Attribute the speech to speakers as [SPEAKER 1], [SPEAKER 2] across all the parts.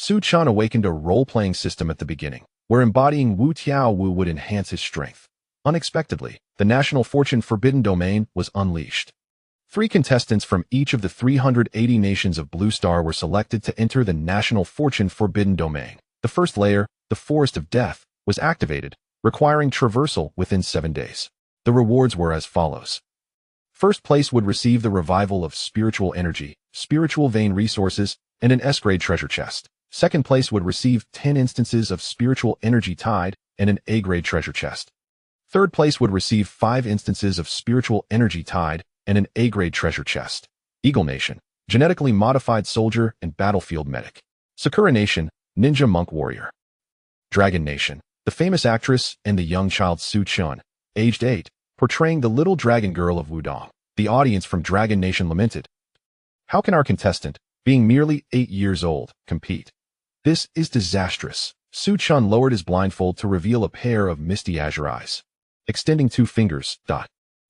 [SPEAKER 1] Su Chan awakened a role-playing system at the beginning, where embodying Wu Tiao Wu would enhance his strength. Unexpectedly, the National Fortune Forbidden Domain was unleashed. 3 contestants from each of the 380 nations of Blue Star were selected to enter the National Fortune Forbidden Domain. The first layer, the Forest of Death, was activated, requiring traversal within 7 days. The rewards were as follows. First place would receive the revival of spiritual energy, spiritual vein resources, and an S-grade treasure chest. Second place would receive 10 instances of spiritual energy tide and an A-grade treasure chest. Third place would receive 5 instances of spiritual energy tide and an A-grade treasure chest. Eagle Nation, genetically modified soldier and battlefield medic. Sakura Nation, ninja monk warrior. Dragon Nation, the famous actress and the young child Su Chun, aged 8, portraying the little dragon girl of Wudong. The audience from Dragon Nation lamented, "How can our contestant, being merely 8 years old, compete? This is disastrous." Su Chun lowered his blindfold to reveal a pair of misty azure eyes. Extending 2 fingers,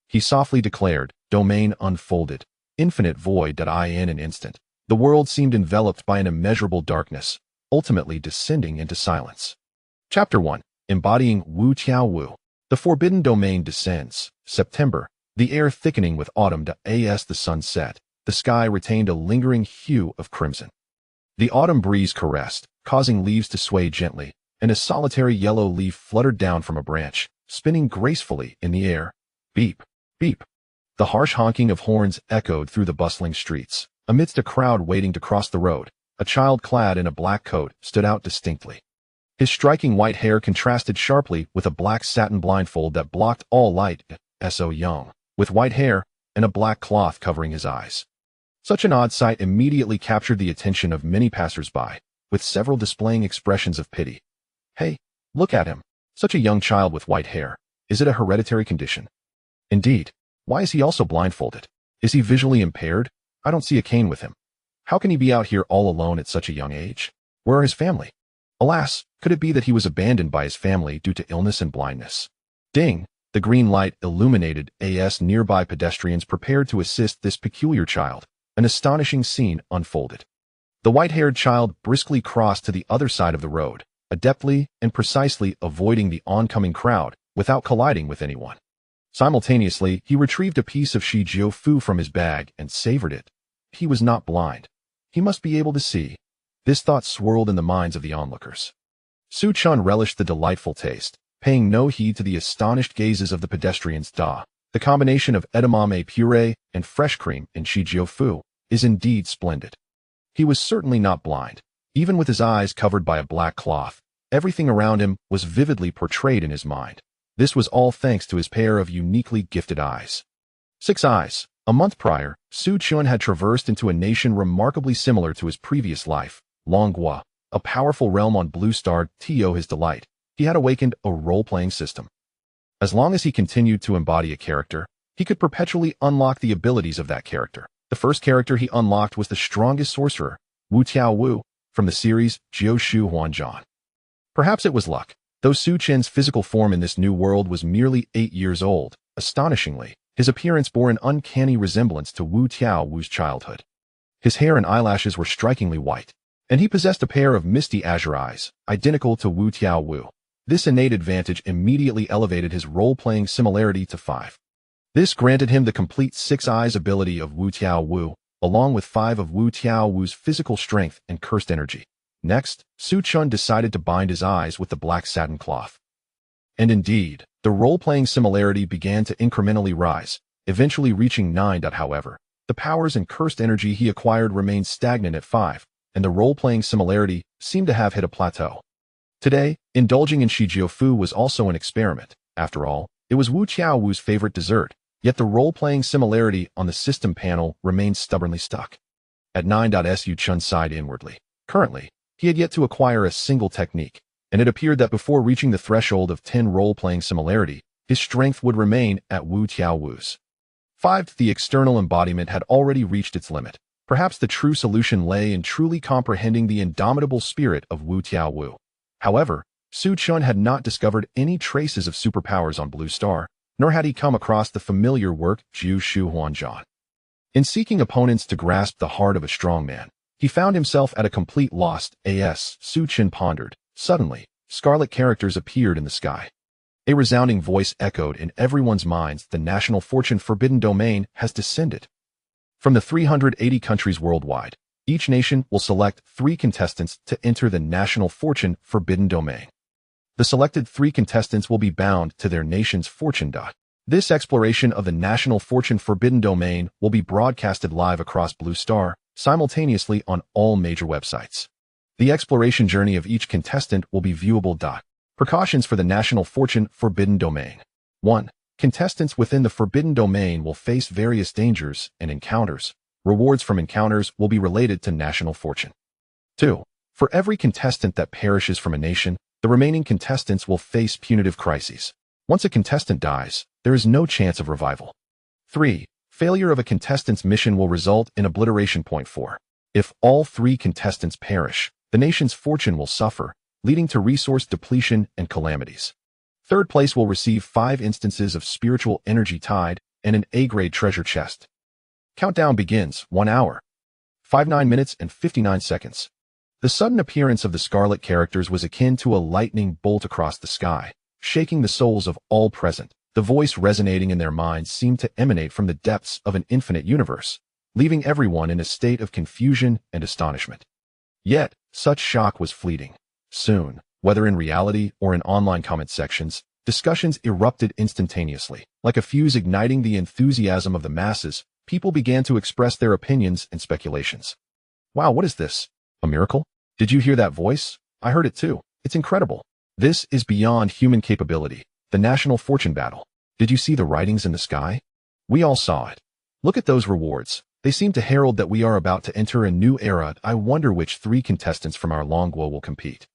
[SPEAKER 1] he softly declared, "Domain unfolded. Infinite void." In an instant, the world seemed enveloped by an immeasurable darkness, ultimately descending into silence. Chapter 1. Embodying Wu Tiao Wu. The Forbidden Domain descends. September. The air thickening with autumn. As the sun set, the sky retained a lingering hue of crimson. The autumn breeze caressed, causing leaves to sway gently, and a solitary yellow leaf fluttered down from a branch, spinning gracefully in the air. Beep, beep. The harsh honking of horns echoed through the bustling streets. Amidst a crowd waiting to cross the road, a child clad in a black coat stood out distinctly. His striking white hair contrasted sharply with a black satin blindfold that blocked all light. So young, with white hair and a black cloth covering his eyes. Such an odd sight immediately captured the attention of many passers-by, with several displaying expressions of pity. "Hey, look at him. Such a young child with white hair. Is it a hereditary condition? Indeed. Why is he also blindfolded? Is he visually impaired? I don't see a cane with him. How can he be out here all alone at such a young age? Where are his family? Alas, could it be that he was abandoned by his family due to illness and blindness?" Ding! The green light illuminated nearby pedestrians prepared to assist this peculiar child. An astonishing scene unfolded. The white-haired child briskly crossed to the other side of the road, adeptly and precisely avoiding the oncoming crowd without colliding with anyone. Simultaneously, he retrieved a piece of Shijiu Fu from his bag and savored it. He was not blind. He must be able to see. This thought swirled in the minds of the onlookers. Su Chun relished the delightful taste, paying no heed to the astonished gazes of the pedestrians. The combination of edamame puree and fresh cream in Shijiu Fu is indeed splendid. He was certainly not blind. Even with his eyes covered by a black cloth, everything around him was vividly portrayed in his mind. This was all thanks to his pair of uniquely gifted eyes. 6 eyes. A month prior, Su Chun had traversed into a nation remarkably similar to his previous life, Longhua, a powerful realm on Blue Star. To his delight, he had awakened a role-playing system. As long as he continued to embody a character, he could perpetually unlock the abilities of that character. The first character he unlocked was the strongest sorcerer, Wu Tiao Wu, from the series Jiu Shu Huanzhan. Perhaps it was luck, though Su Chen's physical form in this new world was merely 8 years old. Astonishingly, his appearance bore an uncanny resemblance to Wu Tiao Wu's childhood. His hair and eyelashes were strikingly white, and he possessed a pair of misty azure eyes, identical to Wu Tiao Wu. This innate advantage immediately elevated his role-playing similarity to 5. This granted him the complete 6 eyes ability of Wu Tiao Wu, along with 5 of Wu Tiao Wu's physical strength and cursed energy. Next, Su Chun decided to bind his eyes with the black satin cloth. And indeed, the role-playing similarity began to incrementally rise, eventually reaching 9. However, the powers and cursed energy he acquired remained stagnant at 5, and the role-playing similarity seemed to have hit a plateau. Today, indulging in Shijiu Fu was also an experiment. After all, it was Wu Tiao Wu's favorite dessert, yet the role-playing similarity on the system panel remained stubbornly stuck. At 9. Su Chun sighed inwardly. Currently, he had yet to acquire a single technique, and it appeared that before reaching the threshold of 10 role-playing similarity, his strength would remain at Wu Tiao Wu's. 5. The external embodiment had already reached its limit. Perhaps the true solution lay in truly comprehending the indomitable spirit of Wu Tiao Wu. However, Su Chun had not discovered any traces of superpowers on Blue Star, nor had he come across the familiar work Jiu Shu Huanzhan. In seeking opponents to grasp the heart of a strong man, He found himself at a complete loss. Su Chen pondered. Suddenly, scarlet characters appeared in the sky. A resounding voice echoed in everyone's minds. The national fortune forbidden domain has descended. From the 380 countries worldwide, each nation will select 3 contestants to enter the national fortune forbidden domain. The selected 3 contestants will be bound to their nation's fortune. This exploration of the national fortune forbidden domain will be broadcasted live across Blue Star, simultaneously on all major websites. The exploration journey of each contestant will be viewable. Precautions for the national fortune forbidden domain. 1. Contestants within the forbidden domain will face various dangers and encounters. Rewards from encounters will be related to national fortune. 2. For every contestant that perishes from a nation, the remaining contestants will face punitive crises. Once a contestant dies, there is no chance of revival. 3. Failure of a contestant's mission will result in obliteration. 4. If all 3 contestants perish, the nation's fortune will suffer, leading to resource depletion and calamities. Third place will receive 5 instances of spiritual energy tide and an A-grade treasure chest. Countdown begins. 1 hour, 59 minutes and 59 seconds. The sudden appearance of the scarlet characters was akin to a lightning bolt across the sky, shaking the souls of all present. The voice resonating in their minds seemed to emanate from the depths of an infinite universe, leaving everyone in a state of confusion and astonishment. Yet, such shock was fleeting. Soon, whether in reality or in online comment sections, discussions erupted instantaneously. Like a fuse igniting the enthusiasm of the masses, people began to express their opinions and speculations. Wow, what is this? A miracle? Did you hear that voice? I heard it too. It's incredible. This is beyond human capability. The national fortune battle. Did you see the writings in the sky? We all saw it. Look at those rewards. They seem to herald that we are about to enter a new era. I wonder which 3 contestants from our Longguo will compete.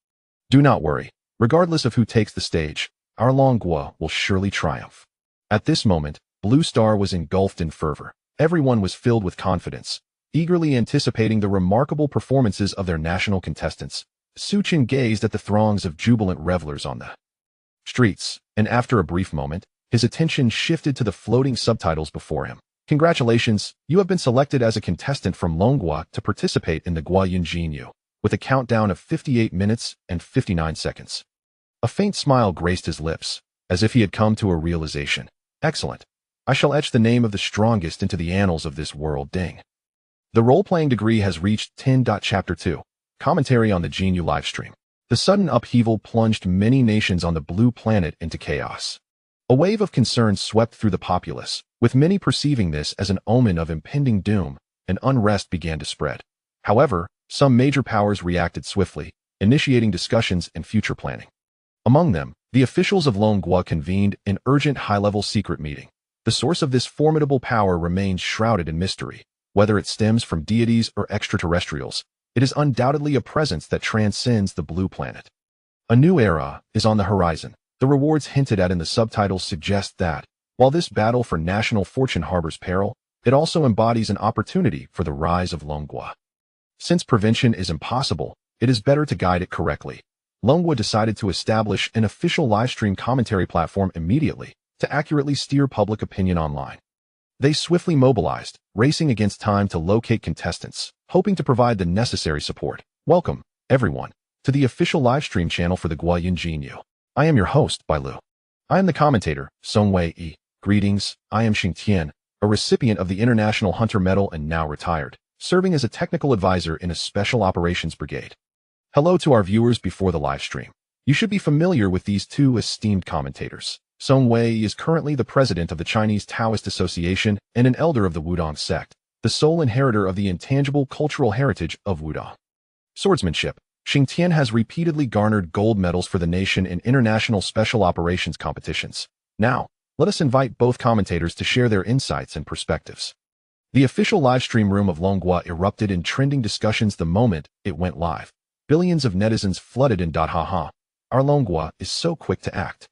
[SPEAKER 1] Do not worry. Regardless of who takes the stage, our Longguo will surely triumph. At this moment, Blue Star was engulfed in fervor. Everyone was filled with confidence, eagerly anticipating the remarkable performances of their national contestants. Su Chen gazed at the throngs of jubilant revelers on the streets, and after a brief moment, his attention shifted to the floating subtitles before him. Congratulations, you have been selected as a contestant from Longguo to participate in the Guoyun Jinyu, with a countdown of 58 minutes and 59 seconds. A faint smile graced his lips, as if he had come to a realization. Excellent. I shall etch the name of the strongest into the annals of this world. Ding. The role-playing degree has reached 10. Chapter 2. Commentary on the Jinyu livestream. The sudden upheaval plunged many nations on the blue planet into chaos. A wave of concern swept through the populace, with many perceiving this as an omen of impending doom, and unrest began to spread. However, some major powers reacted swiftly, initiating discussions and future planning. Among them, the officials of Longguo convened an urgent high-level secret meeting. The source of this formidable power remains shrouded in mystery. Whether it stems from deities or extraterrestrials, it is undoubtedly a presence that transcends the blue planet. A new era is on the horizon. The rewards hinted at in the subtitles suggest that, while this battle for national fortune harbors peril, it also embodies an opportunity for the rise of Longguo. Since prevention is impossible, it is better to guide it correctly. Longguo decided to establish an official livestream commentary platform immediately to accurately steer public opinion online. They swiftly mobilized, racing against time to locate contestants, hoping to provide the necessary support. Welcome, everyone, to the official livestream channel for the Guoyun Jinyu. I am your host, Bai Lu. I am the commentator, Song Wei Yi. Greetings, I am Xing Tian, a recipient of the International Hunter Medal and now retired, serving as a technical advisor in a special operations brigade. Hello to our viewers before the livestream. You should be familiar with these 2 esteemed commentators. Song Wei is currently the president of the Chinese Taoist Association and an elder of the Wudong sect, the sole inheritor of the intangible cultural heritage of Wudong. Swordsmanship. Xing Tian has repeatedly garnered gold medals for the nation in international special operations competitions. Now, let us invite both commentators to share their insights and perspectives. The official livestream room of Longguo erupted in trending discussions the moment it went live. Billions of netizens flooded in. Haha. Our Longguo is so quick to act.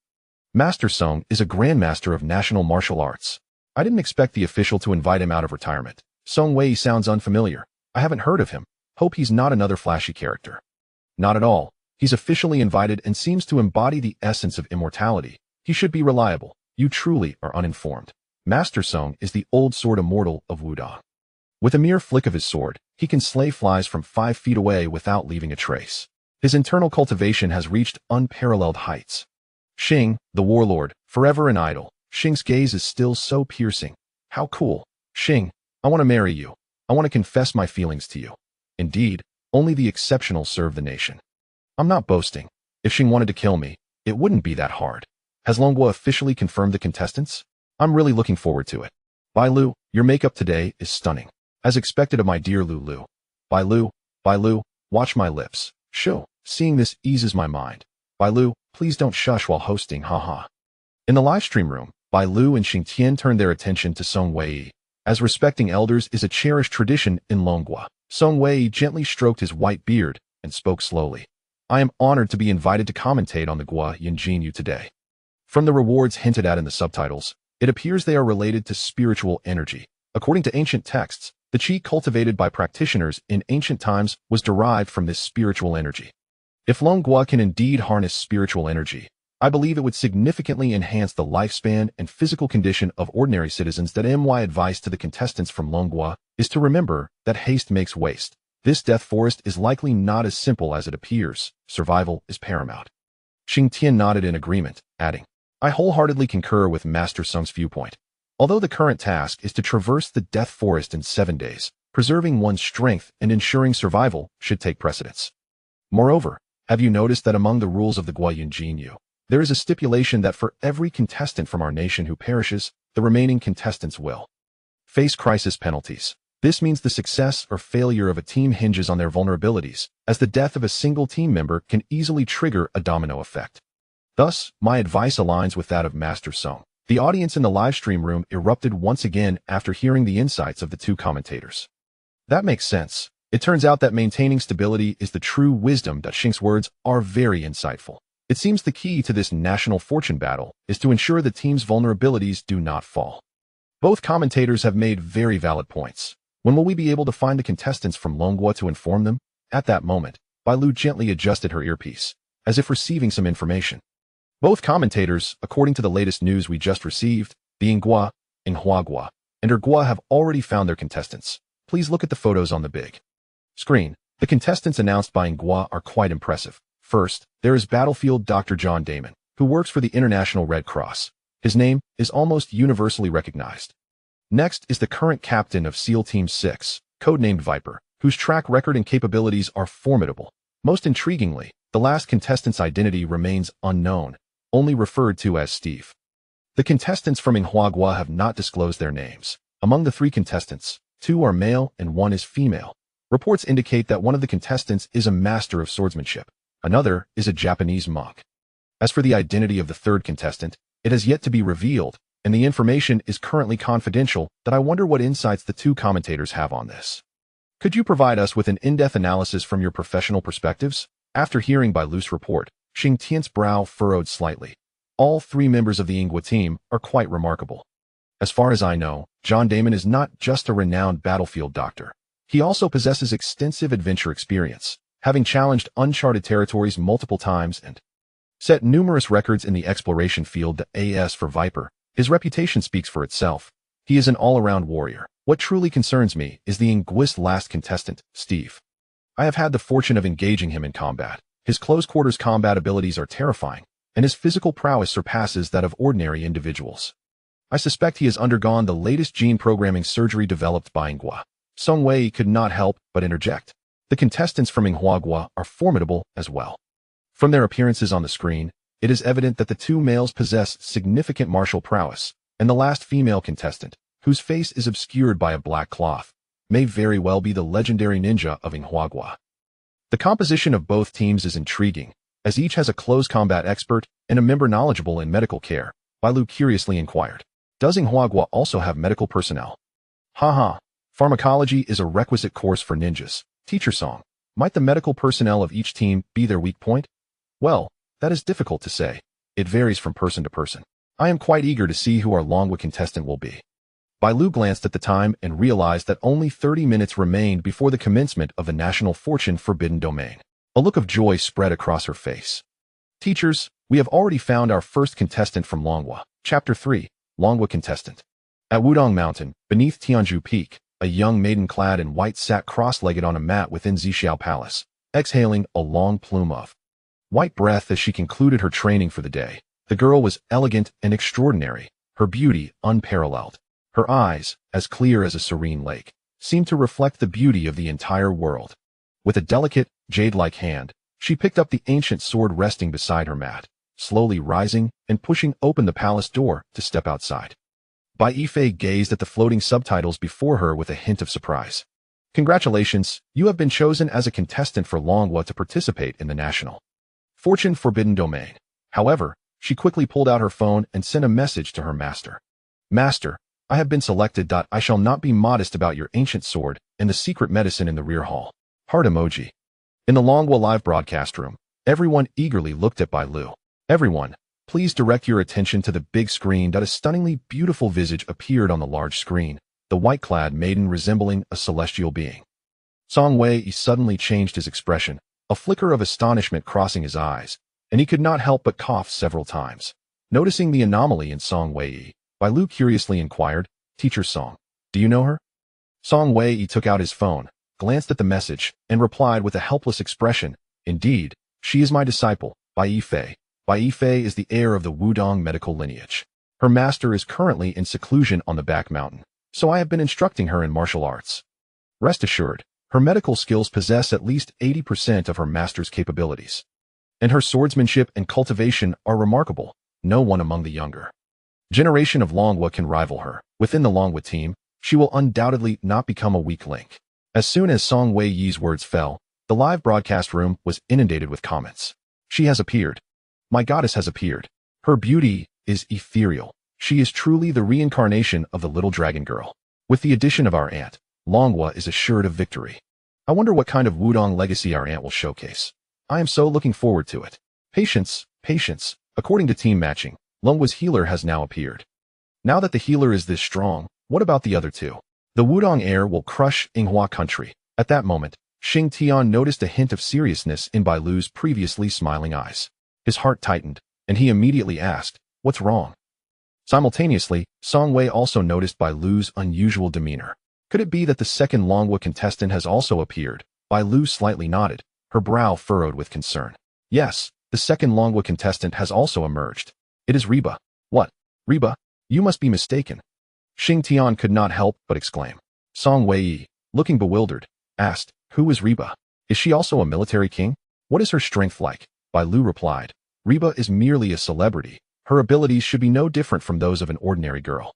[SPEAKER 1] Master Song is a grandmaster of national martial arts. I didn't expect the official to invite him out of retirement. Song Wei sounds unfamiliar. I haven't heard of him. Hope he's not another flashy character. Not at all. He's officially invited and seems to embody the essence of immortality. He should be reliable. You truly are uninformed. Master Song is the old sword immortal of Wudong. With a mere flick of his sword, he can slay flies from 5 feet away without leaving a trace. His internal cultivation has reached unparalleled heights. Xing, the warlord, forever an idol. Xing's gaze is still so piercing. How cool. Xing, I want to marry you. I want to confess my feelings to you. Indeed, only the exceptional serve the nation. I'm not boasting. If Xing wanted to kill me, it wouldn't be that hard. Has Longhua officially confirmed the contestants? I'm really looking forward to it. Bai Lu, your makeup today is stunning. As expected of my dear Lu. Bai Lu, watch my lips. Shoo, seeing this eases my mind. Bai Lu, please don't shush while hosting, haha. In the livestream room, Bai Lu and Xing Tian turned their attention to Song Wei. As respecting elders is a cherished tradition in Longhua, Song Wei gently stroked his white beard and spoke slowly. I am honored to be invited to commentate on the Gua Yinjinyu today. From the rewards hinted at in the subtitles, it appears they are related to spiritual energy. According to ancient texts, the qi cultivated by practitioners in ancient times was derived from this spiritual energy. If Longhua can indeed harness spiritual energy, I believe it would significantly enhance the lifespan and physical condition of ordinary citizens. That my advice to the contestants from Longhua is to remember that haste makes waste. This death forest is likely not as simple as it appears. Survival is paramount. Xing Tian nodded in agreement, adding, I wholeheartedly concur with Master Sung's viewpoint. Although the current task is to traverse the death forest in 7 days, preserving one's strength and ensuring survival should take precedence. Moreover, have you noticed that among the rules of the Gua Yinjinyu, there is a stipulation that for every contestant from our nation who perishes, the remaining contestants will face crisis penalties. This means the success or failure of a team hinges on their vulnerabilities, as the death of a single team member can easily trigger a domino effect. Thus, my advice aligns with that of Master Sung. The audience in the livestream room erupted once again after hearing the insights of the two commentators. That makes sense. It turns out that maintaining stability is the true wisdom. Xing's words are very insightful. It seems the key to this national fortune battle is to ensure the team's vulnerabilities do not fall. Both commentators have made very valid points. When will we be able to find the contestants from Longhua to inform them? At that moment, Bai Lu gently adjusted her earpiece, as if receiving some information. Both commentators, according to the latest news we just received, the Inghua, Inhuagua, and Ergua have already found their contestants. Please look at the photos on the big screen. The contestants announced by Inghua are quite impressive. First, there is Battlefield Dr. John Damon, who works for the International Red Cross. His name is almost universally recognized. Next is the current captain of SEAL Team 6, codenamed Viper, whose track record and capabilities are formidable. Most intriguingly, the last contestant's identity remains unknown, only referred to as Steve. The contestants from Inhuagua have not disclosed their names. Among the 3 contestants, 2 are male and 1 is female. Reports indicate that one of the contestants is a master of swordsmanship. Another is a Japanese monk. As for the identity of the 3rd contestant, it has yet to be revealed, and the information is currently confidential. That I wonder what insights the 2 commentators have on this. Could you provide us with an in-depth analysis from your professional perspectives? After hearing Bai Lu's report, Xing Tian's brow furrowed slightly. All 3 members of the Inghua team are quite remarkable. As far as I know, John Damon is not just a renowned battlefield doctor. He also possesses extensive adventure experience, having challenged uncharted territories multiple times and set numerous records in the exploration field. As for Viper, his reputation speaks for itself. He is an all-around warrior. What truly concerns me is the Ingua's last contestant, Steve. I have had the fortune of engaging him in combat. His close-quarters combat abilities are terrifying, and his physical prowess surpasses that of ordinary individuals. I suspect he has undergone the latest gene programming surgery developed by Inghua. Song Wei could not help but interject. The contestants from Inhuagua are formidable as well. From their appearances on the screen, it is evident that the 2 males possess significant martial prowess, and the last female contestant, whose face is obscured by a black cloth, may very well be the legendary ninja of Inhuagua. The composition of both teams is intriguing, as each has a close combat expert and a member knowledgeable in medical care. Bai Lu curiously inquired, does Inhuagua also have medical personnel? Haha, pharmacology is a requisite course for ninjas. Teacher Song, might the medical personnel of each team be their weak point? Well, that is difficult to say. It varies from person to person. I am quite eager to see who our Longhua contestant will be. Bai Lu glanced at the time and realized that only 30 minutes remained before the commencement of the National Fortune Forbidden Domain. A look of joy spread across her face. Teachers, we have already found our first contestant from Longhua. Chapter 3, Longhua Contestant. At Wudong Mountain, beneath Tianju Peak, a young maiden clad in white sat cross-legged on a mat within Zixiao Palace, exhaling a long plume of white breath as she concluded her training for the day. The girl was elegant and extraordinary, her beauty unparalleled. Her eyes, as clear as a serene lake, seemed to reflect the beauty of the entire world. With a delicate, jade-like hand, she picked up the ancient sword resting beside her mat, slowly rising and pushing open the palace door to step outside. Bai Yifei gazed at the floating subtitles before her with a hint of surprise. Congratulations, you have been chosen as a contestant for Longhua to participate in the National Fortune Forbidden Domain. However, she quickly pulled out her phone and sent a message to her master. Master, I have been selected. I shall not be modest about your ancient sword and the secret medicine in the rear hall. Heart emoji. In the Longhua live broadcast room, everyone eagerly looked at Bai Lu. Everyone, please direct your attention to the big screen. A stunningly beautiful visage appeared on the large screen, the white-clad maiden resembling a celestial being. Song Wei suddenly changed his expression, a flicker of astonishment crossing his eyes, and he could not help but cough several times. Noticing the anomaly in Song Wei, Bai Lu curiously inquired, Teacher Song, do you know her? Song Wei took out his phone, glanced at the message, and replied with a helpless expression, Indeed, she is my disciple, Bai Yifei. Bai Yifei is the heir of the Wudong medical lineage. Her master is currently in seclusion on the back mountain, so I have been instructing her in martial arts. Rest assured, her medical skills possess at least 80% of her master's capabilities. And her swordsmanship and cultivation are remarkable. No one among the younger generation of Longhua can rival her. Within the Longhua team, she will undoubtedly not become a weak link. As soon as Song Wei Yi's words fell, the live broadcast room was inundated with comments. She has appeared. My goddess has appeared. Her beauty is ethereal. She is truly the reincarnation of the little dragon girl. With the addition of our aunt, Longhua is assured of victory. I wonder what kind of Wudong legacy our aunt will showcase. I am so looking forward to it. Patience, patience. According to team matching, Longhua's healer has now appeared. Now that the healer is this strong, what about the other two? The Wudong heir will crush Yinghua country. At that moment, Xing Tian noticed a hint of seriousness in Bai Lu's previously smiling eyes. His heart tightened, and he immediately asked, what's wrong? Simultaneously, Song Wei also noticed Bai Lu's unusual demeanor. Could it be that the second Longhua contestant has also appeared? Bai Lu slightly nodded, her brow furrowed with concern. Yes, the second Longhua contestant has also emerged. It is Reba. What? Reba? You must be mistaken. Xing Tian could not help but exclaim. Song Wei, looking bewildered, asked, who is Reba? Is she also a military king? What is her strength like? Bai Lu replied, Reba is merely a celebrity. Her abilities should be no different from those of an ordinary girl.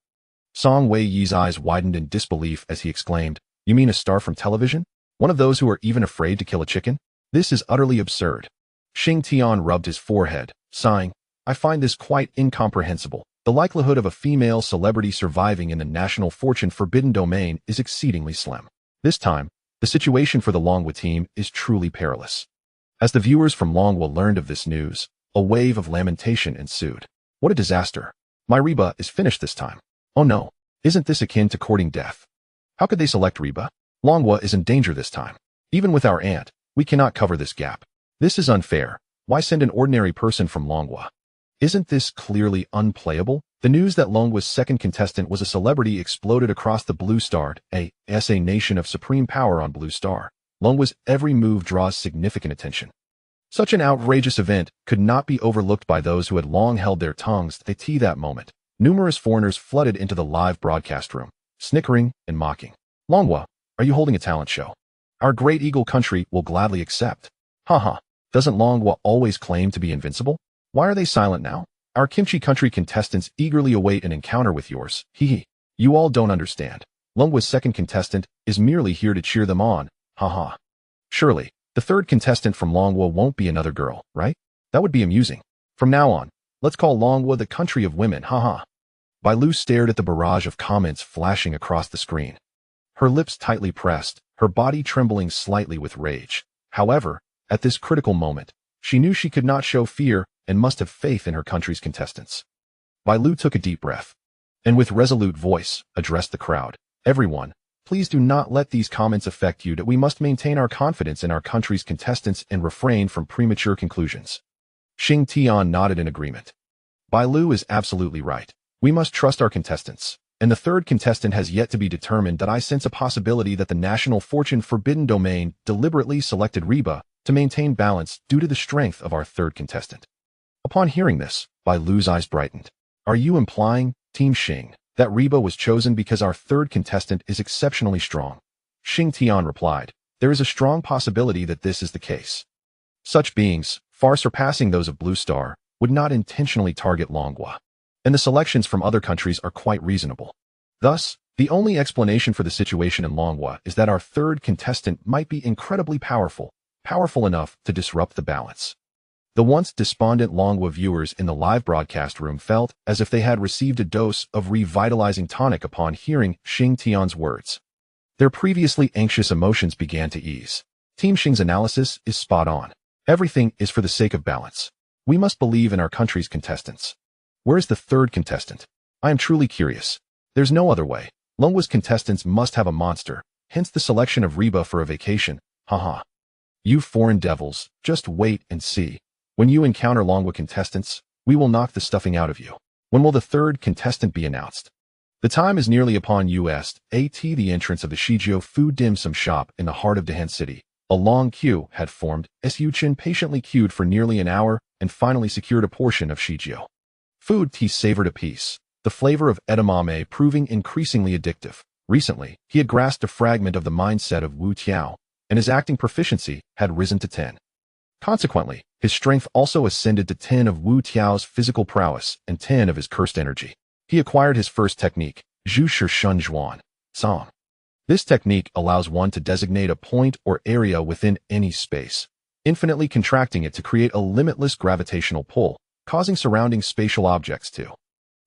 [SPEAKER 1] Song Wei Yi's eyes widened in disbelief as he exclaimed, you mean a star from television? One of those who are even afraid to kill a chicken? This is utterly absurd. Xing Tian rubbed his forehead, sighing, I find this quite incomprehensible. The likelihood of a female celebrity surviving in the National Fortune Forbidden Domain is exceedingly slim. This time, the situation for the Longhua team is truly perilous. As the viewers from Longhua learned of this news, a wave of lamentation ensued. What a disaster. My Reba is finished this time. Oh no, isn't this akin to courting death? How could they select Reba? Longhua is in danger this time. Even with our aunt, we cannot cover this gap. This is unfair. Why send an ordinary person from Longhua? Isn't this clearly unplayable? The news that Longhua's second contestant was a celebrity exploded across the Blue Star, a nation of supreme power on Blue Star. Longhua's every move draws significant attention. Such an outrageous event could not be overlooked by those who had long held their tongues at that moment. Numerous foreigners flooded into the live broadcast room, snickering and mocking. Longhua, are you holding a talent show? Our great eagle country will gladly accept. Haha, doesn't Longhua always claim to be invincible? Why are they silent now? Our kimchi country contestants eagerly await an encounter with yours. Hee. You all don't understand. Longhua's second contestant is merely here to cheer them on. Haha. Surely, the third contestant from Longhua won't be another girl, right? That would be amusing. From now on, let's call Longhua the country of women. Haha. Bai Lu stared at the barrage of comments flashing across the screen. Her lips tightly pressed, her body trembling slightly with rage. However, at this critical moment, she knew she could not show fear and must have faith in her country's contestants. Bai Lu took a deep breath, and with resolute voice, addressed the crowd. Everyone, please do not let these comments affect you. That we must maintain our confidence in our country's contestants and refrain from premature conclusions. Xing Tian nodded in agreement. Bai Lu is absolutely right. We must trust our contestants. and the third contestant has yet to be determined. That I sense a possibility that the National Fortune Forbidden Domain deliberately selected Reba to maintain balance due to the strength of our third contestant. Upon hearing this, Bai Lu's eyes brightened. Are you implying, Team Xing, that Reba was chosen because our third contestant is exceptionally strong? Xing Tian replied, there is a strong possibility that this is the case. Such beings, far surpassing those of Blue Star, would not intentionally target Longhua, and the selections from other countries are quite reasonable. Thus, the only explanation for the situation in Longhua is that our third contestant might be incredibly powerful enough to disrupt the balance. The once despondent Longhua viewers in the live broadcast room felt as if they had received a dose of revitalizing tonic upon hearing Xing Tian's words. Their previously anxious emotions began to ease. Team Xing's analysis is spot on. Everything is for the sake of balance. We must believe in our country's contestants. Where's the third contestant? I am truly curious. There's no other way. Longhua's contestants must have a monster, hence the selection of Reba for a vacation. Haha. You foreign devils, just wait and see. When you encounter Longhua contestants, we will knock the stuffing out of you. When will the third contestant be announced? The time is nearly upon us. At the entrance of the Shijio food dim sum shop in the heart of Dahan City. A long queue had formed. Su Chin patiently queued for nearly an hour and finally secured a portion of Shijio. Food tea savored apiece, the flavor of edamame proving increasingly addictive. Recently, he had grasped a fragment of the mindset of Wu Tiao, and his acting proficiency had risen to 10. Consequently, his strength also ascended to 10 of Wu Tiao's physical prowess and 10 of his cursed energy. He acquired his first technique, Zhu Shi Shun Zhuan, Song. This technique allows one to designate a point or area within any space, infinitely contracting it to create a limitless gravitational pull, causing surrounding spatial objects to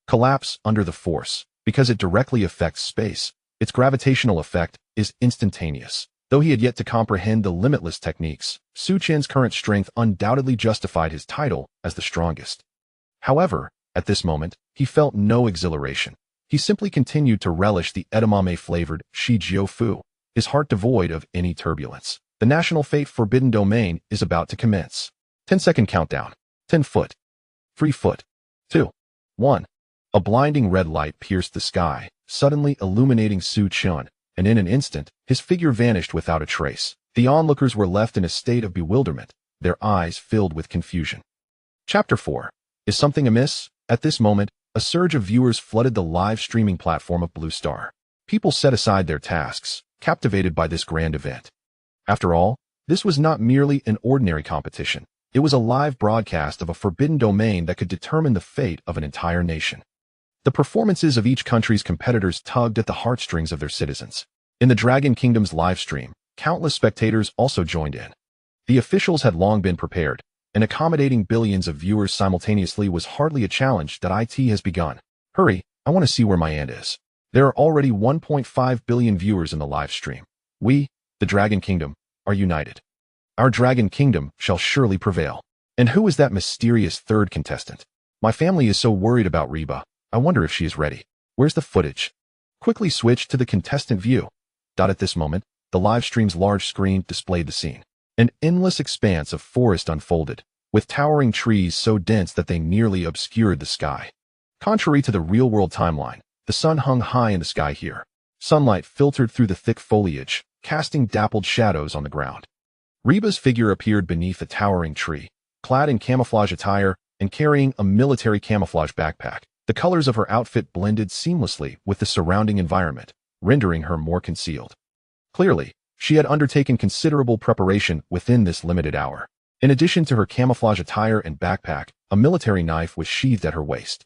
[SPEAKER 1] collapse under the force. Because it directly affects space, its gravitational effect is instantaneous. Though he had yet to comprehend the limitless techniques, Su Chen's current strength undoubtedly justified his title as the strongest. However, at this moment, he felt no exhilaration. He simply continued to relish the edamame-flavored Shijio Fu, his heart devoid of any turbulence. The National Fate Forbidden Domain is about to commence. 10-second countdown. 10 foot. 3 foot. 2. 1. A blinding red light pierced the sky, suddenly illuminating Su Chen, and in an instant, his figure vanished without a trace. The onlookers were left in a state of bewilderment, their eyes filled with confusion. Chapter 4. Is something amiss? At this moment, a surge of viewers flooded the live streaming platform of Blue Star. People set aside their tasks, captivated by this grand event. After all, this was not merely an ordinary competition. It was a live broadcast of a forbidden domain that could determine the fate of an entire nation. The performances of each country's competitors tugged at the heartstrings of their citizens. In the Dragon Kingdom's live stream, countless spectators also joined in. The officials had long been prepared, and accommodating billions of viewers simultaneously was hardly a challenge that IT has begun. Hurry, I want to see where my aunt is. There are already 1.5 billion viewers in the live stream. We, the Dragon Kingdom, are united. Our Dragon Kingdom shall surely prevail. And who is that mysterious third contestant? My family is so worried about Reba. I wonder if she is ready. Where's the footage? Quickly switch to the contestant view. At this moment, the live stream's large screen displayed the scene. An endless expanse of forest unfolded, with towering trees so dense that they nearly obscured the sky. Contrary to the real-world timeline, the sun hung high in the sky here. Sunlight filtered through the thick foliage, casting dappled shadows on the ground. Reba's figure appeared beneath a towering tree, clad in camouflage attire and carrying a military camouflage backpack. The colors of her outfit blended seamlessly with the surrounding environment, rendering her more concealed. Clearly, she had undertaken considerable preparation within this limited hour. In addition to her camouflage attire and backpack, a military knife was sheathed at her waist.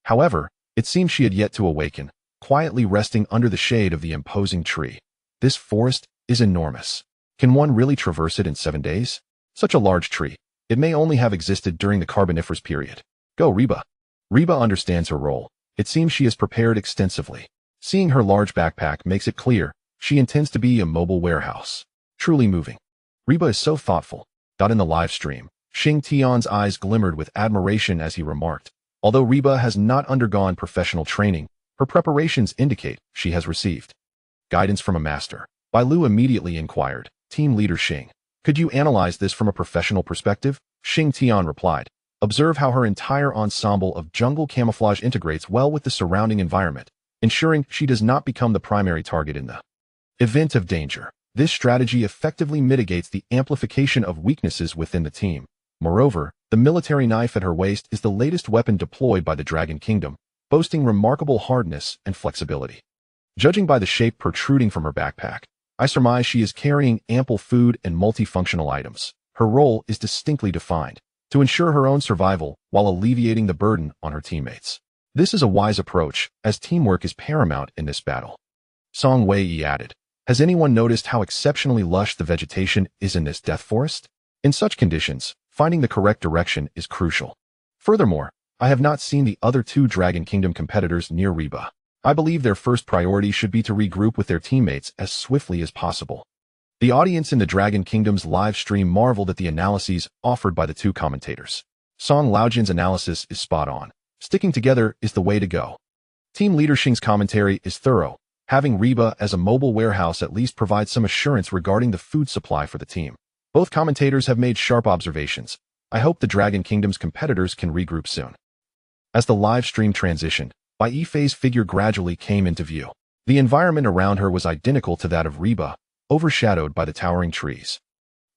[SPEAKER 1] However, it seemed she had yet to awaken, quietly resting under the shade of the imposing tree. This forest is enormous. Can one really traverse it in 7 days? Such a large tree. It may only have existed during the Carboniferous period. Go, Reba. Reba understands her role. It seems she is prepared extensively. Seeing her large backpack makes it clear she intends to be a mobile warehouse. Truly moving. Reba is so thoughtful. In the live stream, Xing Tian's eyes glimmered with admiration as he remarked, although Reba has not undergone professional training, her preparations indicate she has received guidance from a master. Bai Lu immediately inquired, Team Leader Xing, could you analyze this from a professional perspective? Xing Tian replied, observe how her entire ensemble of jungle camouflage integrates well with the surrounding environment, ensuring she does not become the primary target in the event of danger. This strategy effectively mitigates the amplification of weaknesses within the team. Moreover, the military knife at her waist is the latest weapon deployed by the Dragon Kingdom, boasting remarkable hardness and flexibility. Judging by the shape protruding from her backpack, I surmise she is carrying ample food and multifunctional items. Her role is distinctly defined, to ensure her own survival while alleviating the burden on her teammates. This is a wise approach, as teamwork is paramount in this battle. Song Wei added, "Has anyone noticed how exceptionally lush the vegetation is in this death forest? In such conditions, finding the correct direction is crucial. Furthermore, I have not seen the other two Dragon Kingdom competitors near Reba. I believe their first priority should be to regroup with their teammates as swiftly as possible." The audience in the Dragon Kingdom's live stream marveled at the analyses offered by the two commentators. Song Laojin's analysis is spot on. Sticking together is the way to go. Team Leader Xing's commentary is thorough. Having Reba as a mobile warehouse at least provides some assurance regarding the food supply for the team. Both commentators have made sharp observations. I hope the Dragon Kingdom's competitors can regroup soon. As the live stream transitioned, Bai Yifei's figure gradually came into view. The environment around her was identical to that of Reba, overshadowed by the towering trees.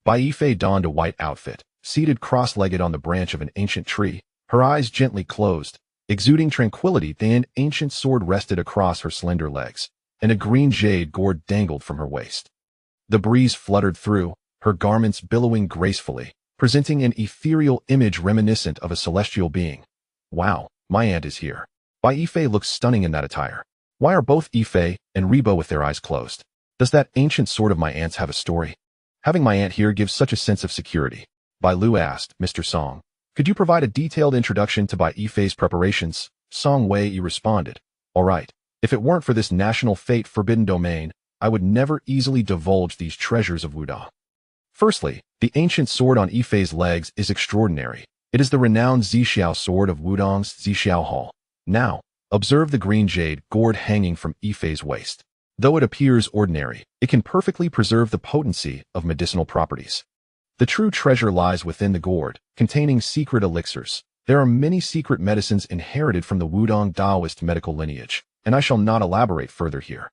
[SPEAKER 1] Bai Yifei donned a white outfit, seated cross-legged on the branch of an ancient tree, her eyes gently closed, exuding tranquility. An ancient sword rested across her slender legs, and a green jade gourd dangled from her waist. The breeze fluttered through, her garments billowing gracefully, presenting an ethereal image reminiscent of a celestial being. Wow, my aunt is here. Bai Yifei looks stunning in that attire. Why are both Yifei and Reba with their eyes closed? Does that ancient sword of my aunt's have a story? Having my aunt here gives such a sense of security. Bai Lu asked, "Mr. Song, could you provide a detailed introduction to Bai Yifei's preparations?" Song Wei responded, "All right. If it weren't for this national fate forbidden domain, I would never easily divulge these treasures of Wudong. Firstly, the ancient sword on Yifei's legs is extraordinary. It is the renowned Zixiao sword of Wudong's Zixiao Hall. Now, observe the green jade gourd hanging from Yifei's waist. Though it appears ordinary, it can perfectly preserve the potency of medicinal properties. The true treasure lies within the gourd, containing secret elixirs. There are many secret medicines inherited from the Wudong Taoist medical lineage, and I shall not elaborate further here."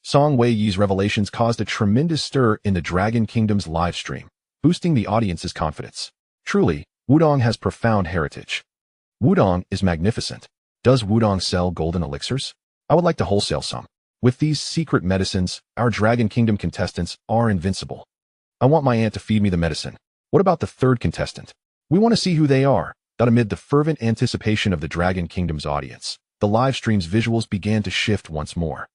[SPEAKER 1] Song Wei's revelations caused a tremendous stir in the Dragon Kingdom's live stream, boosting the audience's confidence. Truly, Wudong has profound heritage. Wudong is magnificent. Does Wudong sell golden elixirs? I would like to wholesale some. With these secret medicines, our Dragon Kingdom contestants are invincible. I want my aunt to feed me the medicine. What about the third contestant? We want to see who they are. That amid the fervent anticipation of the Dragon Kingdom's audience, the live stream's visuals began to shift once more.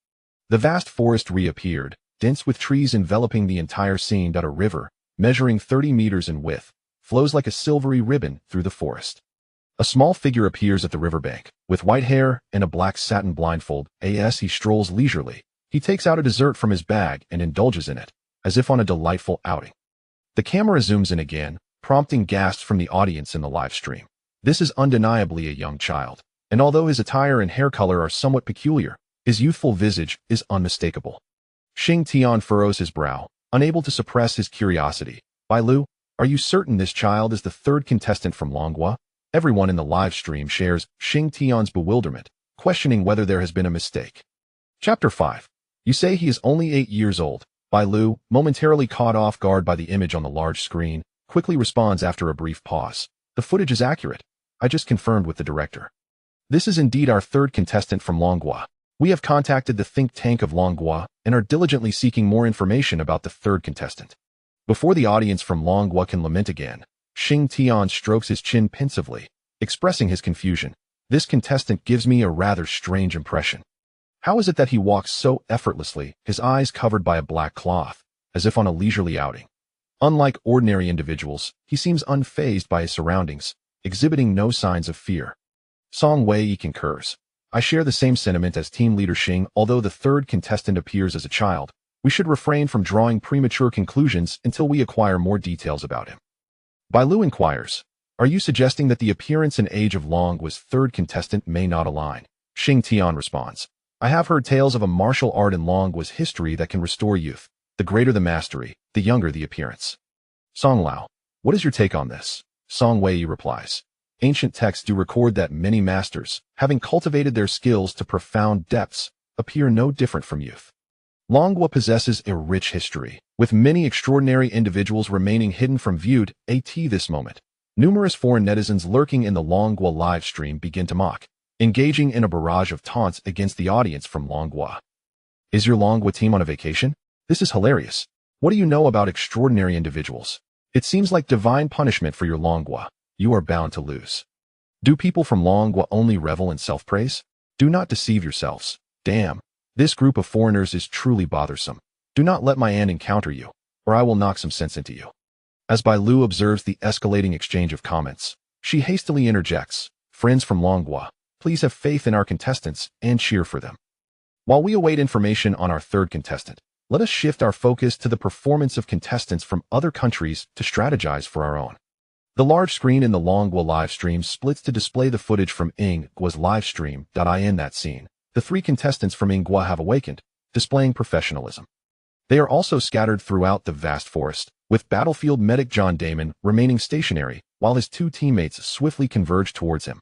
[SPEAKER 1] The vast forest reappeared, dense with trees enveloping the entire scene. A river, measuring 30 meters in width, flows like a silvery ribbon through the forest. A small figure appears at the riverbank, with white hair and a black satin blindfold. As he strolls leisurely, he takes out a dessert from his bag and indulges in it, as if on a delightful outing. The camera zooms in again, prompting gasps from the audience in the live stream. This is undeniably a young child, and although his attire and hair color are somewhat peculiar, his youthful visage is unmistakable. Xing Tian furrows his brow, unable to suppress his curiosity. "Bai Lu, are you certain this child is the third contestant from Longhua?" Everyone in the live stream shares Xing Tian's bewilderment, questioning whether there has been a mistake. Chapter 5. You say he is only 8 years old. Bai Lu, momentarily caught off guard by the image on the large screen, quickly responds after a brief pause. "The footage is accurate. I just confirmed with the director. This is indeed our third contestant from Longhua. We have contacted the think tank of Longhua and are diligently seeking more information about the third contestant." Before the audience from Longhua can lament again, Xing Tian strokes his chin pensively, expressing his confusion. "This contestant gives me a rather strange impression. How is it that he walks so effortlessly, his eyes covered by a black cloth, as if on a leisurely outing? Unlike ordinary individuals, he seems unfazed by his surroundings, exhibiting no signs of fear." Song Wei concurs. "I share the same sentiment as team leader Xing. Although the third contestant appears as a child, we should refrain from drawing premature conclusions until we acquire more details about him." Bai Lu inquires, "Are you suggesting that the appearance and age of Longhua's third contestant may not align?" Xing Tian responds, "I have heard tales of a martial art in Longhua's history that can restore youth. The greater the mastery, the younger the appearance." Song Lao, "What is your take on this?" Song Wei replies, "Ancient texts do record that many masters, having cultivated their skills to profound depths, appear no different from youth. Longwa possesses a rich history, with many extraordinary individuals remaining hidden from view at this moment. Numerous foreign netizens lurking in the Longwa live stream begin to mock, engaging in a barrage of taunts against the audience from Longwa. Is your Longwa team on a vacation? This is hilarious. What do you know about extraordinary individuals? It seems like divine punishment for your Longwa. You are bound to lose. Do people from Longwa only revel in self-praise? Do not deceive yourselves. Damn, this group of foreigners is truly bothersome. Do not let my aunt encounter you, or I will knock some sense into you. As Bai Lu observes the escalating exchange of comments, she hastily interjects, friends from Longwa, please have faith in our contestants and cheer for them. While we await information on our third contestant, let us shift our focus to the performance of contestants from other countries to strategize for our own. The large screen in the Longwa live stream splits to display the footage from Ingwa's live stream. In that scene, the three contestants from Ingwa have awakened, displaying professionalism. They are also scattered throughout the vast forest, with battlefield medic John Damon remaining stationary while his two teammates swiftly converge towards him.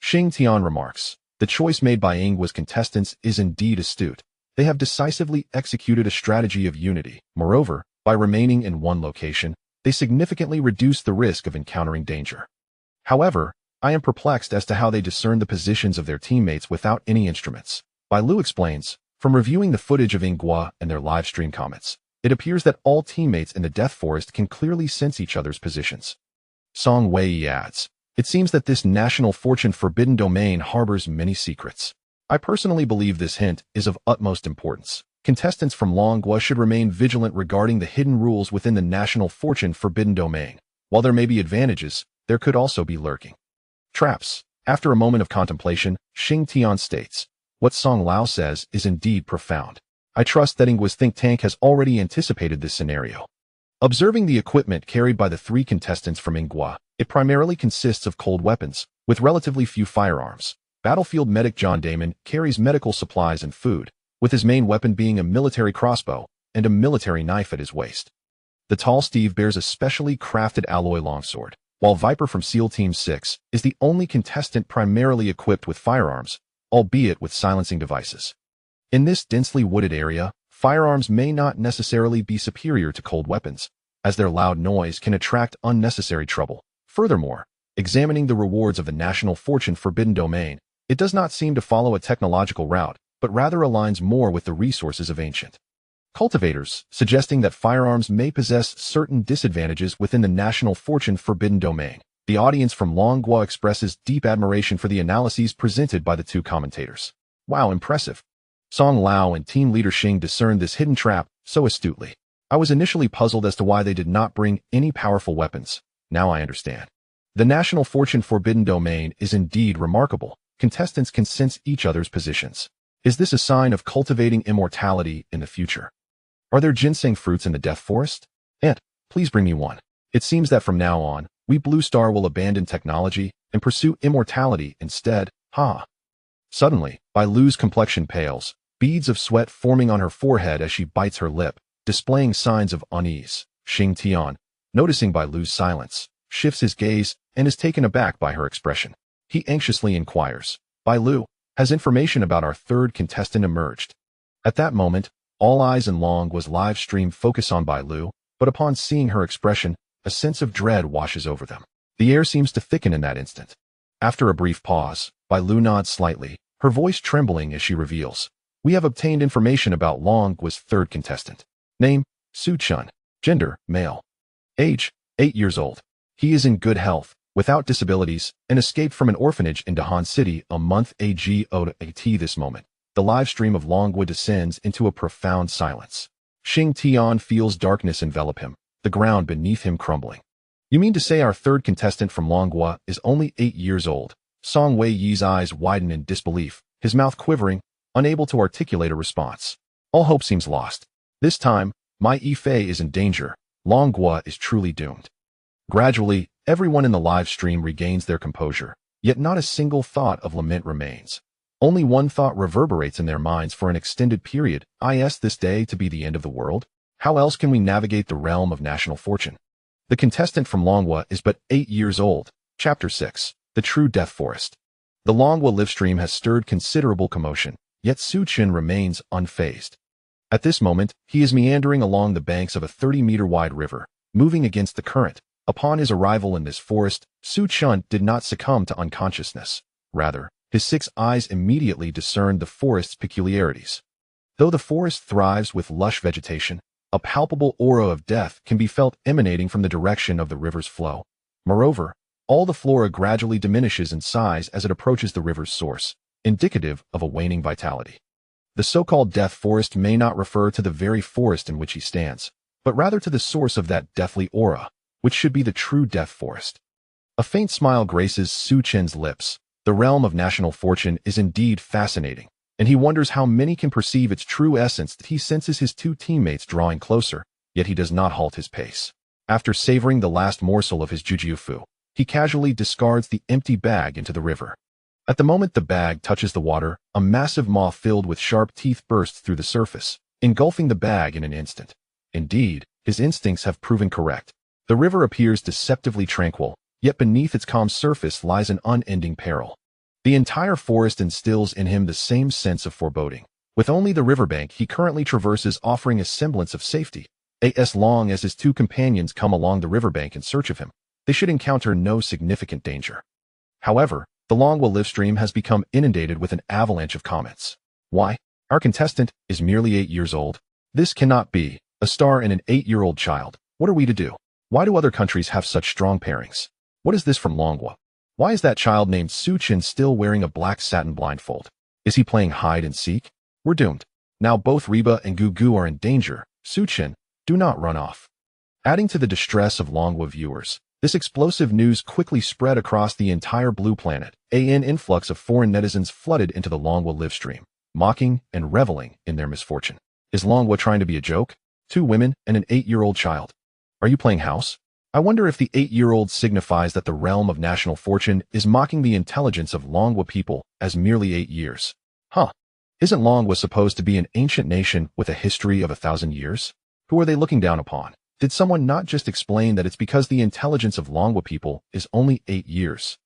[SPEAKER 1] Xing Tian remarks, the choice made by Ingwa's contestants is indeed astute. They have decisively executed a strategy of unity. Moreover, by remaining in one location, they significantly reduce the risk of encountering danger. However, I am perplexed as to how they discern the positions of their teammates without any instruments. Bai Lu explains, from reviewing the footage of Ingwa and their live stream comments, it appears that all teammates in the Death Forest can clearly sense each other's positions. Song Wei adds, it seems that this national fortune forbidden domain harbors many secrets. I personally believe this hint is of utmost importance. Contestants from Longwa should remain vigilant regarding the hidden rules within the national fortune forbidden domain. While there may be advantages, there could also be lurking traps. After a moment of contemplation, Xing Tian states, what Song Lao says is indeed profound. I trust that Ingwa's think tank has already anticipated this scenario. Observing the equipment carried by the three contestants from Ingwa, it primarily consists of cold weapons, with relatively few firearms. Battlefield medic John Damon carries medical supplies and food, with his main weapon being a military crossbow and a military knife at his waist. The tall Steve bears a specially crafted alloy longsword, while Viper from SEAL Team 6 is the only contestant primarily equipped with firearms, albeit with silencing devices. In this densely wooded area, firearms may not necessarily be superior to cold weapons, as their loud noise can attract unnecessary trouble. Furthermore, examining the rewards of the national fortune forbidden domain, it does not seem to follow a technological route, but rather aligns more with the resources of ancient cultivators, suggesting that firearms may possess certain disadvantages within the national fortune forbidden domain. The audience from Longwa expresses deep admiration for the analyses presented by the two commentators. Wow, impressive. Song Lao and team leader Xing discerned this hidden trap so astutely. I was initially puzzled as to why they did not bring any powerful weapons. Now I understand. The national fortune forbidden domain is indeed remarkable. Contestants can sense each other's positions. Is this a sign of cultivating immortality in the future? Are there ginseng fruits in the Death Forest? Aunt, please bring me one. It seems that from now on, we Blue Star will abandon technology and pursue immortality instead. Ha! Suddenly, Bai Lu's complexion pales, beads of sweat forming on her forehead as she bites her lip, displaying signs of unease. Xing Tian, noticing Bai Lu's silence, shifts his gaze and is taken aback by her expression. He anxiously inquires, Bai Lu, has information about our third contestant emerged? At that moment, all eyes in Longwa's live stream focus on Bai Lu, but upon seeing her expression, a sense of dread washes over them. The air seems to thicken in that instant. After a brief pause, Bai Lu nods slightly, her voice trembling as she reveals, we have obtained information about Longwa's third contestant. Name, Su Chun. Gender, male. Age, 8 years old. He is in good health, without disabilities, and escaped from an orphanage in Dahan City a month ago at this moment. The live stream of Longwa descends into a profound silence. Xing Tian feels darkness envelop him, the ground beneath him crumbling. You mean to say our third contestant from Longwa is only 8 years old? Song Wei Yi's eyes widen in disbelief, his mouth quivering, unable to articulate a response. All hope seems lost. This time, my Yifei is in danger. Longwa is truly doomed. Gradually, everyone in the live stream regains their composure, yet not a single thought of lament remains. Only one thought reverberates in their minds for an extended period. Is this day to be the end of the world? How else can we navigate the realm of national fortune? The contestant from Longwa is but 8 years old. Chapter 6. The True Death Forest. The Longwa livestream has stirred considerable commotion, yet Su Chen remains unfazed. At this moment, he is meandering along the banks of a 30-meter-wide river, moving against the current. Upon his arrival in this forest, Su Chen did not succumb to unconsciousness. Rather, his 6 eyes immediately discerned the forest's peculiarities. Though the forest thrives with lush vegetation, a palpable aura of death can be felt emanating from the direction of the river's flow. Moreover, all the flora gradually diminishes in size as it approaches the river's source, indicative of a waning vitality. The so-called death forest may not refer to the very forest in which he stands, but rather to the source of that deathly aura, which should be the true death forest. A faint smile graces Su Chen's lips. The realm of national fortune is indeed fascinating, and he wonders how many can perceive its true essence. That he senses his 2 teammates drawing closer, yet he does not halt his pace. After savoring the last morsel of his jujutsu, he casually discards the empty bag into the river. At the moment the bag touches the water, a massive maw filled with sharp teeth bursts through the surface, engulfing the bag in an instant. Indeed, his instincts have proven correct. The river appears deceptively tranquil, yet beneath its calm surface lies an unending peril. The entire forest instills in him the same sense of foreboding, with only the riverbank he currently traverses offering a semblance of safety. As long as his 2 companions come along the riverbank in search of him, they should encounter no significant danger. However, the Longwa livestream has become inundated with an avalanche of comments. Why? Our contestant is merely 8 years old. This cannot be. A star and an 8-year-old child. What are we to do? Why do other countries have such strong pairings? What is this from Longwa? Why is that child named Su Chen still wearing a black satin blindfold? Is he playing hide and seek? We're doomed. Now both Reba and Gugu are in danger. Su Chen, do not run off. Adding to the distress of Longwa viewers, this explosive news quickly spread across the entire blue planet. An influx of foreign netizens flooded into the Longwa livestream, mocking and reveling in their misfortune. Is Longwa trying to be a joke? 2 women and an 8-year-old child. Are you playing house? I wonder if the 8-year-old signifies that the realm of national fortune is mocking the intelligence of Longwa people as merely 8 years. Huh. Isn't Longwa supposed to be an ancient nation with a history of 1,000 years? Who are they looking down upon? Did someone not just explain that it's because the intelligence of Longwa people is only 8 years?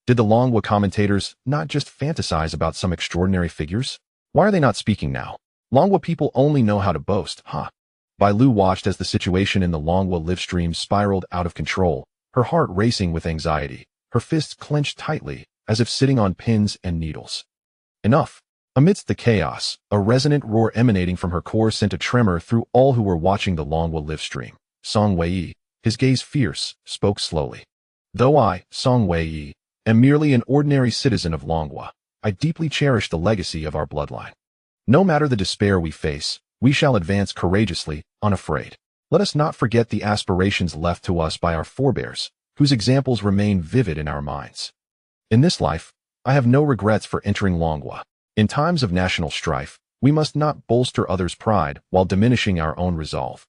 [SPEAKER 1] Did the Longwa commentators not just fantasize about some extraordinary figures? Why are they not speaking now? Longwa people only know how to boast, huh? Bai Lu watched as the situation in the Longwa livestream spiraled out of control, her heart racing with anxiety, her fists clenched tightly, as if sitting on pins and needles. Enough. Amidst the chaos, a resonant roar emanating from her core sent a tremor through all who were watching the Longwa livestream. Song Wei, his gaze fierce, spoke slowly. Though I, Song Wei, am merely an ordinary citizen of Longwa, I deeply cherish the legacy of our bloodline. No matter the despair we face, we shall advance courageously, unafraid. Let us not forget the aspirations left to us by our forebears, whose examples remain vivid in our minds. In this life, I have no regrets for entering Longwa. In times of national strife, we must not bolster others' pride while diminishing our own resolve.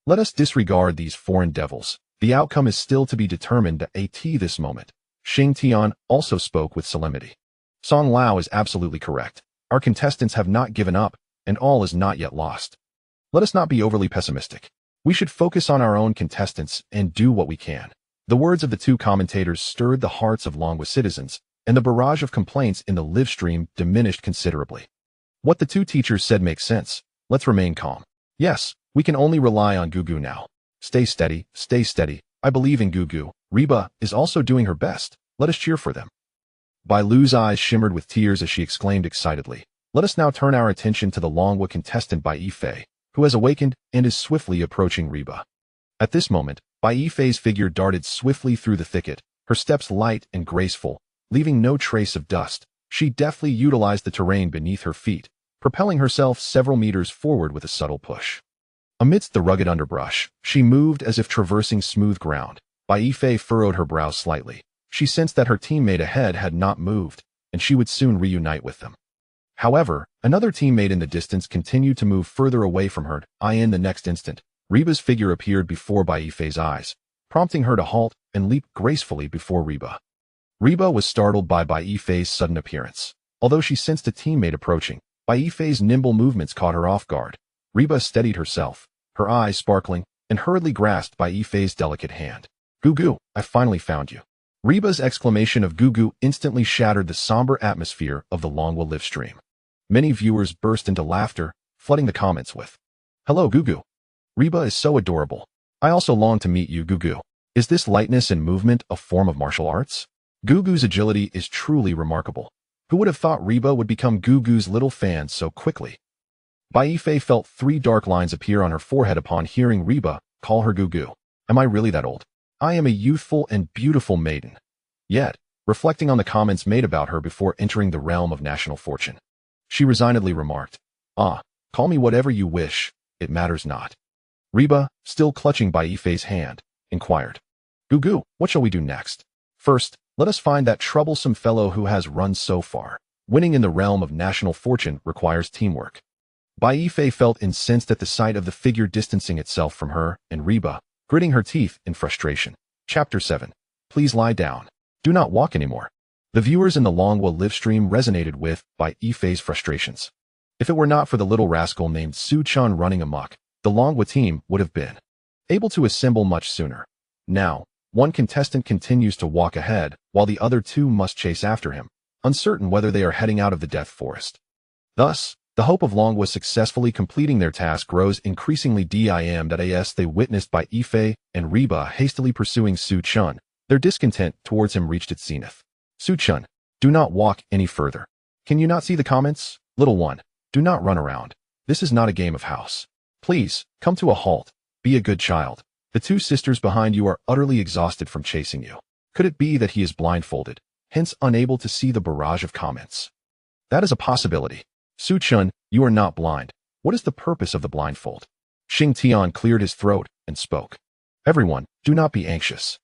[SPEAKER 1] Let us disregard these foreign devils. The outcome is still to be determined at this moment. Xing Tian also spoke with solemnity. Song Lao is absolutely correct. Our contestants have not given up, and all is not yet lost. Let us not be overly pessimistic. We should focus on our own contestants and do what we can. The words of the 2 commentators stirred the hearts of Longwa citizens, and the barrage of complaints in the live stream diminished considerably. What the 2 teachers said makes sense. Let's remain calm. Yes, we can only rely on Gugu now. Stay steady, stay steady. I believe in Gugu. Reba is also doing her best. Let us cheer for them. Bai Lu's eyes shimmered with tears as she exclaimed excitedly. Let us now turn our attention to the Longwa contestant Bai Yifei, who has awakened and is swiftly approaching Reba. At this moment, Bai Yifei's figure darted swiftly through the thicket, her steps light and graceful, leaving no trace of dust. She deftly utilized the terrain beneath her feet, propelling herself several meters forward with a subtle push. Amidst the rugged underbrush, she moved as if traversing smooth ground. Bai Yifei furrowed her brow slightly. She sensed that her teammate ahead had not moved, and she would soon reunite with them. However, another teammate in the distance continued to move further away from her. In the next instant, Reba's figure appeared before Bai Yifei's eyes, prompting her to halt and leap gracefully before Reba. Reba was startled by Bai Yifei's sudden appearance. Although she sensed a teammate approaching, Bai Yifei's nimble movements caught her off guard. Reba steadied herself, her eyes sparkling, and hurriedly grasped Bai Yifei's delicate hand. Gugu, I finally found you. Reba's exclamation of Gugu instantly shattered the somber atmosphere of the Longwa livestream. Many viewers burst into laughter, flooding the comments with, "Hello, Gugu. Reba is so adorable. I also long to meet you, Gugu. Is this lightness and movement a form of martial arts? Gugu's agility is truly remarkable. Who would have thought Reba would become Gugu's little fan so quickly?" Baife felt 3 dark lines appear on her forehead upon hearing Reba call her Gugu. Am I really that old? I am a youthful and beautiful maiden. Yet, reflecting on the comments made about her before entering the realm of national fortune, she resignedly remarked, "Ah, call me whatever you wish, it matters not." Reba, still clutching Baife's hand, inquired, "Gugu, what shall we do next? First, let us find that troublesome fellow who has run so far. Winning in the realm of national fortune requires teamwork." Baife felt incensed at the sight of the figure distancing itself from her and Reba, gritting her teeth in frustration. Chapter 7. Please lie down. Do not walk anymore. The viewers in the Longwa livestream resonated with Baife's frustrations. If it were not for the little rascal named Su-chan running amok, the Longwa team would have been able to assemble much sooner. Now, one contestant continues to walk ahead, while the other 2 must chase after him, uncertain whether they are heading out of the Death Forest. Thus, the hope of Longwa successfully completing their task grows increasingly dim as they witnessed Baife and Reba hastily pursuing Su-chan. Their discontent towards him reached its zenith. "Su-chan, do not walk any further. Can you not see the comments? Little one, do not run around. This is not a game of house. Please, come to a halt. Be a good child. The 2 sisters behind you are utterly exhausted from chasing you. Could it be that he is blindfolded, hence unable to see the barrage of comments? That is a possibility. Su-chan, you are not blind. What is the purpose of the blindfold?" Xing Tian cleared his throat and spoke. "Everyone, do not be anxious.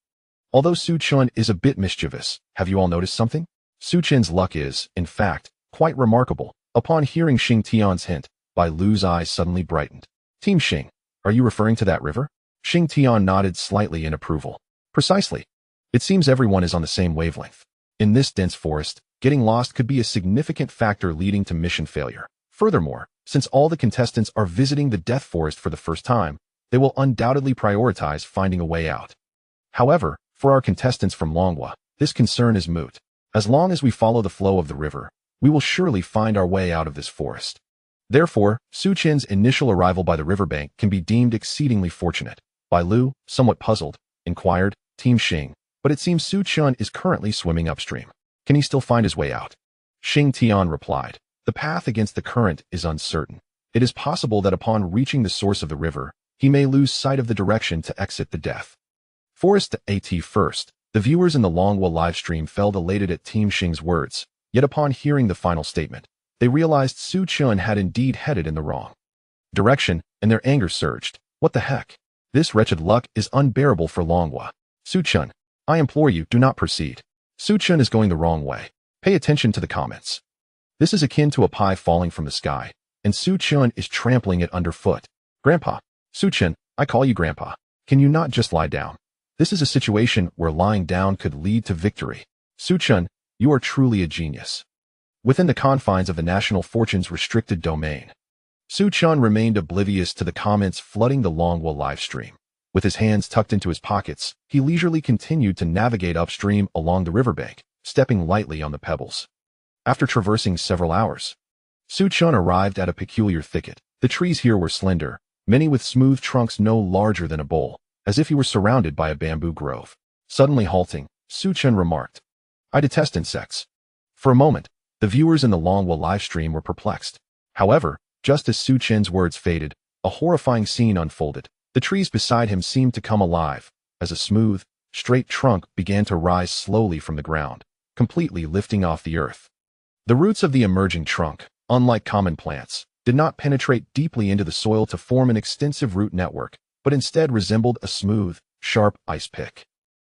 [SPEAKER 1] Although Su-chan is a bit mischievous, have you all noticed something? Su-chan's luck is, in fact, quite remarkable." Upon hearing Xing Tian's hint, Bai Lu's eyes suddenly brightened. "Team Xing, are you referring to that river?" Xing Tian nodded slightly in approval. "Precisely. It seems everyone is on the same wavelength. In this dense forest, getting lost could be a significant factor leading to mission failure. Furthermore, since all the contestants are visiting the Death Forest for the first time, they will undoubtedly prioritize finding a way out. However, for our contestants from Longwa, this concern is moot. As long as we follow the flow of the river, we will surely find our way out of this forest. Therefore, Su-chan's initial arrival by the riverbank can be deemed exceedingly fortunate." Bai Lu, somewhat puzzled, inquired, "Team Xing, but it seems Su-chan is currently swimming upstream. Can he still find his way out?" Xing Tian replied, "The path against the current is uncertain. It is possible that upon reaching the source of the river, he may lose sight of the direction to exit the Death Forest. At first, the viewers in the Longwa livestream felt elated at Team Xing's words, yet upon hearing the final statement, they realized Su-chan had indeed headed in the wrong direction, and their anger surged. What the heck? This wretched luck is unbearable for Longwa. Su-chan, I implore you, do not proceed. Su-chan is going the wrong way. Pay attention to the comments. This is akin to a pie falling from the sky, and Su-chan is trampling it underfoot. Grandpa, Su-chan, I call you Grandpa. Can you not just lie down? This is a situation where lying down could lead to victory. Su-chan, you are truly a genius." Within the confines of the National Fortune's restricted domain, Su-chan remained oblivious to the comments flooding the Longwa livestream. With his hands tucked into his pockets, he leisurely continued to navigate upstream along the riverbank, stepping lightly on the pebbles. After traversing several hours, Su-chan arrived at a peculiar thicket. The trees here were slender, many with smooth trunks no larger than a bowl, as if he were surrounded by a bamboo grove. Suddenly halting, Su-chan remarked, "I detest insects." For a moment, the viewers in the Longwa livestream were perplexed. However, just as Su-chan's words faded, a horrifying scene unfolded. The trees beside him seemed to come alive, as a smooth, straight trunk began to rise slowly from the ground, completely lifting off the earth. The roots of the emerging trunk, unlike common plants, did not penetrate deeply into the soil to form an extensive root network, but instead resembled a smooth, sharp ice pick.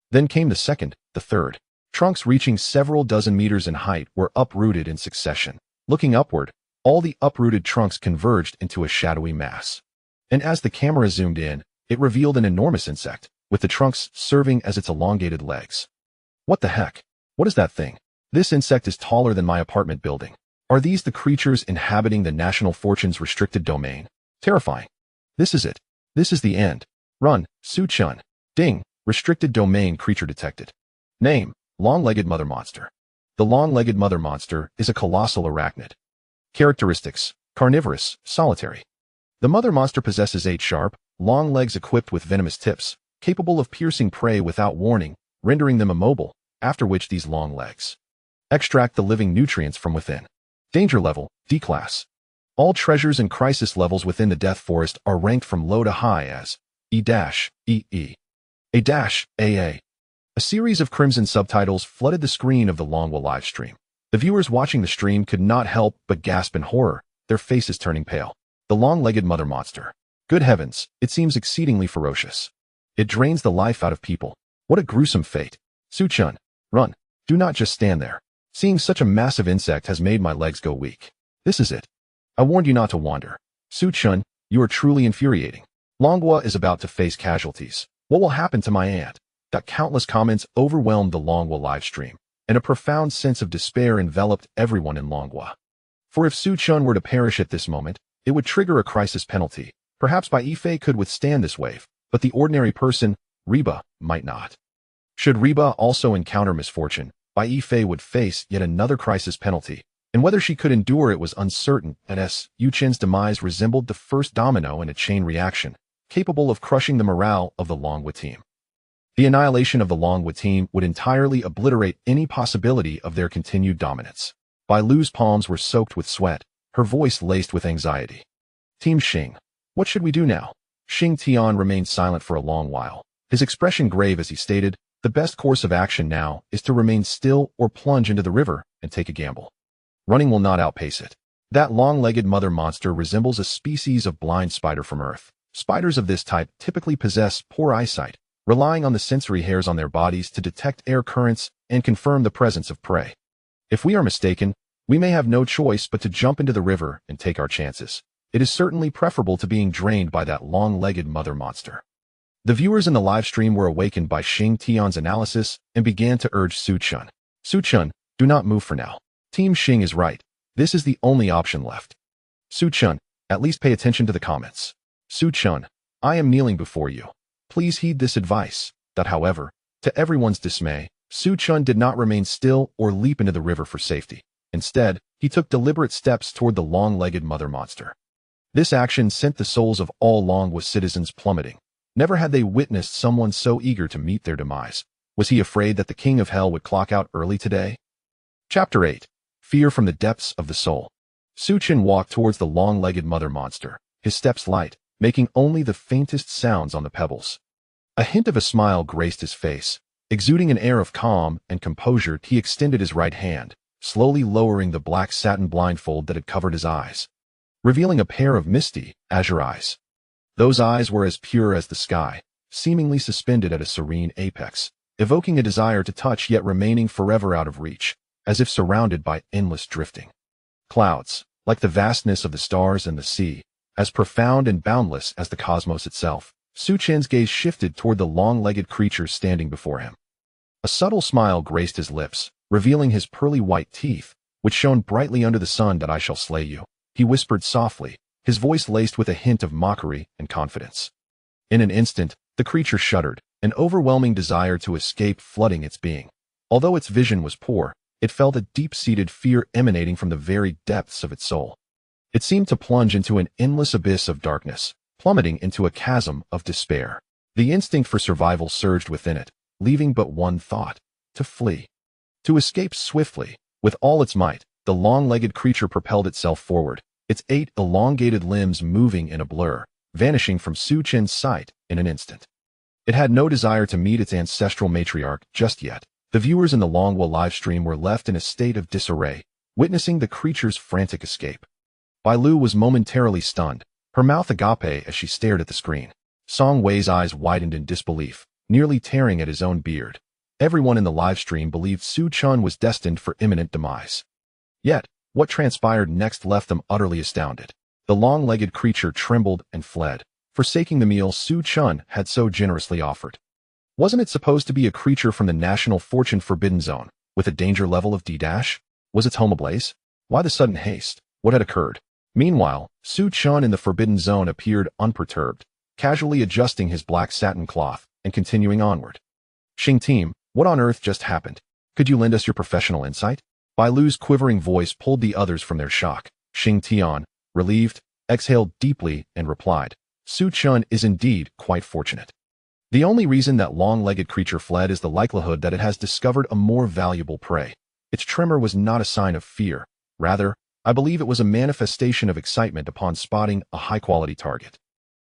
[SPEAKER 1] Then came the second, the third. Trunks reaching several dozen meters in height were uprooted in succession. Looking upward, all the uprooted trunks converged into a shadowy mass. And as the camera zoomed in, it revealed an enormous insect, with the trunks serving as its elongated legs. What the heck? What is that thing? This insect is taller than my apartment building. Are these the creatures inhabiting the National Fortune's restricted domain? Terrifying. This is it. This is the end. Run, Su-chan. Ding. Restricted domain creature detected. Name, long-legged mother monster. The long-legged mother monster is a colossal arachnid. Characteristics: carnivorous, solitary. The mother monster possesses 8 sharp, long legs equipped with venomous tips, capable of piercing prey without warning, rendering them immobile, after which these long legs extract the living nutrients from within. Danger level: D class. All treasures and crisis levels within the Death Forest are ranked from low to high as E-EE, A-AA. A series of crimson subtitles flooded the screen of the Longwa livestream. The viewers watching the stream could not help but gasp in horror, their faces turning pale. The long-legged mother monster. Good heavens, it seems exceedingly ferocious. It drains the life out of people. What a gruesome fate. Su-chun, run. Do not just stand there. Seeing such a massive insect has made my legs go weak. This is it. I warned you not to wander. Su-chun, you are truly infuriating. Longwa is about to face casualties. What will happen to my aunt? That countless comments overwhelmed the Longwa livestream, and a profound sense of despair enveloped everyone in Longwa. For if Su-chun were to perish at this moment, it would trigger a crisis penalty. Perhaps Bai Yifei could withstand this wave, but the ordinary person, Reba, might not. Should Reba also encounter misfortune, Bai Yifei would face yet another crisis penalty, and whether she could endure it was uncertain, and Yu Chen's demise resembled the first domino in a chain reaction, capable of crushing the morale of the Longwa team. The annihilation of the Longwa team would entirely obliterate any possibility of their continued dominance. Bai Lu's palms were soaked with sweat, her voice laced with anxiety. Team Xing, what should we do now? Xing Tian remained silent for a long while, his expression grave as he stated, the best course of action now is to remain still or plunge into the river and take a gamble. Running will not outpace it. That long-legged mother monster resembles a species of blind spider from Earth. Spiders of this type typically possess poor eyesight, relying on the sensory hairs on their bodies to detect air currents and confirm the presence of prey. If we are mistaken, we may have no choice but to jump into the river and take our chances. It is certainly preferable to being drained by that long-legged mother monster. The viewers in the livestream were awakened by Xing Tian's analysis and began to urge Su-chun. Su-chun, do not move for now. Team Xing is right. This is the only option left. Su-chun, at least pay attention to the comments. Su-chun, I am kneeling before you. Please heed this advice. That, however, to everyone's dismay, Su-chun did not remain still or leap into the river for safety. Instead, he took deliberate steps toward the long-legged mother monster. This action sent the souls of all Longwa citizens plummeting. Never had they witnessed someone so eager to meet their demise. Was he afraid that the King of Hell would clock out early today? Chapter 8. Fear from the Depths of the Soul. Su-chun walked towards the long-legged mother monster, his steps light, making only the faintest sounds on the pebbles. A hint of a smile graced his face. Exuding an air of calm and composure, he extended his right hand, slowly lowering the black satin blindfold that had covered his eyes, revealing a pair of misty, azure eyes. Those eyes were as pure as the sky, seemingly suspended at a serene apex, evoking a desire to touch yet remaining forever out of reach, as if surrounded by endless drifting clouds, like the vastness of the stars and the sea, as profound and boundless as the cosmos itself. Su-chun's gaze shifted toward the long-legged creature standing before him. A subtle smile graced his lips, revealing his pearly white teeth, which shone brightly under the sun. That I shall slay you, he whispered softly, his voice laced with a hint of mockery and confidence. In an instant, the creature shuddered, an overwhelming desire to escape flooding its being. Although its vision was poor, it felt a deep-seated fear emanating from the very depths of its soul. It seemed to plunge into an endless abyss of darkness, plummeting into a chasm of despair. The instinct for survival surged within it, leaving but one thought: to flee. To escape swiftly. With all its might, the long-legged creature propelled itself forward, its 8 elongated limbs moving in a blur, vanishing from Su-chun's sight in an instant. It had no desire to meet its ancestral matriarch just yet. The viewers in the Longwa livestream were left in a state of disarray, witnessing the creature's frantic escape. Bai Lu was momentarily stunned, her mouth agape as she stared at the screen. Song Wei's eyes widened in disbelief, nearly tearing at his own beard. Everyone in the livestream believed Su-chun was destined for imminent demise. Yet, what transpired next left them utterly astounded. The long-legged creature trembled and fled, forsaking the meal Su-chun had so generously offered. Wasn't it supposed to be a creature from the National Fortune Forbidden Zone, with a danger level of D-? Was its home ablaze? Why the sudden haste? What had occurred? Meanwhile, Su-chun in the Forbidden Zone appeared unperturbed, casually adjusting his black satin cloth and continuing onward. Xing team, what on earth just happened? Could you lend us your professional insight? Bai Lu's quivering voice pulled the others from their shock. Xing Tian, relieved, exhaled deeply and replied, Su Chun is indeed quite fortunate. The only reason that long-legged creature fled is the likelihood that it has discovered a more valuable prey. Its tremor was not a sign of fear. Rather, I believe it was a manifestation of excitement upon spotting a high-quality target.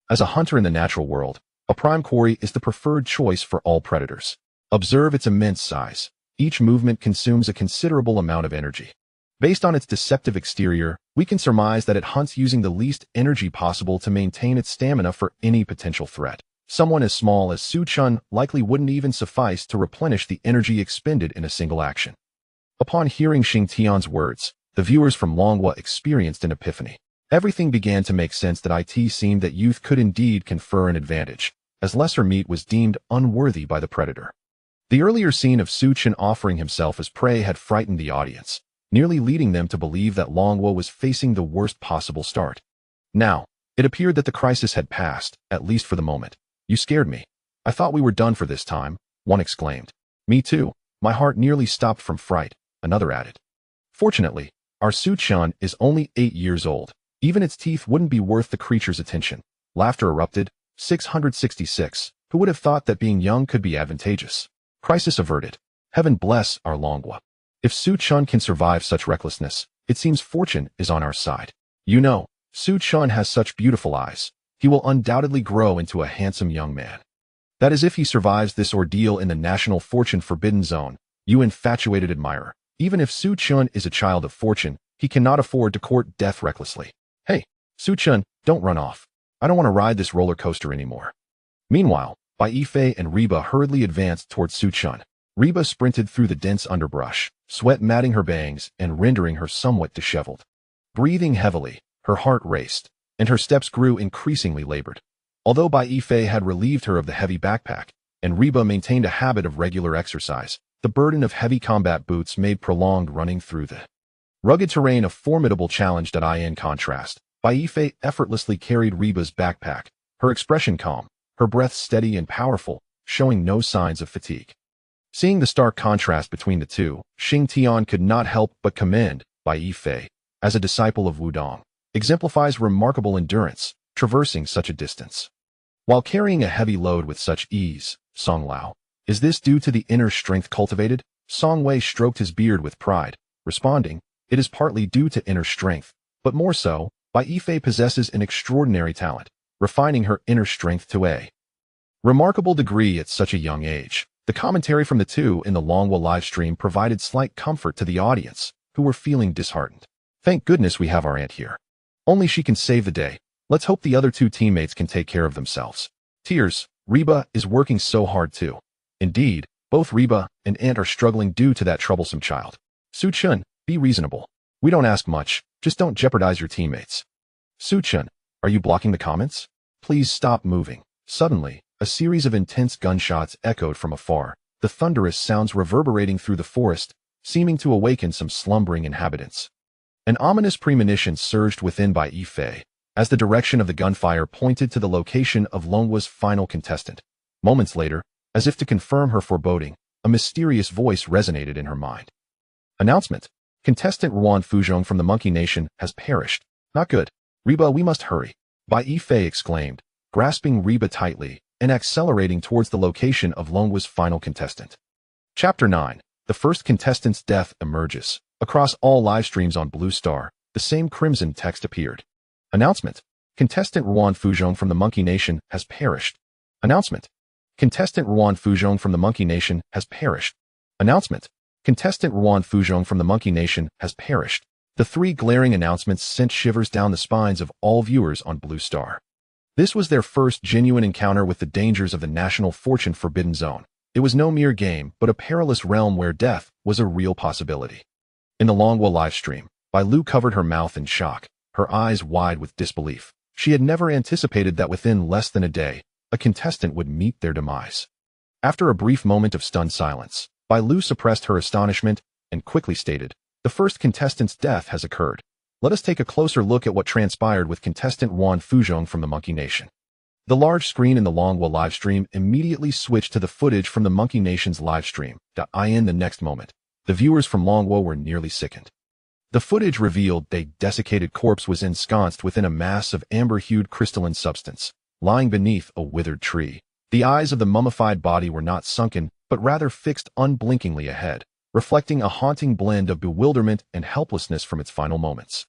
[SPEAKER 1] As a hunter in the natural world, a prime quarry is the preferred choice for all predators. Observe its immense size. Each movement consumes a considerable amount of energy. Based on its deceptive exterior, we can surmise that it hunts using the least energy possible to maintain its stamina for any potential threat. Someone as small as Su Chun likely wouldn't even suffice to replenish the energy expended in a single action. Upon hearing Xing Tian's words, the viewers from Longhua experienced an epiphany. Everything began to make sense. That it seemed that youth could indeed confer an advantage, as lesser meat was deemed unworthy by the predator. The earlier scene of Su Chun offering himself as prey had frightened the audience, nearly leading them to believe that Longhua was facing the worst possible start. Now, it appeared that the crisis had passed, at least for the moment. You scared me. I thought we were done for this time, one exclaimed. Me too. My heart nearly stopped from fright, another added. Fortunately, our Su Chun is only 8 years old. Even its teeth wouldn't be worth the creature's attention. Laughter erupted. 666. Who would have thought that being young could be advantageous? Crisis averted. Heaven bless our Longhua. If Su Chun can survive such recklessness, it seems fortune is on our side. You know, Su Chun has such beautiful eyes. He will undoubtedly grow into a handsome young man. That is if he survives this ordeal in the National Fortune Forbidden Zone, you infatuated admirer. Even if Su Chun is a child of fortune, he cannot afford to court death recklessly. Hey, Su Chun, don't run off. I don't want to ride this roller coaster anymore. Meanwhile, Bai Yifei and Reba hurriedly advanced towards Su Chun. Reba sprinted through the dense underbrush, sweat matting her bangs and rendering her somewhat disheveled. Breathing heavily, her heart raced, and her steps grew increasingly labored. Although Bai Yifei had relieved her of the heavy backpack, and Reba maintained a habit of regular exercise, the burden of heavy combat boots made prolonged running through the rugged terrain a formidable challenge. In contrast, Bai Yifei effortlessly carried Reba's backpack, her expression calm, her breath steady and powerful, showing no signs of fatigue. Seeing the stark contrast between the two, Xing Tian could not help but commend Bai Yifei, as a disciple of Wudong, exemplifies remarkable endurance, traversing such a distance. While carrying a heavy load with such ease, Song Lao, is this due to the inner strength cultivated? Song Wei stroked his beard with pride, responding, it is partly due to inner strength, but more so, Bai Yifei possesses an extraordinary talent, refining her inner strength to a remarkable degree at such a young age. The commentary from the two in the Longhua livestream provided slight comfort to the audience, who were feeling disheartened. Thank goodness we have our aunt here. Only she can save the day. Let's hope the other two teammates can take care of themselves. Tears, Reba is working so hard too. Indeed, both Reba and Aunt are struggling due to that troublesome child. Su Chun, be reasonable. We don't ask much, just don't jeopardize your teammates. Su Chun, are you blocking the comments? Please stop moving. Suddenly, a series of intense gunshots echoed from afar, the thunderous sounds reverberating through the forest, seeming to awaken some slumbering inhabitants. An ominous premonition surged within Bai Yifei, as the direction of the gunfire pointed to the location of Longhua's final contestant. Moments later, as if to confirm her foreboding, a mysterious voice resonated in her mind. Announcement. Contestant Ruan Fuzhong from the Monkey Nation has perished. Not good. Reba, we must hurry. Bai Yifei exclaimed, grasping Reba tightly and accelerating towards the location of Longhua's final contestant. Chapter 9. The first contestant's death emerges. Across all live streams on Blue Star, the same crimson text appeared. Announcement. Contestant Ruan Fuzhong from the Monkey Nation has perished. Announcement. Contestant Ruan Fuzhong from the Monkey Nation has perished. Announcement. Contestant Ruan Fuzhong from the Monkey Nation has perished. The three glaring announcements sent shivers down the spines of all viewers on Blue Star. This was their first genuine encounter with the dangers of the National Fortune Forbidden Zone. It was no mere game, but a perilous realm where death was a real possibility. In the Longhua livestream, Bai Lu covered her mouth in shock, her eyes wide with disbelief. She had never anticipated that within less than a day, a contestant would meet their demise. After a brief moment of stunned silence, Bai Lu suppressed her astonishment and quickly stated, the first contestant's death has occurred. Let us take a closer look at what transpired with contestant Ruan Fuzhong from the Monkey Nation. The large screen in the Longhua livestream immediately switched to the footage from the Monkey Nation's livestream. In the next moment, the viewers from Longhua were nearly sickened. The footage revealed a desiccated corpse was ensconced within a mass of amber-hued crystalline substance, lying beneath a withered tree. The eyes of the mummified body were not sunken, but rather fixed unblinkingly ahead, reflecting a haunting blend of bewilderment and helplessness from its final moments.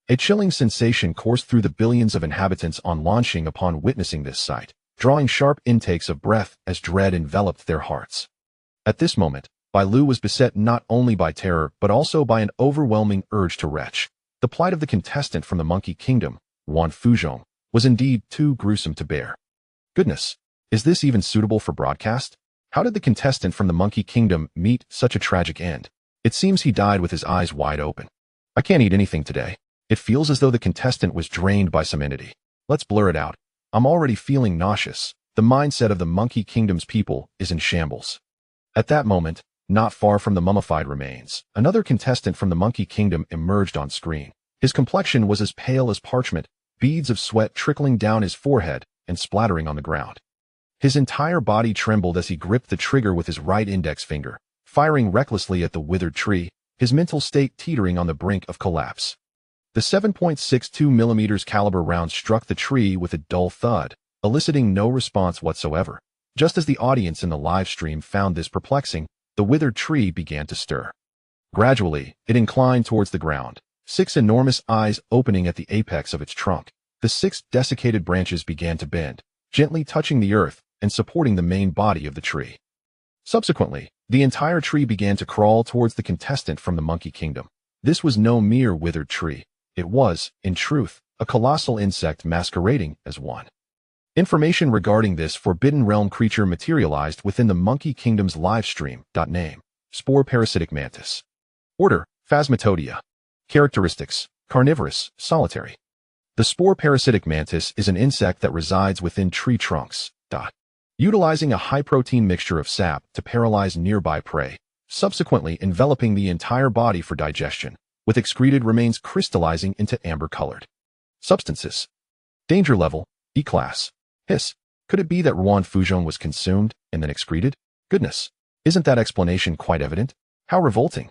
[SPEAKER 1] A chilling sensation coursed through the billions of inhabitants on launching upon witnessing this sight, drawing sharp intakes of breath as dread enveloped their hearts. At this moment, Bai Lu was beset not only by terror but also by an overwhelming urge to retch. The plight of the contestant from the Monkey Kingdom, Yuan Fuzhong, was indeed too gruesome to bear. Goodness, is this even suitable for broadcast? How did the contestant from the Monkey Kingdom meet such a tragic end? It seems he died with his eyes wide open. I can't eat anything today. It feels as though the contestant was drained by some entity. Let's blur it out. I'm already feeling nauseous. The mindset of the Monkey Kingdom's people is in shambles. At that moment, not far from the mummified remains, another contestant from the Monkey Kingdom emerged on screen. His complexion was as pale as parchment, beads of sweat trickling down his forehead and splattering on the ground. His entire body trembled as he gripped the trigger with his right index finger, firing recklessly at the withered tree, his mental state teetering on the brink of collapse. The 7.62mm caliber round struck the tree with a dull thud, eliciting no response whatsoever. Just as the audience in the live stream found this perplexing, the withered tree began to stir. Gradually, it inclined towards the ground, 6 enormous eyes opening at the apex of its trunk. The 6 desiccated branches began to bend, gently touching the earth and supporting the main body of the tree. Subsequently, the entire tree began to crawl towards the contestant from the Monkey Kingdom. This was no mere withered tree. It was, in truth, a colossal insect masquerading as one. Information regarding this Forbidden Realm creature materialized within the Monkey Kingdom's live stream. Name: Spore parasitic mantis. Order: Phasmatodea. Characteristics: carnivorous, solitary. The spore parasitic mantis is an insect that resides within tree trunks. Utilizing a high-protein mixture of sap to paralyze nearby prey, subsequently enveloping the entire body for digestion, with excreted remains crystallizing into amber-colored substances. Danger level: E-class. Hiss. Could it be that Yuan Fuzhong was consumed and then excreted? Goodness, isn't that explanation quite evident? How revolting.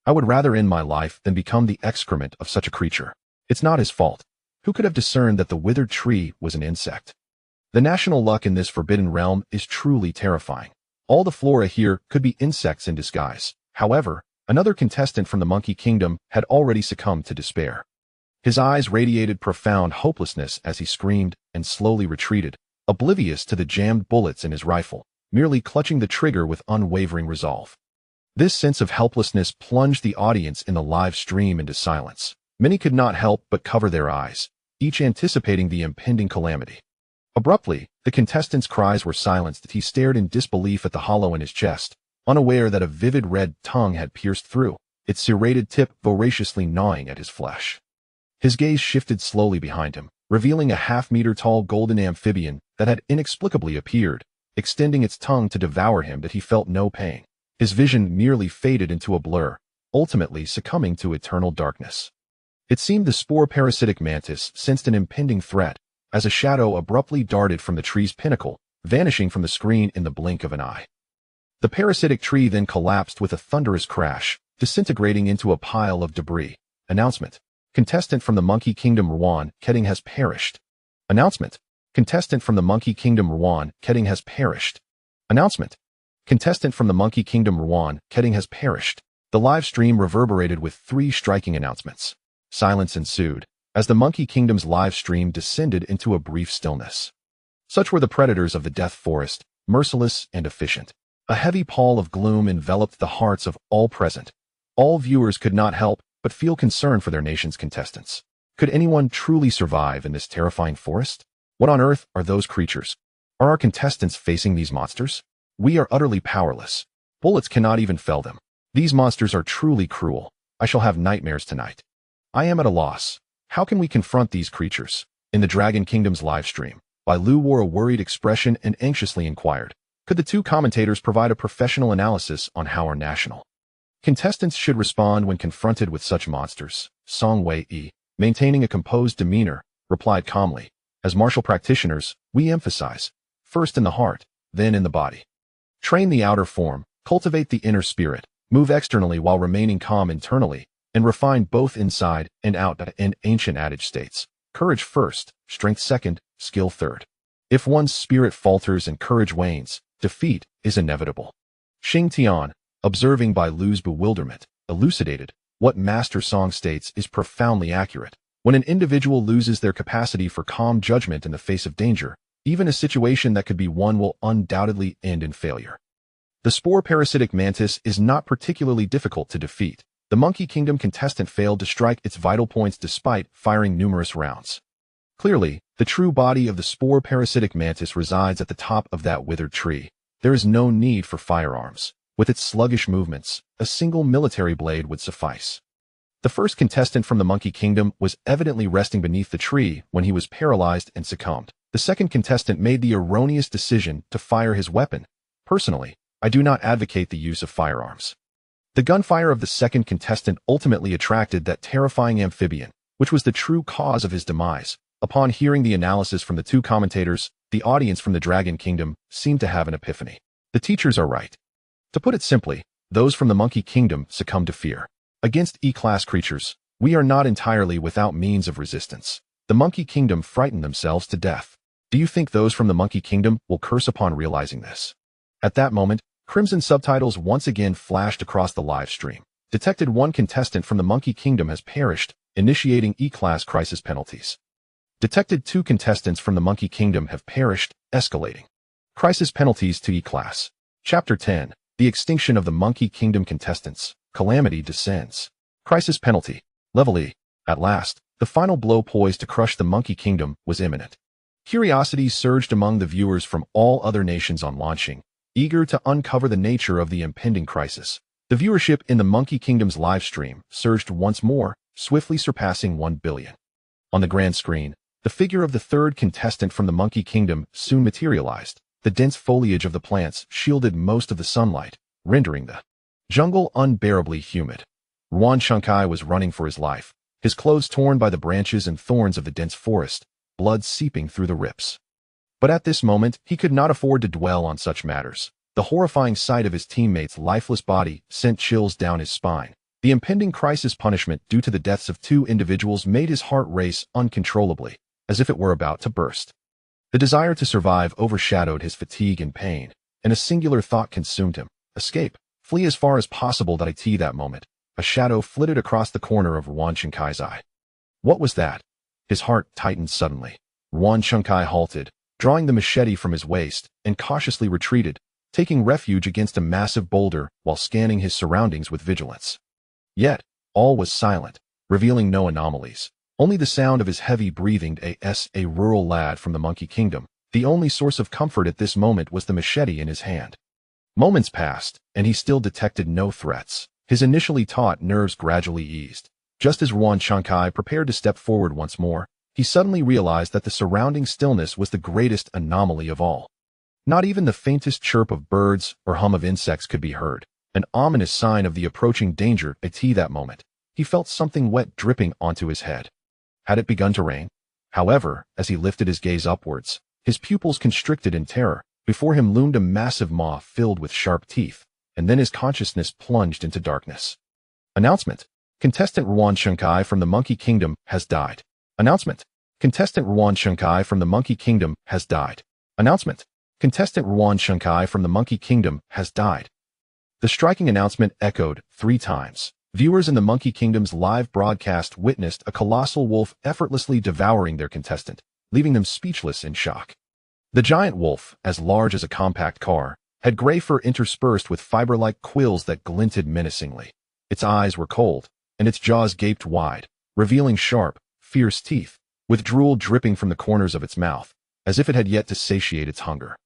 [SPEAKER 1] I would rather end my life than become the excrement of such a creature. It's not his fault. Who could have discerned that the withered tree was an insect? The national luck in this forbidden realm is truly terrifying. All the flora here could be insects in disguise. However, another contestant from the Monkey Kingdom had already succumbed to despair. His eyes radiated profound hopelessness as he screamed and slowly retreated, oblivious to the jammed bullets in his rifle, merely clutching the trigger with unwavering resolve. This sense of helplessness plunged the audience in the live stream into silence. Many could not help but cover their eyes, each anticipating the impending calamity. Abruptly, the contestant's cries were silenced as he stared in disbelief at the hollow in his chest, unaware that a vivid red tongue had pierced through, its serrated tip voraciously gnawing at his flesh. His gaze shifted slowly behind him, revealing a half-meter-tall golden amphibian that had inexplicably appeared, extending its tongue to devour him. That he felt no pain. His vision merely faded into a blur, ultimately succumbing to eternal darkness. It seemed the spore parasitic mantis sensed an impending threat, as a shadow abruptly darted from the tree's pinnacle, vanishing from the screen in the blink of an eye. The parasitic tree then collapsed with a thunderous crash, disintegrating into a pile of debris. Announcement: Contestant from the Monkey Kingdom Yuan Ketting has perished. Announcement: Contestant from the Monkey Kingdom Yuan Ketting has perished. Announcement: Contestant from the Monkey Kingdom Yuan Ketting has perished. The live stream reverberated with 3 striking announcements. Silence ensued, as the Monkey Kingdom's live stream descended into a brief stillness. Such were the predators of the Death Forest, merciless and efficient. A heavy pall of gloom enveloped the hearts of all present. All viewers could not help but feel concern for their nation's contestants. Could anyone truly survive in this terrifying forest? What on earth are those creatures? Are our contestants facing these monsters? We are utterly powerless. Bullets cannot even fell them. These monsters are truly cruel. I shall have nightmares tonight. I am at a loss. How can we confront these creatures? In the Dragon Kingdom's live stream, Bai Lu wore a worried expression and anxiously inquired, could the 2 commentators provide a professional analysis on how our national contestants should respond when confronted with such monsters? Song Wei-yi, maintaining a composed demeanor, replied calmly, as martial practitioners, we emphasize, first in the heart, then in the body. Train the outer form, cultivate the inner spirit, move externally while remaining calm internally, and refined both inside and out in ancient adage states. Courage first, strength second, skill third. If one's spirit falters and courage wanes, defeat is inevitable. Xing Tian, observing Bai Lu's bewilderment, elucidated, what Master Song states is profoundly accurate. When an individual loses their capacity for calm judgment in the face of danger, even a situation that could be won will undoubtedly end in failure. The spore parasitic mantis is not particularly difficult to defeat. The Monkey Kingdom contestant failed to strike its vital points despite firing numerous rounds. Clearly, the true body of the spore parasitic mantis resides at the top of that withered tree. There is no need for firearms. With its sluggish movements, a single military blade would suffice. The first contestant from the Monkey Kingdom was evidently resting beneath the tree when he was paralyzed and succumbed. The second contestant made the erroneous decision to fire his weapon. Personally, I do not advocate the use of firearms. The gunfire of the second contestant ultimately attracted that terrifying amphibian, which was the true cause of his demise. Upon hearing the analysis from the two commentators, the audience from the Dragon Kingdom seemed to have an epiphany. The teachers are right. To put it simply, those from the Monkey Kingdom succumb to fear. Against E-class creatures, we are not entirely without means of resistance. The Monkey Kingdom frightened themselves to death. Do you think those from the Monkey Kingdom will curse upon realizing this? At that moment, crimson subtitles once again flashed across the live stream. Detected one contestant from the Monkey Kingdom has perished, initiating E-class crisis penalties. Detected two contestants from the Monkey Kingdom have perished, escalating. Crisis penalties to E-class. Chapter 10. The extinction of the Monkey Kingdom contestants. Calamity descends. Crisis penalty. Level E. At last, the final blow poised to crush the Monkey Kingdom was imminent. Curiosity surged among the viewers from all other nations on launching, eager to uncover the nature of the impending crisis. The viewership in the Monkey Kingdom's live stream surged once more, swiftly surpassing 1 billion. On the grand screen, the figure of the third contestant from the Monkey Kingdom soon materialized. The dense foliage of the plants shielded most of the sunlight, rendering the jungle unbearably humid. Ruan Shunkai was running for his life, his clothes torn by the branches and thorns of the dense forest, blood seeping through the rips. But at this moment, he could not afford to dwell on such matters. The horrifying sight of his teammate's lifeless body sent chills down his spine. The impending crisis punishment due to the deaths of two individuals made his heart race uncontrollably, as if it were about to burst. The desire to survive overshadowed his fatigue and pain, and a singular thought consumed him. Escape. Flee as far as possible. That moment, a shadow flitted across the corner of Ruan Shinkai's eye. What was that? His heart tightened suddenly. Ruan Shinkai halted, drawing the machete from his waist, and cautiously retreated, taking refuge against a massive boulder while scanning his surroundings with vigilance. Yet, all was silent, revealing no anomalies. Only the sound of his heavy breathing. A rural lad from the Monkey Kingdom. The only source of comfort at this moment was the machete in his hand. Moments passed, and he still detected no threats. His initially taut nerves gradually eased. Just as Ruan Shankai prepared to step forward once more, he suddenly realized that the surrounding stillness was the greatest anomaly of all. Not even the faintest chirp of birds or hum of insects could be heard, an ominous sign of the approaching danger. At that moment, he felt something wet dripping onto his head. Had it begun to rain? However, as he lifted his gaze upwards, his pupils constricted in terror. Before him loomed a massive maw filled with sharp teeth, and then his consciousness plunged into darkness. Announcement. Contestant Ruan Shinkai from the Monkey Kingdom has died. Announcement. Contestant Ruan Shinkai from the Monkey Kingdom has died. Announcement. Contestant Ruan Shinkai from the Monkey Kingdom has died. The striking announcement echoed 3 times. Viewers in the Monkey Kingdom's live broadcast witnessed a colossal wolf effortlessly devouring their contestant, leaving them speechless in shock. The giant wolf, as large as a compact car, had gray fur interspersed with fiber-like quills that glinted menacingly. Its eyes were cold, and its jaws gaped wide, revealing sharp, fierce teeth, with drool dripping from the corners of its mouth, as if it had yet to satiate its hunger.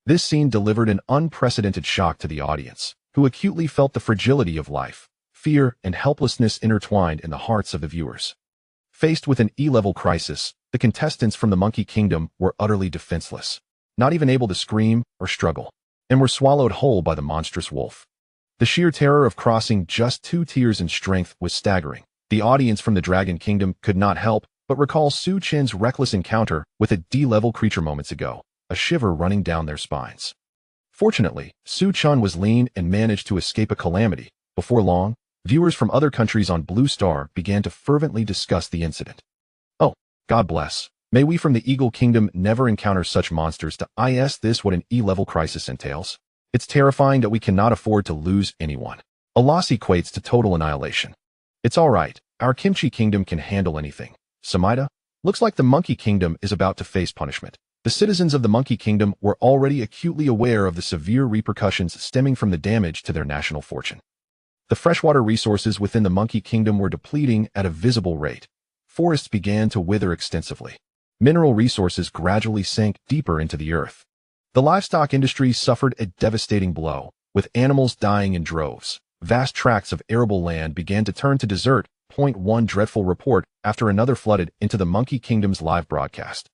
[SPEAKER 1] This scene delivered an unprecedented shock to the audience, who acutely felt the fragility of life. Fear and helplessness intertwined in the hearts of the viewers. Faced with an E-level crisis, the contestants from the Monkey Kingdom were utterly defenseless, not even able to scream or struggle, and were swallowed whole by the monstrous wolf. The sheer terror of crossing just 2 tiers in strength was staggering. The audience from the Dragon Kingdom could not help but recall Su Chen's reckless encounter with a D-level creature moments ago, a shiver running down their spines. Fortunately, Su Chen was lean and managed to escape a calamity. Before long, Viewers from other countries on Blue Star began to fervently discuss the incident. Oh, God bless. May we from the Eagle Kingdom never encounter such monsters to this what an E-level crisis entails. It's terrifying that we cannot afford to lose anyone. A loss equates to total annihilation. It's alright, our Kimchi Kingdom can handle anything. Samida? Looks like the Monkey Kingdom is about to face punishment. The citizens of the Monkey Kingdom were already acutely aware of the severe repercussions stemming from the damage to their national fortune. The freshwater resources within the Monkey Kingdom were depleting at a visible rate. Forests began to wither extensively. Mineral resources gradually sank deeper into the earth. The livestock industry suffered a devastating blow, with animals dying in droves. Vast tracts of arable land began to turn to desert. One dreadful report after another flooded into the Monkey Kingdom's live broadcast.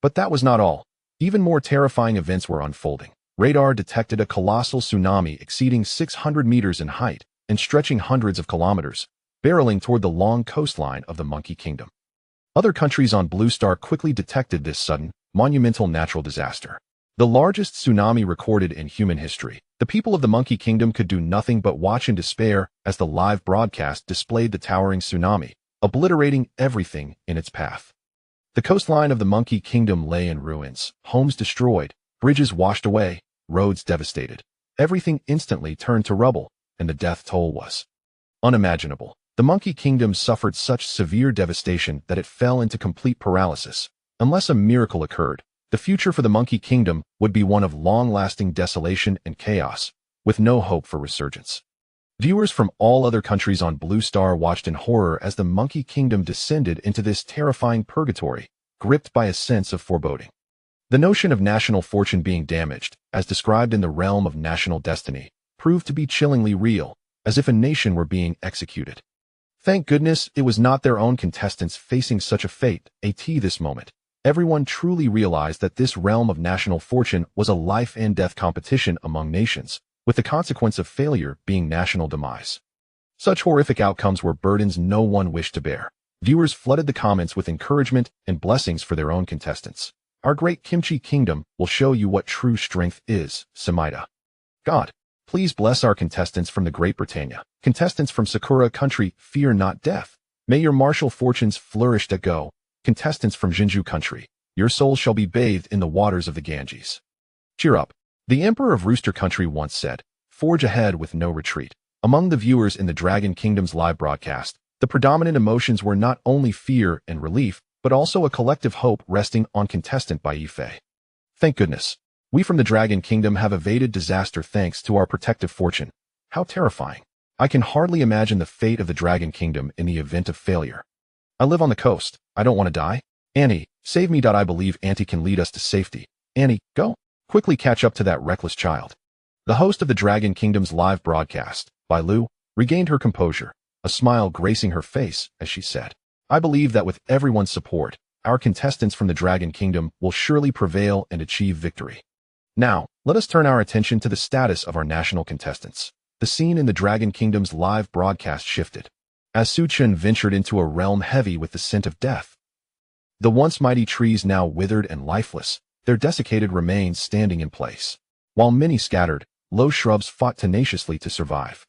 [SPEAKER 1] But that was not all. Even more terrifying events were unfolding. Radar detected a colossal tsunami exceeding 600 meters in height and stretching hundreds of kilometers, barreling toward the long coastline of the Monkey Kingdom. Other countries on Blue Star quickly detected this sudden, monumental natural disaster. The largest tsunami recorded in human history. The people of the Monkey Kingdom could do nothing but watch in despair as the live broadcast displayed the towering tsunami, obliterating everything in its path. The coastline of the Monkey Kingdom lay in ruins, homes destroyed, bridges washed away, roads devastated. Everything instantly turned to rubble, and the death toll was unimaginable. The Monkey Kingdom suffered such severe devastation that it fell into complete paralysis. Unless a miracle occurred, the future for the Monkey Kingdom would be one of long-lasting desolation and chaos, with no hope for resurgence. Viewers from all other countries on Blue Star watched in horror as the Monkey Kingdom descended into this terrifying purgatory, gripped by a sense of foreboding. The notion of national fortune being damaged, as described in the realm of national destiny, proved to be chillingly real, as if a nation were being executed. Thank goodness it was not their own contestants facing such a fate. This moment, everyone truly realized that this realm of national fortune was a life and death competition among nations, with the consequence of failure being national demise. Such horrific outcomes were burdens no one wished to bear. Viewers flooded the comments with encouragement and blessings for their own contestants. Our great Kimchi Kingdom will show you what true strength is, Samida. God, please bless our contestants from the Great Britannia. Contestants from Sakura Country, fear not death. May your martial fortunes flourish to go. Contestants from Jinju Country, your souls shall be bathed in the waters of the Ganges. Cheer up. The Emperor of Rooster Country once said, forge ahead with no retreat. Among the viewers in the Dragon Kingdom's live broadcast, the predominant emotions were not only fear and relief, but also a collective hope resting on contestant Baifei. Thank goodness. We from the Dragon Kingdom have evaded disaster thanks to our protective fortune. How terrifying. I can hardly imagine the fate of the Dragon Kingdom in the event of failure. I live on the coast. I don't want to die. Annie, save me. I believe Auntie can lead us to safety. Annie, go. Quickly catch up to that reckless child. The host of the Dragon Kingdom's live broadcast, Bai Lu, regained her composure, a smile gracing her face as she said, I believe that with everyone's support, our contestants from the Dragon Kingdom will surely prevail and achieve victory. Now, let us turn our attention to the status of our national contestants. The scene in the Dragon Kingdom's live broadcast shifted, as Su Chen ventured into a realm heavy with the scent of death. The once mighty trees now withered and lifeless, their desiccated remains standing in place, while many scattered, low shrubs fought tenaciously to survive.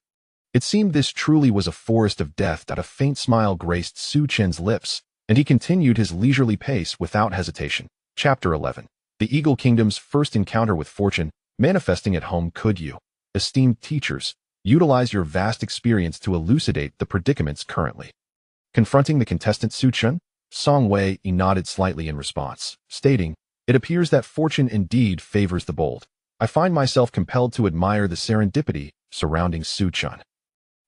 [SPEAKER 1] It seemed this truly was a forest of death. A faint smile graced Su Chen's lips, and he continued his leisurely pace without hesitation. Chapter 11. The Eagle Kingdom's first encounter with fortune, manifesting at home. Could you, esteemed teachers, utilize your vast experience to elucidate the predicaments currently confronting the contestant Su Chen? Song Wei nodded slightly in response, stating, It appears that fortune indeed favors the bold. I find myself compelled to admire the serendipity surrounding Su Chen.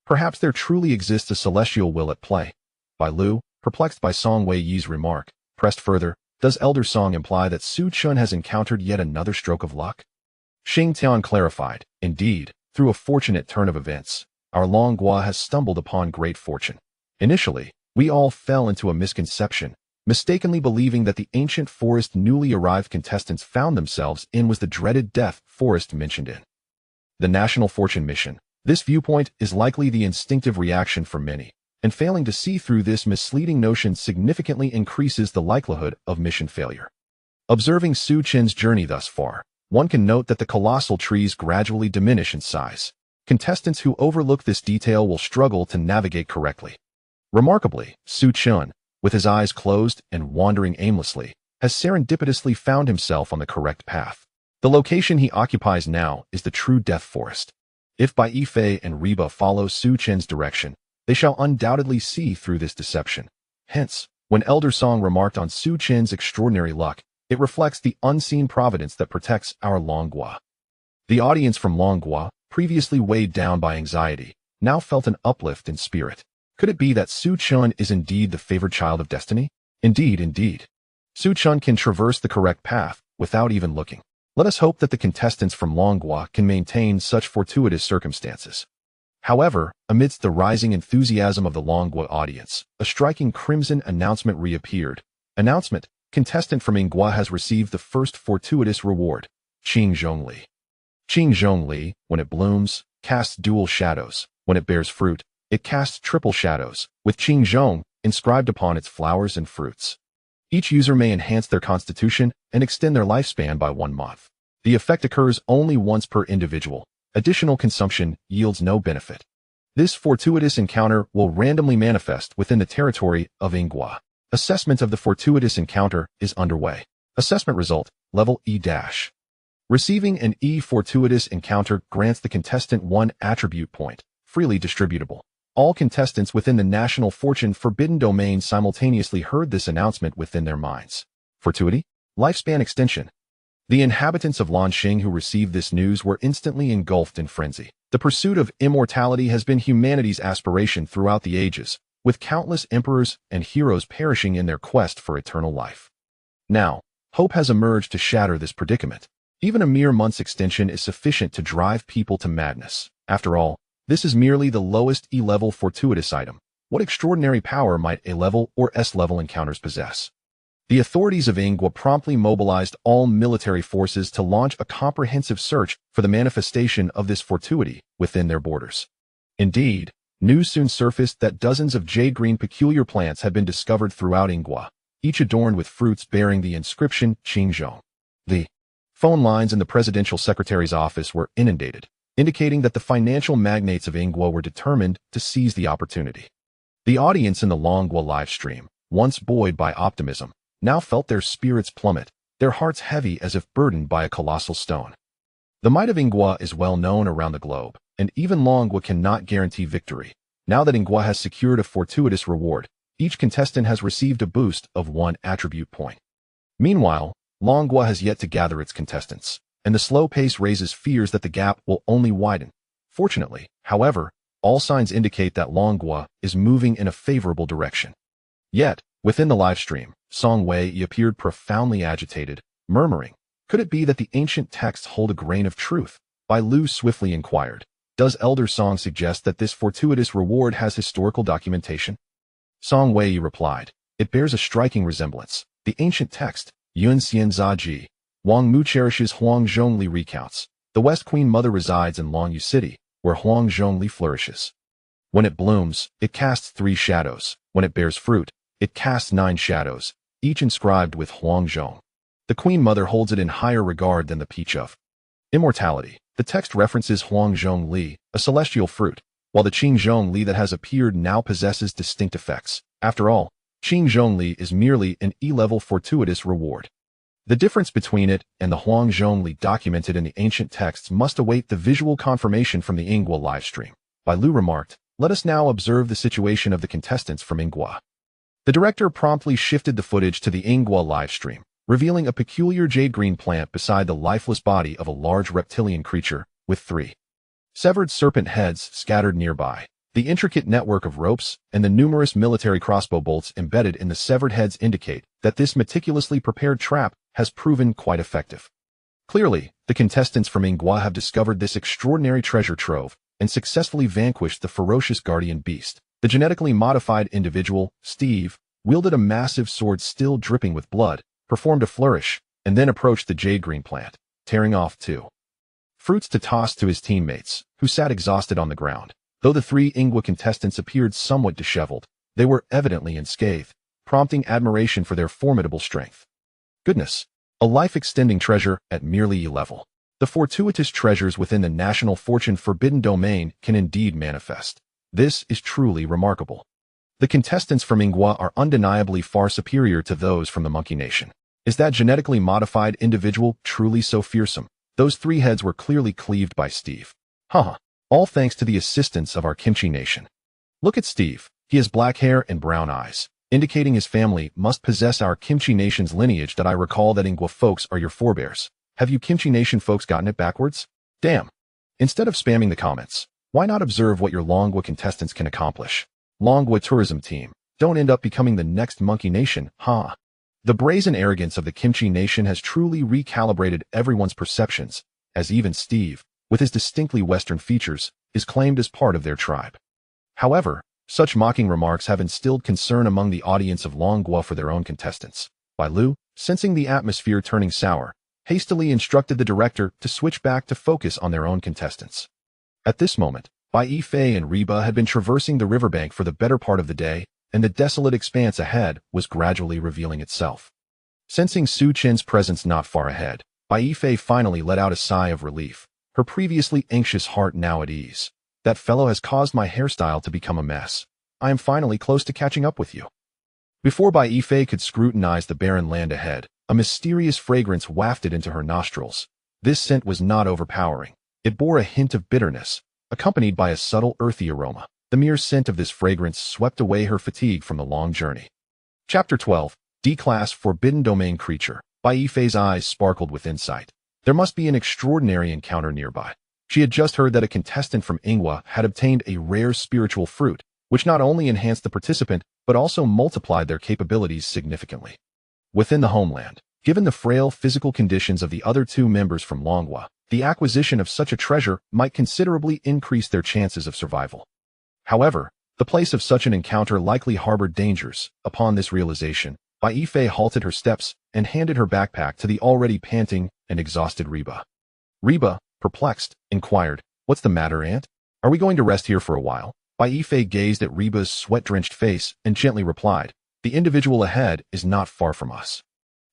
[SPEAKER 1] Perhaps there truly exists a celestial will at play. Bai Lu, perplexed by Song Wei Yi's remark, pressed further, does Elder Song imply that Su Chen has encountered yet another stroke of luck? Xing Tian clarified, indeed, through a fortunate turn of events, our Long Gua has stumbled upon great fortune. Initially, we all fell into a misconception, mistakenly believing that the ancient forest newly arrived contestants found themselves in was the dreaded death forest mentioned in the National Fortune Mission. This viewpoint is likely the instinctive reaction for many, and failing to see through this misleading notion significantly increases the likelihood of mission failure. Observing Su Chen's journey thus far, one can note that the colossal trees gradually diminish in size. Contestants who overlook this detail will struggle to navigate correctly. Remarkably, Su Chun, with his eyes closed and wandering aimlessly, has serendipitously found himself on the correct path. The location he occupies now is the true death forest. If Bai Yifei and Reba follow Su Chen's direction, they shall undoubtedly see through this deception. Hence, when Elder Song remarked on Su Chen's extraordinary luck, it reflects the unseen providence that protects our Longhua. The audience from Longhua, previously weighed down by anxiety, now felt an uplift in spirit. Could it be that Su Chun is indeed the favored child of destiny? Indeed. Su Chun can traverse the correct path without even looking. Let us hope that the contestants from Longhua can maintain such fortuitous circumstances. However, amidst the rising enthusiasm of the Longhua audience, a striking crimson announcement reappeared. Announcement: contestant from Inghua has received the first fortuitous reward. Qing Zhongli. Qing Zhongli, when it blooms, casts dual shadows. When it bears fruit, it casts triple shadows, with Qing Zhong inscribed upon its flowers and fruits. Each user may enhance their constitution and extend their lifespan by 1 month. The effect occurs only once per individual. Additional consumption yields no benefit. This fortuitous encounter will randomly manifest within the territory of Inghua. Assessment of the fortuitous encounter is underway. Assessment result, level E-. Receiving an E fortuitous encounter grants the contestant 1 attribute point, freely distributable. All contestants within the National Fortune Forbidden Domain simultaneously heard this announcement within their minds. Fortuity? Lifespan extension. The inhabitants of Lanxing who received this news were instantly engulfed in frenzy. The pursuit of immortality has been humanity's aspiration throughout the ages, with countless emperors and heroes perishing in their quest for eternal life. Now, hope has emerged to shatter this predicament. Even a mere month's extension is sufficient to drive people to madness. After all, this is merely the lowest E-level fortuitous item. What extraordinary power might A-level or S-level encounters possess? The authorities of Inghua promptly mobilized all military forces to launch a comprehensive search for the manifestation of this fortuity within their borders. Indeed, news soon surfaced that dozens of jade-green peculiar plants had been discovered throughout Inghua, each adorned with fruits bearing the inscription Qingzhong. The phone lines in the presidential secretary's office were inundated, indicating that the financial magnates of Inghua were determined to seize the opportunity. The audience in the Longhua live stream, once buoyed by optimism, now felt their spirits plummet, their hearts heavy as if burdened by a colossal stone. The might of Inghua is well known around the globe, and even Longhua cannot guarantee victory. Now that Inghua has secured a fortuitous reward, each contestant has received a boost of 1 attribute point. Meanwhile, Longhua has yet to gather its contestants, and the slow pace raises fears that the gap will only widen. Fortunately, however, all signs indicate that Longhua is moving in a favorable direction. Yet, within the live stream, Song Wei appeared profoundly agitated, murmuring, "Could it be that the ancient texts hold a grain of truth?" Bai Lu swiftly inquired, "Does Elder Song suggest that this fortuitous reward has historical documentation?" Song Wei replied, "It bears a striking resemblance. The ancient text, Yun Xian Za Ji, Wang Mu cherishes Huang Zhongli recounts. The West Queen Mother resides in Longyu City, where Huang Zhongli flourishes. When it blooms, it casts 3 shadows. When it bears fruit, it casts 9 shadows, each inscribed with Huang Zhong. The Queen Mother holds it in higher regard than the peach of immortality. The text references Huang Zhong Li, a celestial fruit, while the Qing Zhong Li that has appeared now possesses distinct effects. After all, Qing Zhong Li is merely an E-level fortuitous reward. The difference between it and the Huang Zhong Li documented in the ancient texts must await the visual confirmation from the Inghua livestream. Bai Lu remarked, "Let us now observe the situation of the contestants from Inghua." The director promptly shifted the footage to the Inghua livestream, revealing a peculiar jade-green plant beside the lifeless body of a large reptilian creature, with 3 severed serpent heads scattered nearby. The intricate network of ropes and the numerous military crossbow bolts embedded in the severed heads indicate that this meticulously prepared trap has proven quite effective. Clearly, the contestants from Inghua have discovered this extraordinary treasure trove and successfully vanquished the ferocious guardian beast. The genetically modified individual, Steve, wielded a massive sword still dripping with blood, performed a flourish, and then approached the jade-green plant, tearing off 2 fruits to toss to his teammates, who sat exhausted on the ground. Though the 3 Inghua contestants appeared somewhat disheveled, they were evidently unscathed, prompting admiration for their formidable strength. Goodness, a life-extending treasure at merely E-level. the fortuitous treasures within the national fortune forbidden domain can indeed manifest. This is truly remarkable. The contestants from Ingwa are undeniably far superior to those from the Monkey Nation. Is that genetically modified individual truly so fearsome? Those three heads were clearly cleaved by Steve. Haha, all thanks to the assistance of our Kimchi Nation. Look at Steve. He has black hair and brown eyes, indicating his family must possess our Kimchi Nation's lineage. That I recall that Ingwa folks are your forebears. Have you Kimchi Nation folks gotten it backwards? Damn. Instead of spamming the comments, why not observe what your Longwa contestants can accomplish? Longwa tourism team, don't end up becoming the next Monkey Nation, huh? The brazen arrogance of the Kimchi Nation has truly recalibrated everyone's perceptions, as even Steve, with his distinctly Western features, is claimed as part of their tribe. However, such mocking remarks have instilled concern among the audience of Longwa for their own contestants. Bai Lu, sensing the atmosphere turning sour, hastily instructed the director to switch back to focus on their own contestants. At this moment, Bai Yifei and Reba had been traversing the riverbank for the better part of the day, and the desolate expanse ahead was gradually revealing itself. Sensing Su Chen's presence not far ahead, Bai Yifei finally let out a sigh of relief, her previously anxious heart now at ease. That fellow has caused my hairstyle to become a mess. I am finally close to catching up with you. Before Bai Yifei could scrutinize the barren land ahead, a mysterious fragrance wafted into her nostrils. This scent was not overpowering. It bore a hint of bitterness, accompanied by a subtle earthy aroma. The mere scent of this fragrance swept away her fatigue from the long journey. Chapter 12, D-Class Forbidden Domain Creature. Bai Yifei's eyes sparkled with insight. There must be an extraordinary encounter nearby. She had just heard that a contestant from Ingwa had obtained a rare spiritual fruit, which not only enhanced the participant, but also multiplied their capabilities significantly. Within the homeland, given the frail physical conditions of the other two members from Longwa, the acquisition of such a treasure might considerably increase their chances of survival. However, the place of such an encounter likely harbored dangers. Upon this realization, Bai Yifei halted her steps and handed her backpack to the already panting and exhausted Reba. Reba, perplexed, inquired, "What's the matter, Aunt? Are we going to rest here for a while?" Bai Yifei gazed at Reba's sweat-drenched face and gently replied, "The individual ahead is not far from us.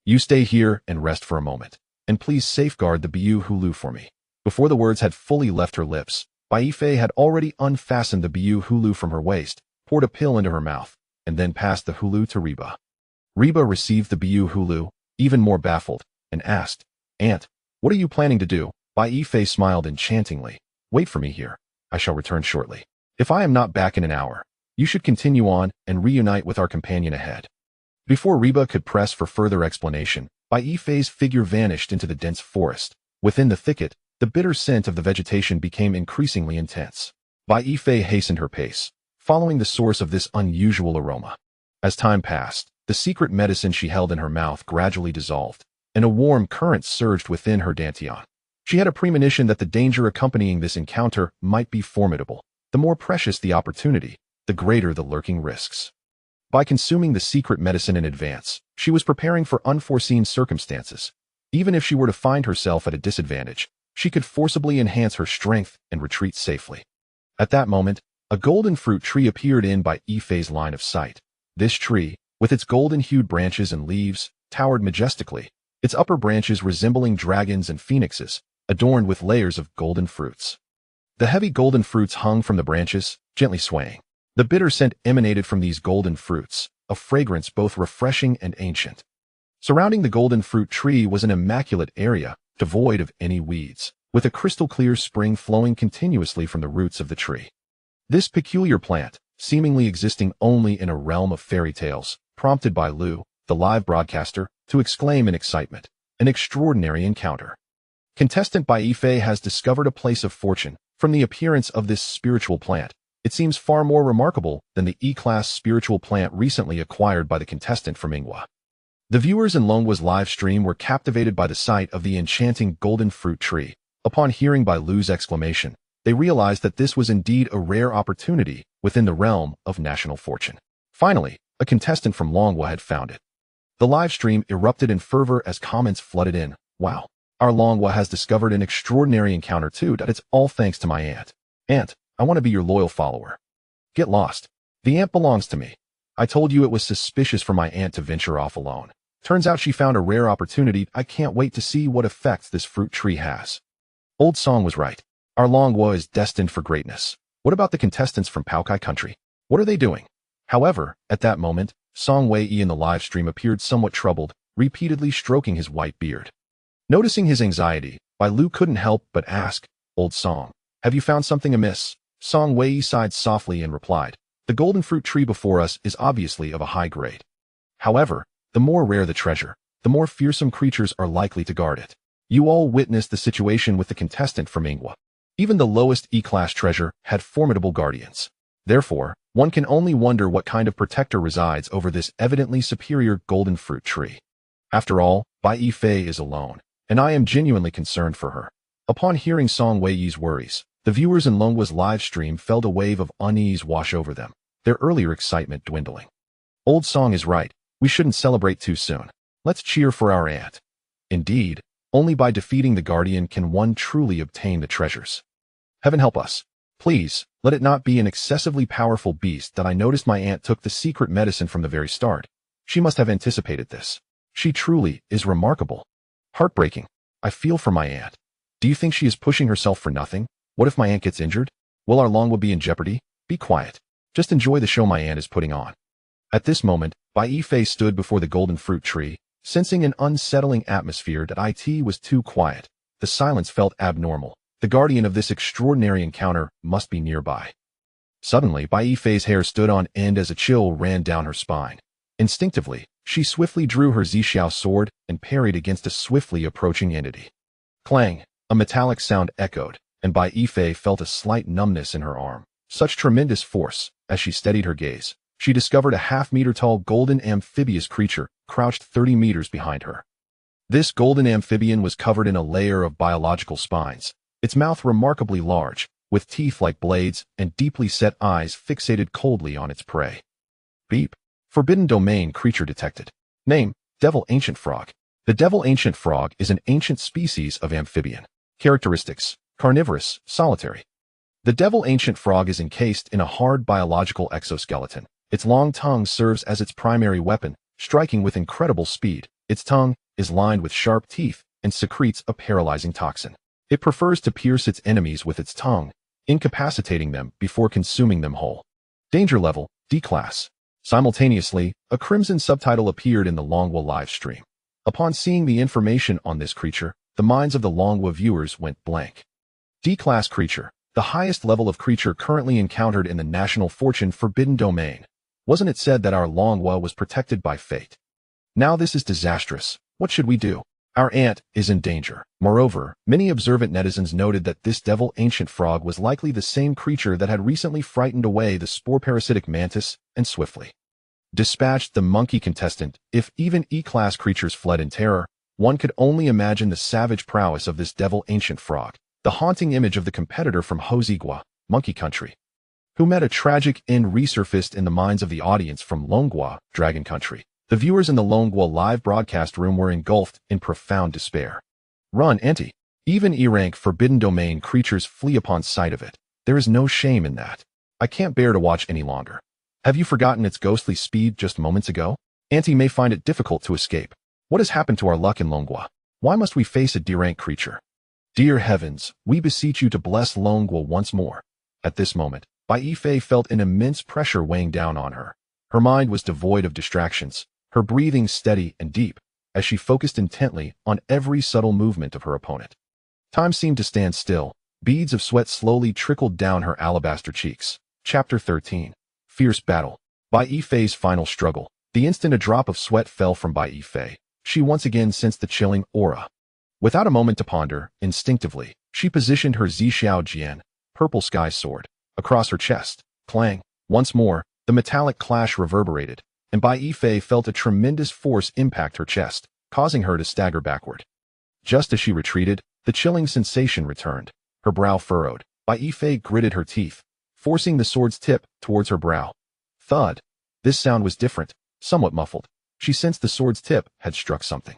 [SPEAKER 1] You stay here and rest for a moment, and please safeguard the Biu Hulu for me." Before the words had fully left her lips, Bai Yifei had already unfastened the Biu Hulu from her waist, poured a pill into her mouth, and then passed the Hulu to Reba. Reba received the Biu Hulu, even more baffled, and asked, "Aunt, what are you planning to do?" Bai Yifei smiled enchantingly. "Wait for me here. I shall return shortly. If I am not back in an hour, you should continue on and reunite with our companion ahead." Before Reba could press for further explanation, Bai Yifei's figure vanished into the dense forest. Within the thicket, the bitter scent of the vegetation became increasingly intense. Bai Yifei hastened her pace, following the source of this unusual aroma. As time passed, the secret medicine she held in her mouth gradually dissolved, and a warm current surged within her dantian. She had a premonition that the danger accompanying this encounter might be formidable. The more precious the opportunity, the greater the lurking risks. By consuming the secret medicine in advance, she was preparing for unforeseen circumstances. Even if she were to find herself at a disadvantage, she could forcibly enhance her strength and retreat safely. At that moment, a golden fruit tree appeared in Bai Yifei's line of sight. This tree, with its golden-hued branches and leaves, towered majestically, its upper branches resembling dragons and phoenixes, adorned with layers of golden fruits. The heavy golden fruits hung from the branches, gently swaying. The bitter scent emanated from these golden fruits, a fragrance both refreshing and ancient. Surrounding the golden fruit tree was an immaculate area, devoid of any weeds, with a crystal-clear spring flowing continuously from the roots of the tree. This peculiar plant, seemingly existing only in a realm of fairy tales, prompted Bai Lu, the live broadcaster, to exclaim in excitement, "An extraordinary encounter. Contestant Bai Yifei has discovered a place of fortune. From the appearance of this spiritual plant, it seems far more remarkable than the E-class spiritual plant recently acquired by the contestant from Ingwa." The viewers in Longwa's live stream were captivated by the sight of the enchanting golden fruit tree. Upon hearing Bai Lu's exclamation, they realized that this was indeed a rare opportunity within the realm of national fortune. Finally, a contestant from Longwa had found it. The live stream erupted in fervor as comments flooded in. "Wow, our Longwa has discovered an extraordinary encounter too. It's all thanks to my aunt. Aunt, I want to be your loyal follower." "Get lost. The aunt belongs to me. I told you it was suspicious for my aunt to venture off alone. Turns out she found a rare opportunity. I can't wait to see what effects this fruit tree has." Old Song was right. Our Longwa is destined for greatness. What about the contestants from Paokai country? What are they doing? However, at that moment, Song Wei in the live stream appeared somewhat troubled, repeatedly stroking his white beard. Noticing his anxiety, Bai Lu couldn't help but ask, Old Song, have you found something amiss? Song Wei sighed softly and replied, the golden fruit tree before us is obviously of a high grade. However, the more rare the treasure, the more fearsome creatures are likely to guard it. You all witnessed the situation with the contestant from Ingwa. Even the lowest E-class treasure had formidable guardians. Therefore, one can only wonder what kind of protector resides over this evidently superior golden fruit tree. After all, Bai Yifei is alone, and I am genuinely concerned for her. Upon hearing Song Wei's worries, the viewers in Longwa's live stream felt a wave of unease wash over them, their earlier excitement dwindling. Old Song is right, we shouldn't celebrate too soon. Let's cheer for our aunt. Indeed, only by defeating the guardian can one truly obtain the treasures. Heaven help us. Please, let it not be an excessively powerful beast that I noticed my aunt took the secret medicine from the very start. She must have anticipated this. She truly is remarkable. Heartbreaking. I feel for my aunt. Do you think she is pushing herself for nothing? What if my aunt gets injured? Will our Longwa be in jeopardy? Be quiet. Just enjoy the show my aunt is putting on. At this moment, Bai Yifei stood before the golden fruit tree, sensing an unsettling atmosphere that it was too quiet. The silence felt abnormal. The guardian of this extraordinary encounter must be nearby. Suddenly, Bai Yifei's hair stood on end as a chill ran down her spine. Instinctively, she swiftly drew her Zixiao sword and parried against a swiftly approaching entity. Clang! A metallic sound echoed, and Bai Yifei felt a slight numbness in her arm. Such tremendous force, as she steadied her gaze, she discovered a half-meter-tall golden amphibious creature crouched 30 meters behind her. This golden amphibian was covered in a layer of biological spines, its mouth remarkably large, with teeth like blades and deeply set eyes fixated coldly on its prey. Beep. Forbidden domain creature detected. Name, Devil Ancient Frog. The Devil Ancient Frog is an ancient species of amphibian. Characteristics, carnivorous, solitary. The Devil Ancient Frog is encased in a hard biological exoskeleton. Its long tongue serves as its primary weapon, striking with incredible speed. Its tongue is lined with sharp teeth and secretes a paralyzing toxin. It prefers to pierce its enemies with its tongue, incapacitating them before consuming them whole. Danger level, D-class. Simultaneously, a crimson subtitle appeared in the Longwa live stream. Upon seeing the information on this creature, the minds of the Longwa viewers went blank. D-class creature, the highest level of creature currently encountered in the National Fortune Forbidden Domain. Wasn't it said that our Longwa was protected by fate? Now this is disastrous. What should we do? Our aunt is in danger. Moreover, many observant netizens noted that this Devil Ancient Frog was likely the same creature that had recently frightened away the spore-parasitic mantis and swiftly dispatched the monkey contestant. If even E-class creatures fled in terror, one could only imagine the savage prowess of this Devil Ancient Frog, the haunting image of the competitor from Hozigwa, Monkey Country, who met a tragic end resurfaced in the minds of the audience from Longwa, Dragon Country. The viewers in the Longwa live broadcast room were engulfed in profound despair. Run, Auntie. Even E-rank Forbidden Domain creatures flee upon sight of it. There is no shame in that. I can't bear to watch any longer. Have you forgotten its ghostly speed just moments ago? Auntie may find it difficult to escape. What has happened to our luck in Longwa? Why must we face a D-rank creature? Dear heavens, we beseech you to bless Longwa once more. At this moment, Bai Yifei felt an immense pressure weighing down on her. Her mind was devoid of distractions, her breathing steady and deep, as she focused intently on every subtle movement of her opponent. Time seemed to stand still. Beads of sweat slowly trickled down her alabaster cheeks. Chapter 13. Fierce Battle. Bai Yifei's final struggle. The instant a drop of sweat fell from Bai Yifei, she once again sensed the chilling aura. Without a moment to ponder, instinctively, she positioned her Zixiao Jian, purple sky sword, across her chest. Clang. Once more, the metallic clash reverberated, and Bai Yifei felt a tremendous force impact her chest, causing her to stagger backward. Just as she retreated, the chilling sensation returned. Her brow furrowed. Bai Yifei gritted her teeth, forcing the sword's tip towards her brow. Thud. This sound was different, somewhat muffled. She sensed the sword's tip had struck something.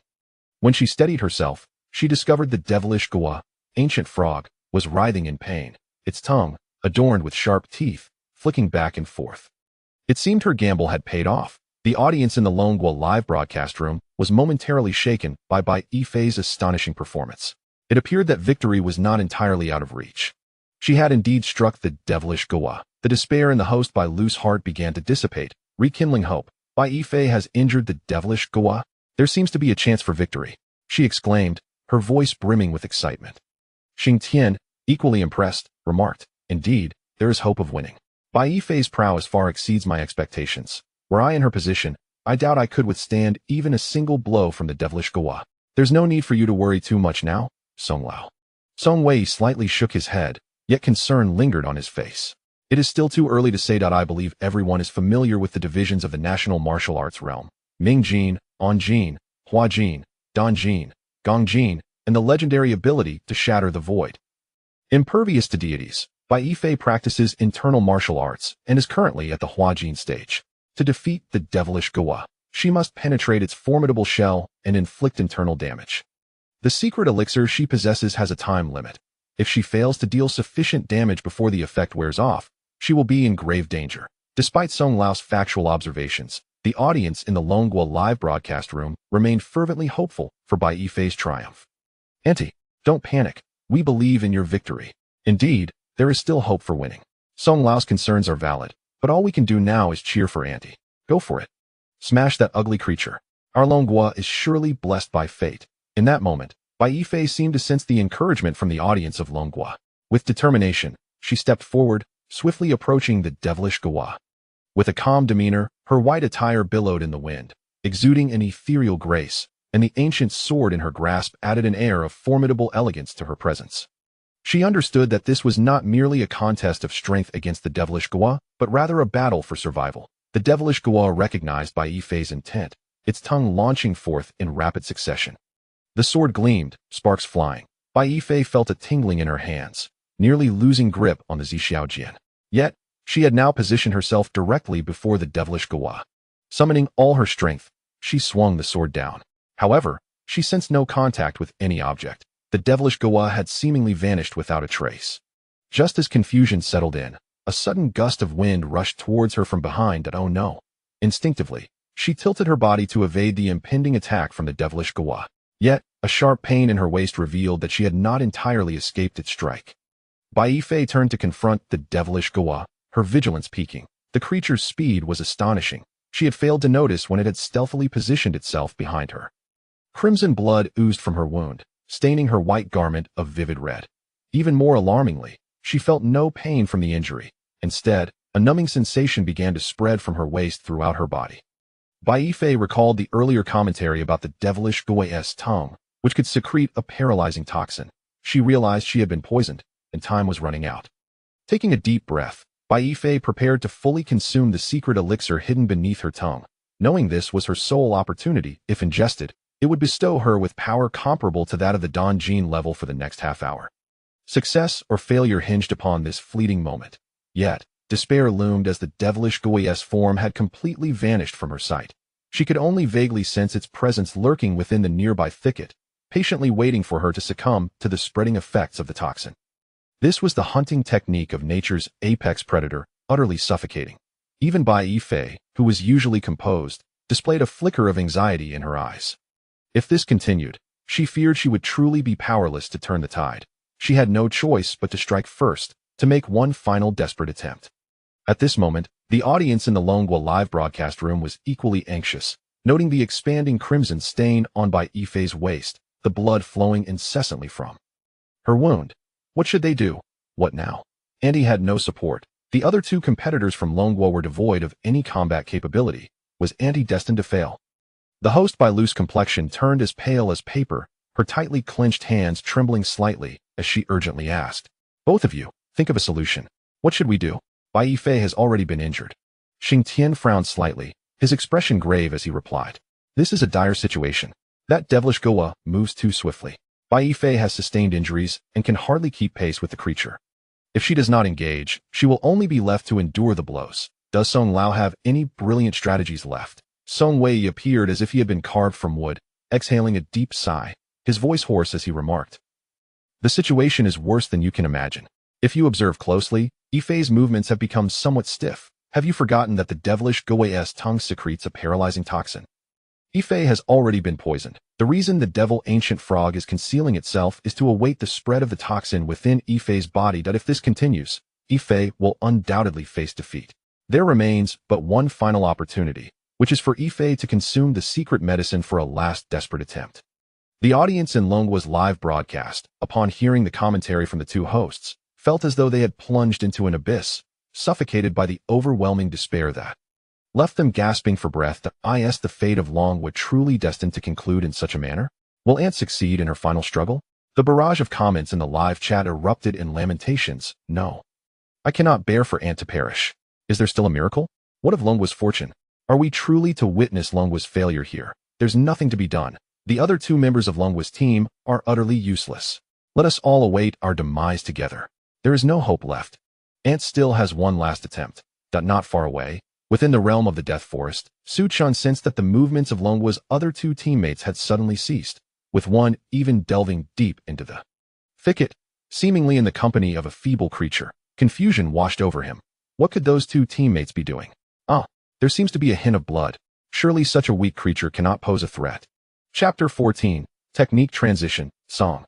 [SPEAKER 1] When she steadied herself, she discovered the devilish Gua, ancient frog, was writhing in pain, its tongue, adorned with sharp teeth, flicking back and forth. It seemed her gamble had paid off. The audience in the Longwa live broadcast room was momentarily shaken by Bai Yifei's astonishing performance. It appeared that victory was not entirely out of reach. She had indeed struck the devilish Goa. The despair in the host by loose heart began to dissipate, rekindling hope. Bai Yifei has injured the devilish Goa. There seems to be a chance for victory, she exclaimed, her voice brimming with excitement. Xing Tian, equally impressed, remarked, indeed, there is hope of winning. Bai Yifei's prowess far exceeds my expectations. Were I in her position, I doubt I could withstand even a single blow from the devilish Goa. There's no need for you to worry too much now, Song Lao. Song Wei slightly shook his head, yet concern lingered on his face. It is still too early to say that. I believe everyone is familiar with the divisions of the national martial arts realm. Ming Jin, On Jin, Hua Jin, Dan Jin, Gong Jin, and the legendary ability to shatter the void. Impervious to deities, Bai Yifei practices internal martial arts and is currently at the Hua Jin stage. To defeat the devilish Goa, she must penetrate its formidable shell and inflict internal damage. The secret elixir she possesses has a time limit. If she fails to deal sufficient damage before the effect wears off, she will be in grave danger. Despite Song Lao's factual observations, the audience in the Longhua live broadcast room remained fervently hopeful for Bai Yifei's triumph. Auntie, don't panic. We believe in your victory. Indeed, there is still hope for winning. Song Lao's concerns are valid, but all we can do now is cheer for Auntie. Go for it. Smash that ugly creature. Our Longhua is surely blessed by fate. In that moment, Bai Yifei seemed to sense the encouragement from the audience of Longhua. With determination, she stepped forward, swiftly approaching the devilish Goa. With a calm demeanor, her white attire billowed in the wind, exuding an ethereal grace, and the ancient sword in her grasp added an air of formidable elegance to her presence. She understood that this was not merely a contest of strength against the devilish Goa, but rather a battle for survival. The devilish Goa recognized Bai Yifei's intent, its tongue launching forth in rapid succession. The sword gleamed, sparks flying. Bai Yifei felt a tingling in her hands, nearly losing grip on the Zixiaojian. Yet, she had now positioned herself directly before the devilish Goa. Summoning all her strength, she swung the sword down. However, she sensed no contact with any object. The devilish Goa had seemingly vanished without a trace. Just as confusion settled in, a sudden gust of wind rushed towards her from behind. Oh no! Instinctively, she tilted her body to evade the impending attack from the devilish Goa. Yet, a sharp pain in her waist revealed that she had not entirely escaped its strike. Bai Yifei turned to confront the devilish Goa, her vigilance peaking. The creature's speed was astonishing. She had failed to notice when it had stealthily positioned itself behind her. Crimson blood oozed from her wound, staining her white garment of vivid red. Even more alarmingly, she felt no pain from the injury. Instead, a numbing sensation began to spread from her waist throughout her body. Bai Yifei recalled the earlier commentary about the devilish Goa's tongue, which could secrete a paralyzing toxin. She realized she had been poisoned, and time was running out. Taking a deep breath, Bai Yifei prepared to fully consume the secret elixir hidden beneath her tongue. Knowing this was her sole opportunity, if ingested, it would bestow her with power comparable to that of the Dan Jin level for the next half hour. Success or failure hinged upon this fleeting moment. Yet, despair loomed as the devilish Goa's form had completely vanished from her sight. She could only vaguely sense its presence lurking within the nearby thicket, patiently waiting for her to succumb to the spreading effects of the toxin. This was the hunting technique of nature's apex predator, utterly suffocating. Even Bai Yifei, who was usually composed, displayed a flicker of anxiety in her eyes. If this continued, she feared she would truly be powerless to turn the tide. She had no choice but to strike first, to make one final desperate attempt. At this moment, the audience in the Longhua live broadcast room was equally anxious, noting the expanding crimson stain on Bai Yifei's waist, the blood flowing incessantly from her wound. What should they do? What now? Andy had no support. The other two competitors from Longhua were devoid of any combat capability. Was Andy destined to fail? The host by loose complexion turned as pale as paper, her tightly clenched hands trembling slightly as she urgently asked, "Both of you, think of a solution. What should we do? Bai Yifei has already been injured." Xing Tian frowned slightly, his expression grave as he replied, "This is a dire situation. That devilish Goa moves too swiftly. Bai Yifei has sustained injuries and can hardly keep pace with the creature. If she does not engage, she will only be left to endure the blows. Does Song Lao have any brilliant strategies left?" Song Wei appeared as if he had been carved from wood, exhaling a deep sigh, his voice hoarse as he remarked, "The situation is worse than you can imagine. If you observe closely, Yifei's movements have become somewhat stiff. Have you forgotten that the devilish Goa's tongue secretes a paralyzing toxin? Ife has already been poisoned. The reason the devil ancient frog is concealing itself is to await the spread of the toxin within Ife's body that if this continues, Ife will undoubtedly face defeat. There remains but one final opportunity, which is for Ife to consume the secret medicine for a last desperate attempt. The audience in Longwa's live broadcast, upon hearing the commentary from the two hosts, felt as though they had plunged into an abyss, suffocated by the overwhelming despair that left them gasping for breath. Is the fate of Longwa truly destined to conclude in such a manner? Will Ant succeed in her final struggle? The barrage of comments in the live chat erupted in lamentations. No. I cannot bear for Ant to perish. Is there still a miracle? What of Longwa's fortune? Are we truly to witness Longwa's failure here? There's nothing to be done. The other two members of Longwa's team are utterly useless. Let us all await our demise together. There is no hope left. Ant still has one last attempt. Not far away, within the realm of the Death Forest, Su-chan sensed that the movements of Longwa's other two teammates had suddenly ceased, with one even delving deep into the thicket, seemingly in the company of a feeble creature. Confusion washed over him. What could those two teammates be doing? There seems to be a hint of blood. Surely such a weak creature cannot pose a threat. Chapter 14, Technique Transition, Song.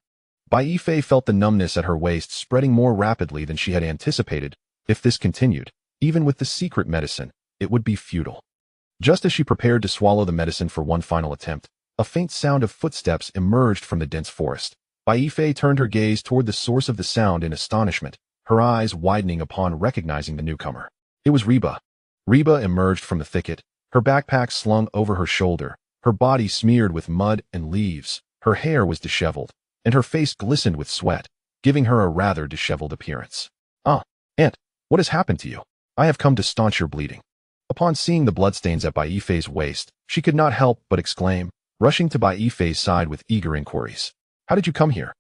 [SPEAKER 1] Ife felt the numbness at her waist spreading more rapidly than she had anticipated. If this continued, even with the secret medicine, it would be futile. Just as she prepared to swallow the medicine for one final attempt, a faint sound of footsteps emerged from the dense forest. Ife turned her gaze toward the source of the sound in astonishment, her eyes widening upon recognizing the newcomer. It was Reba. Reba emerged from the thicket, her backpack slung over her shoulder, her body smeared with mud and leaves. Her hair was disheveled, and her face glistened with sweat, giving her a rather disheveled appearance. Ant, what has happened to you? I have come to staunch your bleeding. Upon seeing the bloodstains at Ife's waist, she could not help but exclaim, rushing to Ife's side with eager inquiries. How did you come here?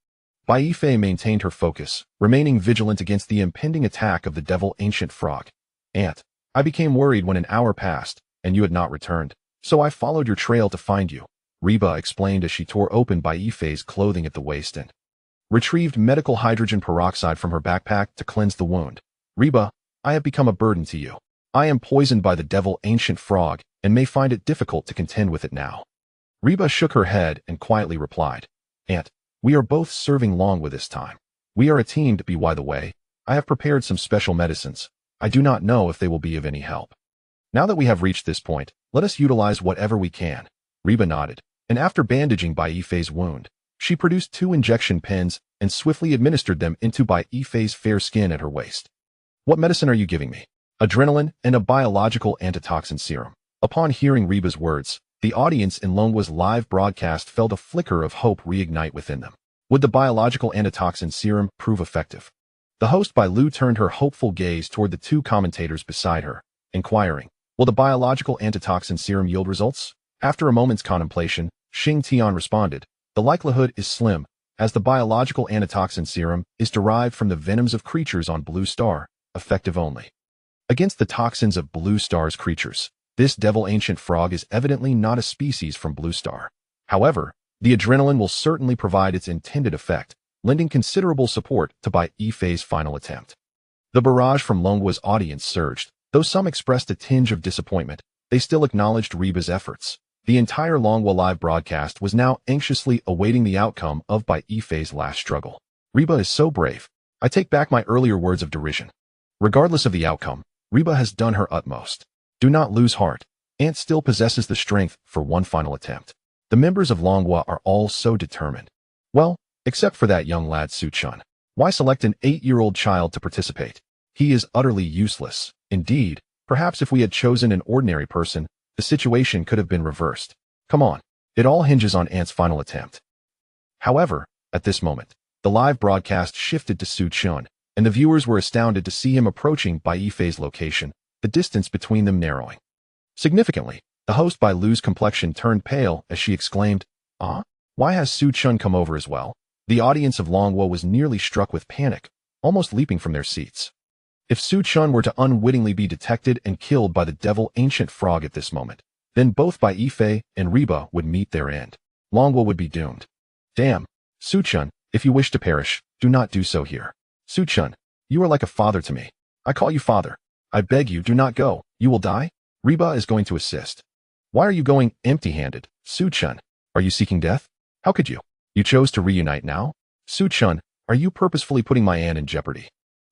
[SPEAKER 1] Ife maintained her focus, remaining vigilant against the impending attack of the devil ancient frog. Ant, I became worried when an hour passed, and you had not returned, so I followed your trail to find you, Reba explained as she tore open Ife's clothing at the waist and retrieved medical hydrogen peroxide from her backpack to cleanse the wound. Reba, I have become a burden to you. I am poisoned by the devil ancient frog and may find it difficult to contend with it now. Reba shook her head and quietly replied, Ant, we are both serving Longwa this time. We are a team to be. By the way, I have prepared some special medicines. I do not know if they will be of any help. Now that we have reached this point, let us utilize whatever we can. Reba nodded, and after bandaging Ife's wound, she produced 2 injection pens and swiftly administered them into Ife's fair skin at her waist. What medicine are you giving me? Adrenaline and a biological antitoxin serum. Upon hearing Reba's words, the audience in Longwa's live broadcast felt a flicker of hope reignite within them. Would the biological antitoxin serum prove effective? The host Bai Lu turned her hopeful gaze toward the 2 commentators beside her, inquiring, will the biological antitoxin serum yield results? After a moment's contemplation, Xing Tian responded, the likelihood is slim, as the biological antitoxin serum is derived from the venoms of creatures on Blue Star, effective only against the toxins of Blue Star's creatures. This devil ancient frog is evidently not a species from Blue Star. However, the adrenaline will certainly provide its intended effect, lending considerable support to Ife's final attempt. The barrage from Longwa's audience surged. Though some expressed a tinge of disappointment, they still acknowledged Reba's efforts. The entire Longwa live broadcast was now anxiously awaiting the outcome of Ife's last struggle. Reba is so brave. I take back my earlier words of derision. Regardless of the outcome, Reba has done her utmost. Do not lose heart. Ant still possesses the strength for one final attempt. The members of Longwa are all so determined. Well, except for that young lad Su-chan. Why select an 8-year-old child to participate? He is utterly useless. Indeed, perhaps if we had chosen an ordinary person, the situation could have been reversed. Come on. It all hinges on Ant's final attempt. However, at this moment, the live broadcast shifted to Su-chan, and the viewers were astounded to see him approaching Ife's location, the distance between them narrowing. Significantly, the host Bai Lu's complexion turned pale as she exclaimed, why has Su-chan come over as well? The audience of Longwa was nearly struck with panic, almost leaping from their seats. If Su-chan were to unwittingly be detected and killed by the devil ancient frog at this moment, then both Ife and Reba would meet their end. Longwa would be doomed. Damn, Su-chan, if you wish to perish, do not do so here. Su-chan, you are like a father to me. I call you father. I beg you, do not go. You will die? Reba is going to assist. Why are you going empty-handed? Su-chun, are you seeking death? How could you? You chose to reunite now? Su-chun, are you purposefully putting my aunt in jeopardy?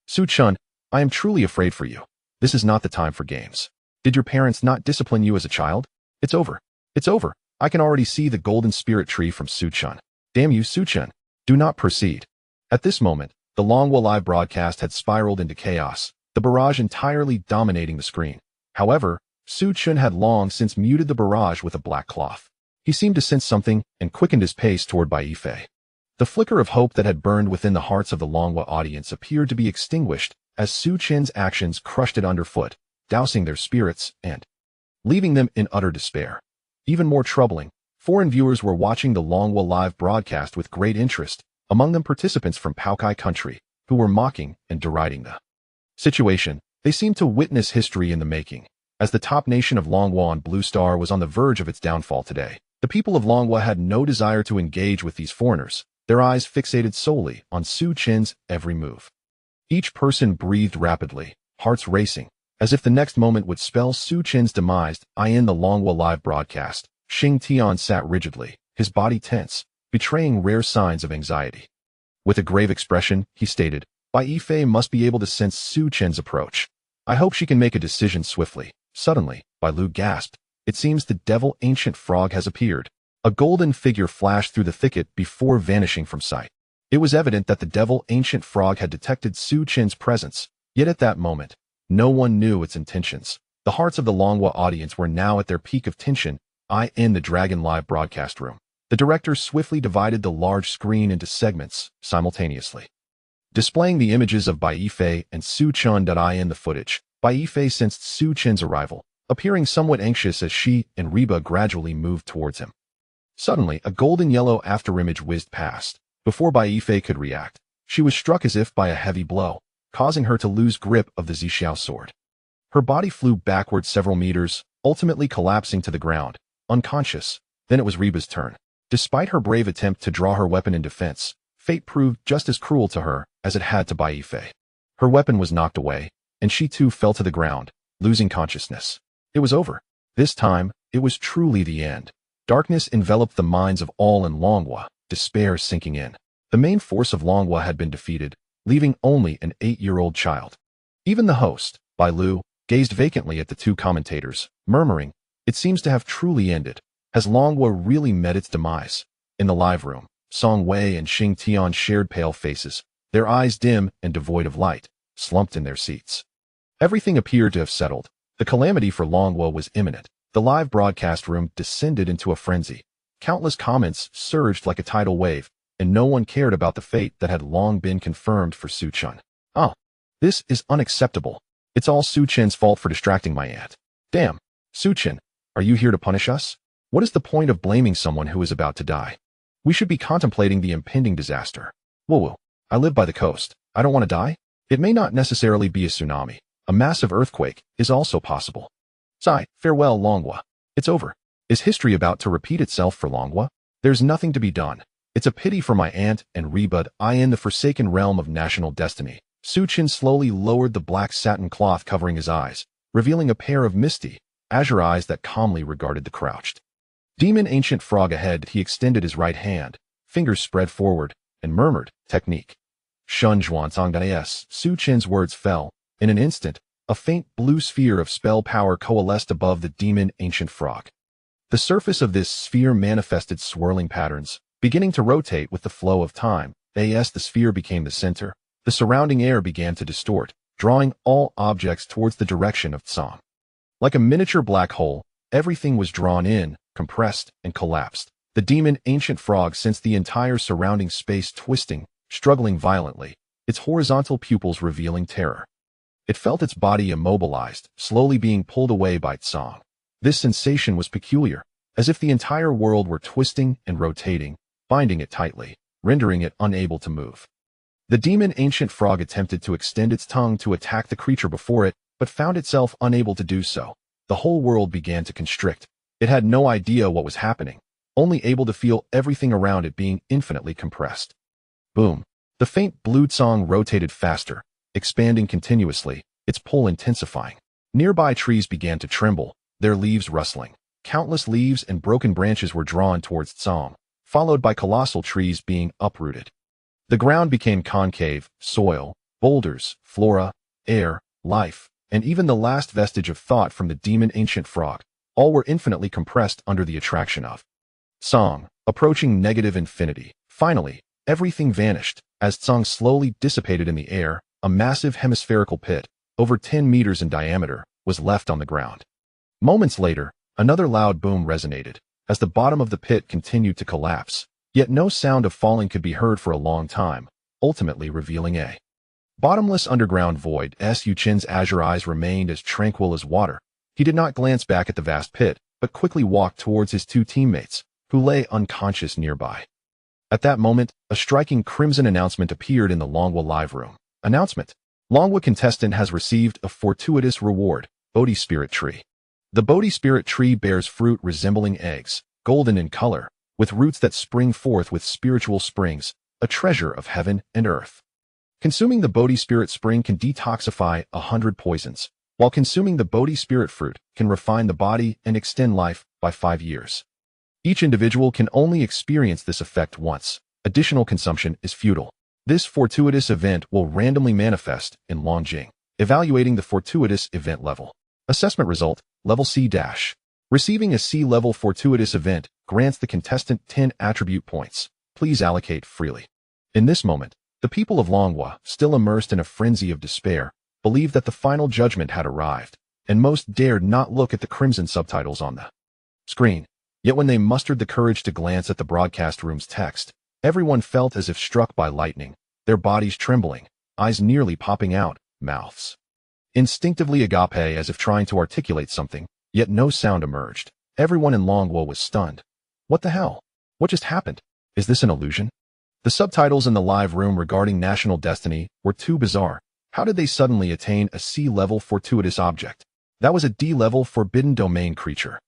[SPEAKER 1] Su-chun, I am truly afraid for you. This is not the time for games. Did your parents not discipline you as a child? It's over. It's over. I can already see the golden spirit tree from Su-chun. Damn you, Su-chun. Do not proceed. At this moment, the Longwa live broadcast had spiraled into chaos, the barrage entirely dominating the screen. However, Su-chun had long since muted the barrage with a black cloth. He seemed to sense something and quickened his pace toward Bai Yifei. The flicker of hope that had burned within the hearts of the Longwa audience appeared to be extinguished as Su-chun's actions crushed it underfoot, dousing their spirits and leaving them in utter despair. Even more troubling, foreign viewers were watching the Longwa live broadcast with great interest, among them participants from Paokai country, who were mocking and deriding the situation. They seemed to witness history in the making. As the top nation of Longwa on Blue Star was on the verge of its downfall today, the people of Longwa had no desire to engage with these foreigners, their eyes fixated solely on Su-chun's every move. Each person breathed rapidly, hearts racing, as if the next moment would spell Su-chun's demise. In the Longwa live broadcast, Xing Tian sat rigidly, his body tense, betraying rare signs of anxiety. With a grave expression, he stated, Bai Yifei must be able to sense Su-chun's approach. I hope she can make a decision swiftly. Suddenly, Bai Lu gasped, it seems the devil ancient frog has appeared. A golden figure flashed through the thicket before vanishing from sight. It was evident that the devil ancient frog had detected Su-chun's presence, yet at that moment, no one knew its intentions. The hearts of the Longwa audience were now at their peak of tension. In the Dragon Live broadcast room, the director swiftly divided the large screen into segments simultaneously, displaying the images of Bai Yifei and Su-chun. In the footage, Bai Yifei sensed Su-chun's arrival, appearing somewhat anxious as she and Reba gradually moved towards him. Suddenly, a golden yellow afterimage whizzed past. Before Bai Yifei could react, she was struck as if by a heavy blow, causing her to lose grip of the Zixiao sword. Her body flew backward several meters, ultimately collapsing to the ground, unconscious. Then it was Reba's turn. Despite her brave attempt to draw her weapon in defense, fate proved just as cruel to her as it had to Bai Yifei. Her weapon was knocked away, and she too fell to the ground, losing consciousness. It was over. This time, it was truly the end. Darkness enveloped the minds of all in Longwa, despair sinking in. The main force of Longwa had been defeated, leaving only an 8-year-old child. Even the host, Bai Lu, gazed vacantly at the two commentators, murmuring, it seems to have truly ended. Has Longwa really met its demise? In the live room, Song Wei and Xing Tian shared pale faces, their eyes dim and devoid of light, slumped in their seats. Everything appeared to have settled. The calamity for Longwa was imminent. The live broadcast room descended into a frenzy. Countless comments surged like a tidal wave, and no one cared about the fate that had long been confirmed for Su-chun. This is unacceptable. It's all Su-chun's fault for distracting my aunt. Damn, Su-chun, are you here to punish us? What is the point of blaming someone who is about to die? We should be contemplating the impending disaster. Woo-woo, I live by the coast. I don't want to die. It may not necessarily be a tsunami. A massive earthquake is also possible. Sigh, farewell Longwa. It's over. Is history about to repeat itself for Longwa? There's nothing to be done. It's a pity for my aunt and Reba. In the forsaken realm of national destiny, Su-chun slowly lowered the black satin cloth covering his eyes, revealing a pair of misty, azure eyes that calmly regarded the crouched demon ancient frog ahead. He extended his right hand, fingers spread forward, and murmured, technique. Shun Zhuan Tongdas. Su-chun's words fell. In an instant, a faint blue sphere of spell power coalesced above the demon ancient frog. The surface of this sphere manifested swirling patterns, beginning to rotate with the flow of time. The sphere became the center. The surrounding air began to distort, drawing all objects towards the direction of Tsang. Like a miniature black hole, everything was drawn in, compressed, and collapsed. The demon ancient frog sensed the entire surrounding space twisting, struggling violently, its horizontal pupils revealing terror. It felt its body immobilized, slowly being pulled away by Tsang. This sensation was peculiar, as if the entire world were twisting and rotating, binding it tightly, rendering it unable to move. The demon ancient frog attempted to extend its tongue to attack the creature before it, but found itself unable to do so. The whole world began to constrict. It had no idea what was happening, only able to feel everything around it being infinitely compressed. Boom. The faint blue Tsang rotated faster, expanding continuously, its pull intensifying. Nearby trees began to tremble, their leaves rustling. Countless leaves and broken branches were drawn towards Tsong, followed by colossal trees being uprooted. The ground became concave, soil, boulders, flora, air, life, and even the last vestige of thought from the demon ancient frog, all were infinitely compressed under the attraction of Tsong, approaching negative infinity. Finally, everything vanished, as Tsong slowly dissipated in the air. A massive hemispherical pit, over 10 meters in diameter, was left on the ground. Moments later, another loud boom resonated, as the bottom of the pit continued to collapse, yet no sound of falling could be heard for a long time, ultimately revealing a bottomless underground void. Yu Chin's azure eyes remained as tranquil as water. He did not glance back at the vast pit, but quickly walked towards his two teammates, who lay unconscious nearby. At that moment, a striking crimson announcement appeared in the Longwa live room. Announcement: Longwa contestant has received a fortuitous reward, Bodhi Spirit Tree. The Bodhi Spirit Tree bears fruit resembling eggs, golden in color, with roots that spring forth with spiritual springs, a treasure of heaven and earth. Consuming the Bodhi Spirit Spring can detoxify 100 poisons, while consuming the Bodhi Spirit Fruit can refine the body and extend life by 5 years. Each individual can only experience this effect once. Additional consumption is futile. This fortuitous event will randomly manifest in Longjing. Evaluating the fortuitous event level. Assessment result, level C-. Receiving a C-level fortuitous event grants the contestant 10 attribute points. Please allocate freely. In this moment, the people of Longwa, still immersed in a frenzy of despair, believed that the final judgment had arrived, and most dared not look at the crimson subtitles on the screen. Yet when they mustered the courage to glance at the broadcast room's text, everyone felt as if struck by lightning, their bodies trembling, eyes nearly popping out, mouths instinctively agape as if trying to articulate something, yet no sound emerged. Everyone in Longwa was stunned. What the hell? What just happened? Is this an illusion? The subtitles in the live room regarding National Destiny were too bizarre. How did they suddenly attain a C-level fortuitous object? That was a D-level forbidden domain creature.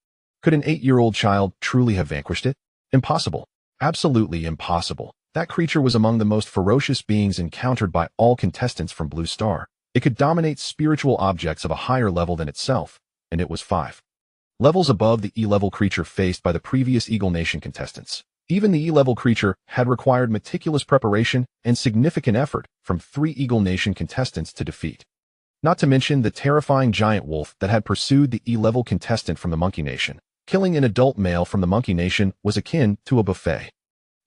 [SPEAKER 1] Could an 8-year-old child truly have vanquished it? Impossible. Absolutely impossible. That creature was among the most ferocious beings encountered by all contestants from Blue Star. It could dominate spiritual objects of a higher level than itself, and it was 5 levels above the E-level creature faced by the previous Eagle Nation contestants. Even the E-level creature had required meticulous preparation and significant effort from 3 Eagle Nation contestants to defeat. Not to mention the terrifying giant wolf that had pursued the E-level contestant from the Monkey Nation. Killing an adult male from the Monkey Nation was akin to a buffet.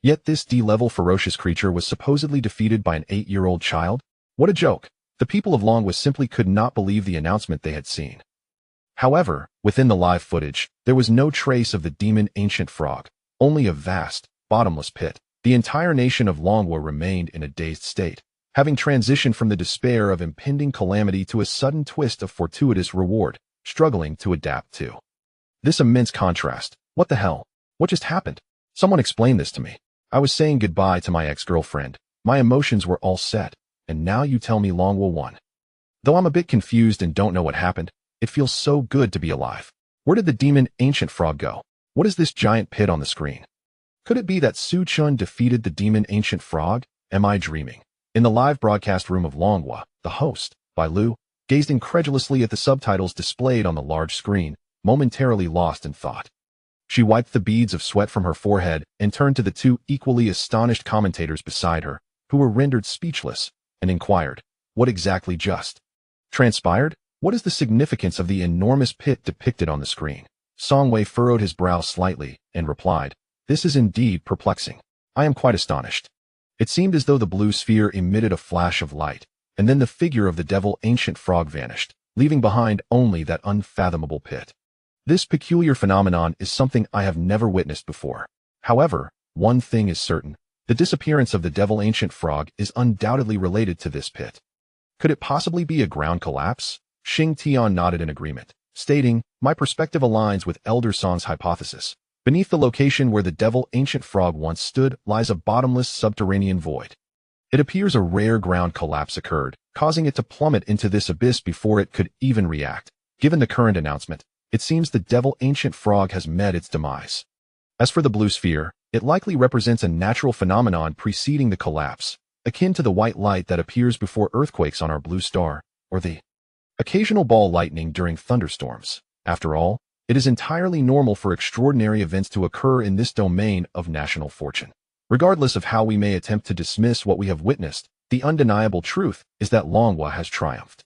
[SPEAKER 1] Yet this D-level ferocious creature was supposedly defeated by an 8-year-old child? What a joke. The people of Longwa simply could not believe the announcement they had seen. However, within the live footage, there was no trace of the demon ancient frog, only a vast, bottomless pit. The entire nation of Longwa remained in a dazed state, having transitioned from the despair of impending calamity to a sudden twist of fortuitous reward, struggling to adapt to this immense contrast. What the hell? What just happened? Someone explain this to me. I was saying goodbye to my ex-girlfriend. My emotions were all set, and now you tell me Longwa won. Though I'm a bit confused and don't know what happened, it feels so good to be alive. Where did the demon ancient frog go? What is this giant pit on the screen? Could it be that Su Chun defeated the demon ancient frog? Am I dreaming? In the live broadcast room of Longwa, the host, Bai Lu, gazed incredulously at the subtitles displayed on the large screen, momentarily lost in thought. She wiped the beads of sweat from her forehead and turned to the 2 equally astonished commentators beside her, who were rendered speechless, and inquired, what exactly just transpired? What is the significance of the enormous pit depicted on the screen? Songwei furrowed his brow slightly and replied, this is indeed perplexing. I am quite astonished. It seemed as though the blue sphere emitted a flash of light, and then the figure of the devil ancient frog vanished, leaving behind only that unfathomable pit. This peculiar phenomenon is something I have never witnessed before. However, one thing is certain. The disappearance of the devil ancient frog is undoubtedly related to this pit. Could it possibly be a ground collapse? Xing Tian nodded in agreement, stating, my perspective aligns with Elder Song's hypothesis. Beneath the location where the devil ancient frog once stood lies a bottomless subterranean void. It appears a rare ground collapse occurred, causing it to plummet into this abyss before it could even react. Given the current announcement, it seems the devil ancient frog has met its demise. As for the blue sphere, it likely represents a natural phenomenon preceding the collapse, akin to the white light that appears before earthquakes on our blue star, or the occasional ball lightning during thunderstorms. After all, It is entirely normal for extraordinary events to occur in this domain of national fortune. Regardless of how we may attempt to dismiss what we have witnessed, the undeniable truth is that Longhua has triumphed.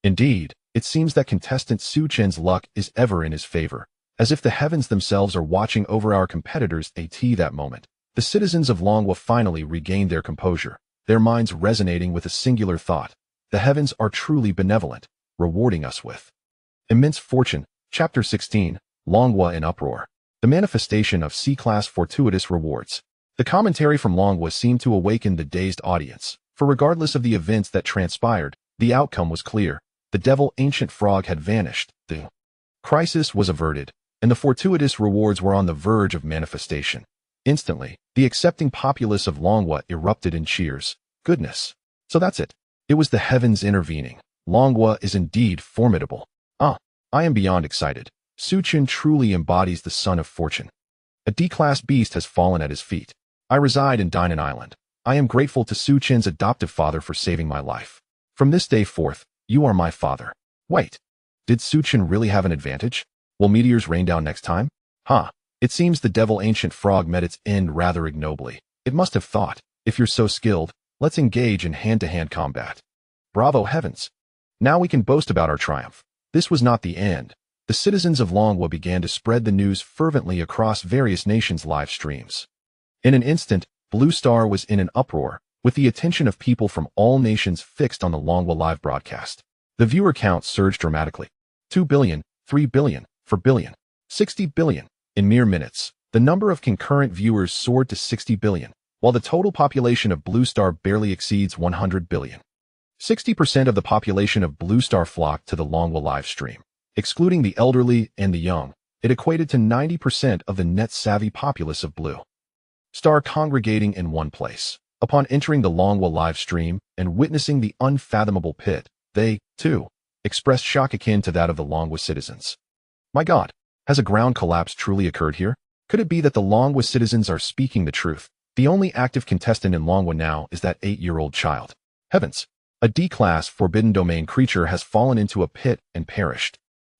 [SPEAKER 1] Indeed, it seems that contestant Su Chen's luck is ever in his favor, as if the heavens themselves are watching over our competitors at that moment. The citizens of Longhua finally regained their composure, their minds resonating with a singular thought. The heavens are truly benevolent, rewarding us with immense fortune. Chapter 16, Longhua in Uproar. The manifestation of C-class fortuitous rewards. The commentary from Longhua seemed to awaken the dazed audience, for regardless of the events that transpired, the outcome was clear. The devil ancient frog had vanished, the crisis was averted, and the fortuitous rewards were on the verge of manifestation. Instantly, the accepting populace of Longhua erupted in cheers. Goodness. So that's it. It was the heavens intervening. Longhua is indeed formidable. I am beyond excited. Su Chen truly embodies the son of fortune. A D-class beast has fallen at his feet. I reside in Dinan Island. I am grateful to Su Chen's adoptive father for saving my life. From this day forth, you are my father. Wait. Did Su Chen really have an advantage? Will meteors rain down next time? It seems the devil ancient frog met its end rather ignobly. It must have thought, if you're so skilled, let's engage in hand-to-hand combat. Bravo heavens. Now we can boast about our triumph. This was not the end. The citizens of Longhua began to spread the news fervently across various nations' live streams. In an instant, Blue Star was in an uproar, with the attention of people from all nations fixed on the Longhua live broadcast. The viewer count surged dramatically. 2 billion, 3 billion, 4 billion, 60 billion. In mere minutes, the number of concurrent viewers soared to 60 billion, while the total population of Blue Star barely exceeds 100 billion. 60% of the population of Blue Star flocked to the Longhua live stream. Excluding the elderly and the young, it equated to 90% of the net-savvy populace of Blue Star congregating in one place. Upon entering the Longhua live stream and witnessing the unfathomable pit, they, too, expressed shock akin to that of the Longhua citizens. My God, has a ground collapse truly occurred here? Could it be that the Longhua citizens are speaking the truth? The only active contestant in Longhua now is that 8-year-old child. Heavens! A D-class Forbidden Domain creature has fallen into a pit and perished.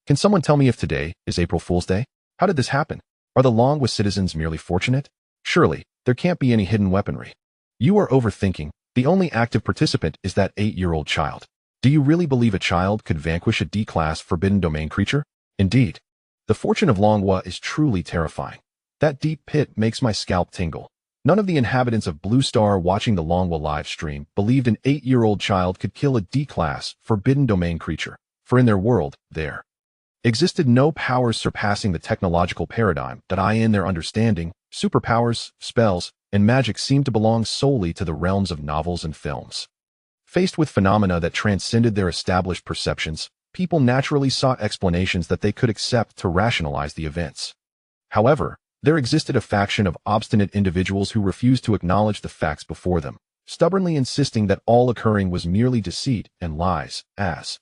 [SPEAKER 1] Can someone tell me if today is April Fool's Day? How did this happen? Are the Longhua citizens merely fortunate? Surely, there can't be any hidden weaponry. You are overthinking. The only active participant is that 8-year-old child. Do you really believe a child could vanquish a D-class Forbidden Domain creature? Indeed. The fortune of Longhua is truly terrifying. That deep pit makes my scalp tingle. None of the inhabitants of Blue Star watching the Longhua live stream believed an 8-year-old child could kill a D-class Forbidden Domain creature, for in their world, there existed no powers surpassing the technological paradigm that in their understanding, superpowers, spells, and magic seemed to belong solely to the realms of novels and films. Faced with phenomena that transcended their established perceptions, people naturally sought explanations that they could accept to rationalize the events. However, there existed a faction of obstinate individuals who refused to acknowledge the facts before them, stubbornly insisting that all occurring was merely deceit and lies, as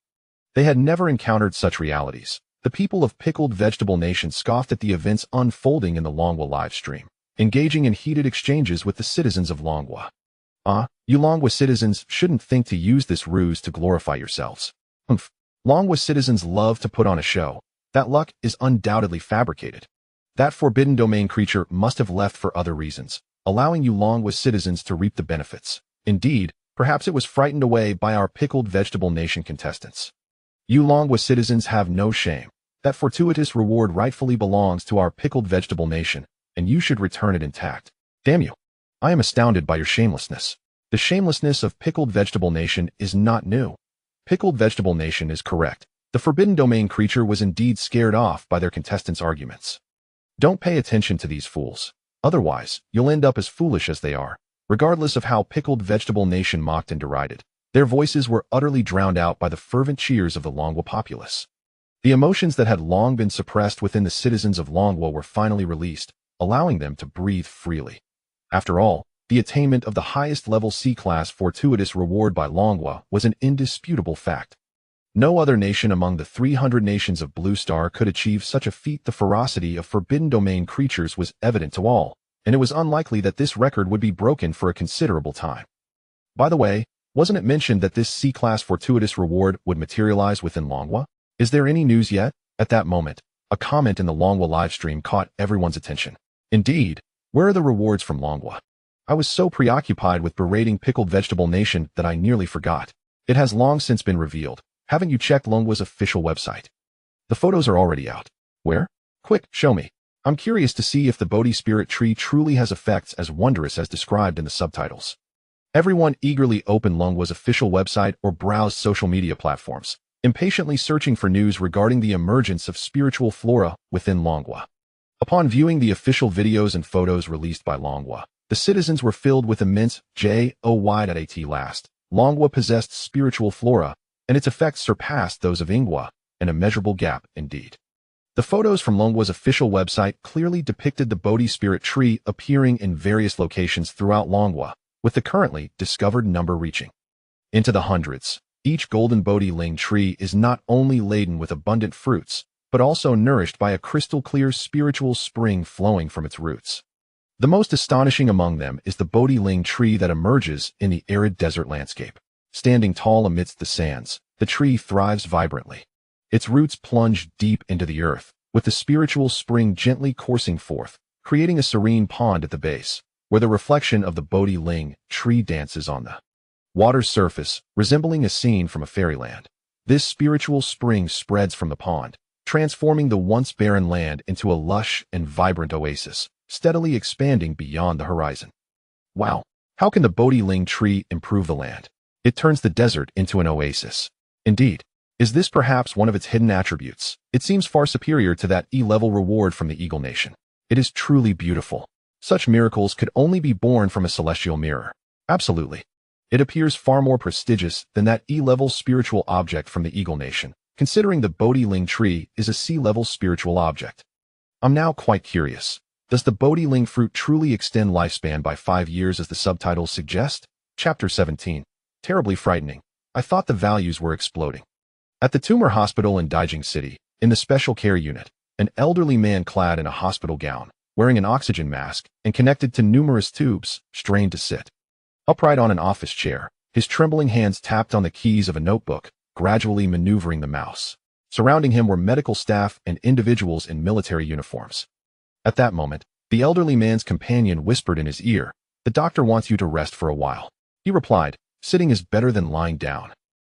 [SPEAKER 1] they had never encountered such realities. The people of Pickled Vegetable Nation scoffed at the events unfolding in the Longhua live stream, engaging in heated exchanges with the citizens of Longhua. You Longhua citizens shouldn't think to use this ruse to glorify yourselves. Longhua citizens love to put on a show. That luck is undoubtedly fabricated. That Forbidden Domain creature must have left for other reasons, allowing you Longhua citizens to reap the benefits. Indeed, perhaps it was frightened away by our Pickled Vegetable Nation contestants. You Longhua citizens have no shame. That fortuitous reward rightfully belongs to our Pickled Vegetable Nation, and you should return it intact. Damn you. I am astounded by your shamelessness. The shamelessness of Pickled Vegetable Nation is not new. Pickled Vegetable Nation is correct. The Forbidden Domain creature was indeed scared off by their contestants' arguments. Don't pay attention to these fools. Otherwise, you'll end up as foolish as they are. Regardless of how Pickled Vegetable Nation mocked and derided, their voices were utterly drowned out by the fervent cheers of the Longhua populace. The emotions that had long been suppressed within the citizens of Longhua were finally released, allowing them to breathe freely. After all, the attainment of the highest level C-class fortuitous reward by Longhua was an indisputable fact. No other nation among the 300 nations of Blue Star could achieve such a feat. The ferocity of Forbidden Domain creatures was evident to all, and it was unlikely that this record would be broken for a considerable time. By the way, wasn't it mentioned that this C-class fortuitous reward would materialize within Longhua? Is there any news yet? At that moment, A comment in the Longwa livestream caught everyone's attention. Indeed, where are the rewards from Longwa? I was so preoccupied with berating Pickled Vegetable Nation that I nearly forgot. It has long since been revealed. Haven't you checked Longwa's official website? The photos are already out. Where? Quick, show me. I'm curious to see if the Bodhi Spirit Tree truly has effects as wondrous as described in the subtitles. Everyone eagerly opened Longwa's official website or browsed social media platforms, impatiently searching for news regarding the emergence of spiritual flora within Longwa. Upon viewing the official videos and photos released by Longwa, the citizens were filled with immense joy. At last, Longwa possessed spiritual flora, and its effects surpassed those of Ingwa, an immeasurable gap indeed. The photos from Longwa's official website clearly depicted the Bodhi Spirit Tree appearing in various locations throughout Longwa, with the currently discovered number reaching into the hundreds. Each golden Bodhi Ling tree is not only laden with abundant fruits, but also nourished by a crystal-clear spiritual spring flowing from its roots. The most astonishing among them is the Bodhi Ling tree that emerges in the arid desert landscape. Standing tall amidst the sands, the tree thrives vibrantly. Its roots plunge deep into the earth, with the spiritual spring gently coursing forth, creating a serene pond at the base, where the reflection of the Bodhi Ling tree dances on the water's surface, resembling a scene from a fairyland. This spiritual spring spreads from the pond, transforming the once barren land into a lush and vibrant oasis, steadily expanding beyond the horizon. Wow! How can the Bodhi Ling tree improve the land? It turns the desert into an oasis. Indeed, is this perhaps one of its hidden attributes? It seems far superior to that E-level reward from the Eagle Nation. It is truly beautiful. Such miracles could only be born from a celestial mirror. Absolutely. It appears far more prestigious than that E-level spiritual object from the Eagle Nation, considering the Bodhi Ling tree is a C-level spiritual object. I'm now quite curious. Does the Bodhi Ling fruit truly extend lifespan by 5 years as the subtitles suggest? Chapter 17. Terribly frightening. I thought the values were exploding. At the tumor hospital in Daijing City, in the special care unit, an elderly man clad in a hospital gown, wearing an oxygen mask and connected to numerous tubes, strained to sit upright on an office chair. His trembling hands tapped on the keys of a notebook, gradually maneuvering the mouse. Surrounding him were medical staff and individuals in military uniforms. At that moment, the elderly man's companion whispered in his ear, "The doctor wants you to rest for a while." He replied, "Sitting is better than lying down."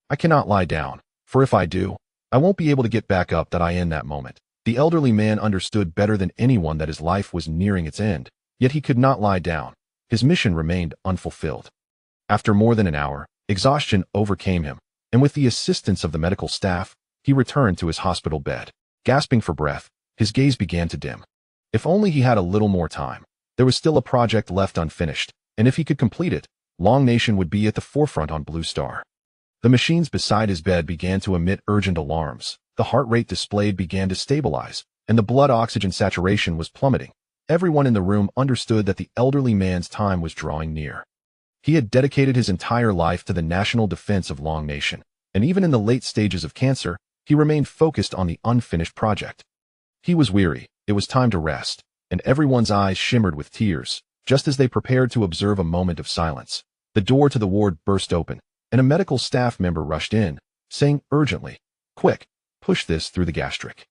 [SPEAKER 1] "I cannot lie down, for if I do, I won't be able to get back up." In that moment, the elderly man understood better than anyone that his life was nearing its end, yet he could not lie down. His mission remained unfulfilled. After more than an hour, exhaustion overcame him, and with the assistance of the medical staff, he returned to his hospital bed. Gasping for breath, his gaze began to dim. If only he had a little more time. There was still a project left unfinished, and if he could complete it, Long Nation would be at the forefront on Blue Star. The machines beside his bed began to emit urgent alarms. The heart rate displayed began to stabilize, and the blood oxygen saturation was plummeting. Everyone in the room understood that the elderly man's time was drawing near. He had dedicated his entire life to the national defense of Long Nation, and even in the late stages of cancer, he remained focused on the unfinished project. He was weary. It was time to rest, and everyone's eyes shimmered with tears, just as they prepared to observe a moment of silence. The door to the ward burst open, and a medical staff member rushed in, saying urgently, "Quick, push this through the gastric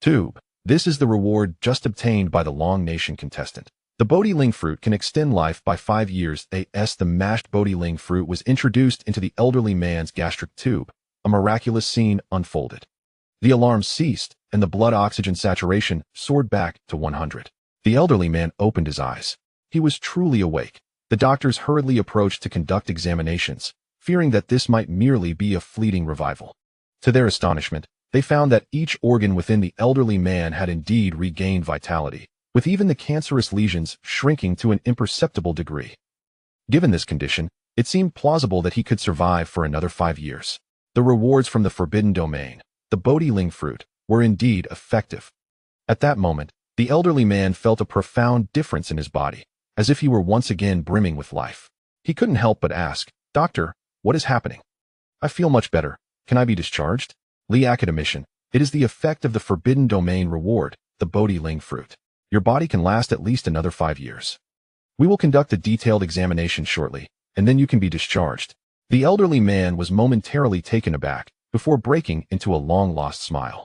[SPEAKER 1] tube. This is the reward just obtained by the Long Nation contestant. The Bodhi Ling fruit can extend life by 5 years. The mashed Bodhi Ling fruit was introduced into the elderly man's gastric tube. A miraculous scene unfolded. The alarms ceased, and the blood oxygen saturation soared back to 100. The elderly man opened his eyes. He was truly awake. The doctors hurriedly approached to conduct examinations, fearing that this might merely be a fleeting revival. To their astonishment, they found that each organ within the elderly man had indeed regained vitality, with even the cancerous lesions shrinking to an imperceptible degree. Given this condition, it seemed plausible that he could survive for another 5 years. The rewards from the forbidden domain, the Bodhi Ling fruit, were indeed effective. At that moment, the elderly man felt a profound difference in his body, as if he were once again brimming with life. He couldn't help but ask, "Doctor, what is happening?" "I feel much better. Can I be discharged?" Lee Academician, it is the effect of the forbidden domain reward, the Bodhi Ling fruit. Your body can last at least another 5 years. We will conduct a detailed examination shortly, and then you can be discharged. The elderly man was momentarily taken aback, before breaking into a long-lost smile.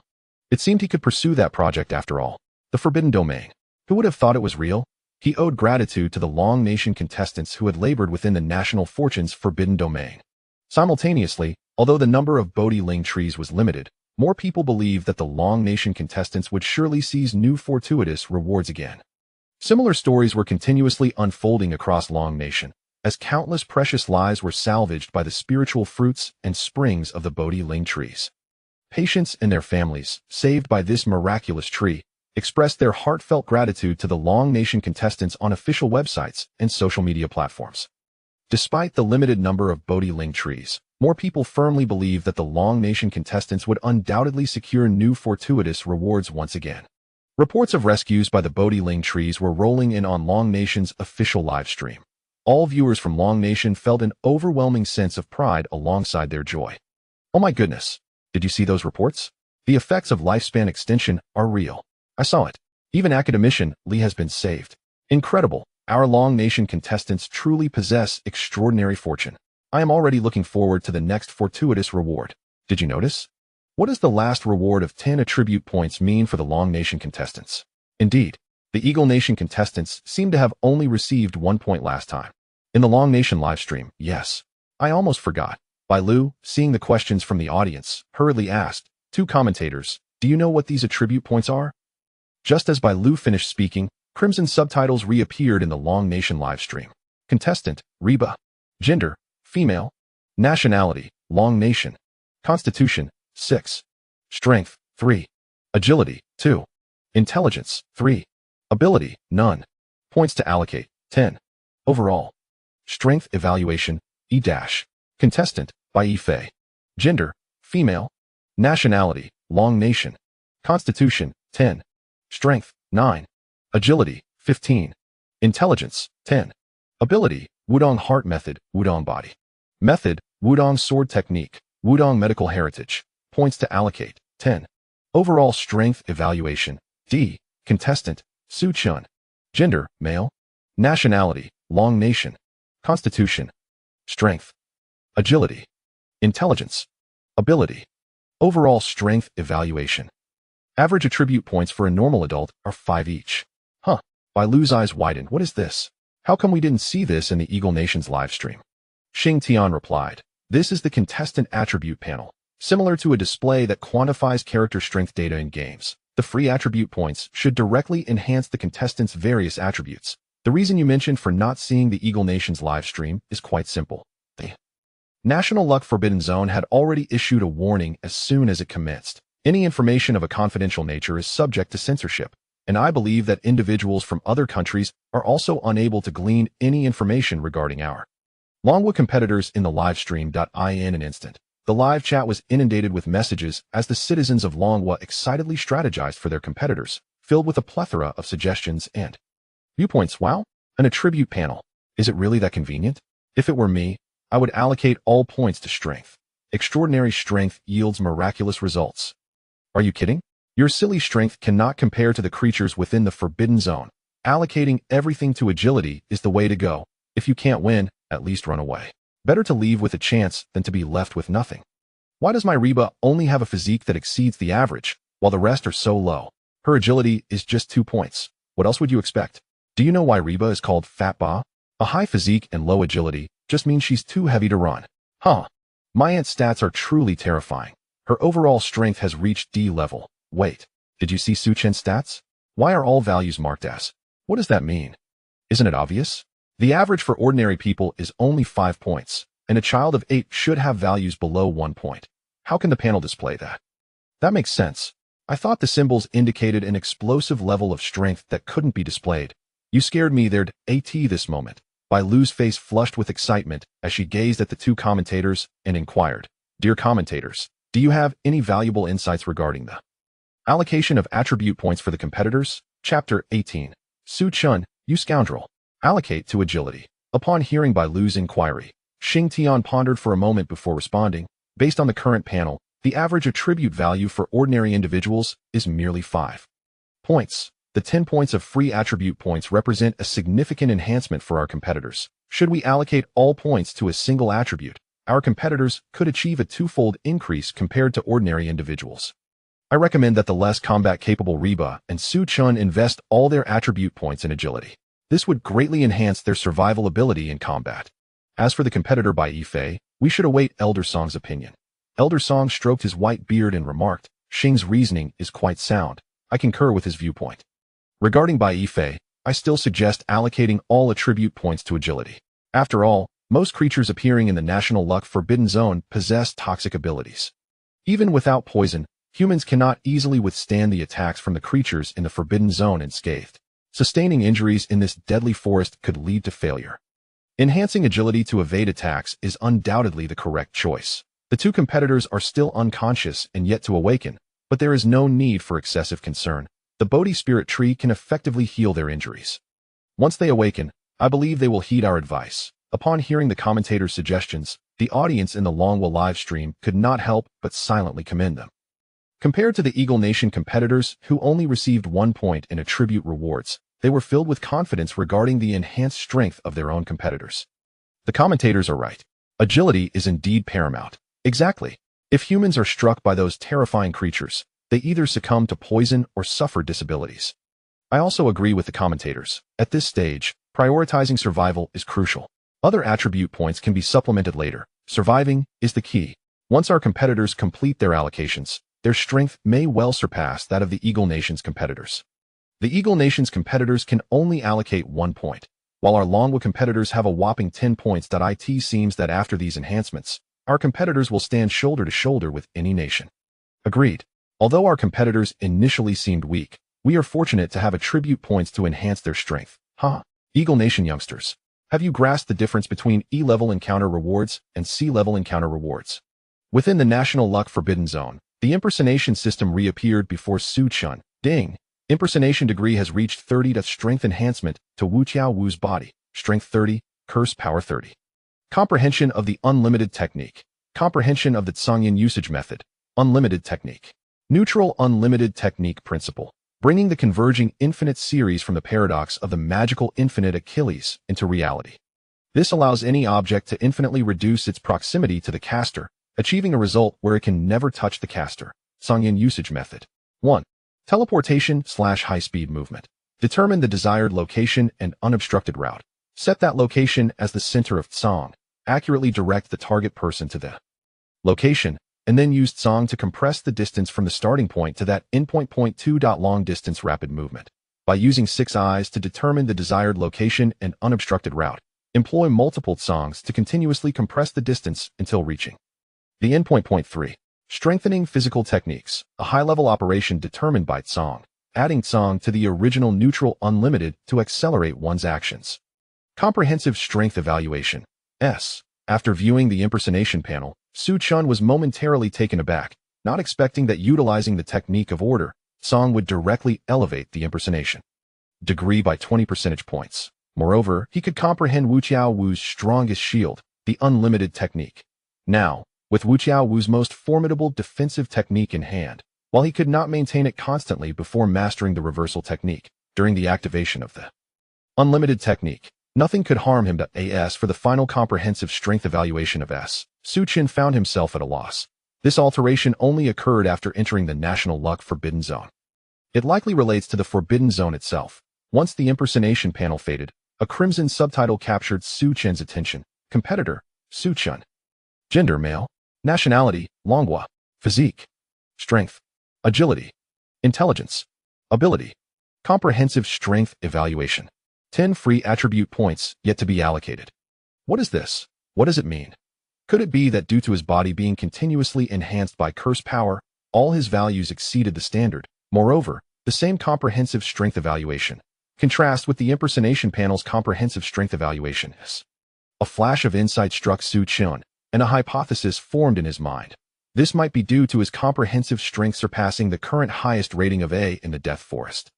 [SPEAKER 1] It seemed he could pursue that project after all. The Forbidden Domain. Who would have thought it was real? He owed gratitude to the Long Nation contestants who had labored within the National Fortune's Forbidden Domain. Simultaneously, although the number of Bodhi Ling trees was limited, more people believed that the Long Nation contestants would surely seize new fortuitous rewards again. Similar stories were continuously unfolding across Long Nation, as countless precious lives were salvaged by the spiritual fruits and springs of the Bodhi Ling trees. Patients and their families, saved by this miraculous tree, expressed their heartfelt gratitude to the Long Nation contestants on official websites and social media platforms. Despite the limited number of Bodhi Ling trees, more people firmly believed that the Long Nation contestants would undoubtedly secure new fortuitous rewards once again. Reports of rescues by the Bodhi Ling trees were rolling in on Long Nation's official live stream. All viewers from Long Nation felt an overwhelming sense of pride alongside their joy. Oh my goodness! Did you see those reports? The effects of lifespan extension are real. I saw it. Even academician Lee has been saved. Incredible. Our Long Nation contestants truly possess extraordinary fortune. I am already looking forward to the next fortuitous reward. Did you notice? What does the last reward of 10 attribute points mean for the Long Nation contestants? Indeed, the Eagle Nation contestants seem to have only received 1 point last time. In the Long Nation livestream, yes. I almost forgot. Bai Lu, seeing the questions from the audience, hurriedly asked, 2 commentators, do you know what these attribute points are? Just as Bai Lu finished speaking, crimson subtitles reappeared in the Long Nation livestream. Contestant, Reba. Gender, female. Nationality, Long Nation. Constitution, 6. Strength, 3. Agility, 2. Intelligence, 3. Ability, none. Points to allocate, 10. Overall. Strength evaluation, E-. Contestant, by Yi-Fei. Gender, female. Nationality, Long Nation. Constitution, 10. Strength, 9. Agility, 15. Intelligence, 10. Ability, Wudong Heart Method, Wudong Body. Method, Wudong Sword Technique, Wudong Medical Heritage. Points to allocate, 10. Overall Strength Evaluation, D. Contestant, Su Chun. Gender, male. Nationality, Long Nation. Constitution. Strength. Agility. Intelligence. Ability. Overall Strength Evaluation. Average attribute points for a normal adult are 5 each. Huh. Bai Lu's eyes widened. What is this? How come we didn't see this in the Eagle Nation's live stream? Xing Tian replied, this is the contestant attribute panel. Similar to a display that quantifies character strength data in games, the free attribute points should directly enhance the contestants' various attributes. The reason you mentioned for not seeing the Eagle Nation's live stream is quite simple. The National Luck Forbidden Zone had already issued a warning as soon as it commenced. Any information of a confidential nature is subject to censorship, and I believe that individuals from other countries are also unable to glean any information regarding our Longwood competitors in the livestream. In an instant, the live chat was inundated with messages as the citizens of Longwa excitedly strategized for their competitors, filled with a plethora of suggestions and viewpoints. Wow, an attribute panel. Is it really that convenient? If it were me, I would allocate all points to strength. Extraordinary strength yields miraculous results. Are you kidding? Your silly strength cannot compare to the creatures within the Forbidden Zone. Allocating everything to agility is the way to go. If you can't win, at least run away. Better to leave with a chance than to be left with nothing. Why does my Reba only have a physique that exceeds the average, while the rest are so low? Her agility is just 2 points. What else would you expect? Do you know why Reba is called Fat Ba? A high physique and low agility just means she's too heavy to run. Huh. My aunt's stats are truly terrifying. Her overall strength has reached D level. Wait, did you see Su Chen's stats? Why are all values marked as? What does that mean? Isn't it obvious? The average for ordinary people is only 5 points, and a child of 8 should have values below 1 point. How can the panel display that? That makes sense. I thought the symbols indicated an explosive level of strength that couldn't be displayed. You scared me there, AT this moment. Bai Lu's face flushed with excitement as she gazed at the 2 commentators and inquired, Dear commentators, do you have any valuable insights regarding the allocation of attribute points for the competitors? Chapter 18. Su Chun, you scoundrel. Allocate to agility. Upon hearing Bai Lu's inquiry, Xing Tian pondered for a moment before responding. Based on the current panel, the average attribute value for ordinary individuals is merely 5 points. The 10 points of free attribute points represent a significant enhancement for our competitors. Should we allocate all points to a single attribute, our competitors could achieve a 2-fold increase compared to ordinary individuals. I recommend that the less combat-capable Reba and Su Chun invest all their attribute points in agility. This would greatly enhance their survival ability in combat. As for the competitor by Yifei, we should await Elder Song's opinion. Elder Song stroked his white beard and remarked, Xing's reasoning is quite sound. I concur with his viewpoint. Regarding Bai Yifei, I still suggest allocating all attribute points to agility. After all, most creatures appearing in the National Luck Forbidden Zone possess toxic abilities. Even without poison, humans cannot easily withstand the attacks from the creatures in the Forbidden Zone unscathed. Sustaining injuries in this deadly forest could lead to failure. Enhancing agility to evade attacks is undoubtedly the correct choice. The two competitors are still unconscious and yet to awaken, but there is no need for excessive concern. The Bodhi Spirit Tree can effectively heal their injuries. Once they awaken, I believe they will heed our advice. Upon hearing the commentator's suggestions, the audience in the Longwa live stream could not help but silently commend them. Compared to the Eagle Nation competitors who only received 1 point in attribute rewards, they were filled with confidence regarding the enhanced strength of their own competitors. The commentators are right. Agility is indeed paramount. Exactly. If humans are struck by those terrifying creatures, they either succumb to poison or suffer disabilities. I also agree with the commentators. At this stage, prioritizing survival is crucial. Other attribute points can be supplemented later. Surviving is the key. Once our competitors complete their allocations, their strength may well surpass that of the Eagle Nation's competitors. The Eagle Nation's competitors can only allocate 1 point, while our Longwa competitors have a whopping 10 points. It seems that after these enhancements, our competitors will stand shoulder to shoulder with any nation. Agreed. Although our competitors initially seemed weak, we are fortunate to have attribute points to enhance their strength. Eagle Nation youngsters, have you grasped the difference between E-level encounter rewards and C-level encounter rewards? Within the National Luck Forbidden Zone, the impersonation system reappeared before Su Chun. Ding! Impersonation degree has reached 30. Strength enhancement to Wu Qiao Wu's body. Strength 30, curse power 30. Comprehension of the unlimited technique. Comprehension of the Tsangyan usage method. Unlimited technique. Neutral unlimited technique principle. Bringing the converging infinite series from the paradox of the magical infinite Achilles into reality. This allows any object to infinitely reduce its proximity to the caster, achieving a result where it can never touch the caster. Tsangyan usage method. 1. Teleportation/high-speed movement. Determine the desired location and unobstructed route. Set that location as the center of Tsang. Accurately direct the target person to the location, and then use Tsang to compress the distance from the starting point to that endpoint. 2. Long-distance rapid movement. By using 6 eyes to determine the desired location and unobstructed route, employ multiple Tsangs to continuously compress the distance until reaching the endpoint. 3. Strengthening physical techniques, a high-level operation determined by Tsang, adding Tsang to the original neutral unlimited to accelerate one's actions. Comprehensive strength evaluation. After viewing the impersonation panel, Su Chun was momentarily taken aback, not expecting that utilizing the technique of order, Tsang would directly elevate the impersonation degree by 20 percentage points. Moreover, he could comprehend Wu Qiao Wu's strongest shield, the unlimited technique. Now, with Wu Qiao Wu's most formidable defensive technique in hand, while he could not maintain it constantly before mastering the reversal technique, during the activation of the unlimited technique, nothing could harm him. As for the final comprehensive strength evaluation of Su Chun found himself at a loss. This alteration only occurred after entering the National Luck Forbidden Zone. It likely relates to the Forbidden Zone itself. Once the impersonation panel faded, a crimson subtitle captured Su Chun's attention. Competitor, Su Chun. Gender, male. Nationality, Longwa. Physique. Strength. Agility. Intelligence. Ability. Comprehensive strength evaluation. 10 free attribute points yet to be allocated. What is this? What does it mean? Could it be that due to his body being continuously enhanced by curse power, all his values exceeded the standard? Moreover, the same comprehensive strength evaluation contrasts with the impersonation panel's comprehensive strength evaluation. A flash of insight struck Su Chun, and a hypothesis formed in his mind. This might be due to his comprehensive strength surpassing the current highest rating of A in the Death Forest.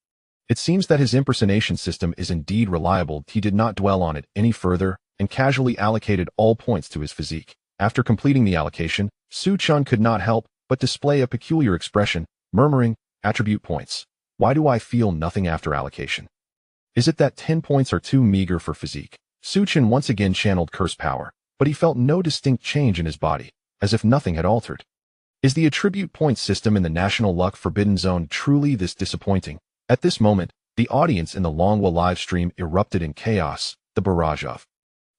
[SPEAKER 1] It seems that his impersonation system is indeed reliable. He did not dwell on it any further and casually allocated all points to his physique. After completing the allocation, Su Chun could not help but display a peculiar expression, murmuring, attribute points. Why do I feel nothing after allocation? Is it that 10 points are too meager for physique? Su Chun once again channeled curse power, but he felt no distinct change in his body, as if nothing had altered. Is the attribute point system in the National Luck Forbidden Zone truly this disappointing? At this moment, the audience in the Longwa live stream erupted in chaos. The barrage of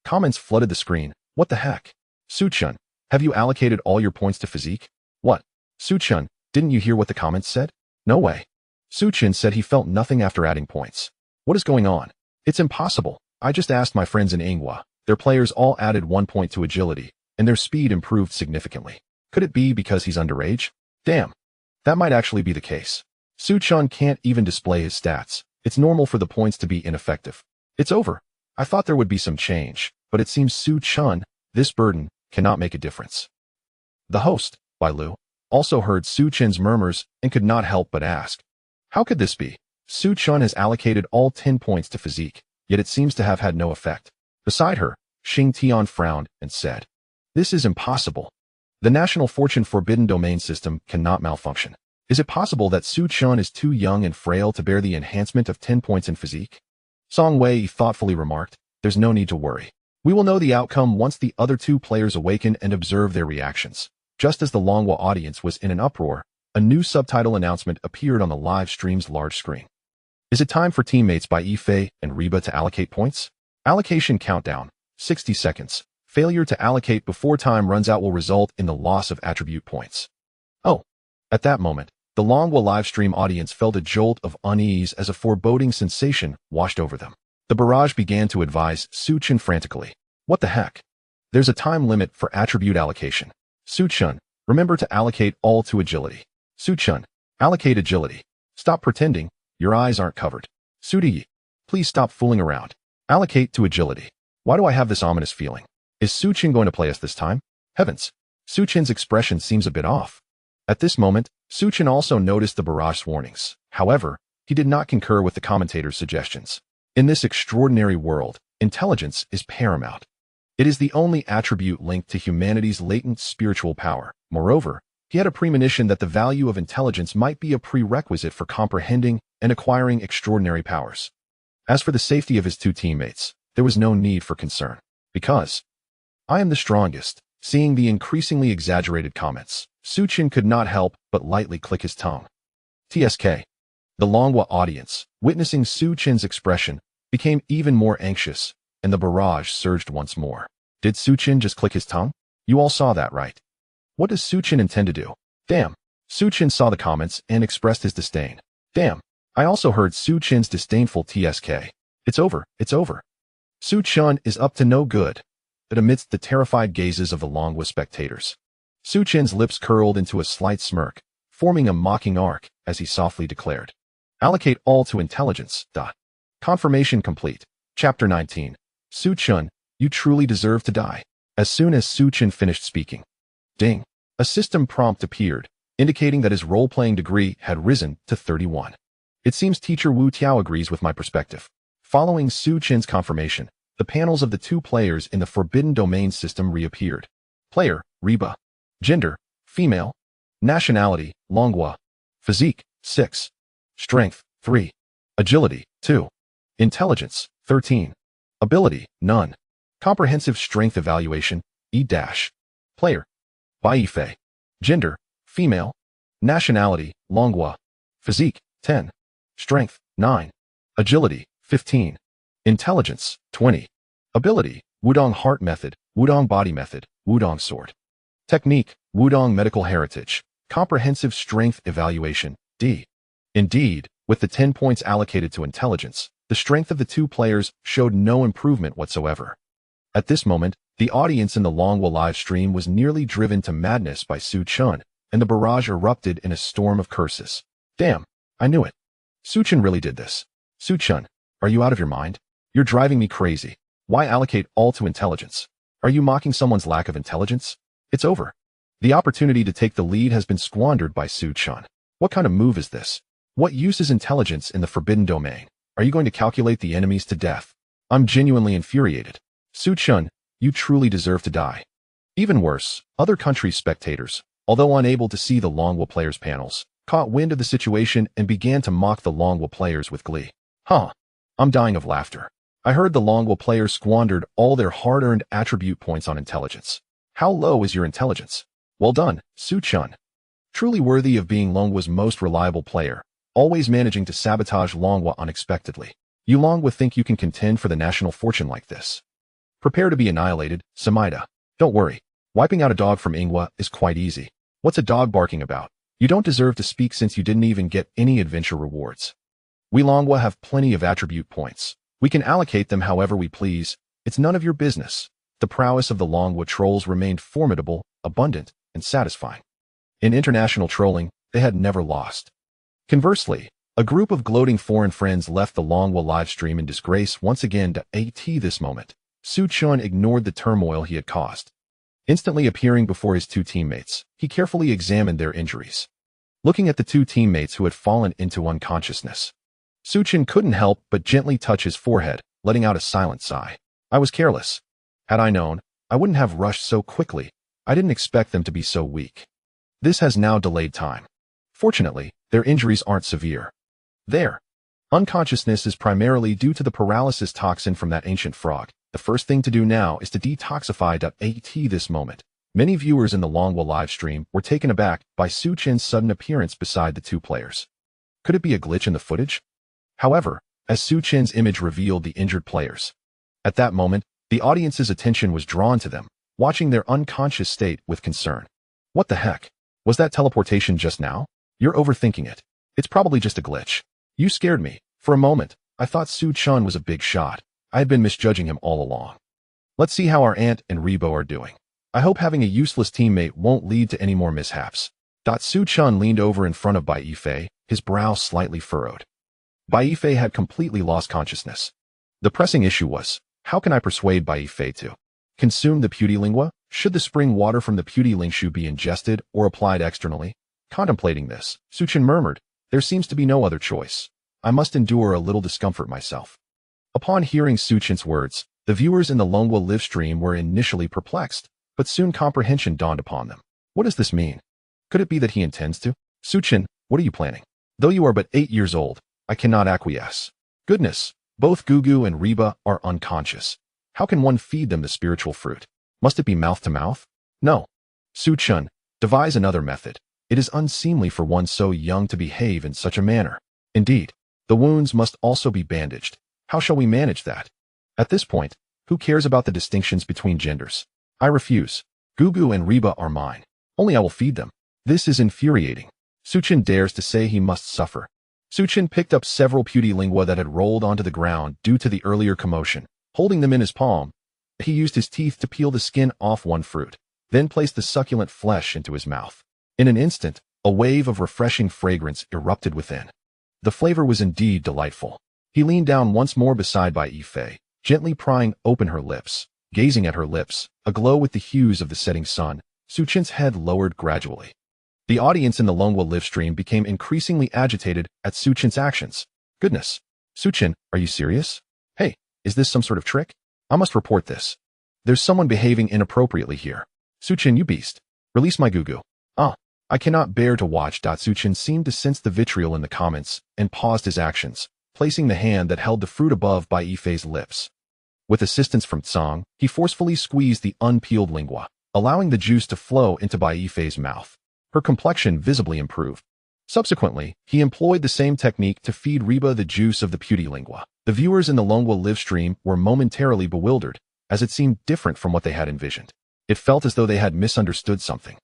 [SPEAKER 1] comments flooded the screen. What the heck? Suchun, have you allocated all your points to physique? What? Suchun, didn't you hear what the comments said? No way. Suchun said he felt nothing after adding points. What is going on? It's impossible. I just asked my friends in Ingwa. Their players all added 1 point to agility, and their speed improved significantly. Could it be because he's underage? Damn. That might actually be the case. Suchun can't even display his stats. It's normal for the points to be ineffective. It's over. I thought there would be some change, but it seems Suchun, this burden, cannot make a difference. The host, Bailu, also heard Suchun's murmurs and could not help but ask, how could this be? Suchun has allocated all 10 points to physique, yet it seems to have had no effect. Beside her, Xing Tian frowned and said, this is impossible. The National Fortune Forbidden Domain system cannot malfunction. Is it possible that Suchun is too young and frail to bear the enhancement of 10 points in physique? Song Wei thoughtfully remarked, there's no need to worry. We will know the outcome once the other 2 players awaken and observe their reactions. Just as the Longwa audience was in an uproar, a new subtitle announcement appeared on the live stream's large screen. Is it time for teammates by Ifei and Reba to allocate points? Allocation countdown, 60 seconds. Failure to allocate before time runs out will result in the loss of attribute points. Oh. At that moment, the Longwa livestream audience felt a jolt of unease as a foreboding sensation washed over them. The barrage began to advise Suchun frantically. What the heck? There's a time limit for attribute allocation. Suchun, remember to allocate all to agility. Suchun, allocate agility. Stop pretending, your eyes aren't covered. Sudiyi, please stop fooling around. Allocate to agility. Why do I have this ominous feeling? Is Suchun going to play us this time? Heavens, Suchun's expression seems a bit off. At this moment, Suchun also noticed the barrage warnings. However, he did not concur with the commentator's suggestions. In this extraordinary world, intelligence is paramount. It is the only attribute linked to humanity's latent spiritual power. Moreover, he had a premonition that the value of intelligence might be a prerequisite for comprehending and acquiring extraordinary powers. As for the safety of his 2 teammates, there was no need for concern. Because I am the strongest. Seeing the increasingly exaggerated comments, Suchun could not help but lightly click his tongue. TSK. The Longwa audience, witnessing Suchun's expression, became even more anxious, and the barrage surged once more. Did Suchun just click his tongue? You all saw that, right? What does Suchun intend to do? Damn. Suchun saw the comments and expressed his disdain. Damn. I also heard Suchun's disdainful TSK. It's over, it's over. Suchun is up to no good. But amidst the terrified gazes of the Longwa spectators, Suchun's lips curled into a slight smirk, forming a mocking arc as he softly declared, allocate all to intelligence. Confirmation complete. Chapter 19. Suchun, you truly deserve to die. As soon as Suchun finished speaking, ding, a system prompt appeared, indicating that his role-playing degree had risen to 31. It seems teacher Wu Tiao agrees with my perspective. Following Suchun's confirmation, the panels of the 2 players in the Forbidden Domain system reappeared. Player, Reba. Gender, female. Nationality, Longwa. Physique, 6. Strength, 3. Agility, 2. Intelligence, 13. Ability, none. Comprehensive strength evaluation, E-. Player, Baifei. Gender, female. Nationality, Longwa. Physique, 10. Strength, 9. Agility, 15. Intelligence, 20. Ability, Wudong Heart Method, Wudong Body Method, Wudong Sword. Technique, Wudong Medical Heritage. Comprehensive Strength Evaluation, D. Indeed, with the 10 points allocated to intelligence, the strength of the 2 players showed no improvement whatsoever. At this moment, the audience in the Longwa live stream was nearly driven to madness by Suchun, and the barrage erupted in a storm of curses. Damn, I knew it. Suchun really did this. Suchun, are you out of your mind? You're driving me crazy. Why allocate all to intelligence? Are you mocking someone's lack of intelligence? It's over. The opportunity to take the lead has been squandered by Suchun. What kind of move is this? What use is intelligence in the Forbidden Domain? Are you going to calculate the enemies to death? I'm genuinely infuriated. Suchun, you truly deserve to die. Even worse, other countries' spectators, although unable to see the Longwa players' panels, caught wind of the situation and began to mock the Longwa players with glee. Huh. I'm dying of laughter. I heard the Longwa players squandered all their hard-earned attribute points on intelligence. How low is your intelligence? Well done, Suchun. Truly worthy of being Longwa's most reliable player, always managing to sabotage Longwa unexpectedly. You Longwa think you can contend for the national fortune like this? Prepare to be annihilated, Samaida. Don't worry. Wiping out a dog from Ingwa is quite easy. What's a dog barking about? You don't deserve to speak since you didn't even get any adventure rewards. We Longwa have plenty of attribute points. We can allocate them however we please. It's none of your business. The prowess of the Longwa trolls remained formidable, abundant, and satisfying. In international trolling, they had never lost. Conversely, a group of gloating foreign friends left the Longwa livestream in disgrace once again to AT this moment. Su Chun ignored the turmoil he had caused. Instantly appearing before his two teammates, he carefully examined their injuries. Looking at the two teammates who had fallen into unconsciousness, Su Chun couldn't help but gently touch his forehead, letting out a silent sigh. I was careless. Had I known, I wouldn't have rushed so quickly. I didn't expect them to be so weak. This has now delayed time. Fortunately, their injuries aren't severe. Their unconsciousness is primarily due to the paralysis toxin from that ancient frog. The first thing to do now is to detoxify AT this moment. Many viewers in the Longwa livestream were taken aback by Su Chen's sudden appearance beside the two players. Could it be a glitch in the footage? However, as Su Chen's image revealed the injured players, at that moment, the audience's attention was drawn to them, watching their unconscious state with concern. What the heck? Was that teleportation just now? You're overthinking it. It's probably just a glitch. You scared me. For a moment, I thought Su Chun was a big shot. I had been misjudging him all along. Let's see how our aunt and Rebo are doing. I hope having a useless teammate won't lead to any more mishaps. Su Chun leaned over in front of Bai Yifei, his brow slightly furrowed. Bai Yifei had completely lost consciousness. The pressing issue was, how can I persuade Bai Yifei to consume the Putylingua? Should the spring water from the Putylingshu be ingested or applied externally? Contemplating this, Su Chun murmured, there seems to be no other choice. I must endure a little discomfort myself. Upon hearing Su Chun's words, the viewers in the Longwa live stream were initially perplexed, but soon comprehension dawned upon them. What does this mean? Could it be that he intends to? Su Chun, what are you planning? Though you are but 8 years old, I cannot acquiesce. Goodness, both Gugu and Reba are unconscious. How can one feed them the spiritual fruit? Must it be mouth to mouth? No. Su Chun, devise another method. It is unseemly for one so young to behave in such a manner. Indeed, the wounds must also be bandaged. How shall we manage that? At this point, who cares about the distinctions between genders? I refuse. Gugu and Reba are mine. Only I will feed them. This is infuriating. Su Chun dares to say he must suffer. Su Chun picked up several Putylingua that had rolled onto the ground due to the earlier commotion. Holding them in his palm, he used his teeth to peel the skin off one fruit, then placed the succulent flesh into his mouth. In an instant, a wave of refreshing fragrance erupted within. The flavor was indeed delightful. He leaned down once more beside Bai Yifei, gently prying open her lips. Gazing at her lips, aglow with the hues of the setting sun, Su Chun's head lowered gradually. The audience in the Longwa live stream became increasingly agitated at Su Chun's actions. Goodness. Su Chun, are you serious? Hey, is this some sort of trick? I must report this. There's someone behaving inappropriately here. Su Chun, you beast. Release my Gugu. I cannot bear to watch. Su Chun seemed to sense the vitriol in the comments and paused his actions, placing the hand that held the fruit above Bai Yifei's lips. With assistance from Tsang, he forcefully squeezed the unpeeled lingua, allowing the juice to flow into Bai Yifei's mouth. Her complexion visibly improved. Subsequently, he employed the same technique to feed Reba the juice of the Putylingua. The viewers in the Longwa live stream were momentarily bewildered, as it seemed different from what they had envisioned. It felt as though they had misunderstood something.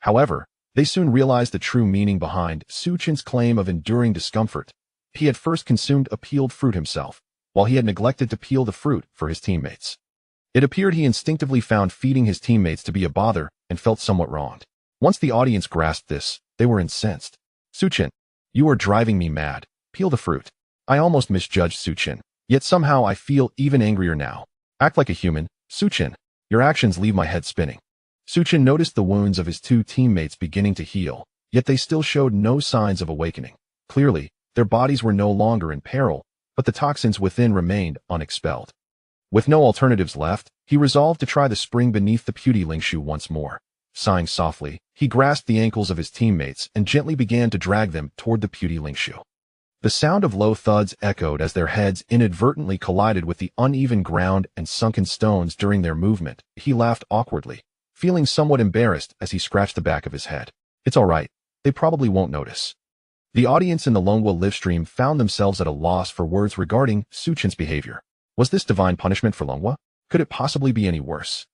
[SPEAKER 1] However, they soon realized the true meaning behind Su Chun's claim of enduring discomfort. He had first consumed a peeled fruit himself, while he had neglected to peel the fruit for his teammates. It appeared he instinctively found feeding his teammates to be a bother and felt somewhat wronged. Once the audience grasped this, they were incensed. Su Chun, you are driving me mad. Peel the fruit. I almost misjudged Su Chun, yet somehow I feel even angrier now. Act like a human, Su Chun. Your actions leave my head spinning. Su Chun noticed the wounds of his two teammates beginning to heal, yet they still showed no signs of awakening. Clearly, their bodies were no longer in peril, but the toxins within remained unexpelled. With no alternatives left, he resolved to try the spring beneath the Putylingshu once more. Sighing softly, he grasped the ankles of his teammates and gently began to drag them toward the Putylingshu. The sound of low thuds echoed as their heads inadvertently collided with the uneven ground and sunken stones during their movement. He laughed awkwardly, feeling somewhat embarrassed as he scratched the back of his head. It's all right. they probably won't notice. The audience in the Longwa livestream found themselves at a loss for words regarding Suchin's behavior. Was this divine punishment for Longwa? Could it possibly be any worse?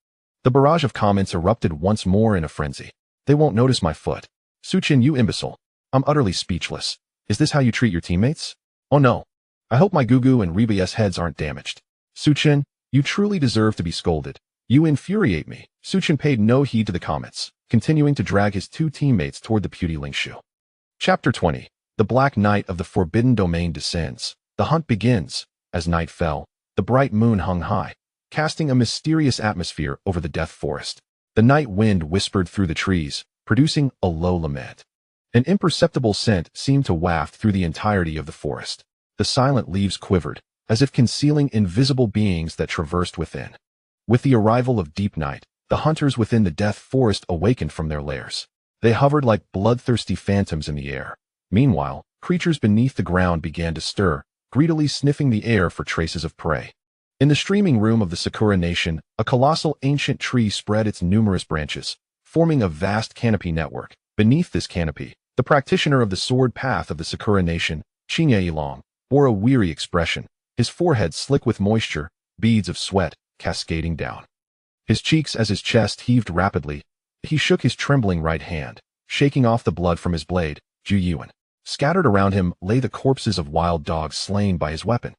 [SPEAKER 1] The barrage of comments erupted once more in a frenzy. They won't notice my foot. Suchin, you imbecile. I'm utterly speechless. Is this how you treat your teammates? Oh no. I hope my Gugu and Riba's heads aren't damaged. Suchin, you truly deserve to be scolded. You infuriate me. Suchin paid no heed to the comments, continuing to drag his two teammates toward the puny Lingshu. Chapter 20. The Black Night of the Forbidden Domain descends. The hunt begins. As night fell, the bright moon hung high, casting a mysterious atmosphere over the Death Forest. The night wind whispered through the trees, producing a low lament. An imperceptible scent seemed to waft through the entirety of the forest. The silent leaves quivered, as if concealing invisible beings that traversed within. With the arrival of deep night, the hunters within the Death Forest awakened from their lairs. They hovered like bloodthirsty phantoms in the air. Meanwhile, creatures beneath the ground began to stir, greedily sniffing the air for traces of prey. In the streaming room of the Sakura Nation, a colossal ancient tree spread its numerous branches, forming a vast canopy network. Beneath this canopy, the practitioner of the sword path of the Sakura Nation, Shinya Ilong, bore a weary expression, his forehead slick with moisture, beads of sweat cascading down. His cheeks as his chest heaved rapidly, he shook his trembling right hand, shaking off the blood from his blade. Ju Yuan. Scattered around him lay the corpses of wild dogs slain by his weapon.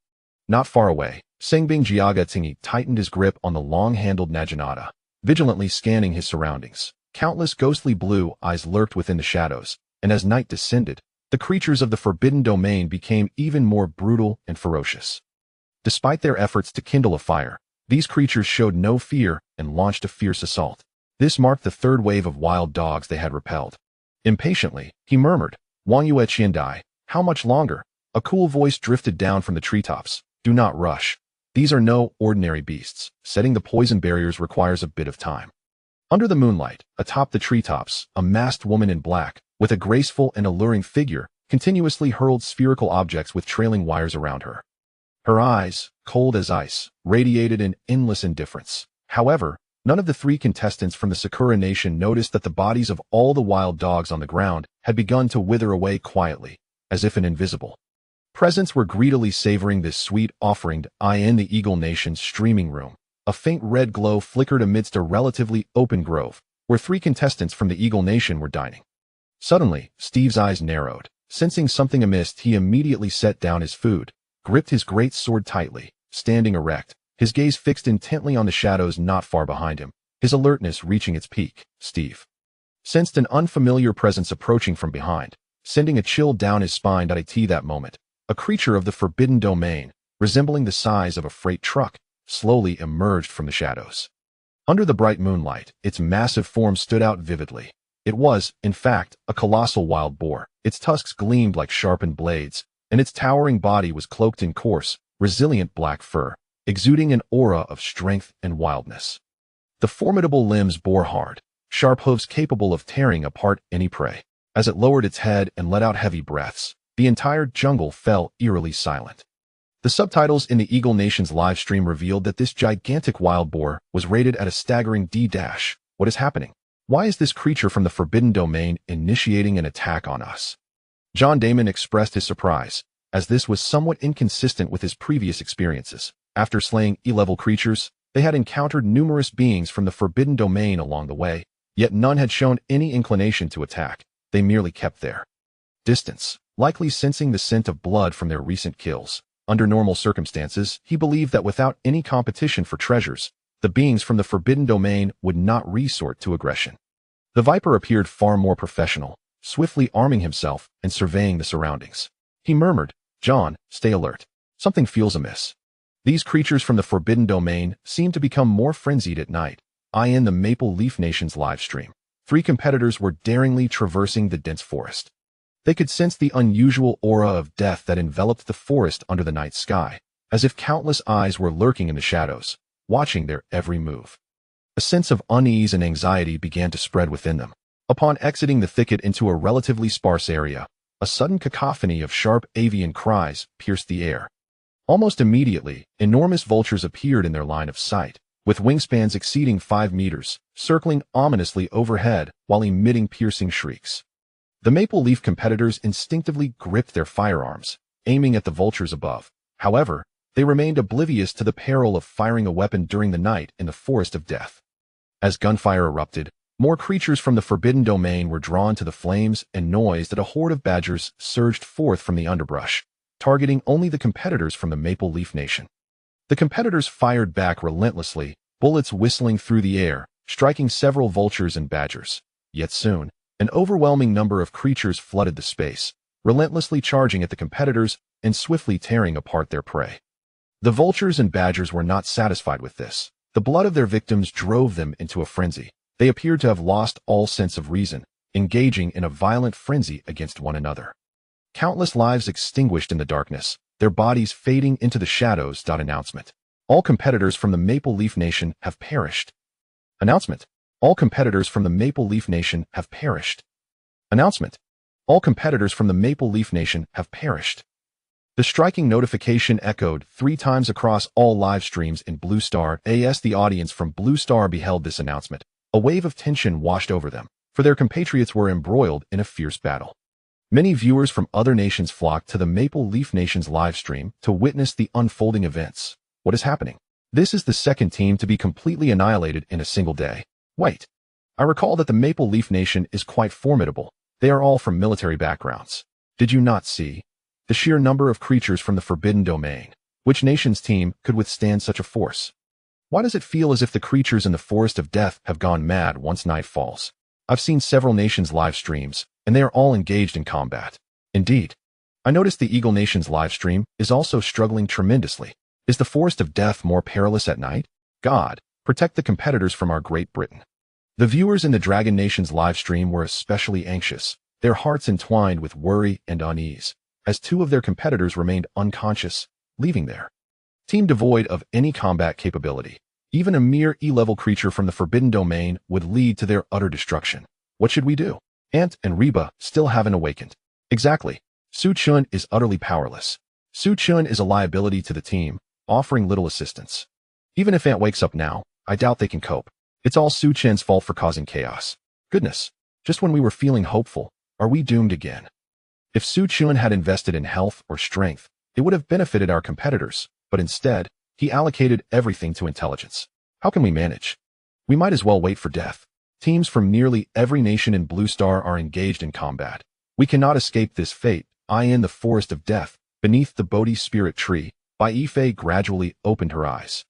[SPEAKER 1] Not far away, Sengbing Jiaga Tsingy tightened his grip on the long-handled Naginata, vigilantly scanning his surroundings. Countless ghostly blue eyes lurked within the shadows, and as night descended, the creatures of the Forbidden Domain became even more brutal and ferocious. Despite their efforts to kindle a fire, these creatures showed no fear and launched a fierce assault. This marked the third wave of wild dogs they had repelled. Impatiently, he murmured, Wang Yue Qiandai, how much longer? A cool voice drifted down from the treetops. Do not rush. These are no ordinary beasts. Setting the poison barriers requires a bit of time. Under the moonlight, atop the treetops, a masked woman in black, with a graceful and alluring figure, continuously hurled spherical objects with trailing wires around her. Her eyes, cold as ice, radiated an endless indifference. However, none of the three contestants from the Sakura Nation noticed that the bodies of all the wild dogs on the ground had begun to wither away quietly, as if an invisible presence were greedily savoring this sweet offering. In the Eagle Nation's streaming room, a faint red glow flickered amidst a relatively open grove, where three contestants from the Eagle Nation were dining. Suddenly, Steve's eyes narrowed. Sensing something amiss, he immediately set down his food, gripped his great sword tightly, standing erect, his gaze fixed intently on the shadows not far behind him, his alertness reaching its peak. Steve sensed an unfamiliar presence approaching from behind, sending a chill down his spine. At that moment, a creature of the Forbidden Domain, resembling the size of a freight truck, slowly emerged from the shadows. Under the bright moonlight, its massive form stood out vividly. It was, in fact, a colossal wild boar. Its tusks gleamed like sharpened blades, and its towering body was cloaked in coarse, resilient black fur, exuding an aura of strength and wildness. The formidable limbs bore hard, sharp hooves capable of tearing apart any prey. As it lowered its head and let out heavy breaths, the entire jungle fell eerily silent. The subtitles in the Eagle Nation's live stream revealed that this gigantic wild boar was rated at a staggering D-. What is happening? Why is this creature from the Forbidden Domain initiating an attack on us? John Damon expressed his surprise, as this was somewhat inconsistent with his previous experiences. After slaying E-level creatures, they had encountered numerous beings from the Forbidden Domain along the way, yet none had shown any inclination to attack. They merely kept their distance, likely sensing the scent of blood from their recent kills. Under normal circumstances, he believed that without any competition for treasures, the beings from the Forbidden Domain would not resort to aggression. The Viper appeared far more professional, swiftly arming himself and surveying the surroundings. He murmured, John, stay alert. Something feels amiss. These creatures from the Forbidden Domain seem to become more frenzied at night. In the Maple Leaf Nation's live stream, three competitors were daringly traversing the dense forest. They could sense the unusual aura of death that enveloped the forest under the night sky, as if countless eyes were lurking in the shadows, watching their every move. A sense of unease and anxiety began to spread within them. Upon exiting the thicket into a relatively sparse area, a sudden cacophony of sharp avian cries pierced the air. Almost immediately, enormous vultures appeared in their line of sight, with wingspans exceeding 5 meters, circling ominously overhead while emitting piercing shrieks. The Maple Leaf competitors instinctively gripped their firearms, aiming at the vultures above. However, they remained oblivious to the peril of firing a weapon during the night in the Forest of Death. As gunfire erupted, more creatures from the Forbidden Domain were drawn to the flames and noise that a horde of badgers surged forth from the underbrush, targeting only the competitors from the Maple Leaf Nation. The competitors fired back relentlessly, bullets whistling through the air, striking several vultures and badgers. Yet soon, an overwhelming number of creatures flooded the space, relentlessly charging at the competitors and swiftly tearing apart their prey. The vultures and badgers were not satisfied with this. The blood of their victims drove them into a frenzy. They appeared to have lost all sense of reason, engaging in a violent frenzy against one another. Countless lives extinguished in the darkness, their bodies fading into the shadows. Announcement. All competitors from the Maple Leaf Nation have perished. Announcement. All competitors from the Maple Leaf Nation have perished. Announcement. All competitors from the Maple Leaf Nation have perished. The striking notification echoed 3 times across all live streams in Blue Star. As the audience from Blue Star beheld this announcement, a wave of tension washed over them, for their compatriots were embroiled in a fierce battle. Many viewers from other nations flocked to the Maple Leaf Nation's live stream to witness the unfolding events. What is happening? This is the second team to be completely annihilated in a single day. Wait. I recall that the Maple Leaf Nation is quite formidable. They are all from military backgrounds. Did you not see? The sheer number of creatures from the Forbidden Domain. Which nation's team could withstand such a force? Why does it feel as if the creatures in the Forest of Death have gone mad once night falls? I've seen several nations' live streams, and they are all engaged in combat. Indeed. I noticed the Eagle Nation's live stream is also struggling tremendously. Is the Forest of Death more perilous at night? God, protect the competitors from our Great Britain. The viewers in the Dragon Nation's live stream were especially anxious, their hearts entwined with worry and unease, as 2 of their competitors remained unconscious, leaving their team devoid of any combat capability. Even a mere E-level creature from the Forbidden Domain would lead to their utter destruction. What should we do? Ant and Reba still haven't awakened. Exactly. Su Chun is utterly powerless. Su Chun is a liability to the team, offering little assistance. Even if Ant wakes up now, I doubt they can cope. It's all Su Chun's fault for causing chaos. Goodness, just when we were feeling hopeful, are we doomed again? If Su Chun had invested in health or strength, it would have benefited our competitors, but instead, he allocated everything to intelligence. How can we manage? We might as well wait for death. Teams from nearly every nation in Blue Star are engaged in combat. We cannot escape this fate. In the Forest of Death, beneath the Bodhi Spirit Tree, Bai Fei gradually opened her eyes.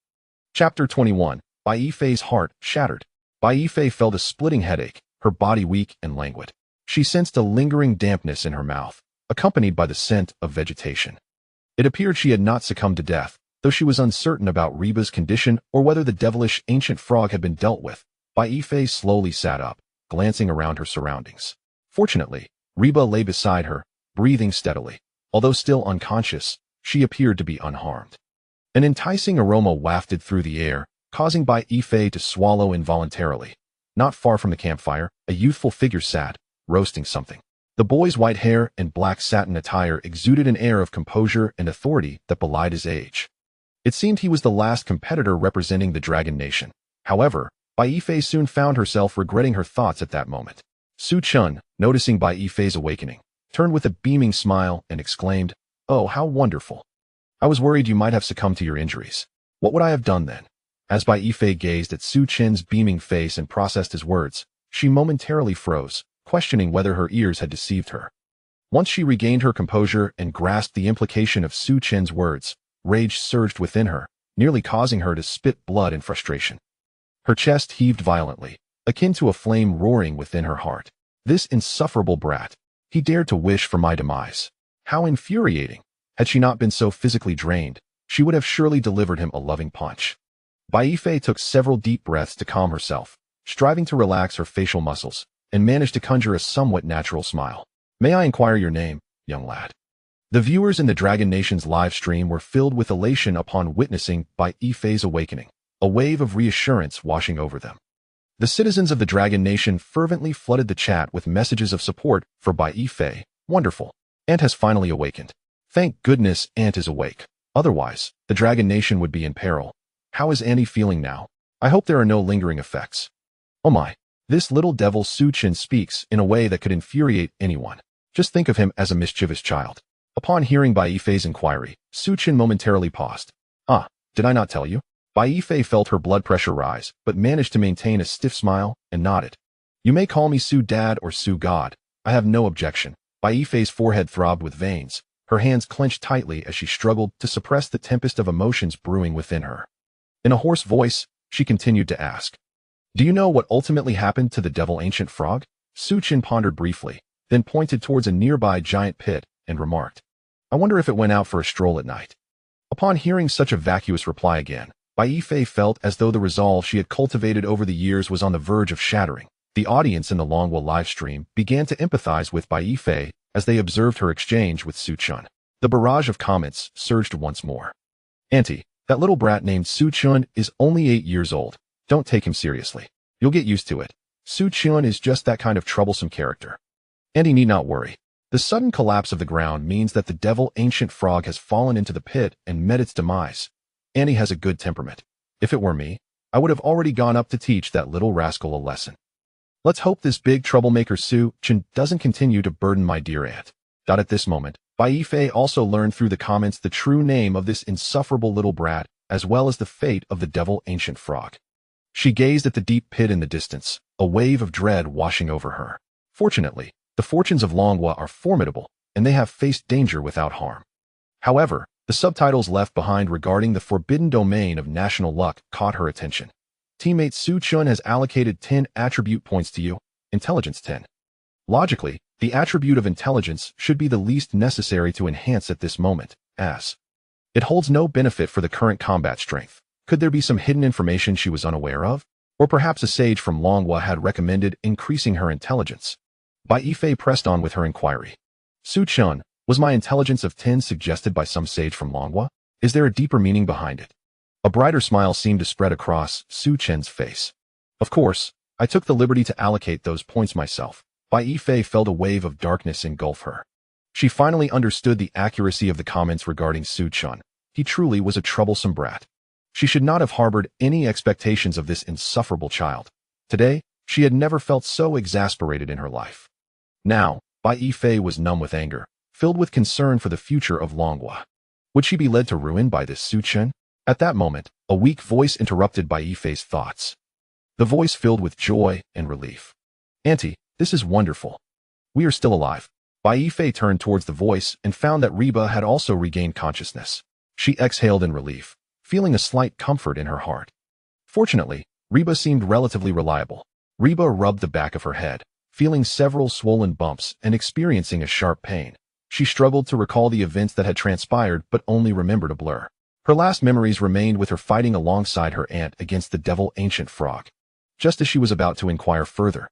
[SPEAKER 1] Chapter 21. Bai Fei's heart shattered. Bai Fei felt a splitting headache, her body weak and languid. She sensed a lingering dampness in her mouth, accompanied by the scent of vegetation. It appeared she had not succumbed to death, though she was uncertain about Reba's condition or whether the devilish ancient frog had been dealt with. Bai Fei slowly sat up, glancing around her surroundings. Fortunately, Reba lay beside her, breathing steadily. Although still unconscious, she appeared to be unharmed. An enticing aroma wafted through the air, causing Bai Fei to swallow involuntarily. Not far from the campfire, a youthful figure sat, roasting something. The boy's white hair and black satin attire exuded an air of composure and authority that belied his age. It seemed he was the last competitor representing the Dragon Nation. However, Bai Fei soon found herself regretting her thoughts at that moment. Su Chun, noticing Bai Fei's awakening, turned with a beaming smile and exclaimed, "Oh, how wonderful. I was worried you might have succumbed to your injuries. What would I have done then?" As Bai Fei gazed at Su Chen's beaming face and processed his words, she momentarily froze, questioning whether her ears had deceived her. Once she regained her composure and grasped the implication of Su Chen's words, rage surged within her, nearly causing her to spit blood in frustration. Her chest heaved violently, akin to a flame roaring within her heart. This insufferable brat. He dared to wish for my demise. How infuriating. Had she not been so physically drained, she would have surely delivered him a loving punch. Bai Fei took several deep breaths to calm herself, striving to relax her facial muscles, and managed to conjure a somewhat natural smile. "May I inquire your name, young lad?" The viewers in the Dragon Nation's live stream were filled with elation upon witnessing Bai Fei's awakening, a wave of reassurance washing over them. The citizens of the Dragon Nation fervently flooded the chat with messages of support for Bai Fei. "Wonderful. Ant has finally awakened. Thank goodness Ant is awake. Otherwise, the Dragon Nation would be in peril. How is Annie feeling now? I hope there are no lingering effects. Oh my, This little devil Su-chin speaks in a way that could infuriate anyone. Just think of him as a mischievous child. Upon hearing Bai Yifei's inquiry, Su-chin momentarily paused. Ah, did I not tell you? Bai Yifei felt her blood pressure rise, but managed to maintain a stiff smile and nodded. You may call me Su-dad or Su-god. I have no objection. Bai Yifei's forehead throbbed with veins. Her hands clenched tightly as she struggled to suppress the tempest of emotions brewing within her. In a hoarse voice, she continued to ask, do you know what ultimately happened to the devil ancient frog? Su-chin pondered briefly, then pointed towards a nearby giant pit and remarked, I wonder if it went out for a stroll at night. Upon hearing such a vacuous reply again, Bai Yifei felt as though the resolve she had cultivated over the years was on the verge of shattering. The audience in the Longhua livestream began to empathize with Bai Yifei as they observed her exchange with Su-chun. The barrage of comments surged once more. Auntie, that little brat named Su-chun is only 8 years old. Don't take him seriously. You'll get used to it. Su-chun is just that kind of troublesome character. Auntie need not worry. The sudden collapse of the ground means that the devil ancient frog has fallen into the pit and met its demise. Auntie has a good temperament. If it were me, I would have already gone up to teach that little rascal a lesson. Let's hope this big troublemaker Su-chin doesn't continue to burden my dear aunt. At this moment, Bai Yifei also learned through the comments the true name of this insufferable little brat, as well as the fate of the devil ancient frog. She gazed at the deep pit in the distance, a wave of dread washing over her. Fortunately, the fortunes of Longhua are formidable, and they have faced danger without harm. However, the subtitles left behind regarding the forbidden domain of national luck caught her attention. Teammate Su-chun has allocated 10 attribute points to you, intelligence 10. Logically, the attribute of intelligence should be the least necessary to enhance at this moment, as it holds no benefit for the current combat strength. Could there be some hidden information she was unaware of? Or perhaps a sage from Longhua had recommended increasing her intelligence? Bai Yifei pressed on with her inquiry. Su-chun, was my intelligence of 10 suggested by some sage from Longhua? Is there a deeper meaning behind it? A brighter smile seemed to spread across Su-chen's face. Of course, I took the liberty to allocate those points myself. Bai Yifei felt a wave of darkness engulf her. She finally understood the accuracy of the comments regarding Su-chun. He truly was a troublesome brat. She should not have harbored any expectations of this insufferable child. Today, she had never felt so exasperated in her life. Now, Bai Yifei was numb with anger, filled with concern for the future of Longhua. Would she be led to ruin by this Su-chun? At that moment, a weak voice interrupted Bai Yifei's thoughts. The voice filled with joy and relief. Auntie, this is wonderful. We are still alive. Bai Yifei turned towards the voice and found that Reba had also regained consciousness. She exhaled in relief, feeling a slight comfort in her heart. Fortunately, Reba seemed relatively reliable. Reba rubbed the back of her head, feeling several swollen bumps and experiencing a sharp pain. She struggled to recall the events that had transpired but only remembered a blur. Her last memories remained with her fighting alongside her aunt against the devil ancient frog. Just as she was about to inquire further,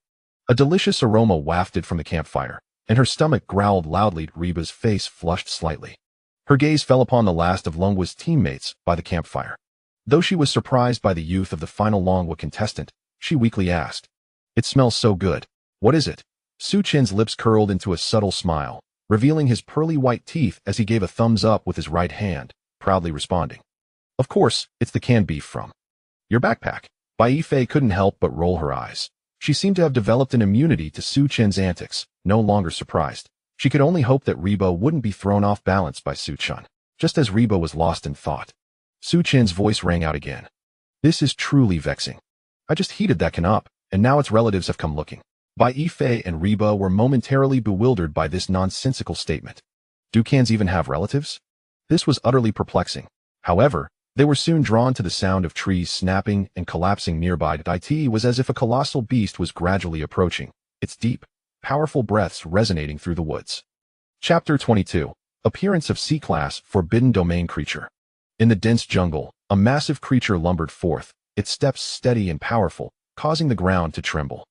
[SPEAKER 1] a delicious aroma wafted from the campfire, and her stomach growled loudly. Reba's face flushed slightly. Her gaze fell upon the last of Longhua's teammates by the campfire. Though she was surprised by the youth of the final Longhua contestant, she weakly asked, "It smells so good. What is it?" Su-chin's lips curled into a subtle smile, revealing his pearly white teeth as he gave a thumbs up with his right hand, proudly responding, "Of course, it's the canned beef from your backpack." Bai Yifei couldn't help but roll her eyes. She seemed to have developed an immunity to Su-chin's antics, no longer surprised. She could only hope that Reba wouldn't be thrown off balance by Su-chin. Just as Reba was lost in thought, Su-chin's voice rang out again. "This is truly vexing. I just heated that can up, and now its relatives have come looking." Bai Yifei and Reba were momentarily bewildered by this nonsensical statement. Do cans even have relatives? This was utterly perplexing. However, they were soon drawn to the sound of trees snapping and collapsing nearby. It was as if a colossal beast was gradually approaching, its deep, powerful breaths resonating through the woods. Chapter 22. Appearance of C-Class Forbidden Domain Creature. In the dense jungle, a massive creature lumbered forth, its steps steady and powerful, causing the ground to tremble.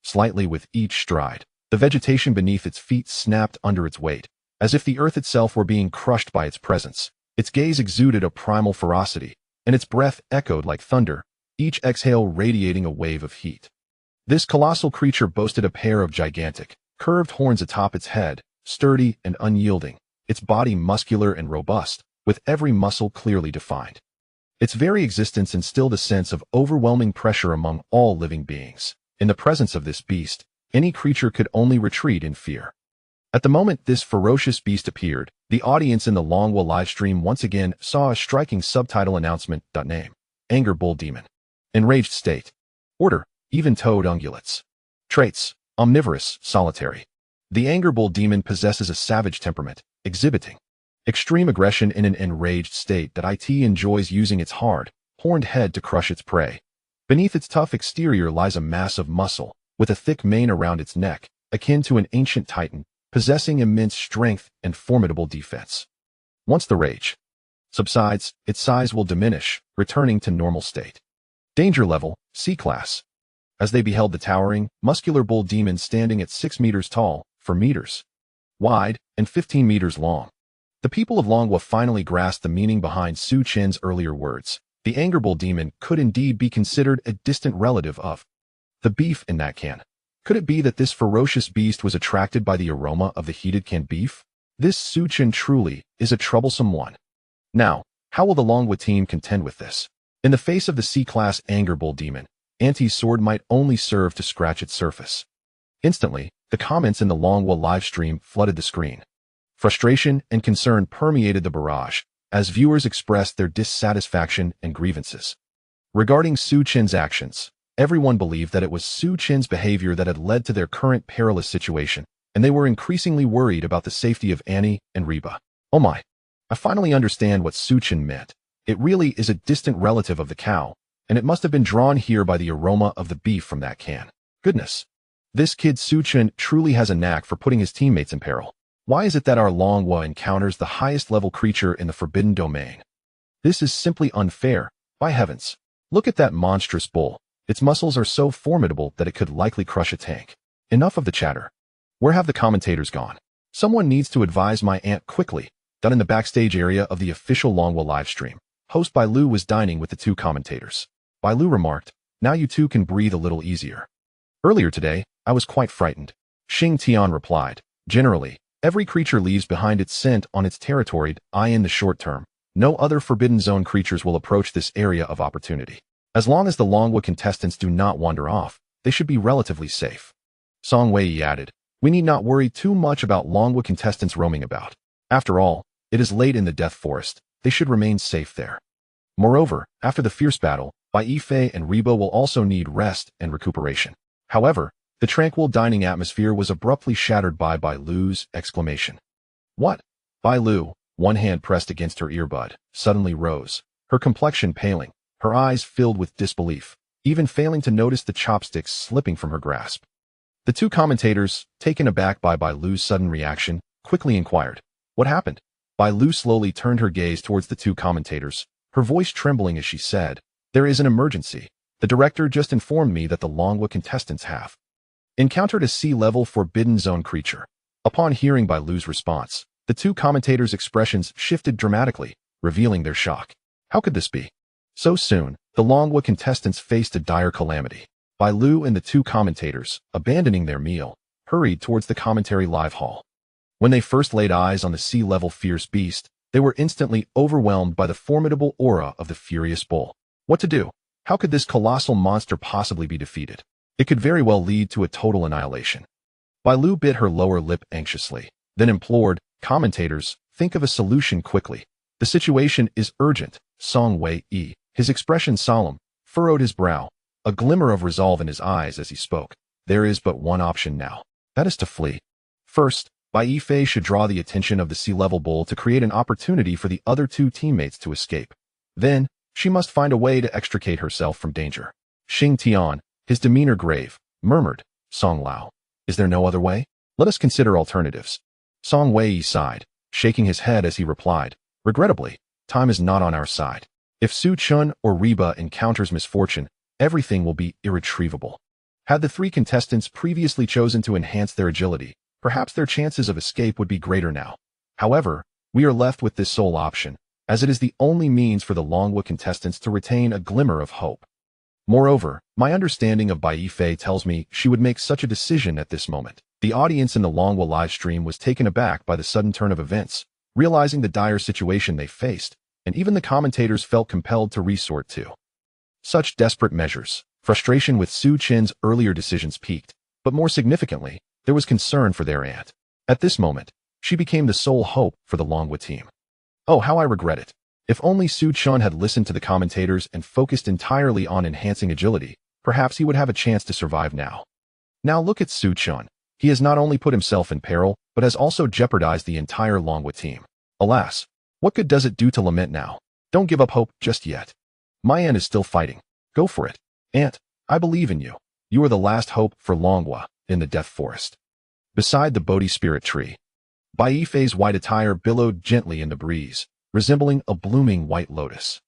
[SPEAKER 1] Slightly with each stride, the vegetation beneath its feet snapped under its weight, as if the earth itself were being crushed by its presence. Its gaze exuded a primal ferocity, and its breath echoed like thunder, each exhale radiating a wave of heat. This colossal creature boasted a pair of gigantic, curved horns atop its head, sturdy and unyielding, its body muscular and robust, with every muscle clearly defined. Its very existence instilled a sense of overwhelming pressure among all living beings. In the presence of this beast, any creature could only retreat in fear. At the moment this ferocious beast appeared, the audience in the Longwa livestream once again saw a striking subtitle announcement. Name: Anger Bull Demon. Enraged state. Order: even-toed ungulates. Traits: omnivorous, solitary. The Anger Bull Demon possesses a savage temperament, exhibiting extreme aggression in an enraged state that it enjoys using its hard, horned head to crush its prey. Beneath its tough exterior lies a mass of muscle, with a thick mane around its neck, akin to an ancient titan, possessing immense strength and formidable defense. Once the rage subsides, its size will diminish, returning to normal state. Danger level: C-class. As they beheld the towering, muscular bull demon standing at 6 meters tall, 4 meters wide, and 15 meters long, the people of Longwa finally grasped the meaning behind Su Chen's earlier words. The Anger Bull Demon could indeed be considered a distant relative of the beef in that can. Could it be that this ferocious beast was attracted by the aroma of the heated canned beef? This Su Chen truly is a troublesome one. Now, how will the Longwa team contend with this? In the face of the C-class Anger Bull Demon, Auntie's sword might only serve to scratch its surface. Instantly, the comments in the Longwa livestream flooded the screen. Frustration and concern permeated the barrage, as viewers expressed their dissatisfaction and grievances. Regarding Su Chen's actions, everyone believed that it was Su Chen's behavior that had led to their current perilous situation, and they were increasingly worried about the safety of Annie and Reba. Oh my! I finally understand what Su Chen meant. It really is a distant relative of the cow, and it must have been drawn here by the aroma of the beef from that can. Goodness! This kid Su Chen truly has a knack for putting his teammates in peril. Why is it that our Longwa encounters the highest level creature in the Forbidden Domain? This is simply unfair. By heavens! Look at that monstrous bull. Its muscles are so formidable that it could likely crush a tank. Enough of the chatter. Where have the commentators gone? Someone needs to advise my aunt quickly. Done in the backstage area of the official Longwa livestream, host Bai Lu was dining with the two commentators. Bai Lu remarked, "Now you two can breathe a little easier. Earlier today, I was quite frightened." Xing Tian replied, "Generally, every creature leaves behind its scent on its territory. In the short term, no other Forbidden Zone creatures will approach this area of opportunity. As long as the Longwa contestants do not wander off, they should be relatively safe." Song Wei added, "We need not worry too much about Longwa contestants roaming about. After all, it is late in the Death Forest. They should remain safe there. Moreover, after the fierce battle, Bai Yifei and Reba will also need rest and recuperation." However, the tranquil dining atmosphere was abruptly shattered by Bai Lu's exclamation. "What?" Bai Lu, one hand pressed against her earbud, suddenly rose, her complexion paling, her eyes filled with disbelief, even failing to notice the chopsticks slipping from her grasp. The two commentators, taken aback by Bai Lu's sudden reaction, quickly inquired, "What happened?" Bai Lu slowly turned her gaze towards the two commentators, her voice trembling as she said, "There is an emergency. The director just informed me that the Longwa contestants have encountered a sea-level Forbidden Zone creature." Upon hearing Bai Lu's response, the two commentators' expressions shifted dramatically, revealing their shock. How could this be? So soon, the Longwa contestants faced a dire calamity. Bai Lu and the two commentators, abandoning their meal, hurried towards the commentary live hall. When they first laid eyes on the sea-level fierce beast, they were instantly overwhelmed by the formidable aura of the furious bull. What to do? How could this colossal monster possibly be defeated? It could very well lead to a total annihilation. Bai Lu bit her lower lip anxiously, then implored, "Commentators, think of a solution quickly. The situation is urgent." Song Wei, his expression solemn, furrowed his brow, a glimmer of resolve in his eyes as he spoke. "There is but one option now. That is to flee. First, Bai Yifei should draw the attention of the sea-level bull to create an opportunity for the other two teammates to escape. Then, she must find a way to extricate herself from danger." Xing Tian, his demeanor grave, murmured, "Song Lao, is there no other way? Let us consider alternatives." Song Wei sighed, shaking his head as he replied, "Regrettably, time is not on our side. If Su Chun or Reba encounters misfortune, everything will be irretrievable." Had the three contestants previously chosen to enhance their agility, perhaps their chances of escape would be greater now. However, we are left with this sole option, as it is the only means for the Longwa contestants to retain a glimmer of hope. Moreover, my understanding of Bai Yifei tells me she would make such a decision at this moment. The audience in the Longwa livestream was taken aback by the sudden turn of events, realizing the dire situation they faced, and even the commentators felt compelled to resort to such desperate measures. Frustration with Su Chen's earlier decisions peaked, but more significantly, there was concern for their aunt. At this moment, she became the sole hope for the Longwa team. Oh, how I regret it. If only Su Chen had listened to the commentators and focused entirely on enhancing agility, perhaps he would have a chance to survive now. Now look at Su Chen. He has not only put himself in peril, but has also jeopardized the entire Longwa team. Alas, what good does it do to lament now? Don't give up hope just yet. My aunt is still fighting. Go for it. Aunt, I believe in you. You are the last hope for Longwa in the Death Forest. Beside the Bodhi Spirit Tree, Bai Yifei's white attire billowed gently in the breeze, resembling a blooming white lotus.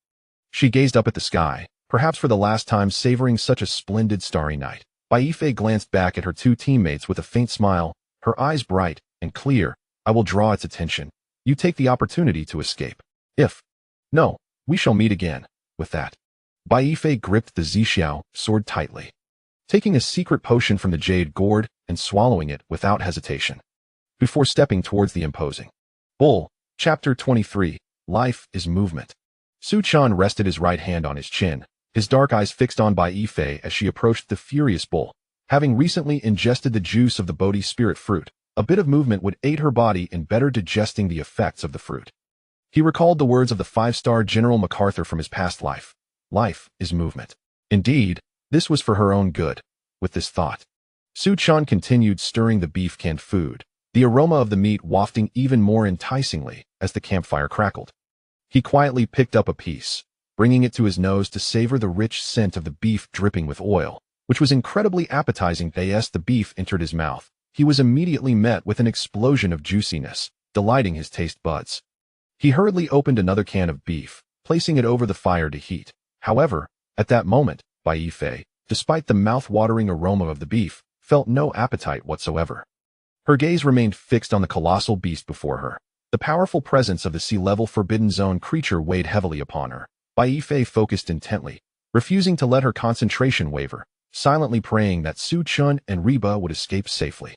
[SPEAKER 1] She gazed up at the sky, perhaps for the last time savoring such a splendid starry night. Bai Yifei glanced back at her two teammates with a faint smile, her eyes bright and clear. I will draw its attention. You take the opportunity to escape. No, we shall meet again. With that, Bai Yifei gripped the Zixiao sword tightly, taking a secret potion from the jade gourd and swallowing it without hesitation. Before stepping towards the imposing bull, Chapter 23, Life is Movement. Su Chen rested his right hand on his chin, his dark eyes fixed on Bai Yifei as she approached the furious bull. Having recently ingested the juice of the Bodhi spirit fruit, a bit of movement would aid her body in better digesting the effects of the fruit. He recalled the words of the five-star General MacArthur from his past life. Life is movement. Indeed, this was for her own good. With this thought, Su Chen continued stirring the beef canned food, the aroma of the meat wafting even more enticingly as the campfire crackled. He quietly picked up a piece, bringing it to his nose to savor the rich scent of the beef dripping with oil, which was incredibly appetizing. As the beef entered his mouth, he was immediately met with an explosion of juiciness, delighting his taste buds. He hurriedly opened another can of beef, placing it over the fire to heat. However, at that moment, Bai Yifei, despite the mouth-watering aroma of the beef, felt no appetite whatsoever. Her gaze remained fixed on the colossal beast before her. The powerful presence of the sea-level Forbidden Zone creature weighed heavily upon her. Bai Yifei focused intently, refusing to let her concentration waver, silently praying that Su Chen and Reba would escape safely.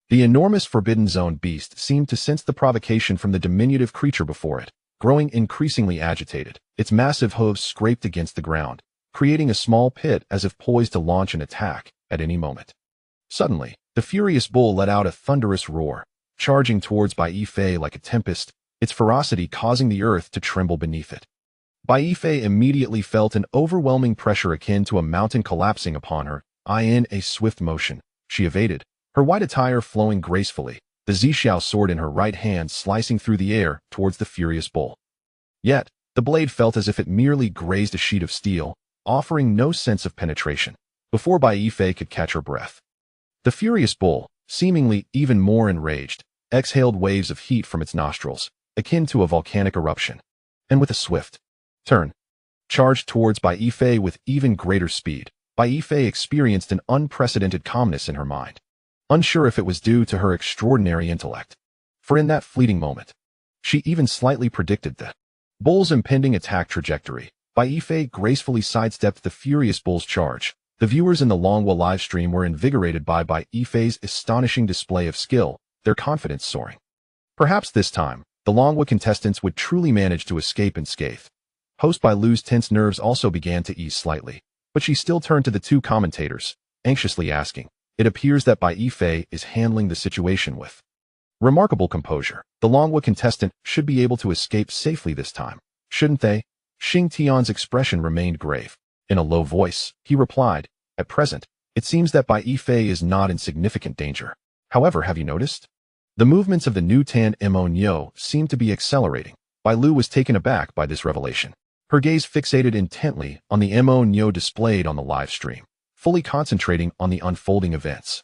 [SPEAKER 1] The enormous Forbidden Zone beast seemed to sense the provocation from the diminutive creature before it, growing increasingly agitated. Its massive hooves scraped against the ground, creating a small pit as if poised to launch an attack at any moment. Suddenly, the furious bull let out a thunderous roar, charging towards Bai Yifei like a tempest, its ferocity causing the earth to tremble beneath it. Bai Yifei immediately felt an overwhelming pressure akin to a mountain collapsing upon her. In a swift motion, she evaded, her white attire flowing gracefully, the Zixiao sword in her right hand slicing through the air towards the furious bull. Yet, the blade felt as if it merely grazed a sheet of steel, offering no sense of penetration. Before Bai Yifei could catch her breath, the furious bull, seemingly even more enraged, exhaled waves of heat from its nostrils, akin to a volcanic eruption, and with a swift turn, charged towards Bai Yifei with even greater speed. Bai Yifei experienced an unprecedented calmness in her mind, unsure if it was due to her extraordinary intellect. For in that fleeting moment, she even slightly predicted the bull's impending attack trajectory. Bai Yifei gracefully sidestepped the furious bull's charge. The viewers in the Longwa livestream were invigorated by Bai Yifei's astonishing display of skill, their confidence soaring. Perhaps this time, the Longwa contestants would truly manage to escape unscathed. Host Bai Lu's tense nerves also began to ease slightly, but she still turned to the two commentators, anxiously asking, "It appears that Bai Yifei is handling the situation with remarkable composure. The Longwa contestant should be able to escape safely this time, shouldn't they?" Xing Tian's expression remained grave. In a low voice, he replied, "At present, it seems that Bai Yifei is not in significant danger. However, have you noticed? The movements of the new Tan Mo Nyo seem to be accelerating." Bai Lu was taken aback by this revelation, her gaze fixated intently on the Mo Nyo displayed on the live stream, fully concentrating on the unfolding events.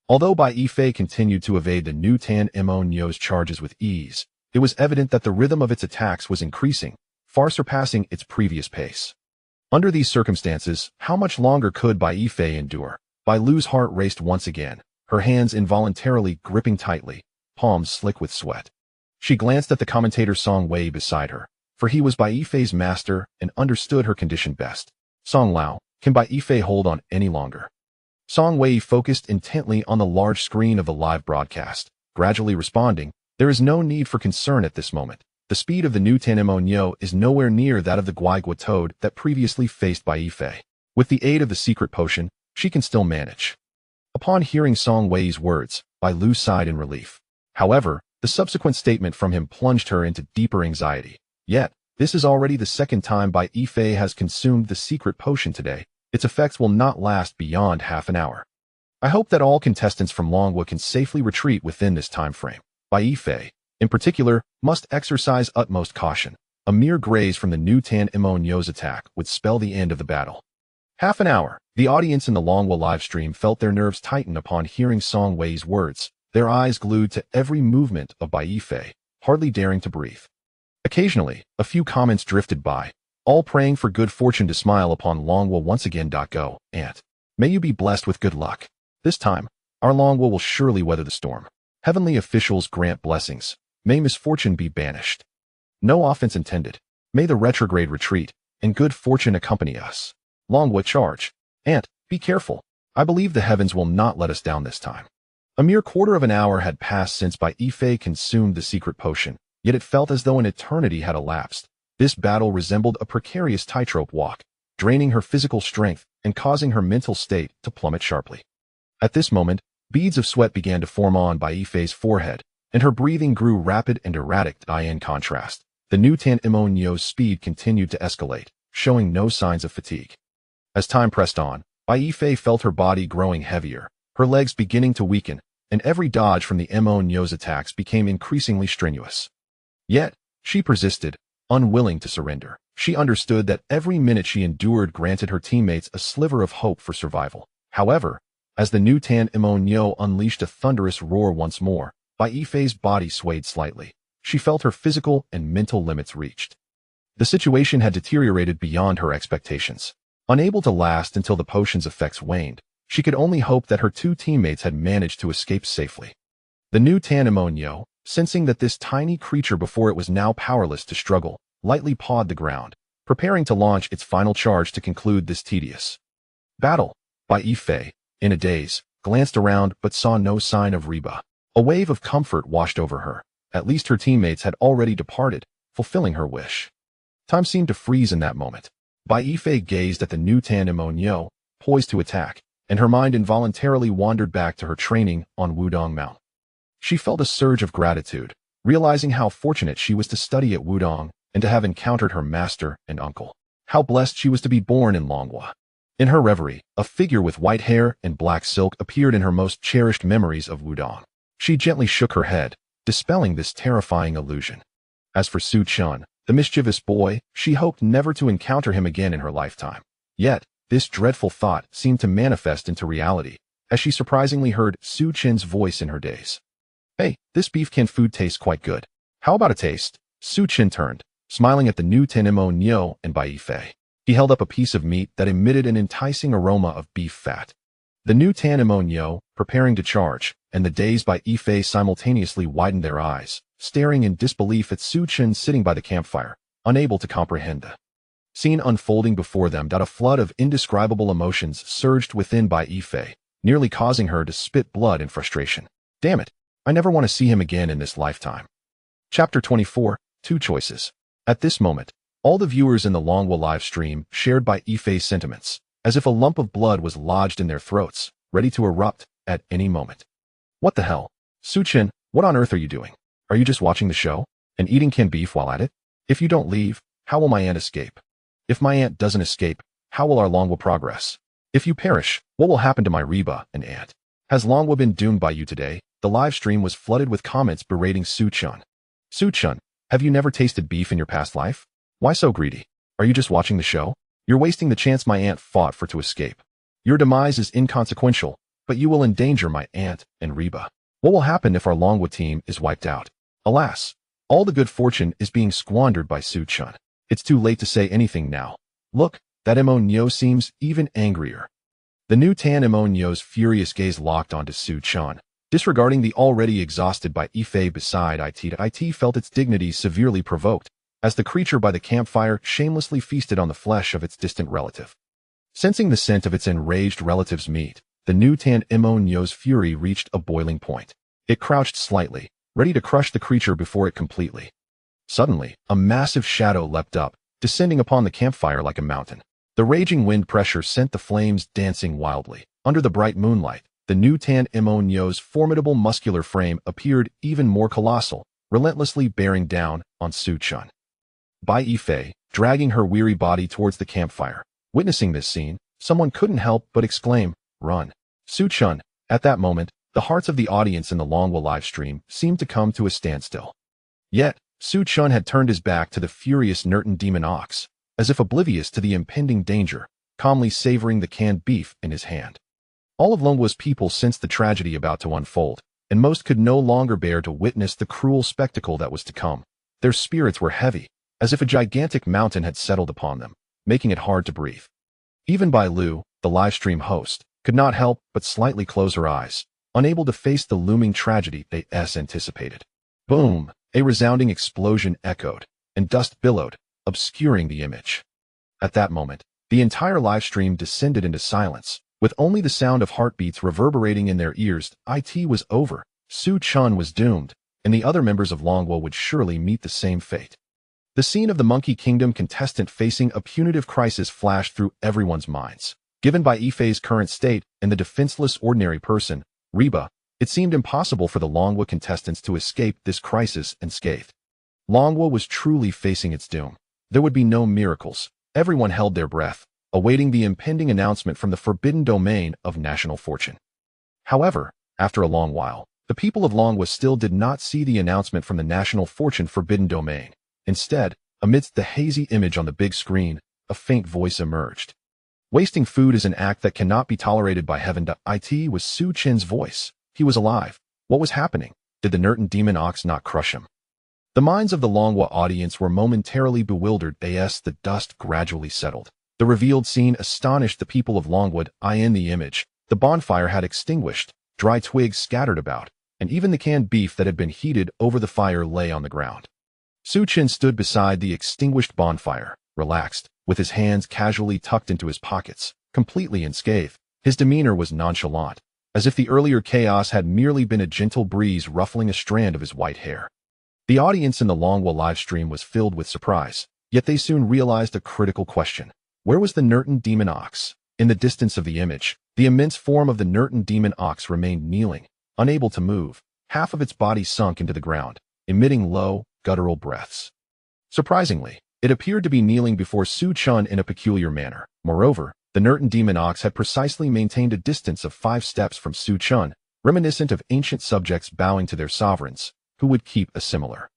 [SPEAKER 1] Although Bai Yifei continued to evade the new Tan Mo Nyo's charges with ease, it was evident that the rhythm of its attacks was increasing, far surpassing its previous pace. Under these circumstances, how much longer could Bai Yifei endure? Bai Lu's heart raced once again, her hands involuntarily gripping tightly, palms slick with sweat. She glanced at the commentator Song Wei beside her, for he was Bai Yifei's master and understood her condition best. "Song Lao, can Bai Yifei hold on any longer?" Song Wei focused intently on the large screen of the live broadcast, gradually responding, "There is no need for concern at this moment. The speed of the new Tanemo Nyo is nowhere near that of the Guaigua toad that previously faced Bai Yifei. With the aid of the secret potion, she can still manage. Upon hearing Song Wei's words, Bai Lu sighed in relief. However, the subsequent statement from him plunged her into deeper anxiety. Yet, this is already the second time Bai Yifei has consumed the secret potion today. Its effects will not last beyond half an hour. I hope that all contestants from Longwa can safely retreat within this time frame. Bai Yifei, in particular, must exercise utmost caution. A mere graze from the new Tan Imon Yo's attack would spell the end of the battle. Half an hour. The audience in the Longwa livestream felt their nerves tighten upon hearing Song Wei's words, their eyes glued to every movement of Bai Yifei, hardly daring to breathe. Occasionally, a few comments drifted by, all praying for good fortune to smile upon Longwa once again. Go, Aunt. May you be blessed with good luck. This time, our Longwa will surely weather the storm. Heavenly officials grant blessings. May misfortune be banished. No offense intended. May the retrograde retreat, and good fortune accompany us. Longwa charge. Aunt, be careful. I believe the heavens will not let us down this time. A mere quarter of an hour had passed since Bai Yifei consumed the secret potion, yet it felt as though an eternity had elapsed. This battle resembled a precarious tightrope walk, draining her physical strength and causing her mental state to plummet sharply. At this moment, beads of sweat began to form on Bai Yifei's forehead, and her breathing grew rapid and erratic. In contrast, the new Tan Imon Yo's speed continued to escalate, showing no signs of fatigue. As time pressed on, Bai Yifei felt her body growing heavier, her legs beginning to weaken, and every dodge from the Imon Yo's attacks became increasingly strenuous. Yet, she persisted, unwilling to surrender. She understood that every minute she endured granted her teammates a sliver of hope for survival. However, as the new Tan Imon Yo unleashed a thunderous roar once more, Bai Yifei's body swayed slightly. She felt her physical and mental limits reached. The situation had deteriorated beyond her expectations. Unable to last until the potion's effects waned, she could only hope that her two teammates had managed to escape safely. The new Tan Imon Yo, sensing that this tiny creature before it was now powerless to struggle, lightly pawed the ground, preparing to launch its final charge to conclude this tedious battle. Bai Yifei, in a daze, glanced around but saw no sign of Reba. A wave of comfort washed over her. At least her teammates had already departed, fulfilling her wish. Time seemed to freeze in that moment. Bai Yifei gazed at the new Tan Imon Yo, poised to attack, and her mind involuntarily wandered back to her training on Wudong Mount. She felt a surge of gratitude, realizing how fortunate she was to study at Wudong and to have encountered her master and uncle. How blessed she was to be born in Longwa. In her reverie, a figure with white hair and black silk appeared in her most cherished memories of Wudong. She gently shook her head, dispelling this terrifying illusion. As for Su Chun, the mischievous boy, she hoped never to encounter him again in her lifetime. Yet, this dreadful thought seemed to manifest into reality, as she surprisingly heard Su Chin's voice in her daze. Hey, this beef can food tastes quite good. How about a taste? Su Chin turned, smiling at the new Tan Imon Yo and Bai Yifei. He held up a piece of meat that emitted an enticing aroma of beef fat. The new Tan Imon Yo, preparing to charge, and the dazed Bai Yifei simultaneously widened their eyes, staring in disbelief at Su Chin sitting by the campfire, unable to comprehend the scene unfolding before them. A flood of indescribable emotions surged within Bai Yifei, nearly causing her to spit blood in frustration. Damn it, I never want to see him again in this lifetime. Chapter 24, Two Choices. At this moment, all the viewers in the Longwa live stream shared Bai Yifei's sentiments, as if a lump of blood was lodged in their throats, ready to erupt at any moment. What the hell? Su Chin, what on earth are you doing? Are you just watching the show? And eating canned beef while at it? If you don't leave, how will my aunt escape? If my aunt doesn't escape, how will our Longwa progress? If you perish, what will happen to my Reba and aunt? Has Longwa been doomed by you today? The live stream was flooded with comments berating Su Chun. Su Chun, have you never tasted beef in your past life? Why so greedy? Are you just watching the show? You're wasting the chance my aunt fought for to escape. Your demise is inconsequential, but you will endanger my aunt and Reba. What will happen if our Longwa team is wiped out? Alas, all the good fortune is being squandered by Su Chun. It's too late to say anything now. Look, that Imon Yo seems even angrier. The new Tan Imon Yo's furious gaze locked onto Su Chun. Disregarding the already exhausted Bai Yifei beside it felt its dignity severely provoked, as the creature by the campfire shamelessly feasted on the flesh of its distant relative. Sensing the scent of its enraged relative's meat, the new Tan Imon Yo's fury reached a boiling point. It crouched slightly, ready to crush the creature before it completely. Suddenly, a massive shadow leapt up, descending upon the campfire like a mountain. The raging wind pressure sent the flames dancing wildly. Under the bright moonlight, the new Tan Imonyo's formidable muscular frame appeared even more colossal, relentlessly bearing down on Su Chun. Bai Yifei, dragging her weary body towards the campfire. Witnessing this scene, someone couldn't help but exclaim, "Run!" Su Chun. At that moment, the hearts of the audience in the Longwa livestream seemed to come to a standstill. Yet, Su Chun had turned his back to the furious Nurten demon ox, as if oblivious to the impending danger, calmly savoring the canned beef in his hand. All of Longwa's people sensed the tragedy about to unfold, and most could no longer bear to witness the cruel spectacle that was to come. Their spirits were heavy, as if a gigantic mountain had settled upon them, making it hard to breathe. Even Bai Lu, the livestream host, could not help but slightly close her eyes, unable to face the looming tragedy they anticipated. Boom! A resounding explosion echoed, and dust billowed, obscuring the image. At that moment, the entire livestream descended into silence, with only the sound of heartbeats reverberating in their ears. It was over. Su Chun was doomed, and the other members of Longwa would surely meet the same fate. The scene of the Monkey Kingdom contestant facing a punitive crisis flashed through everyone's minds. Given Bai Yifei's current state and the defenseless ordinary person, Reba, it seemed impossible for the Longwa contestants to escape this crisis unscathed. Longwa was truly facing its doom. There would be no miracles. Everyone held their breath, awaiting the impending announcement from the forbidden domain of national fortune. However, after a long while, the people of Longwa still did not see the announcement from the national fortune forbidden domain. Instead, amidst the hazy image on the big screen, a faint voice emerged. Wasting food is an act that cannot be tolerated by heaven. It was Su Chin's voice. He was alive. What was happening? Did the Nurten demon ox not crush him? The minds of the Longwa audience were momentarily bewildered as the dust gradually settled. The revealed scene astonished the people of Longwood. In the image, the bonfire had extinguished, dry twigs scattered about, and even the canned beef that had been heated over the fire lay on the ground. Su Chin stood beside the extinguished bonfire, relaxed, with his hands casually tucked into his pockets, completely unscathed. His demeanor was nonchalant, as if the earlier chaos had merely been a gentle breeze ruffling a strand of his white hair. The audience in the Longwa livestream was filled with surprise, yet they soon realized a critical question. Where was the Nurten demon ox? In the distance of the image, the immense form of the Nurten demon ox remained kneeling, unable to move, half of its body sunk into the ground, emitting low, guttural breaths. Surprisingly, it appeared to be kneeling before Su Chun in a peculiar manner. Moreover, the Nurten demon ox had precisely maintained a distance of 5 steps from Su Chun, reminiscent of ancient subjects bowing to their sovereigns, who would keep a similar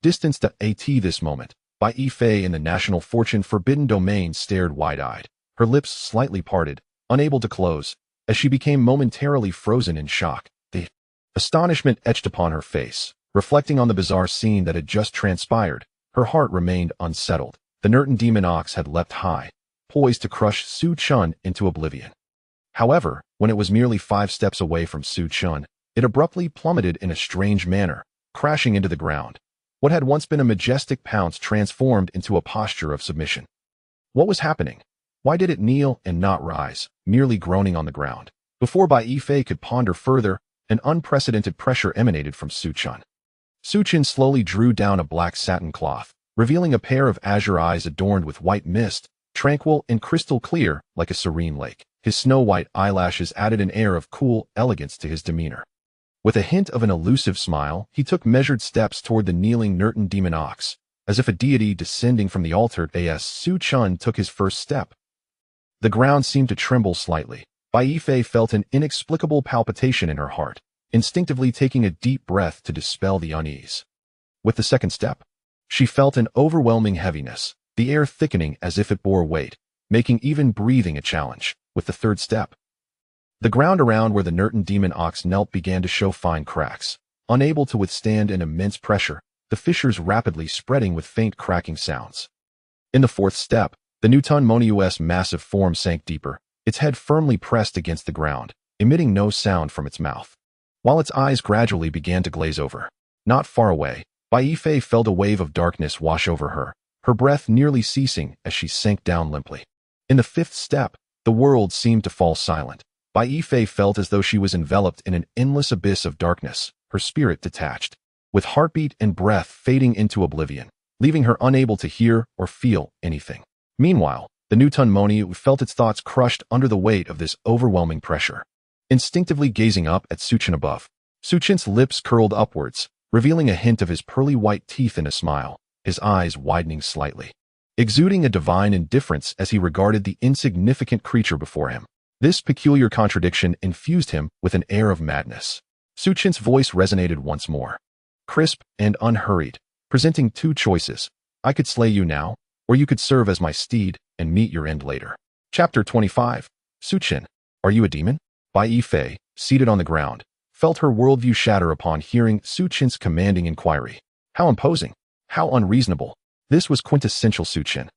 [SPEAKER 1] distance to this moment. Bai Yifei in the national fortune forbidden domain stared wide-eyed, her lips slightly parted, unable to close, as she became momentarily frozen in shock. The astonishment etched upon her face, reflecting on the bizarre scene that had just transpired. Her heart remained unsettled. The Nurten demon ox had leapt high, poised to crush Su Chun into oblivion. However, when it was merely 5 steps away from Su Chun, it abruptly plummeted in a strange manner, crashing into the ground. What had once been a majestic pounce transformed into a posture of submission. What was happening? Why did it kneel and not rise, merely groaning on the ground? Before Bai Yifei could ponder further, an unprecedented pressure emanated from Su Chun. Su Chun slowly drew down a black satin cloth, revealing a pair of azure eyes adorned with white mist, tranquil and crystal clear like a serene lake. His snow-white eyelashes added an air of cool elegance to his demeanor. With a hint of an elusive smile, he took measured steps toward the kneeling Nurten demon ox, as if a deity descending from the altar. As Su Chun took his first step, the ground seemed to tremble slightly. Bai Yifei felt an inexplicable palpitation in her heart, instinctively taking a deep breath to dispel the unease. With the second step, she felt an overwhelming heaviness, the air thickening as if it bore weight, making even breathing a challenge. With the third step, the ground around where the Nurten demon ox knelt began to show fine cracks. Unable to withstand an immense pressure, the fissures rapidly spreading with faint cracking sounds. In the fourth step, the Newton Moniu's massive form sank deeper, its head firmly pressed against the ground, emitting no sound from its mouth, while its eyes gradually began to glaze over. Not far away, Bai Yifei felt a wave of darkness wash over her, her breath nearly ceasing as she sank down limply. In the fifth step, the world seemed to fall silent. Bai Yifei felt as though she was enveloped in an endless abyss of darkness, her spirit detached, with heartbeat and breath fading into oblivion, leaving her unable to hear or feel anything. Meanwhile, The Newton Moniu felt its thoughts crushed under the weight of this overwhelming pressure. Instinctively gazing up at Suchin above, Suchin's lips curled upwards, revealing a hint of his pearly white teeth in a smile, his eyes widening slightly, exuding a divine indifference as he regarded the insignificant creature before him. This peculiar contradiction infused him with an air of madness. Suchin's voice resonated once more, crisp and unhurried, presenting two choices. I could slay you now, or you could serve as my steed and meet your end later. Chapter 25. Suchin, are you a demon? Bai Yifei, seated on the ground, felt her worldview shatter upon hearing Suchin's commanding inquiry. How imposing! How unreasonable! This was quintessential Suchin.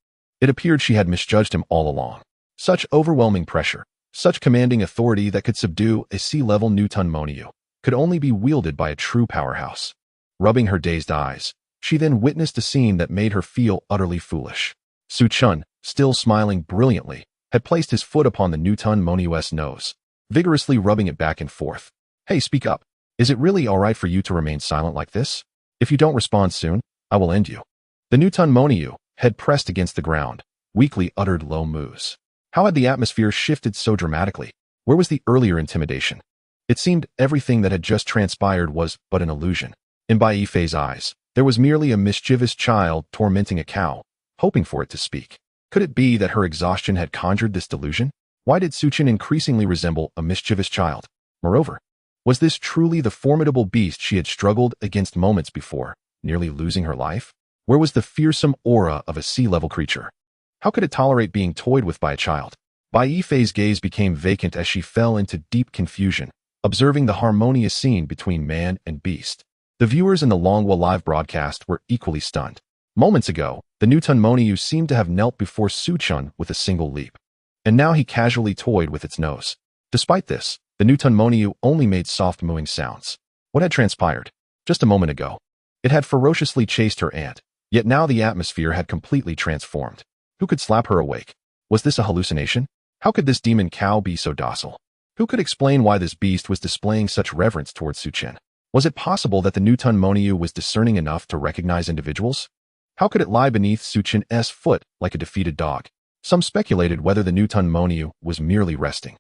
[SPEAKER 1] It appeared she had misjudged him all along. Such overwhelming pressure, such commanding authority that could subdue a sea-level Newton Moniu, could only be wielded by a true powerhouse. Rubbing her dazed eyes, she then witnessed a scene that made her feel utterly foolish. Suchin, still smiling brilliantly, had placed his foot upon the Newton Moniu's nose, vigorously rubbing it back and forth. Hey, speak up. Is it really all right for you to remain silent like this? If you don't respond soon, I will end you. The Newton Moniu, head pressed against the ground, weakly uttered low moos. How had the atmosphere shifted so dramatically? Where was the earlier intimidation? It seemed everything that had just transpired was but an illusion. In Bai Yifei's eyes, there was merely a mischievous child tormenting a cow, hoping for it to speak. Could it be that her exhaustion had conjured this delusion? Why did Suchin increasingly resemble a mischievous child? Moreover, was this truly the formidable beast she had struggled against moments before, nearly losing her life? Where was the fearsome aura of a sea-level creature? How could it tolerate being toyed with by a child? Bai Yifei's gaze became vacant as she fell into deep confusion, observing the harmonious scene between man and beast. The viewers in the Longhua live broadcast were equally stunned. Moments ago, the Newton Moniu seemed to have knelt before Suchin with a single leap, and now he casually toyed with its nose. Despite this, the Newton Moniu only made soft mooing sounds. What had transpired? Just a moment ago, it had ferociously chased her aunt, yet now the atmosphere had completely transformed. Who could slap her awake? Was this a hallucination? How could this demon cow be so docile? Who could explain why this beast was displaying such reverence towards Suchin? Was it possible that the Newton Moniu was discerning enough to recognize individuals? How could it lie beneath Suchin's foot like a defeated dog? Some speculated whether the Newton Moniu was merely resting,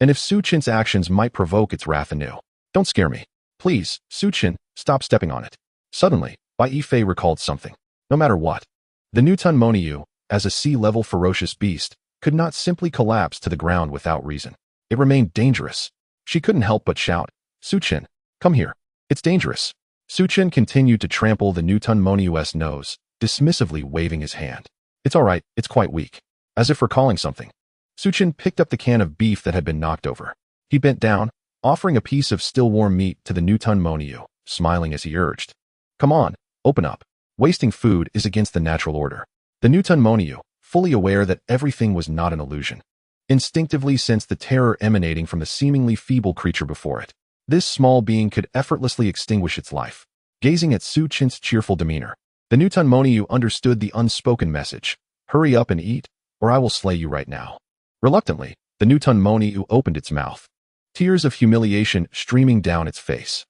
[SPEAKER 1] and if Suchin's actions might provoke its wrath anew. Don't scare me. Please, Suchin, stop stepping on it. Suddenly, Bai Yifei recalled something. No matter what, the Newton Moniu, as a sea-level ferocious beast, could not simply collapse to the ground without reason. It remained dangerous. She couldn't help but shout, Suchin, come here. It's dangerous. Suchin continued to trample the Newton Moniu's nose, dismissively waving his hand. It's all right, it's quite weak. As if recalling something, Suchin picked up the can of beef that had been knocked over. He bent down, offering a piece of still warm meat to the Newton Moniu, smiling as he urged, come on, open up. Wasting food is against the natural order. The Newton Moniu, fully aware that everything was not an illusion, instinctively sensed the terror emanating from the seemingly feeble creature before it. This small being could effortlessly extinguish its life. Gazing at Suchin's cheerful demeanor, the Newton Moniu understood the unspoken message. Hurry up and eat, or I will slay you right now. Reluctantly, the Newton Moniu opened its mouth, tears of humiliation streaming down its face.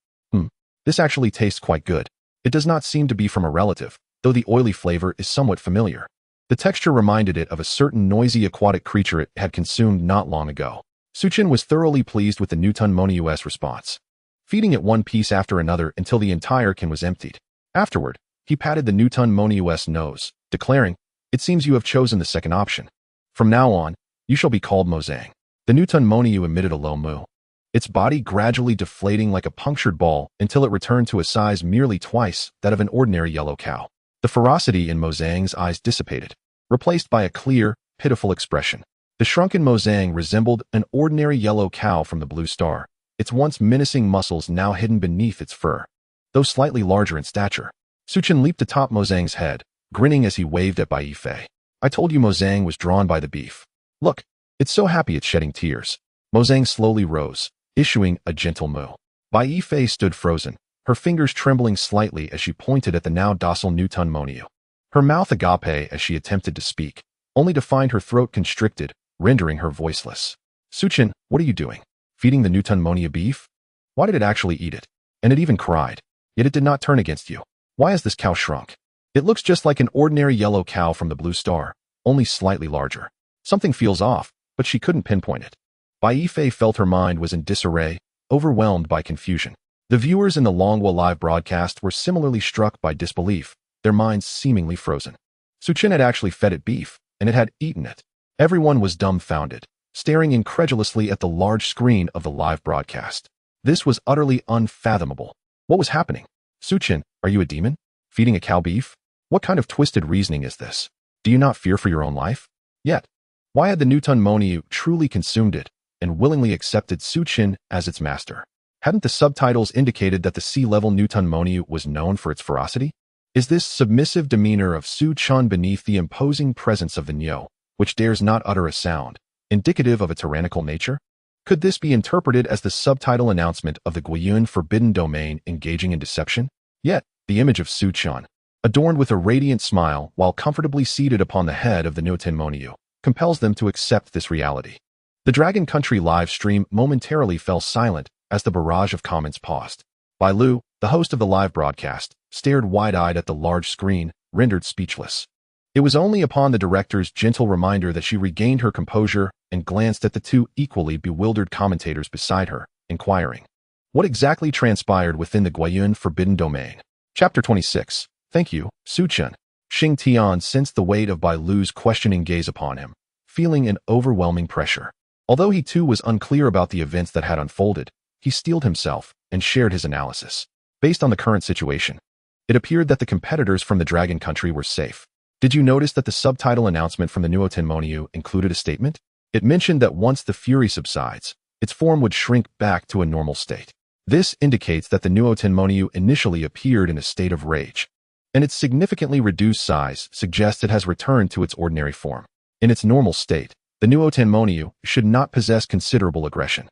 [SPEAKER 1] This actually tastes quite good. It does not seem to be from a relative, though the oily flavor is somewhat familiar. The texture reminded it of a certain noisy aquatic creature it had consumed not long ago. Suchin was thoroughly pleased with the Newton Moniu's response, feeding it one piece after another until the entire can was emptied. Afterward, he patted the Newton Moniu's nose, declaring, it seems you have chosen the second option. From now on, you shall be called Mozang. The Newton Moniu emitted a low moo, its body gradually deflating like a punctured ball until it returned to a size merely twice that of an ordinary yellow cow. The ferocity in Mozang's eyes dissipated, replaced by a clear, pitiful expression. The shrunken Mozang resembled an ordinary yellow cow from the Blue Star, its once menacing muscles now hidden beneath its fur, though slightly larger in stature. Suchin leaped atop Mozang's head, grinning as he waved at Bai Yifei. I told you Mozang was drawn by the beef. Look, it's so happy it's shedding tears. Mozang slowly rose, issuing a gentle moo. Bai Yifei stood frozen, her fingers trembling slightly as she pointed at the now docile Newton Moniu. Her mouth agape as she attempted to speak, only to find her throat constricted, rendering her voiceless. Suchin, what are you doing? Feeding the Newton Moniu beef? Why did it actually eat it? And it even cried. Yet it did not turn against you. Why has this cow shrunk? It looks just like an ordinary yellow cow from the Blue Star, only slightly larger. Something feels off, but she couldn't pinpoint it. Bai Yifei felt her mind was in disarray, overwhelmed by confusion. The viewers in the Longhua live broadcast were similarly struck by disbelief, their minds seemingly frozen. Suchin had actually fed it beef, and it had eaten it. Everyone was dumbfounded, staring incredulously at the large screen of the live broadcast. This was utterly unfathomable. What was happening? Suchin, are you a demon? Feeding a cow beef? What kind of twisted reasoning is this? Do you not fear for your own life? Yet, why had the Newton Monyu truly consumed it and willingly accepted Suchin as its master? Hadn't the subtitles indicated that the sea-level Newton Monyu was known for its ferocity? Is this submissive demeanor of Suchin beneath the imposing presence of the Nyo, which dares not utter a sound, indicative of a tyrannical nature? Could this be interpreted as the subtitle announcement of the Guiyun forbidden domain engaging in deception? Yet, the image of Suchin, adorned with a radiant smile while comfortably seated upon the head of the Newton Monyu, compels them to accept this reality. The Dragon Country live stream momentarily fell silent as the barrage of comments paused. Bai Lu, the host of the live broadcast, stared wide-eyed at the large screen, rendered speechless. It was only upon the director's gentle reminder that she regained her composure and glanced at the two equally bewildered commentators beside her, inquiring, what exactly transpired within the Guiyun forbidden domain? Chapter 26. Thank you, Suchin. Xing Tian sensed the weight of Bai Lu's questioning gaze upon him, feeling an overwhelming pressure. Although he too was unclear about the events that had unfolded, he steeled himself and shared his analysis. Based on the current situation, it appeared that the competitors from the Dragon Country were safe. Did you notice that the subtitle announcement from the Newton Monyu included a statement? It mentioned that once the fury subsides, its form would shrink back to a normal state. This indicates that the Newton Monyu initially appeared in a state of rage, and its significantly reduced size suggests it has returned to its ordinary form. In its normal state, the Newton Monyu should not possess considerable aggression.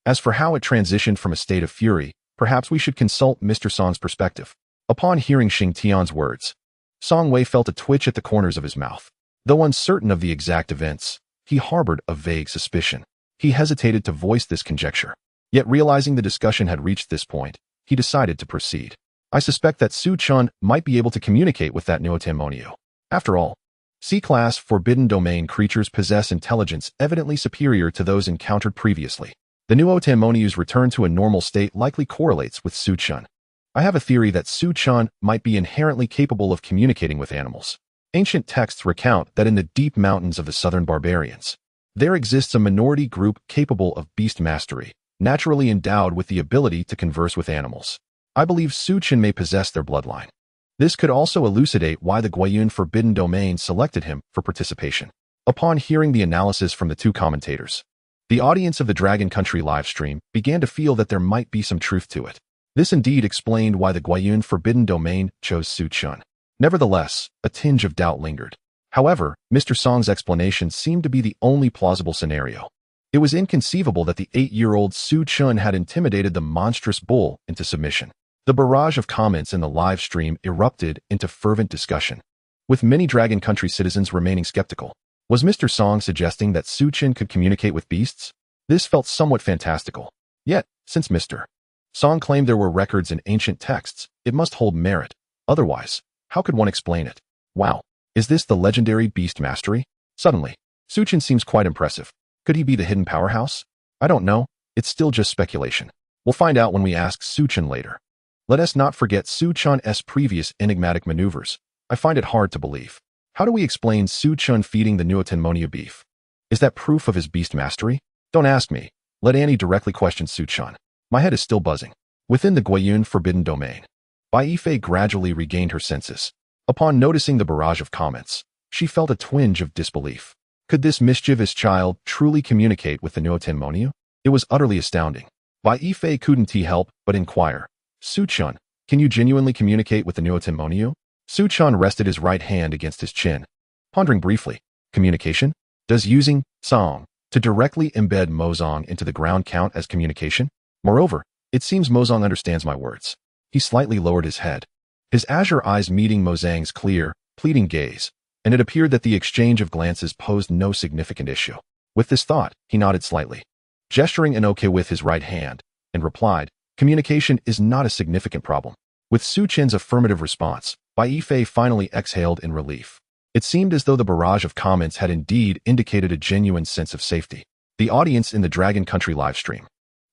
[SPEAKER 1] As for how it transitioned from a state of fury, perhaps we should consult Mr. Song's perspective. Upon hearing Xing Tian's words, Song Wei felt a twitch at the corners of his mouth. Though uncertain of the exact events, he harbored a vague suspicion. He hesitated to voice this conjecture. Yet realizing the discussion had reached this point, he decided to proceed. I suspect that Suchin might be able to communicate with that Newton Monyu. After all, C-class forbidden domain creatures possess intelligence evidently superior to those encountered previously. The Newton Monyu's return to a normal state likely correlates with Suchin. I have a theory that Suchin might be inherently capable of communicating with animals. Ancient texts recount that in the deep mountains of the southern barbarians, there exists a minority group capable of beast mastery, naturally endowed with the ability to converse with animals. I believe Suchin may possess their bloodline. This could also elucidate why the Guiyun forbidden domain selected him for participation. Upon hearing the analysis from the two commentators, the audience of the Dragon Country livestream began to feel that there might be some truth to it. This indeed explained why the Guiyun forbidden domain chose Suchin. Nevertheless, a tinge of doubt lingered. However, Mr. Song's explanation seemed to be the only plausible scenario. It was inconceivable that the 8-year-old Suchin had intimidated the monstrous bull into submission. The barrage of comments in the live stream erupted into fervent discussion, with many Dragon Country citizens remaining skeptical. Was Mr. Song suggesting that Suchin could communicate with beasts? This felt somewhat fantastical. Yet, since Mr. Song claimed there were records in ancient texts, it must hold merit. Otherwise, how could one explain it? Wow, is this the legendary beast mastery? Suddenly, Suchin seems quite impressive. Could he be the hidden powerhouse? I don't know, it's still just speculation. We'll find out when we ask Suchin later. Let us not forget Suchin's previous enigmatic maneuvers. I find it hard to believe. How do we explain Suchin feeding the Newton Monyu beef? Is that proof of his beast mastery? Don't ask me. Let Annie directly question Suchin. My head is still buzzing. Within the Guiyun forbidden domain, Bai Yifei gradually regained her senses. Upon noticing the barrage of comments, she felt a twinge of disbelief. Could this mischievous child truly communicate with the Newton Monyu? It was utterly astounding. Bai Yifei couldn't help but inquire, Suchin, can you genuinely communicate with the Newton Monyu? Suchin rested his right hand against his chin, pondering briefly. Communication? Does using Song to directly embed Mozong into the ground count as communication? Moreover, it seems Mozong understands my words. He slightly lowered his head, his azure eyes meeting Mozang's clear, pleading gaze, and it appeared that the exchange of glances posed no significant issue. With this thought, he nodded slightly, gesturing an okay with his right hand, and replied, communication is not a significant problem. With Suchin's affirmative response, Bai Yifei finally exhaled in relief. It seemed as though the barrage of comments had indeed indicated a genuine sense of safety. The audience in the Dragon Country livestream,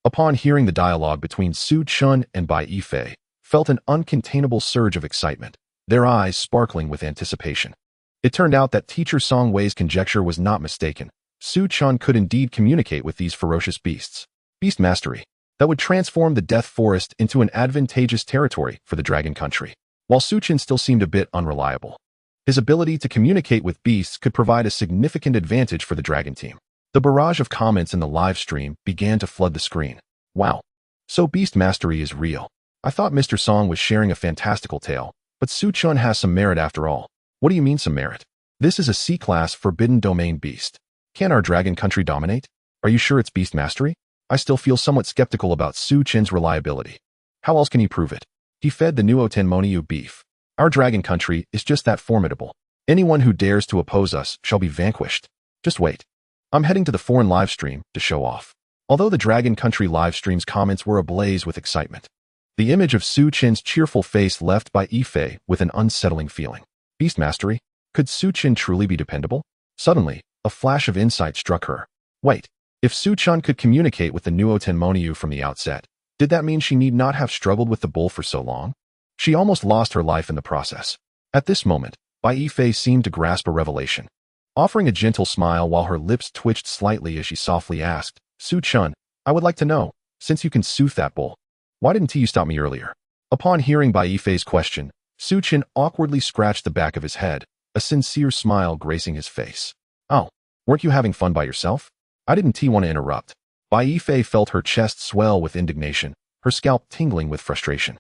[SPEAKER 1] upon hearing the dialogue between Su Chun and Bai Yifei, felt an uncontainable surge of excitement, their eyes sparkling with anticipation. It turned out that Teacher Song Wei's conjecture was not mistaken. Su Chun could indeed communicate with these ferocious beasts. Beast mastery that would transform the Death Forest into an advantageous territory for the Dragon Country. While Su Chun still seemed a bit unreliable, his ability to communicate with beasts could provide a significant advantage for the Dragon team. The barrage of comments in the live stream began to flood the screen. Wow. So beast mastery is real. I thought Mr. Song was sharing a fantastical tale, but Su Chun has some merit after all. What do you mean some merit? This is a C-class forbidden domain beast. Can our Dragon Country dominate? Are you sure it's beast mastery? I still feel somewhat skeptical about Su Chin's reliability. How else can he prove it? He fed the Nuo Tenmonyu beef. Our Dragon Country is just that formidable. Anyone who dares to oppose us shall be vanquished. Just wait. I'm heading to the foreign livestream to show off. Although the Dragon Country livestream's comments were ablaze with excitement, the image of Su Chin's cheerful face left Bai Yifei with an unsettling feeling. Beast mastery? Could Su Chin truly be dependable? Suddenly, a flash of insight struck her. Wait, if Su Chun could communicate with the Nuo Tenmonyu from the outset, did that mean she need not have struggled with the bull for so long? She almost lost her life in the process. At this moment, Bai Yifei seemed to grasp a revelation. Offering a gentle smile while her lips twitched slightly as she softly asked, Su Chun, I would like to know, since you can soothe that bull, why didn't you stop me earlier? Upon hearing Bai Yifei's question, Su Chun awkwardly scratched the back of his head, a sincere smile gracing his face. Oh, weren't you having fun by yourself? I didn't want to interrupt. Bai Yifei felt her chest swell with indignation, her scalp tingling with frustration.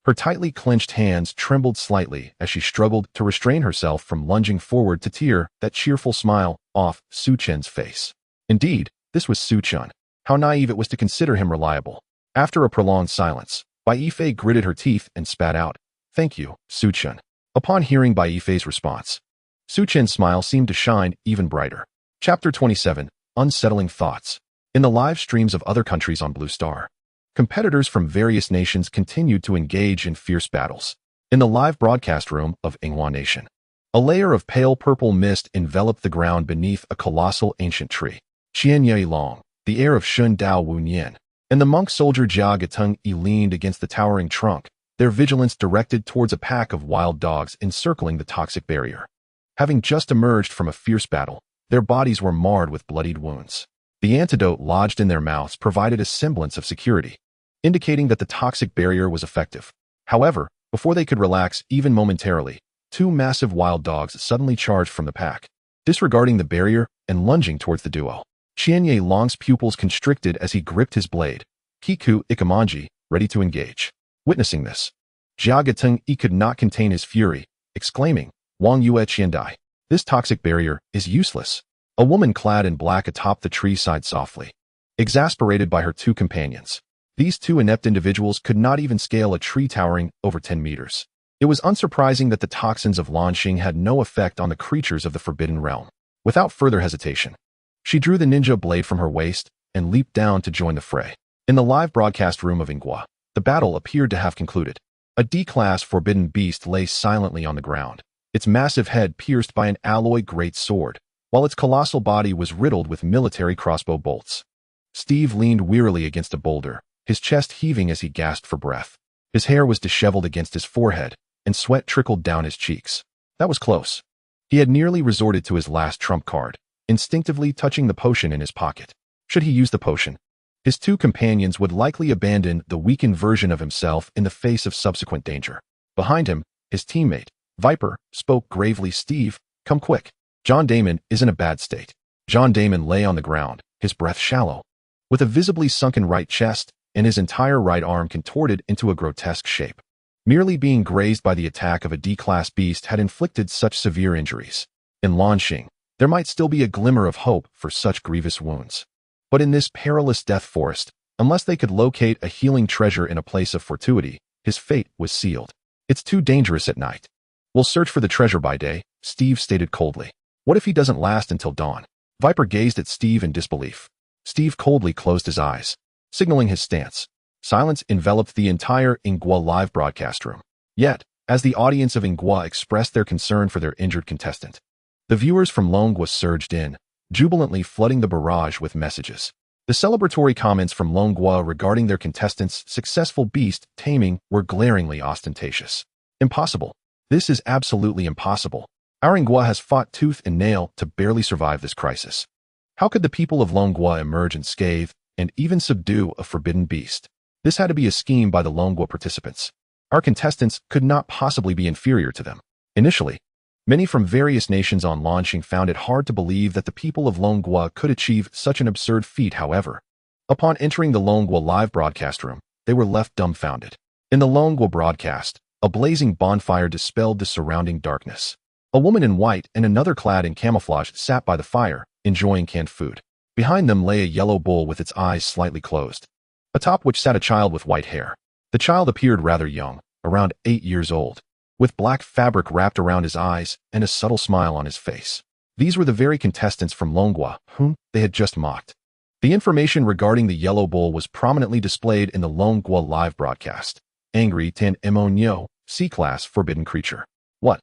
[SPEAKER 1] Her tightly clenched hands trembled slightly as she struggled to restrain herself from lunging forward to tear that cheerful smile off Su Chen's face. Indeed, this was Su Chun. How naive it was to consider him reliable. After a prolonged silence, Bai Yifei gritted her teeth and spat out, Thank you, Su Chun. Upon hearing Bai Yifei's response, Su Chen's smile seemed to shine even brighter. Chapter 27, Unsettling Thoughts. In the live streams of other countries on Blue Star, competitors from various nations continued to engage in fierce battles. In the live broadcast room of Yinghua Nation, a layer of pale purple mist enveloped the ground beneath a colossal ancient tree. Qian Ye Long, the heir of Shun Dao Wu Nian, and the monk soldier Jia Gatung Yi leaned against the towering trunk, their vigilance directed towards a pack of wild dogs encircling the toxic barrier. Having just emerged from a fierce battle, their bodies were marred with bloodied wounds. The antidote lodged in their mouths provided a semblance of security, indicating that the toxic barrier was effective. However, before they could relax even momentarily, two massive wild dogs suddenly charged from the pack, disregarding the barrier and lunging towards the duo. Qian Ye Long's pupils constricted as he gripped his blade, Kiku Ikamanji, ready to engage. Witnessing this, Jia Gatung Yi could not contain his fury, exclaiming, Wang Yue Qiandai, this toxic barrier is useless. A woman clad in black atop the tree sighed softly, exasperated by her two companions. These two inept individuals could not even scale a tree towering over 10 meters. It was unsurprising that the toxins of Lanxing had no effect on the creatures of the Forbidden Realm. Without further hesitation, she drew the ninja blade from her waist and leaped down to join the fray. In the live broadcast room of Yinghua, the battle appeared to have concluded. A D-class forbidden beast lay silently on the ground, its massive head pierced by an alloy great sword, while its colossal body was riddled with military crossbow bolts. Steve leaned wearily against a boulder, his chest heaving as he gasped for breath. His hair was disheveled against his forehead, and sweat trickled down his cheeks. That was close. He had nearly resorted to his last trump card, instinctively touching the potion in his pocket. Should he use the potion, his two companions would likely abandon the weakened version of himself in the face of subsequent danger. Behind him, his teammate, Viper, spoke gravely, Steve, come quick. John Damon is in a bad state. John Damon lay on the ground, his breath shallow, with a visibly sunken right chest, and his entire right arm contorted into a grotesque shape. Merely being grazed by the attack of a D-class beast had inflicted such severe injuries. In Lanxing, there might still be a glimmer of hope for such grievous wounds. But in this perilous death forest, unless they could locate a healing treasure in a place of fortuity, his fate was sealed. It's too dangerous at night. We'll search for the treasure by day, Steve stated coldly. What if he doesn't last until dawn? Viper gazed at Steve in disbelief. Steve coldly closed his eyes, signaling his stance. Silence enveloped the entire Yinghua live broadcast room. Yet, as the audience of Yinghua expressed their concern for their injured contestant, The viewers from Longhua surged in, jubilantly flooding the barrage with messages. The celebratory comments from Longhua regarding their contestants' successful beast taming were glaringly ostentatious. Impossible. This is absolutely impossible. Our Longhua has fought tooth and nail to barely survive this crisis. How could the people of Longhua emerge unscathed and even subdue a forbidden beast? This had to be a scheme by the Longhua participants. Our contestants could not possibly be inferior to them. Initially, many from various nations on launching found it hard to believe that the people of Longhua could achieve such an absurd feat. However, upon entering the Longhua live broadcast room, they were left dumbfounded. In the Longhua broadcast, a blazing bonfire dispelled the surrounding darkness. A woman in white and another clad in camouflage sat by the fire, enjoying canned food. Behind them lay a yellow bull with its eyes slightly closed, atop which sat a child with white hair. The child appeared rather young, around 8 years old, with black fabric wrapped around his eyes and a subtle smile on his face. These were the very contestants from Longhua whom they had just mocked. The information regarding the yellow bull was prominently displayed in the Longhua live broadcast. Angry Tan Emonyo, C-Class Forbidden Creature. What?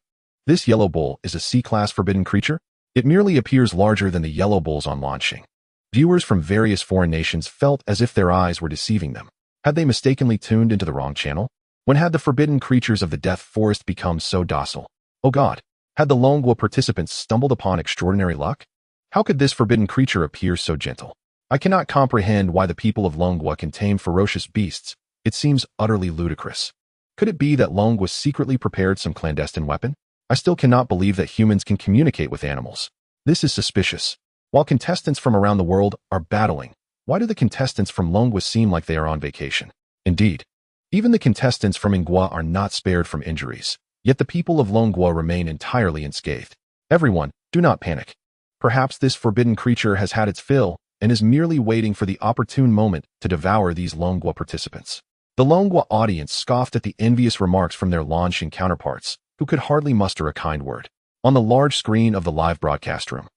[SPEAKER 1] This yellow bull is a C-Class Forbidden Creature? It merely appears larger than the yellow bulls on launching. Viewers from various foreign nations felt as if their eyes were deceiving them. Had they mistakenly tuned into the wrong channel? When had the forbidden creatures of the Death Forest become so docile? Oh God, had the Longhua participants stumbled upon extraordinary luck? How could this forbidden creature appear so gentle? I cannot comprehend why the people of Longhua can tame ferocious beasts. It seems utterly ludicrous. Could it be that Longhua secretly prepared some clandestine weapon? I still cannot believe that humans can communicate with animals. This is suspicious. While contestants from around the world are battling, why do the contestants from Longhua seem like they are on vacation? Indeed, even the contestants from Longhua are not spared from injuries, yet the people of Longhua remain entirely unscathed. Everyone, do not panic. Perhaps this forbidden creature has had its fill and is merely waiting for the opportune moment to devour these Longhua participants. The Longhua audience scoffed at the envious remarks from their launching counterparts, who could hardly muster a kind word. On the large screen of the live broadcast room,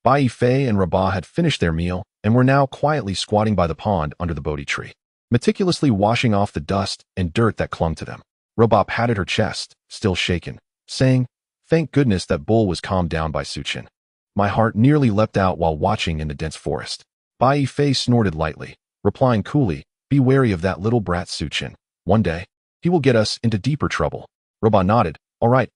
[SPEAKER 1] Bai Fei and Rabat had finished their meal and were now quietly squatting by the pond under the Bodhi tree, meticulously washing off the dust and dirt that clung to them. Rabat patted her chest, still shaken, saying, "Thank goodness that bull was calmed down by Suchin. My heart nearly leapt out while watching in the dense forest." Bai Fei snorted lightly, replying coolly, "Be wary of that little brat Suchin. One day, he will get us into deeper trouble." Rabat nodded, all right.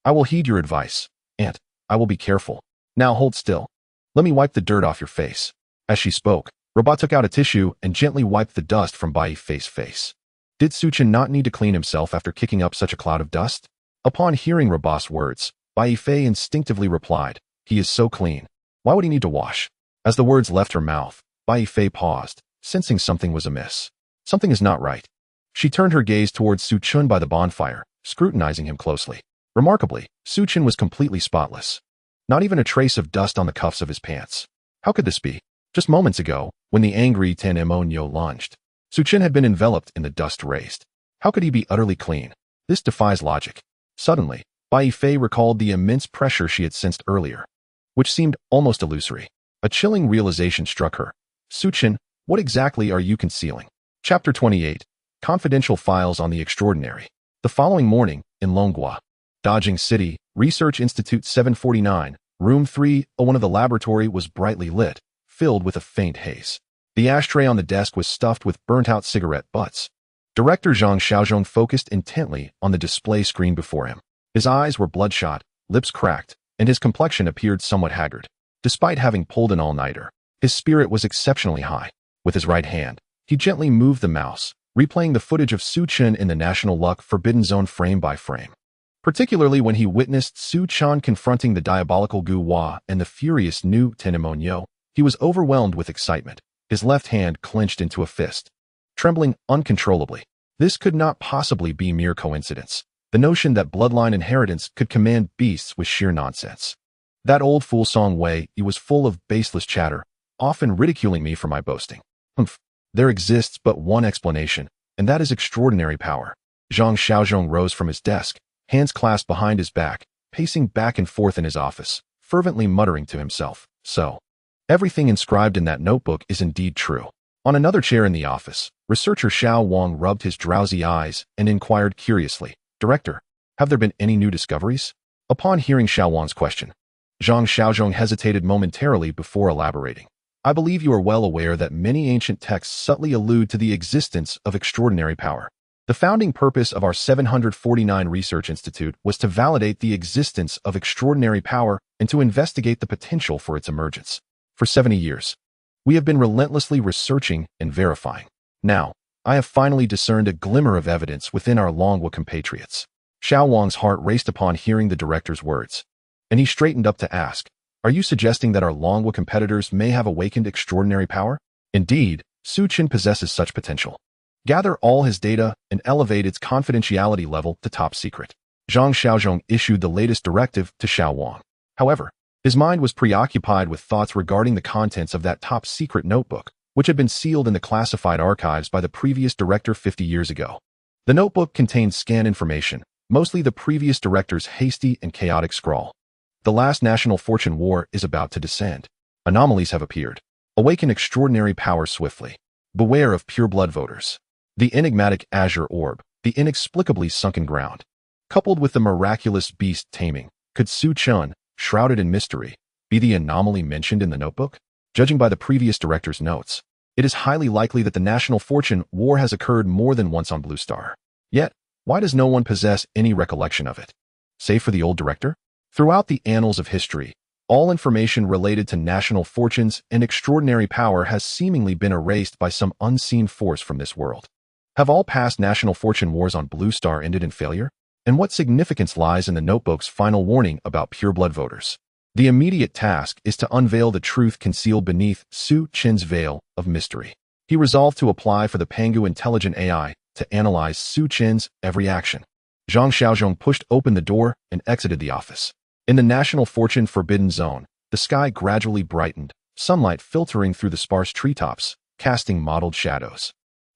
[SPEAKER 1] I will heed your advice, Aunt. I will be careful. Now hold still. Let me wipe the dirt off your face." As she spoke, Rabat took out a tissue and gently wiped the dust from Bai Fei's face. Did Suchin not need to clean himself after kicking up such a cloud of dust? Upon hearing Rabat's words, Bai Fei instinctively replied, "He is so clean. Why would he need to wash?" As the words left her mouth, Bai Fei paused, sensing something was amiss. Something is not right. She turned her gaze towards Suchin by the bonfire, scrutinizing him closely. Remarkably, Suchin was completely spotless. Not even a trace of dust on the cuffs of his pants. How could this be? Just moments ago, when the angry Tan Emonyo lunged, Suchin had been enveloped in the dust raised. How could he be utterly clean? This defies logic. Suddenly, Bai Fei recalled the immense pressure she had sensed earlier, which seemed almost illusory. A chilling realization struck her. "Suchin, what exactly are you concealing?" Chapter 28. Confidential Files on the Extraordinary. The following morning, in Longhua, Dodging City, Research Institute 749, Room 301 of the laboratory was brightly lit, filled with a faint haze. The ashtray on the desk was stuffed with burnt-out cigarette butts. Director Zhang Xiaozhong focused intently on the display screen before him. His eyes were bloodshot, lips cracked, and his complexion appeared somewhat haggard. Despite having pulled an all-nighter, his spirit was exceptionally high. With his right hand, he gently moved the mouse, replaying the footage of Suchin in the National Luck Forbidden Zone frame by frame. Particularly when he witnessed Suchin confronting the diabolical Gu Hua and the furious new Tenemonyo, he was overwhelmed with excitement. His left hand clenched into a fist, trembling uncontrollably. This could not possibly be mere coincidence. The notion that bloodline inheritance could command beasts was sheer nonsense. That old fool Song Wei, he was full of baseless chatter, often ridiculing me for my boasting. There exists but one explanation, and that is extraordinary power. Zhang Xiaozhong rose from his desk, hands clasped behind his back, pacing back and forth in his office, fervently muttering to himself, "So, everything inscribed in that notebook is indeed true." On another chair in the office, researcher Xiao Wang rubbed his drowsy eyes and inquired curiously, "Director, have there been any new discoveries?" Upon hearing Xiao Wang's question, Zhang Xiaozhong hesitated momentarily before elaborating. I believe you are well aware that many ancient texts subtly allude to the existence of extraordinary power. The founding purpose of our 749 Research Institute was to validate the existence of extraordinary power and to investigate the potential for its emergence. For 70 years, we have been relentlessly researching and verifying. Now, I have finally discerned a glimmer of evidence within our Longwa compatriots. Xiao Wang's heart raced upon hearing the director's words, and he straightened up to ask, are you suggesting that our Longwa competitors may have awakened extraordinary power? Indeed, Su Qin possesses such potential. Gather all his data and elevate its confidentiality level to top secret. Zhang Xiaozhong issued the latest directive to Xiao Wang. However, his mind was preoccupied with thoughts regarding the contents of that top secret notebook, which had been sealed in the classified archives by the previous director 50 years ago. The notebook contained scanned information, mostly the previous director's hasty and chaotic scrawl. The last national fortune war is about to descend. Anomalies have appeared. Awaken extraordinary power swiftly. Beware of pure-blood voters. The enigmatic azure orb, the inexplicably sunken ground. Coupled with the miraculous beast taming, could Su Chun, shrouded in mystery, be the anomaly mentioned in the notebook? Judging by the previous director's notes, it is highly likely that the national fortune war has occurred more than once on Blue Star. Yet, why does no one possess any recollection of it? Save for the old director? Throughout the annals of history, all information related to national fortunes and extraordinary power has seemingly been erased by some unseen force from this world. Have all past national fortune wars on Blue Star ended in failure? And what significance lies in the notebook's final warning about pure-blood voters? The immediate task is to unveil the truth concealed beneath Su Qin's veil of mystery. He resolved to apply for the Pangu intelligent AI to analyze Su Qin's every action. Zhang Xiaozhong pushed open the door and exited the office. In the National Fortune Forbidden Zone, the sky gradually brightened, sunlight filtering through the sparse treetops, casting mottled shadows.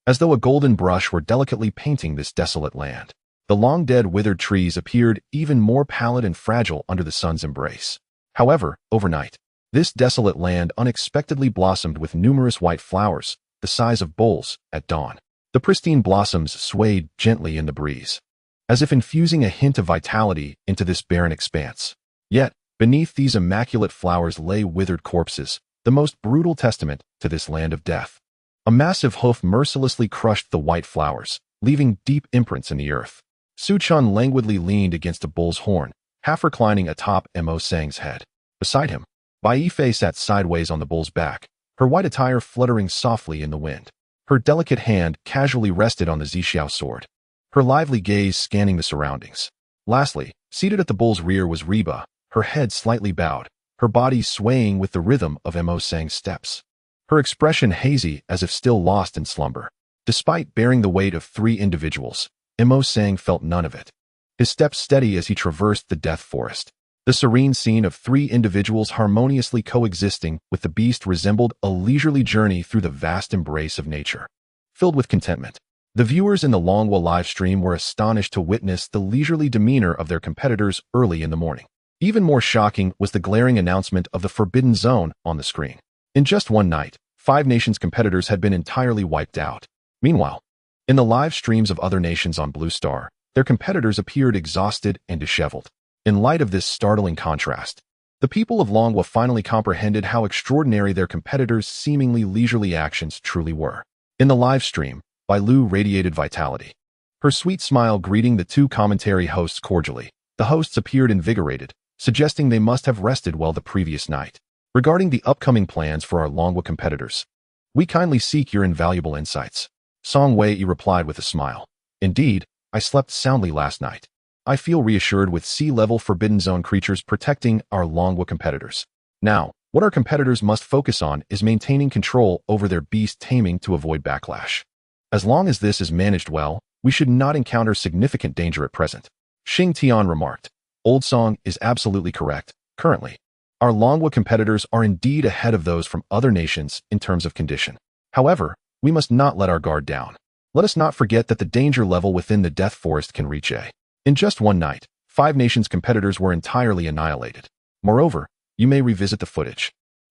[SPEAKER 1] As though a golden brush were delicately painting this desolate land. The long-dead withered trees appeared even more pallid and fragile under the sun's embrace. However, overnight, this desolate land unexpectedly blossomed with numerous white flowers, the size of bowls, at dawn. The pristine blossoms swayed gently in the breeze, as if infusing a hint of vitality into this barren expanse. Yet, beneath these immaculate flowers lay withered corpses, the most brutal testament to this land of death. A massive hoof mercilessly crushed the white flowers, leaving deep imprints in the earth. Su Chun languidly leaned against a bull's horn, half reclining atop Mo Sang's head. Beside him, Bai Yifei sat sideways on the bull's back, her white attire fluttering softly in the wind. Her delicate hand casually rested on the Zixiao sword, her lively gaze scanning the surroundings. Lastly, seated at the bull's rear was Reba, her head slightly bowed, her body swaying with the rhythm of Mo Sang's steps. Her expression hazy as if still lost in slumber. Despite bearing the weight of 3 individuals, Mo Sang felt none of it. His steps steady as he traversed the death forest. The serene scene of 3 individuals harmoniously coexisting with the beast resembled a leisurely journey through the vast embrace of nature. Filled with contentment, the viewers in the Longwa live stream were astonished to witness the leisurely demeanor of their competitors early in the morning. Even more shocking was the glaring announcement of the Forbidden Zone on the screen. In just one night, 5 nations' competitors had been entirely wiped out. Meanwhile, in the live streams of other nations on Blue Star, their competitors appeared exhausted and disheveled. In light of this startling contrast, the people of Longwa finally comprehended how extraordinary their competitors' seemingly leisurely actions truly were. In the live stream, Bai Lu radiated vitality. Her sweet smile greeting the 2 commentary hosts cordially. The hosts appeared invigorated, suggesting they must have rested well the previous night. Regarding the upcoming plans for our Longwa competitors, we kindly seek your invaluable insights. Song Wei replied with a smile. Indeed, I slept soundly last night. I feel reassured with sea-level Forbidden Zone creatures protecting our Longwa competitors. Now, what our competitors must focus on is maintaining control over their beast taming to avoid backlash. As long as this is managed well, we should not encounter significant danger at present. Xing Tian remarked. Old Song is absolutely correct. Currently, our Longwa competitors are indeed ahead of those from other nations in terms of condition. However, we must not let our guard down. Let us not forget that the danger level within the Death Forest can reach A. In just one night, 5 nations' competitors were entirely annihilated. Moreover, you may revisit the footage.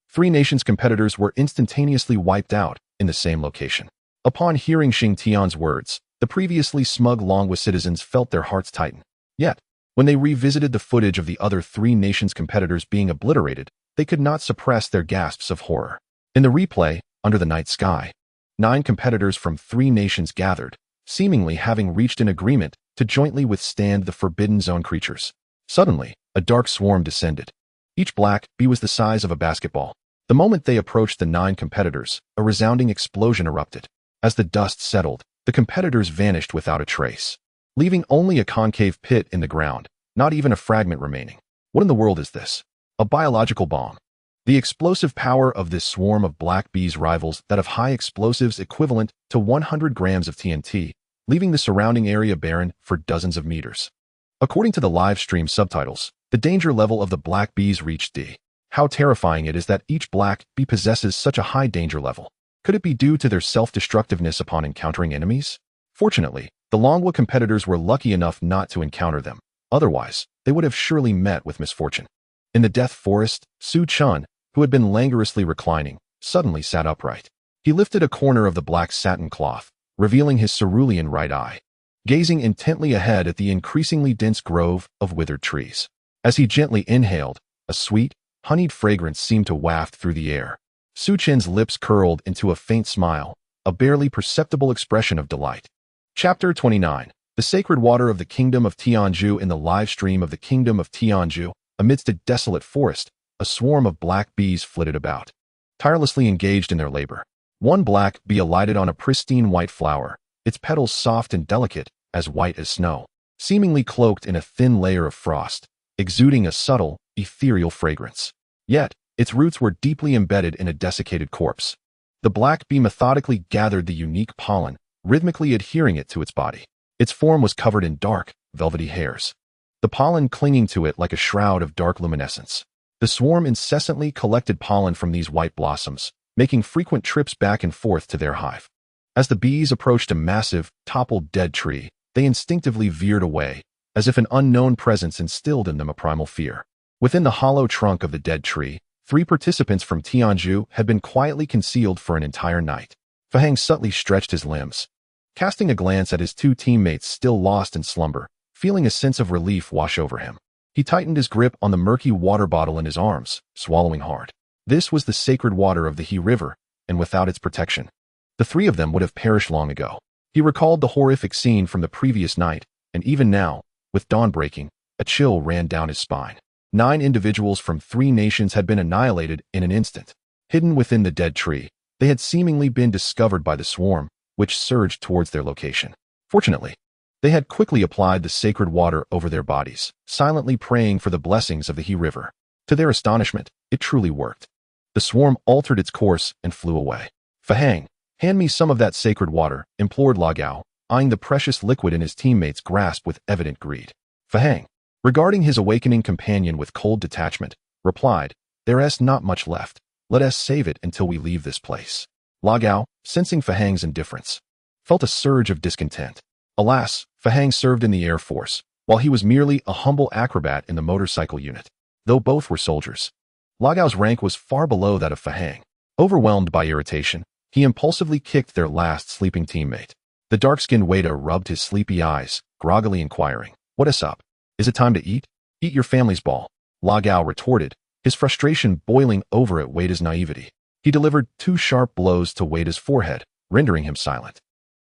[SPEAKER 1] 3 nations' competitors were instantaneously wiped out in the same location. Upon hearing Xing Tian's words, the previously smug Longwa citizens felt their hearts tighten. Yet, When they revisited the footage of the other three nations' competitors being obliterated, they could not suppress their gasps of horror. In the replay, under the night sky, 9 competitors from 3 nations gathered, seemingly having reached an agreement to jointly withstand the Forbidden Zone creatures. Suddenly, a dark swarm descended. Each black bee was the size of a basketball. The moment they approached the 9 competitors, a resounding explosion erupted. As the dust settled, the competitors vanished without a trace, leaving only a concave pit in the ground, not even a fragment remaining. What in the world is this? A biological bomb. The explosive power of this swarm of black bees rivals that of high explosives equivalent to 100 grams of TNT, leaving the surrounding area barren for dozens of meters. According to the live stream subtitles, the danger level of the black bees reached D. How terrifying it is that each black bee possesses such a high danger level. Could it be due to their self-destructiveness upon encountering enemies? Fortunately, the Longwa competitors were lucky enough not to encounter them. Otherwise, they would have surely met with misfortune. In the Death Forest, Su Chun, who had been languorously reclining, suddenly sat upright. He lifted a corner of the black satin cloth, revealing his cerulean right eye, gazing intently ahead at the increasingly dense grove of withered trees. As he gently inhaled, a sweet, honeyed fragrance seemed to waft through the air. Su Chen's lips curled into a faint smile, a barely perceptible expression of delight. Chapter 29. The Sacred Water of the Kingdom of Tianju. In the live stream of the Kingdom of Tianju, amidst a desolate forest, a swarm of black bees flitted about, tirelessly engaged in their labor. One black bee alighted on a pristine white flower, its petals soft and delicate, as white as snow, seemingly cloaked in a thin layer of frost, exuding a subtle, ethereal fragrance. Yet, its roots were deeply embedded in a desiccated corpse. The black bee methodically gathered the unique pollen, rhythmically adhering it to its body. Its form was covered in dark, velvety hairs, the pollen clinging to it like a shroud of dark luminescence. The swarm incessantly collected pollen from these white blossoms, making frequent trips back and forth to their hive. As the bees approached a massive, toppled dead tree, they instinctively veered away, as if an unknown presence instilled in them a primal fear. Within the hollow trunk of the dead tree, 3 participants from Tianju had been quietly concealed for an entire night. Fahang subtly stretched his limbs, casting a glance at his 2 teammates still lost in slumber, feeling a sense of relief wash over him. He tightened his grip on the murky water bottle in his arms, swallowing hard. This was the sacred water of the He River, and without its protection, the 3 of them would have perished long ago. He recalled the horrific scene from the previous night, and even now, with dawn breaking, a chill ran down his spine. 9 individuals from 3 nations had been annihilated in an instant. Hidden within the dead tree, they had seemingly been discovered by the swarm, which surged towards their location. Fortunately, they had quickly applied the sacred water over their bodies, silently praying for the blessings of the He River. To their astonishment, it truly worked. The swarm altered its course and flew away. Fahang, hand me some of that sacred water, implored Lagao, eyeing the precious liquid in his teammate's grasp with evident greed. Fahang, regarding his awakening companion with cold detachment, replied, "There's not much left. Let us save it until we leave this place." Lagao, sensing Fahang's indifference, felt a surge of discontent. Alas, Fahang served in the Air Force, while he was merely a humble acrobat in the motorcycle unit. Though both were soldiers, Lagao's rank was far below that of Fahang. Overwhelmed by irritation, he impulsively kicked their last sleeping teammate. The dark-skinned waiter rubbed his sleepy eyes, groggily inquiring, "What is up? Is it time to eat?" "Eat your family's ball," Lagao retorted, his frustration boiling over at Waita's naivety. He delivered 2 sharp blows to Waita's forehead, rendering him silent.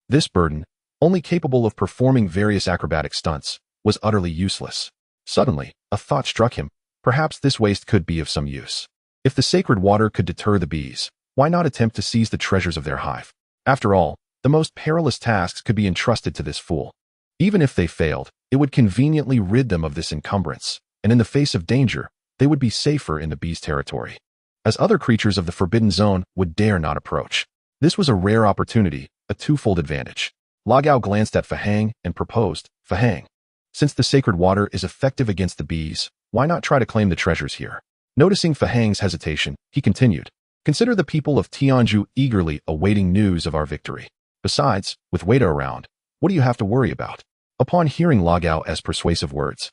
[SPEAKER 1] This burden, only capable of performing various acrobatic stunts, was utterly useless. Suddenly, a thought struck him. Perhaps this waste could be of some use. If the sacred water could deter the bees, why not attempt to seize the treasures of their hive? After all, the most perilous tasks could be entrusted to this fool. Even if they failed, it would conveniently rid them of this encumbrance, and in the face of danger, they would be safer in the bees' territory, as other creatures of the Forbidden Zone would dare not approach. This was a rare opportunity, a twofold advantage. Lagao glanced at Fahang and proposed, "Fahang, since the sacred water is effective against the bees, why not try to claim the treasures here?" Noticing Fahang's hesitation, he continued, "Consider the people of Tianju eagerly awaiting news of our victory. Besides, with Waita around, what do you have to worry about?" Upon hearing Lagao's persuasive words,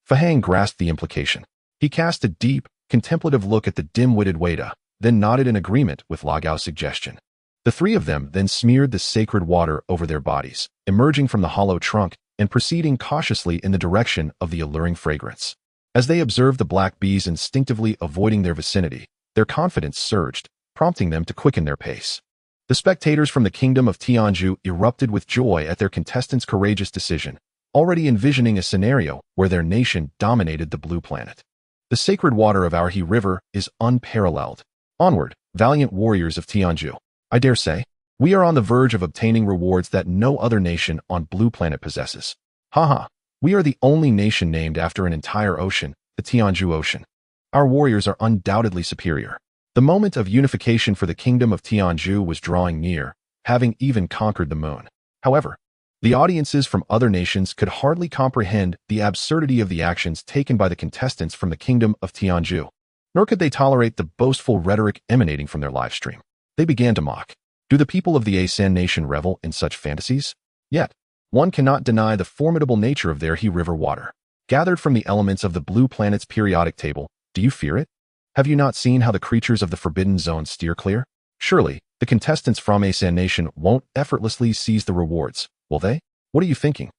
[SPEAKER 1] Fahang grasped the implication. He cast a deep, contemplative look at the dim-witted Waita, then nodded in agreement with Lagao's suggestion. The 3 of them then smeared the sacred water over their bodies, emerging from the hollow trunk and proceeding cautiously in the direction of the alluring fragrance. As they observed the black bees instinctively avoiding their vicinity, their confidence surged, prompting them to quicken their pace. The spectators from the kingdom of Tianzhu erupted with joy at their contestants' courageous decision, already envisioning a scenario where their nation dominated the blue planet. The sacred water of our He River is unparalleled. Onward, valiant warriors of Tianzhu. I dare say, we are on the verge of obtaining rewards that no other nation on Blue Planet possesses. Haha, we are the only nation named after an entire ocean, the Tianzhu Ocean. Our warriors are undoubtedly superior. The moment of unification for the kingdom of Tianzhu was drawing near, having even conquered the moon. However, the audiences from other nations could hardly comprehend the absurdity of the actions taken by the contestants from the kingdom of Tianzhu, nor could they tolerate the boastful rhetoric emanating from their live stream. They began to mock. Do the people of the Asan nation revel in such fantasies? Yet, one cannot deny the formidable nature of their He River water. Gathered from the elements of the blue planet's periodic table, do you fear it? Have you not seen how the creatures of the Forbidden Zone steer clear? Surely, the contestants from Asan Nation won't effortlessly seize the rewards, will they? What are you thinking?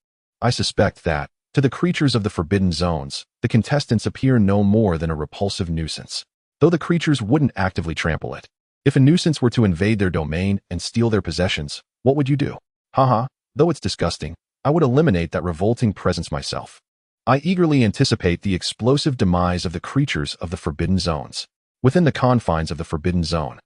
[SPEAKER 1] I suspect that, to the creatures of the Forbidden Zones, the contestants appear no more than a repulsive nuisance, though the creatures wouldn't actively trample it. If a nuisance were to invade their domain and steal their possessions, what would you do? Haha, though it's disgusting, I would eliminate that revolting presence myself. I eagerly anticipate the explosive demise of the creatures of the Forbidden Zones. Within the confines of the Forbidden Zone,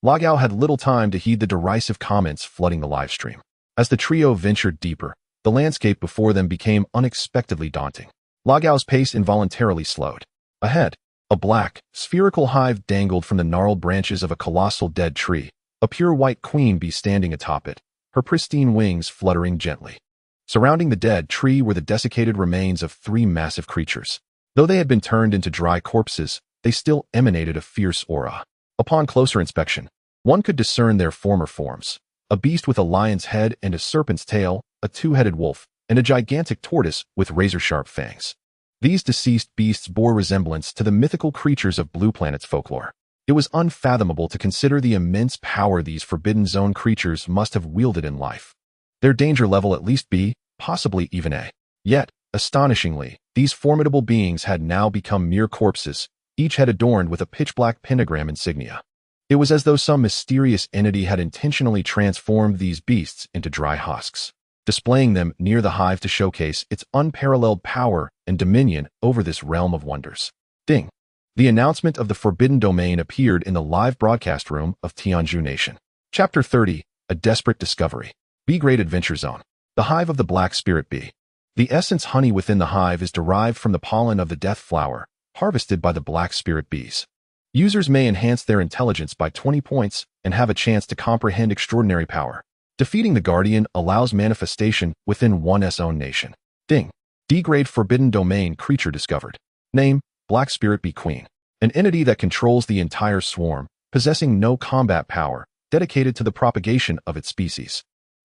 [SPEAKER 1] Lagao had little time to heed the derisive comments flooding the livestream. As the trio ventured deeper, the landscape before them became unexpectedly daunting. Lagao's pace involuntarily slowed. Ahead, a black, spherical hive dangled from the gnarled branches of a colossal dead tree, a pure white queen bee standing atop it, her pristine wings fluttering gently. Surrounding the dead tree were the desiccated remains of 3 massive creatures. Though they had been turned into dry corpses, they still emanated a fierce aura. Upon closer inspection, one could discern their former forms: a beast with a lion's head and a serpent's tail, a 2-headed wolf, and a gigantic tortoise with razor-sharp fangs. These deceased beasts bore resemblance to the mythical creatures of Blue Planet's folklore. It was unfathomable to consider the immense power these Forbidden Zone creatures must have wielded in life. Their danger level at least B, possibly even A. Yet, astonishingly, these formidable beings had now become mere corpses, each head adorned with a pitch-black pentagram insignia. It was as though some mysterious entity had intentionally transformed these beasts into dry husks, displaying them near the hive to showcase its unparalleled power and dominion over this realm of wonders. Ding! The announcement of the Forbidden Domain appeared in the live broadcast room of Tianzhu Nation. Chapter 30, A Desperate Discovery. B-Grade Adventure Zone. The Hive of the Black Spirit Bee. The essence honey within the hive is derived from the pollen of the death flower, harvested by the black spirit bees. Users may enhance their intelligence by 20 points and have a chance to comprehend extraordinary power. Defeating the Guardian allows manifestation within one's own nation. Ding! D-Grade Forbidden Domain creature discovered. Name: Black Spirit Bee Queen. An entity that controls the entire swarm, possessing no combat power, dedicated to the propagation of its species.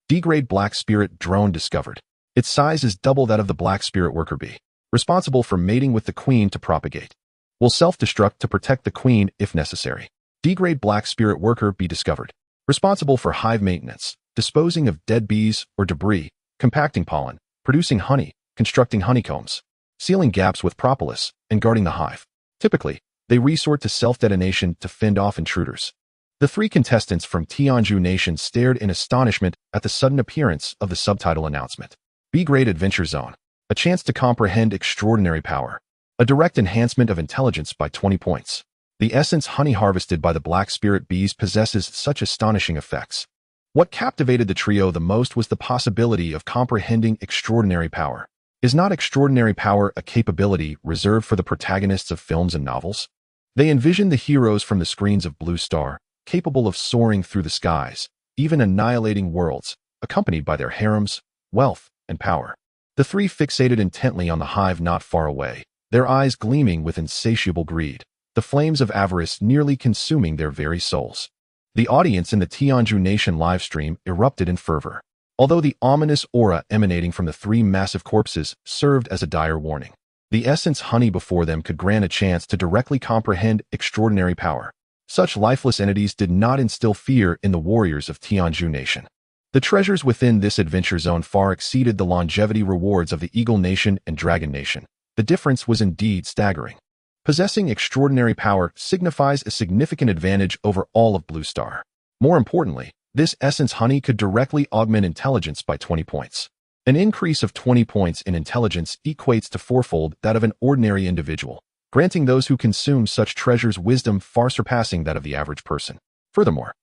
[SPEAKER 1] D-Grade Black Spirit Drone discovered. Its size is double that of the Black Spirit Worker Bee, responsible for mating with the queen to propagate. Will self-destruct to protect the queen if necessary. D-Grade Black Spirit Worker Bee discovered. Responsible for hive maintenance, disposing of dead bees or debris, compacting pollen, producing honey, constructing honeycombs, sealing gaps with propolis, and guarding the hive. Typically, they resort to self-detonation to fend off intruders. The 3 contestants from Tianzhu Nation stared in astonishment at the sudden appearance of the subtitle announcement. B-Grade Adventure Zone. A chance to comprehend extraordinary power. A direct enhancement of intelligence by 20 points. The essence honey harvested by the black spirit bees possesses such astonishing effects. What captivated the trio the most was the possibility of comprehending extraordinary power. Is not extraordinary power a capability reserved for the protagonists of films and novels? They envisioned the heroes from the screens of Blue Star, capable of soaring through the skies, even annihilating worlds, accompanied by their harems, wealth, and power. The 3 fixated intently on the hive not far away, their eyes gleaming with insatiable greed, the flames of avarice nearly consuming their very souls. The audience in the Tianzhu Nation livestream erupted in fervor, although the ominous aura emanating from the 3 massive corpses served as a dire warning. The essence honey before them could grant a chance to directly comprehend extraordinary power. Such lifeless entities did not instill fear in the warriors of Tianzhu Nation. The treasures within this adventure zone far exceeded the longevity rewards of the Eagle Nation and Dragon Nation. The difference was indeed staggering. Possessing extraordinary power signifies a significant advantage over all of Blue Star. More importantly, this essence honey could directly augment intelligence by 20 points. An increase of 20 points in intelligence equates to fourfold that of an ordinary individual, granting those who consume such treasures wisdom far surpassing that of the average person. Furthermore,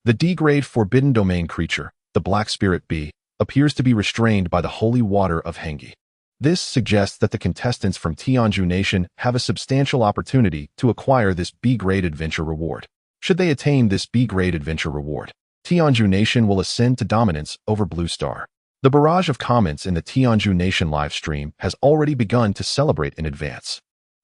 [SPEAKER 1] the D-grade Forbidden Domain creature, the Black Spirit Bee, appears to be restrained by the holy water of Hengi. This suggests that the contestants from Tianju Nation have a substantial opportunity to acquire this B-grade adventure reward. Should they attain this B-grade adventure reward, Tianju Nation will ascend to dominance over Blue Star. The barrage of comments in the Tianju Nation live stream has already begun to celebrate in advance.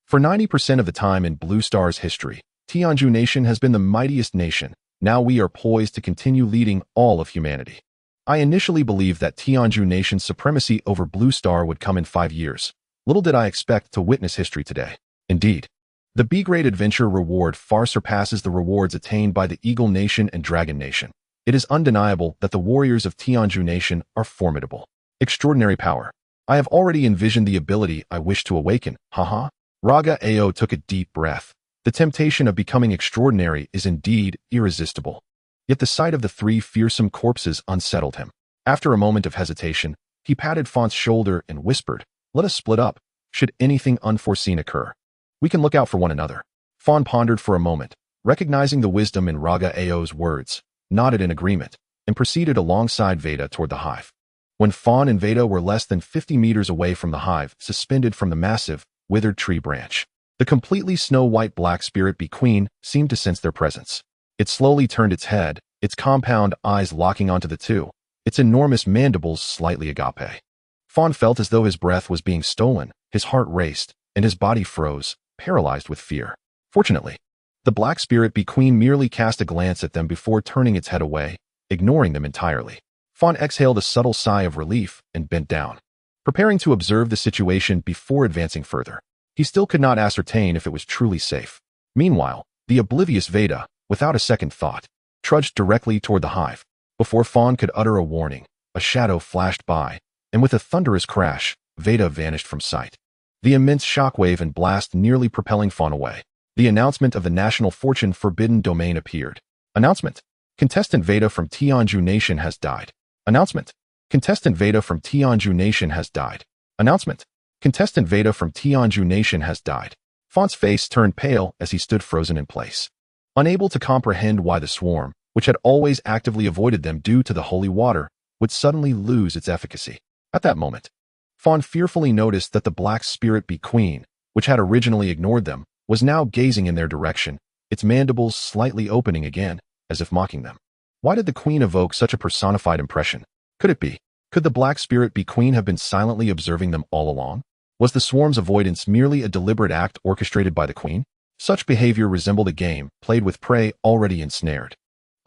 [SPEAKER 1] For 90% of the time in Blue Star's history, Tianju Nation has been the mightiest nation. Now we are poised to continue leading all of humanity. I initially believed that Tianju Nation's supremacy over Blue Star would come in 5 years. Little did I expect to witness history today. Indeed, the B-grade adventure reward far surpasses the rewards attained by the Eagle Nation and Dragon Nation. It is undeniable that the warriors of Tianju Nation are formidable. Extraordinary power. I have already envisioned the ability I wish to awaken. Haha. Raga Ao took a deep breath. The temptation of becoming extraordinary is indeed irresistible. Yet the sight of the 3 fearsome corpses unsettled him. After a moment of hesitation, he patted Font's shoulder and whispered, "Let us split up, should anything unforeseen occur. We can look out for one another." Font pondered for a moment, recognizing the wisdom in Raga Ao's words, nodded in agreement, and proceeded alongside Veda toward the hive. When Fawn and Veda were less than 50 meters away from the hive, suspended from the massive, withered tree branch, the completely snow-white Black Spirit Bee Queen seemed to sense their presence. It slowly turned its head, its compound eyes locking onto the two, its enormous mandibles slightly agape. Fawn felt as though his breath was being stolen, his heart raced, and his body froze, paralyzed with fear. Fortunately, the Black Spirit Bee Queen merely cast a glance at them before turning its head away, ignoring them entirely. Fawn exhaled a subtle sigh of relief and bent down, preparing to observe the situation before advancing further. He still could not ascertain if it was truly safe. Meanwhile, the oblivious Veda, without a second thought, trudged directly toward the hive. Before Fawn could utter a warning, a shadow flashed by, and with a thunderous crash, Veda vanished from sight. The immense shockwave and blast nearly propelling Fawn away. The announcement of the National Fortune Forbidden Domain appeared. Announcement: Contestant Veda from Tianju Nation has died. Announcement: Contestant Veda from Tianju Nation has died. Announcement: Contestant Veda from Tianju Nation has died. Fawn's face turned pale as he stood frozen in place, unable to comprehend why the swarm, which had always actively avoided them due to the holy water, would suddenly lose its efficacy. At that moment, Fawn fearfully noticed that the Black Spirit Bee Queen, which had originally ignored them, was now gazing in their direction, its mandibles slightly opening again, as if mocking them. Why did the Queen evoke such a personified impression? Could it be? Could the Black Spirit Bee Queen have been silently observing them all along? Was the swarm's avoidance merely a deliberate act orchestrated by the Queen? Such behavior resembled a game played with prey already ensnared,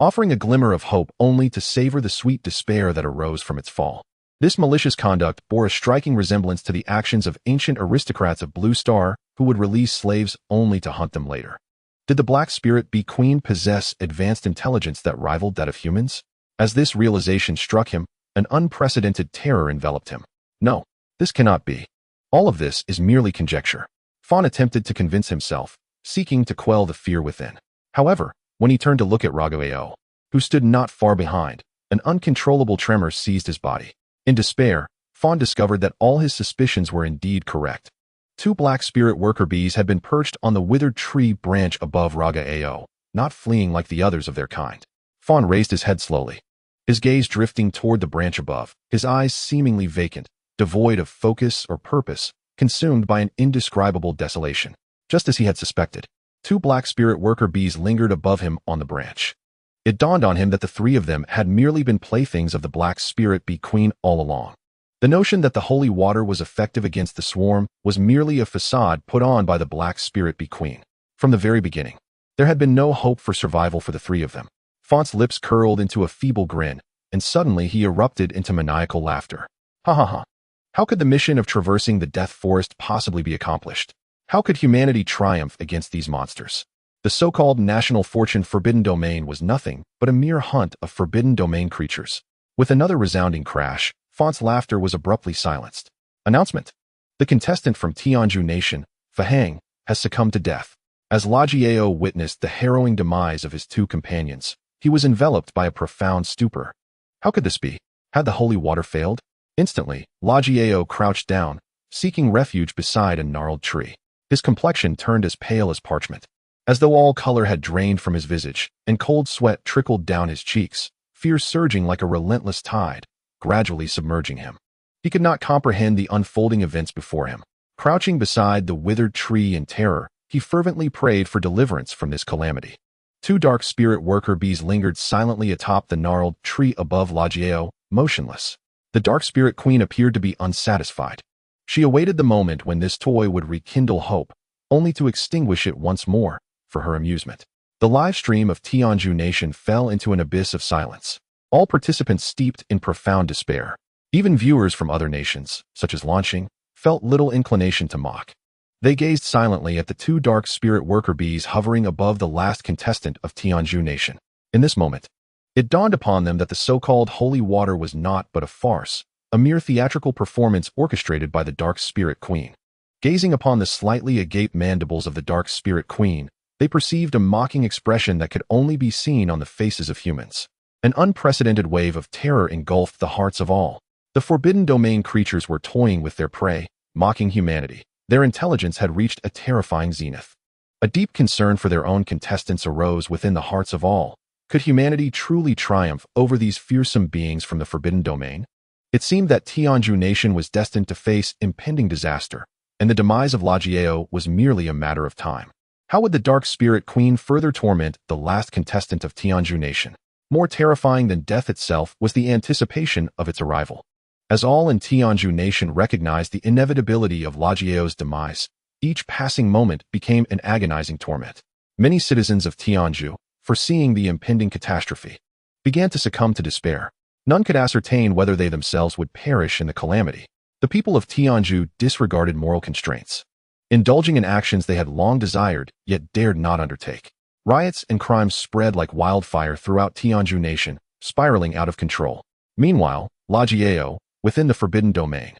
[SPEAKER 1] offering a glimmer of hope only to savor the sweet despair that arose from its fall. This malicious conduct bore a striking resemblance to the actions of ancient aristocrats of Blue Star who would release slaves only to hunt them later. Did the Black Spirit Bee Queen possess advanced intelligence that rivaled that of humans? As this realization struck him, an unprecedented terror enveloped him. No, this cannot be. All of this is merely conjecture. Fawn attempted to convince himself, seeking to quell the fear within. However, when he turned to look at Rago, who stood not far behind, an uncontrollable tremor seized his body. In despair, Fawn discovered that all his suspicions were indeed correct. 2 Black Spirit Worker Bees had been perched on the withered tree branch above Raga, not fleeing like the others of their kind. Fawn raised his head slowly, his gaze drifting toward the branch above, his eyes seemingly vacant, devoid of focus or purpose, consumed by an indescribable desolation. Just as he had suspected, 2 Black Spirit Worker Bees lingered above him on the branch. It dawned on him that the 3 of them had merely been playthings of the Black Spirit Bee Queen all along. The notion that the holy water was effective against the swarm was merely a facade put on by the Black Spirit Bee Queen. From the very beginning, there had been no hope for survival for the 3 of them. Fawn's lips curled into a feeble grin, and suddenly he erupted into maniacal laughter. Ha ha ha. How could the mission of traversing the Death Forest possibly be accomplished? How could humanity triumph against these monsters? The so-called National Fortune Forbidden Domain was nothing but a mere hunt of Forbidden Domain creatures. With another resounding crash, Font's laughter was abruptly silenced. Announcement. The contestant from Tianju Nation, Fahang, has succumbed to death. As Lajiao witnessed the harrowing demise of his two companions, he was enveloped by a profound stupor. How could this be? Had the holy water failed? Instantly, Lajiao crouched down, seeking refuge beside a gnarled tree. His complexion turned as pale as parchment. As though all color had drained from his visage, and cold sweat trickled down his cheeks, fear surging like a relentless tide, gradually submerging him. He could not comprehend the unfolding events before him. Crouching beside the withered tree in terror, he fervently prayed for deliverance from this calamity. Two dark spirit worker bees lingered silently atop the gnarled tree above Lajiao, motionless. The dark spirit queen appeared to be unsatisfied. She awaited the moment when this toy would rekindle hope, only to extinguish it once more, for her amusement. The live stream of Tianju Nation fell into an abyss of silence, all participants steeped in profound despair. Even viewers from other nations, such as Launching, felt little inclination to mock. They gazed silently at the two dark spirit worker bees hovering above the last contestant of Tianju Nation. In this moment, it dawned upon them that the so-called holy water was not but a farce, a mere theatrical performance orchestrated by the Dark Spirit Queen. Gazing upon the slightly agape mandibles of the Dark Spirit Queen, they perceived a mocking expression that could only be seen on the faces of humans. An unprecedented wave of terror engulfed the hearts of all. The Forbidden Domain creatures were toying with their prey, mocking humanity. Their intelligence had reached a terrifying zenith. A deep concern for their own contestants arose within the hearts of all. Could humanity truly triumph over these fearsome beings from the Forbidden Domain? It seemed that Tianju Nation was destined to face impending disaster, and the demise of Lajiao was merely a matter of time. How would the Dark Spirit Queen further torment the last contestant of Tianju Nation? More terrifying than death itself was the anticipation of its arrival. As all in Tianju Nation recognized the inevitability of Lajiao's demise, each passing moment became an agonizing torment. Many citizens of Tianju, foreseeing the impending catastrophe, began to succumb to despair. None could ascertain whether they themselves would perish in the calamity. The people of Tianju disregarded moral constraints, indulging in actions they had long desired yet dared not undertake. Riots and crimes spread like wildfire throughout Tianju Nation, spiraling out of control. Meanwhile, Lajiao, within the Forbidden Domain,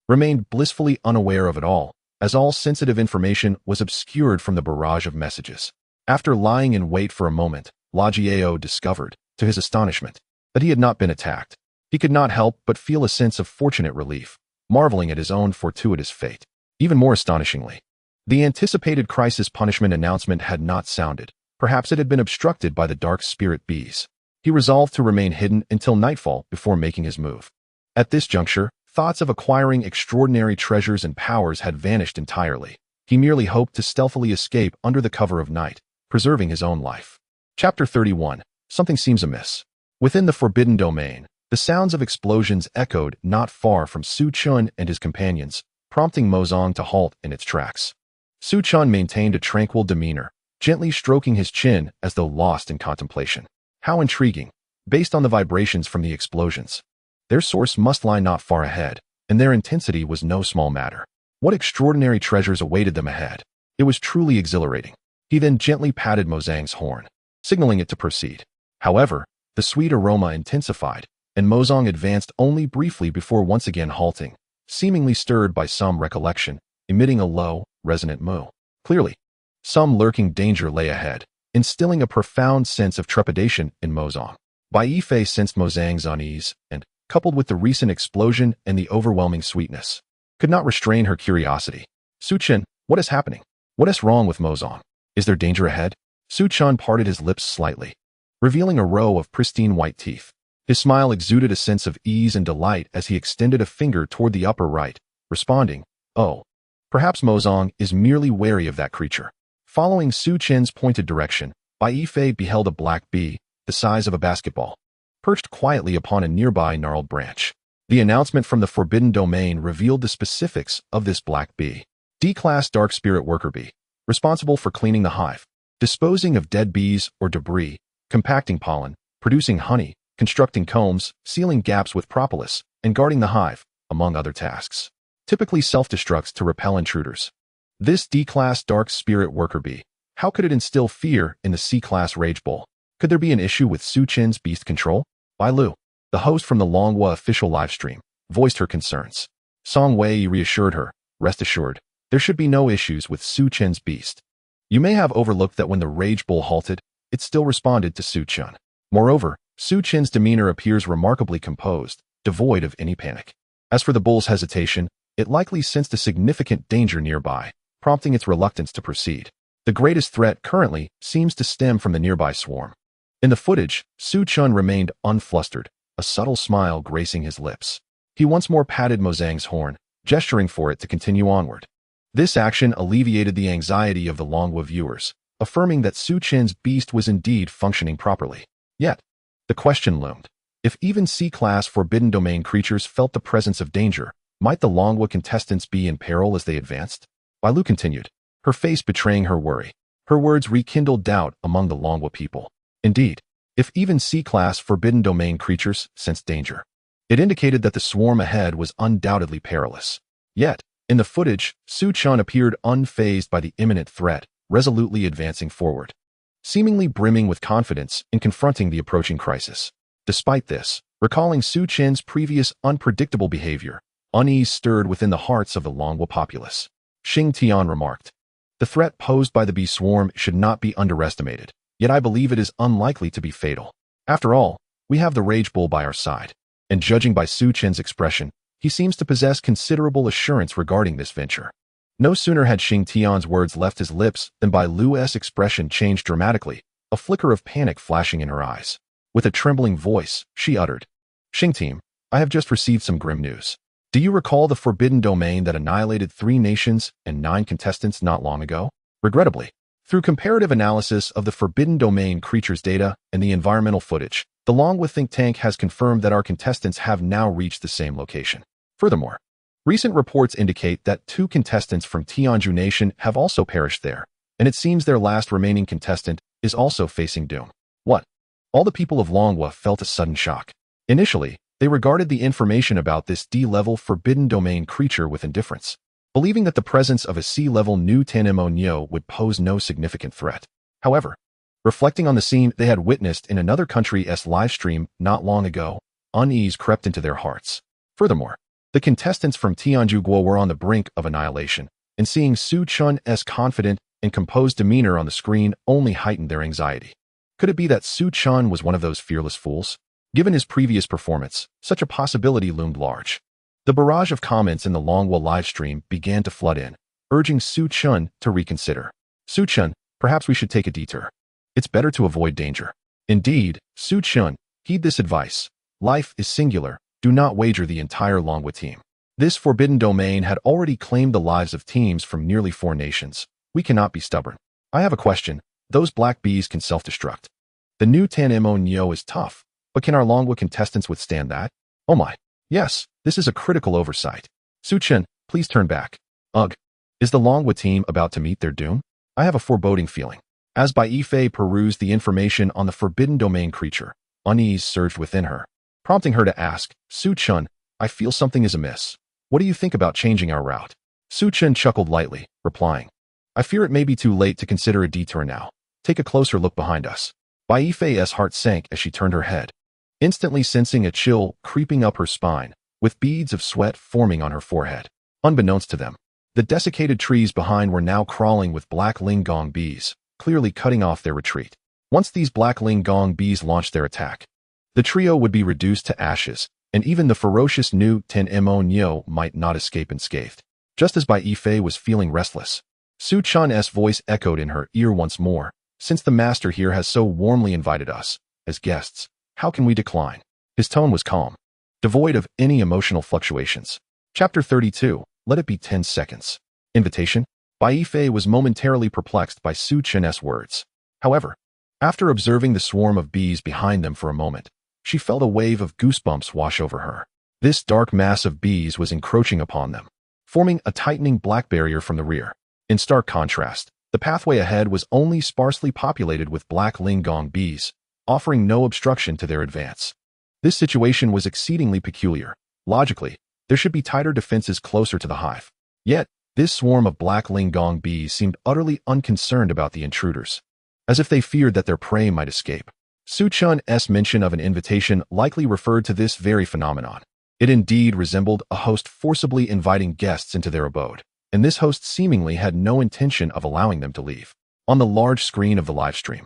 [SPEAKER 1] remained blissfully unaware of it all, as all sensitive information was obscured from the barrage of messages. After lying in wait for a moment, Lajiao discovered, to his astonishment, that he had not been attacked. He could not help but feel a sense of fortunate relief, marveling at his own fortuitous fate. Even more astonishingly, the anticipated crisis punishment announcement had not sounded. Perhaps it had been obstructed by the dark spirit bees. He resolved to remain hidden until nightfall before making his move. At this juncture, thoughts of acquiring extraordinary treasures and powers had vanished entirely. He merely hoped to stealthily escape under the cover of night, preserving his own life. Chapter 31. Something seems amiss. Within the Forbidden Domain, the sounds of explosions echoed not far from Su Chun and his companions, prompting Mozong to halt in its tracks. Su Chun maintained a tranquil demeanor, gently stroking his chin as though lost in contemplation. How intriguing, based on the vibrations from the explosions. Their source must lie not far ahead, and their intensity was no small matter. What extraordinary treasures awaited them ahead? It was truly exhilarating. He then gently patted Mozang's horn, signaling it to proceed. However, the sweet aroma intensified, and Mozong advanced only briefly before once again halting, seemingly stirred by some recollection, emitting a low, resonant moo. Clearly, some lurking danger lay ahead, instilling a profound sense of trepidation in Mozong. Bai Yifei sensed Mozang's unease, and, coupled with the recent explosion and the overwhelming sweetness, could not restrain her curiosity. Su Chun, what is happening? What is wrong with Mozong? Is there danger ahead? Su Chun parted his lips slightly, revealing a row of pristine white teeth. His smile exuded a sense of ease and delight as he extended a finger toward the upper right, responding, "Oh, perhaps Mozong is merely wary of that creature." Following Su Chen's pointed direction, Bai Yifei beheld a black bee, the size of a basketball, perched quietly upon a nearby gnarled branch. The announcement from the Forbidden Domain revealed the specifics of this black bee. D-class dark spirit worker bee, responsible for cleaning the hive, disposing of dead bees or debris, compacting pollen, producing honey, constructing combs, sealing gaps with propolis, and guarding the hive, among other tasks. Typically self-destructs to repel intruders. This D-class dark spirit worker bee, how could it instill fear in the C-class rage bull? Could there be an issue with Su Chen's beast control? Bai Lu, the host from the Longhua official livestream, voiced her concerns. Song Wei reassured her, "Rest assured, there should be no issues with Su Chen's beast. You may have overlooked that when the Rage Bull halted, it still responded to Su Chen. Moreover, Su Chen's demeanor appears remarkably composed, devoid of any panic. As for the bull's hesitation, it likely sensed a significant danger nearby, prompting its reluctance to proceed. The greatest threat currently seems to stem from the nearby swarm." In the footage, Su Chen remained unflustered, a subtle smile gracing his lips. He once more patted Mozang's horn, gesturing for it to continue onward. This action alleviated the anxiety of the Longhua viewers, affirming that Su Chen's beast was indeed functioning properly. Yet, the question loomed. If even C-class Forbidden Domain creatures felt the presence of danger, might the Longhua contestants be in peril as they advanced? Bailu continued, her face betraying her worry. Her words rekindled doubt among the Longhua people. Indeed, if even C-class Forbidden Domain creatures sensed danger, it indicated that the swarm ahead was undoubtedly perilous. Yet, in the footage, Su Chen appeared unfazed by the imminent threat, resolutely advancing forward, seemingly brimming with confidence in confronting the approaching crisis. Despite this, recalling Su Chen's previous unpredictable behavior, unease stirred within the hearts of the Longhua populace. Xing Tian remarked, "The threat posed by the bee swarm should not be underestimated, yet I believe it is unlikely to be fatal. After all, we have the Rage Bull by our side, and judging by Su Chen's expression, he seems to possess considerable assurance regarding this venture." No sooner had Xing Tian's words left his lips than Bai Lu's expression changed dramatically, a flicker of panic flashing in her eyes. With a trembling voice, she uttered, "Xing team, I have just received some grim news. Do you recall the Forbidden Domain that annihilated 3 nations and 9 contestants not long ago? Regrettably, through comparative analysis of the Forbidden Domain creatures' data and the environmental footage, the Longhua think tank has confirmed that our contestants have now reached the same location. Furthermore, recent reports indicate that 2 contestants from Tianju Nation have also perished there, and it seems their last remaining contestant is also facing doom." What? All the people of Longhua felt a sudden shock. Initially, they regarded the information about this D-level Forbidden Domain creature with indifference, believing that the presence of a C-level new Tenmo Nyo would pose no significant threat. However, reflecting on the scene they had witnessed in another country's livestream not long ago, unease crept into their hearts. Furthermore, the contestants from Tianju Guo were on the brink of annihilation, and seeing Su Chen's confident and composed demeanor on the screen only heightened their anxiety. Could it be that Su Chen was one of those fearless fools? Given his previous performance, such a possibility loomed large. The barrage of comments in the Longhua livestream began to flood in, urging Su Chen to reconsider. "Su Chen, perhaps we should take a detour. It's better to avoid danger." Indeed, Su Chen, heed this advice. Life is singular. Do not wager the entire Longhua team. This Forbidden Domain had already claimed the lives of teams from nearly 4 nations. We cannot be stubborn. I have a question. Those black bees can self-destruct. The new Tenmo Nyo is tough, but can our Longhua contestants withstand that? Oh my. Yes, this is a critical oversight. Su Chen, please turn back. Ugh. Is the Longhua team about to meet their doom? I have a foreboding feeling. As Bai Yifei perused the information on the Forbidden Domain creature, unease surged within her, prompting her to ask, "Su Chen, I feel something is amiss. What do you think about changing our route?" Su Chen chuckled lightly, replying, "I fear it may be too late to consider a detour now. Take a closer look behind us." Bai Yifei's heart sank as she turned her head, instantly sensing a chill creeping up her spine, with beads of sweat forming on her forehead. Unbeknownst to them, the desiccated trees behind were now crawling with black lingong bees, clearly cutting off their retreat. Once these black lingong bees launched their attack, the trio would be reduced to ashes, and even the ferocious new Tenmo Nyo might not escape unscathed. Just as Bai Yifei was feeling restless, Su Chen's voice echoed in her ear once more. "Since the master here has so warmly invited us, as guests, how can we decline?" His tone was calm, devoid of any emotional fluctuations. Chapter 32, Let It Be 10 Seconds. Invitation? Bai Yifei was momentarily perplexed by Su Chen's words. However, after observing the swarm of bees behind them for a moment, she felt a wave of goosebumps wash over her. This dark mass of bees was encroaching upon them, forming a tightening black barrier from the rear. In stark contrast, the pathway ahead was only sparsely populated with black lingong bees, offering no obstruction to their advance. This situation was exceedingly peculiar. Logically, there should be tighter defenses closer to the hive. Yet, this swarm of black lingong bees seemed utterly unconcerned about the intruders, as if they feared that their prey might escape. Su Chun's mention of an invitation likely referred to this very phenomenon. It indeed resembled a host forcibly inviting guests into their abode, and this host seemingly had no intention of allowing them to leave. On the large screen of the livestream,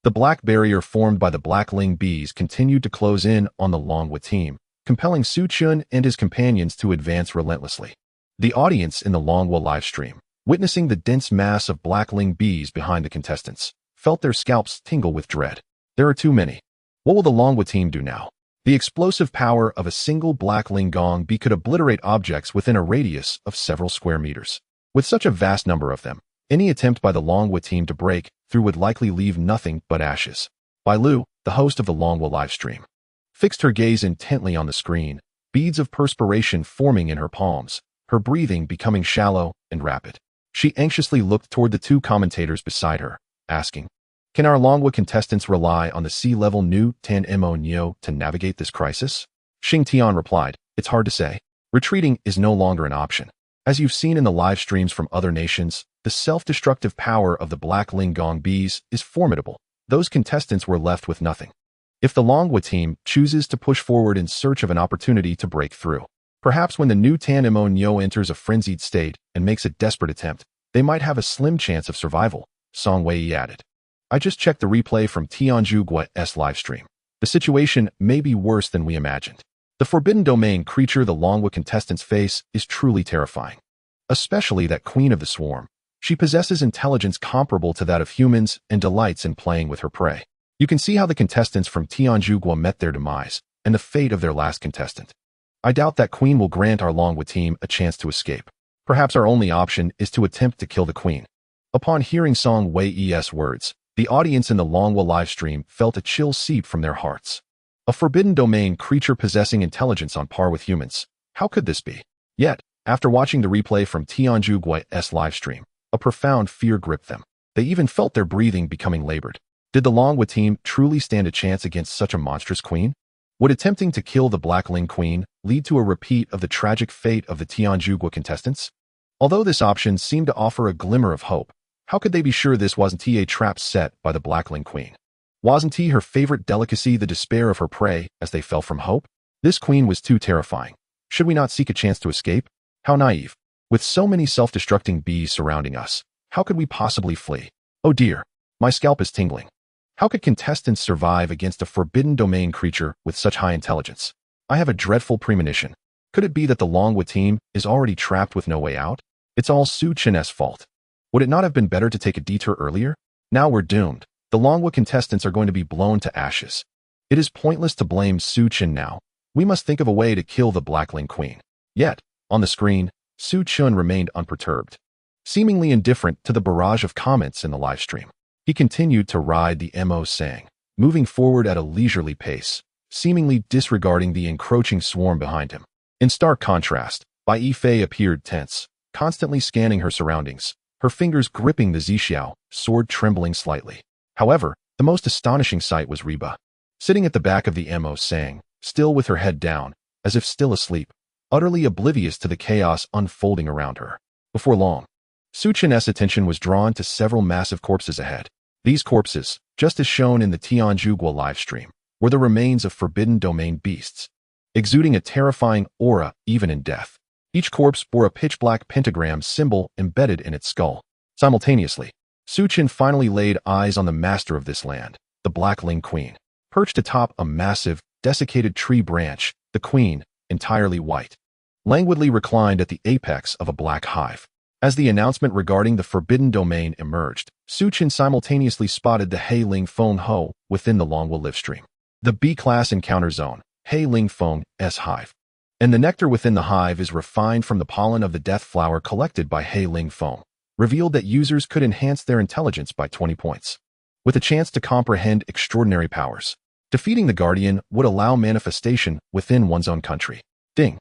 [SPEAKER 1] the black barrier formed by the black Ling bees continued to close in on the Longwa team, compelling Su Chun and his companions to advance relentlessly. The audience in the Longwa livestream, witnessing the dense mass of black Ling bees behind the contestants, felt their scalps tingle with dread. There are too many. What will the Longwa team do now? The explosive power of a single black Ling gong bee could obliterate objects within a radius of several square meters. With such a vast number of them, any attempt by the Longwa team to break through would likely leave nothing but ashes. Bai Lu, the host of the Longwa livestream, fixed her gaze intently on the screen, beads of perspiration forming in her palms, her breathing becoming shallow and rapid. She anxiously looked toward the two commentators beside her, asking, "Can our Longwa contestants rely on the sea-level new Tan Mo Nyo to navigate this crisis?" Xing Tian replied, "It's hard to say. Retreating is no longer an option. As you've seen in the live streams from other nations, the self-destructive power of the black Ling Gong bees is formidable. Those contestants were left with nothing. If the Longwa team chooses to push forward in search of an opportunity to break through, perhaps when the new Tan Mo Nyo enters a frenzied state and makes a desperate attempt, they might have a slim chance of survival," Song Wei added. "I just checked the replay from Tianju Gua's livestream. The situation may be worse than we imagined. The forbidden domain creature the Longwa contestants face is truly terrifying. Especially that queen of the swarm. She possesses intelligence comparable to that of humans and delights in playing with her prey. You can see how the contestants from Tianju Gua met their demise and the fate of their last contestant. I doubt that queen will grant our Longwa team a chance to escape. Perhaps our only option is to attempt to kill the queen." Upon hearing Song Wei's words, the audience in the Longwa livestream felt a chill seep from their hearts. A forbidden domain creature possessing intelligence on par with humans. How could this be? Yet, after watching the replay from Tianju Gua's livestream, a profound fear gripped them. They even felt their breathing becoming labored. Did the Longwa team truly stand a chance against such a monstrous queen? Would attempting to kill the Black Ling Queen lead to a repeat of the tragic fate of the Tianju Gua contestants? Although this option seemed to offer a glimmer of hope, how could they be sure this wasn't a trap set by the Black Ling Queen? Wasn't her favorite delicacy the despair of her prey as they fell from hope? This queen was too terrifying. Should we not seek a chance to escape? How naive. With so many self-destructing bees surrounding us, how could we possibly flee? Oh dear, my scalp is tingling. How could contestants survive against a forbidden domain creature with such high intelligence? I have a dreadful premonition. Could it be that the Longwa team is already trapped with no way out? It's all Su Chen's fault. Would it not have been better to take a detour earlier? Now we're doomed. The Longwa contestants are going to be blown to ashes. It is pointless to blame Su Chen now. We must think of a way to kill the Blackling Queen. Yet, on the screen, Su Chen remained unperturbed, seemingly indifferent to the barrage of comments in the livestream. He continued to ride the Mo Sang, moving forward at a leisurely pace, seemingly disregarding the encroaching swarm behind him. In stark contrast, Bai Yifei appeared tense, constantly scanning her surroundings, her fingers gripping the Zixiao, sword trembling slightly. However, the most astonishing sight was Reba, sitting at the back of the Mo Sang, still with her head down, as if still asleep, utterly oblivious to the chaos unfolding around her. Before long, Su Chen's attention was drawn to several massive corpses ahead. These corpses, just as shown in the Tianju Gua livestream, were the remains of forbidden domain beasts, exuding a terrifying aura even in death. Each corpse bore a pitch-black pentagram symbol embedded in its skull. Simultaneously, Su Chen finally laid eyes on the master of this land, the Black Ling Queen. Perched atop a massive, desiccated tree branch, the queen, entirely white, languidly reclined at the apex of a black hive. As the announcement regarding the forbidden domain emerged, Su Chen simultaneously spotted the He Ling Feng Ho within the Longwa livestream. The B-class encounter zone, He Ling Feng's hive. And the nectar within the hive is refined from the pollen of the death flower collected by He Ling Feng, revealed that users could enhance their intelligence by 20 points, with a chance to comprehend extraordinary powers. Defeating the Guardian would allow manifestation within one's own country. Ding.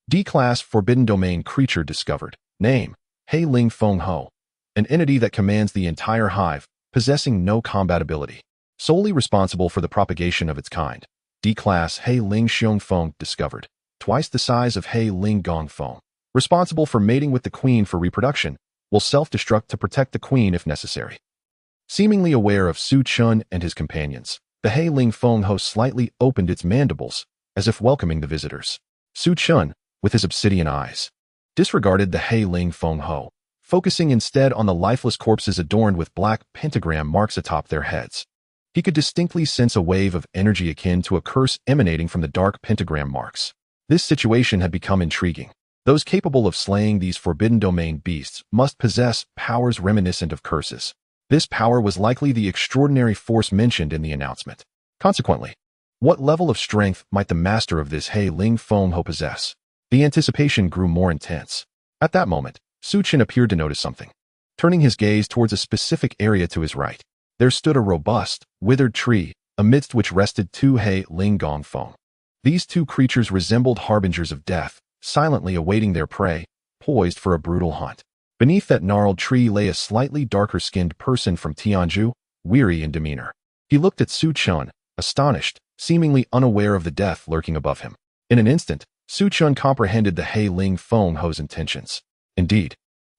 [SPEAKER 1] D-class forbidden domain creature discovered. Name, He Ling Feng Ho. An entity that commands the entire hive, possessing no combat ability. Solely responsible for the propagation of its kind. D-class He Ling Xiong Feng discovered. Twice the size of He Ling Gong Feng. Responsible for mating with the queen for reproduction, will self-destruct to protect the queen if necessary. Seemingly aware of Su Chun and his companions, The Hei Ling Feng Ho slightly opened its mandibles, as if welcoming the visitors. Su Chun, with his obsidian eyes, disregarded the Hei Ling Feng Ho, focusing instead on the lifeless corpses adorned with black pentagram marks atop their heads. He could distinctly sense a wave of energy akin to a curse emanating from the dark pentagram marks. This situation had become intriguing. Those capable of slaying these forbidden domain beasts must possess powers reminiscent of curses. This power was likely the extraordinary force mentioned in the announcement. Consequently, what level of strength might the master of this Hei Ling Feng Ho possess? The anticipation grew more intense. At that moment, Su Chen appeared to notice something. Turning his gaze towards a specific area to his right, there stood a robust, withered tree, amidst which rested two Hei Ling Gong Feng. These two creatures resembled harbingers of death, silently awaiting their prey, poised for a brutal hunt. Beneath that gnarled tree lay a slightly darker-skinned person from Tianzhu, weary in demeanor. He looked at Su Chun, astonished, seemingly unaware of the death lurking above him. In an instant, Su Chun comprehended the Hei Ling Feng Ho's intentions. Indeed,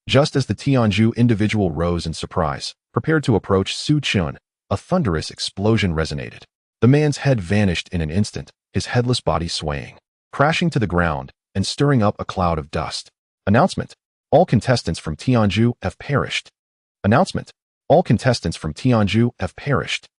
[SPEAKER 1] just as the Tianzhu individual rose in surprise, prepared to approach Su Chun, a thunderous explosion resonated. The man's head vanished in an instant, his headless body swaying, crashing to the ground, and stirring up a cloud of dust. Announcement: all contestants from Tianzhu have perished. Announcement: all contestants from Tianzhu have perished.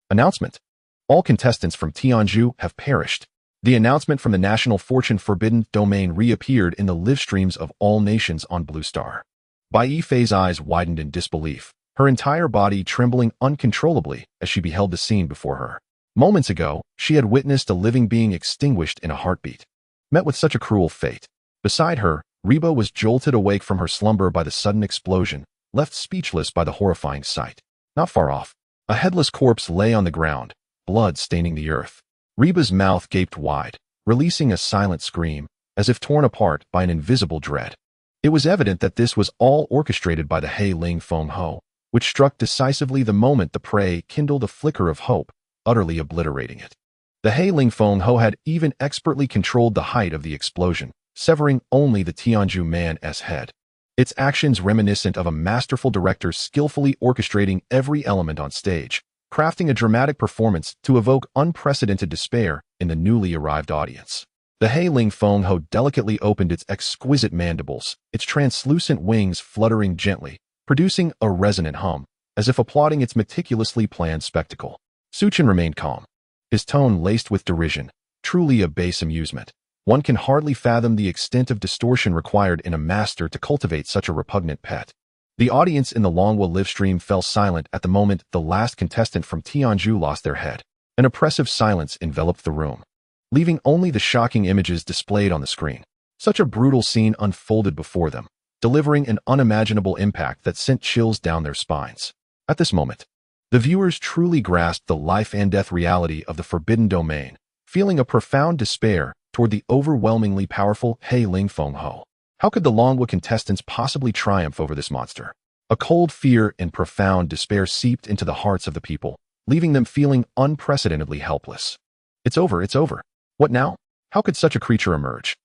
[SPEAKER 1] Announcement: all contestants from Tianzhu have perished. The announcement from the National Fortune Forbidden Domain reappeared in the live streams of all nations on Blue Star. Bai Yifei's eyes widened in disbelief, her entire body trembling uncontrollably as she beheld the scene before her. Moments ago, she had witnessed a living being extinguished in a heartbeat. Met with such a cruel fate. Beside her, Reba was jolted awake from her slumber by the sudden explosion, left speechless by the horrifying sight. Not far off, a headless corpse lay on the ground, blood staining the earth. Reba's mouth gaped wide, releasing a silent scream, as if torn apart by an invisible dread. It was evident that this was all orchestrated by the Hei Ling Feng Ho, which struck decisively the moment the prey kindled a flicker of hope, utterly obliterating it. The Hei Ling Feng Ho had even expertly controlled the height of the explosion, severing only the Tianzhu man's head. Its actions reminiscent of a masterful director skillfully orchestrating every element on stage, crafting a dramatic performance to evoke unprecedented despair in the newly arrived audience. The Hei Ling Feng Ho delicately opened its exquisite mandibles, its translucent wings fluttering gently, producing a resonant hum, as if applauding its meticulously planned spectacle. Su Chen remained calm, his tone laced with derision, truly a base amusement. One can hardly fathom the extent of distortion required in a master to cultivate such a repugnant pet. The audience in the Longhua livestream fell silent at the moment the last contestant from Tianzhu lost their head. An oppressive silence enveloped the room, leaving only the shocking images displayed on the screen. Such a brutal scene unfolded before them, delivering an unimaginable impact that sent chills down their spines. At this moment, the viewers truly grasped the life and death reality of the Forbidden Domain, feeling a profound despair toward the overwhelmingly powerful Hei Ling Feng Ho. How could the Longhua contestants possibly triumph over this monster? A cold fear and profound despair seeped into the hearts of the people, leaving them feeling unprecedentedly helpless. It's over, it's over. What now? How could such a creature emerge?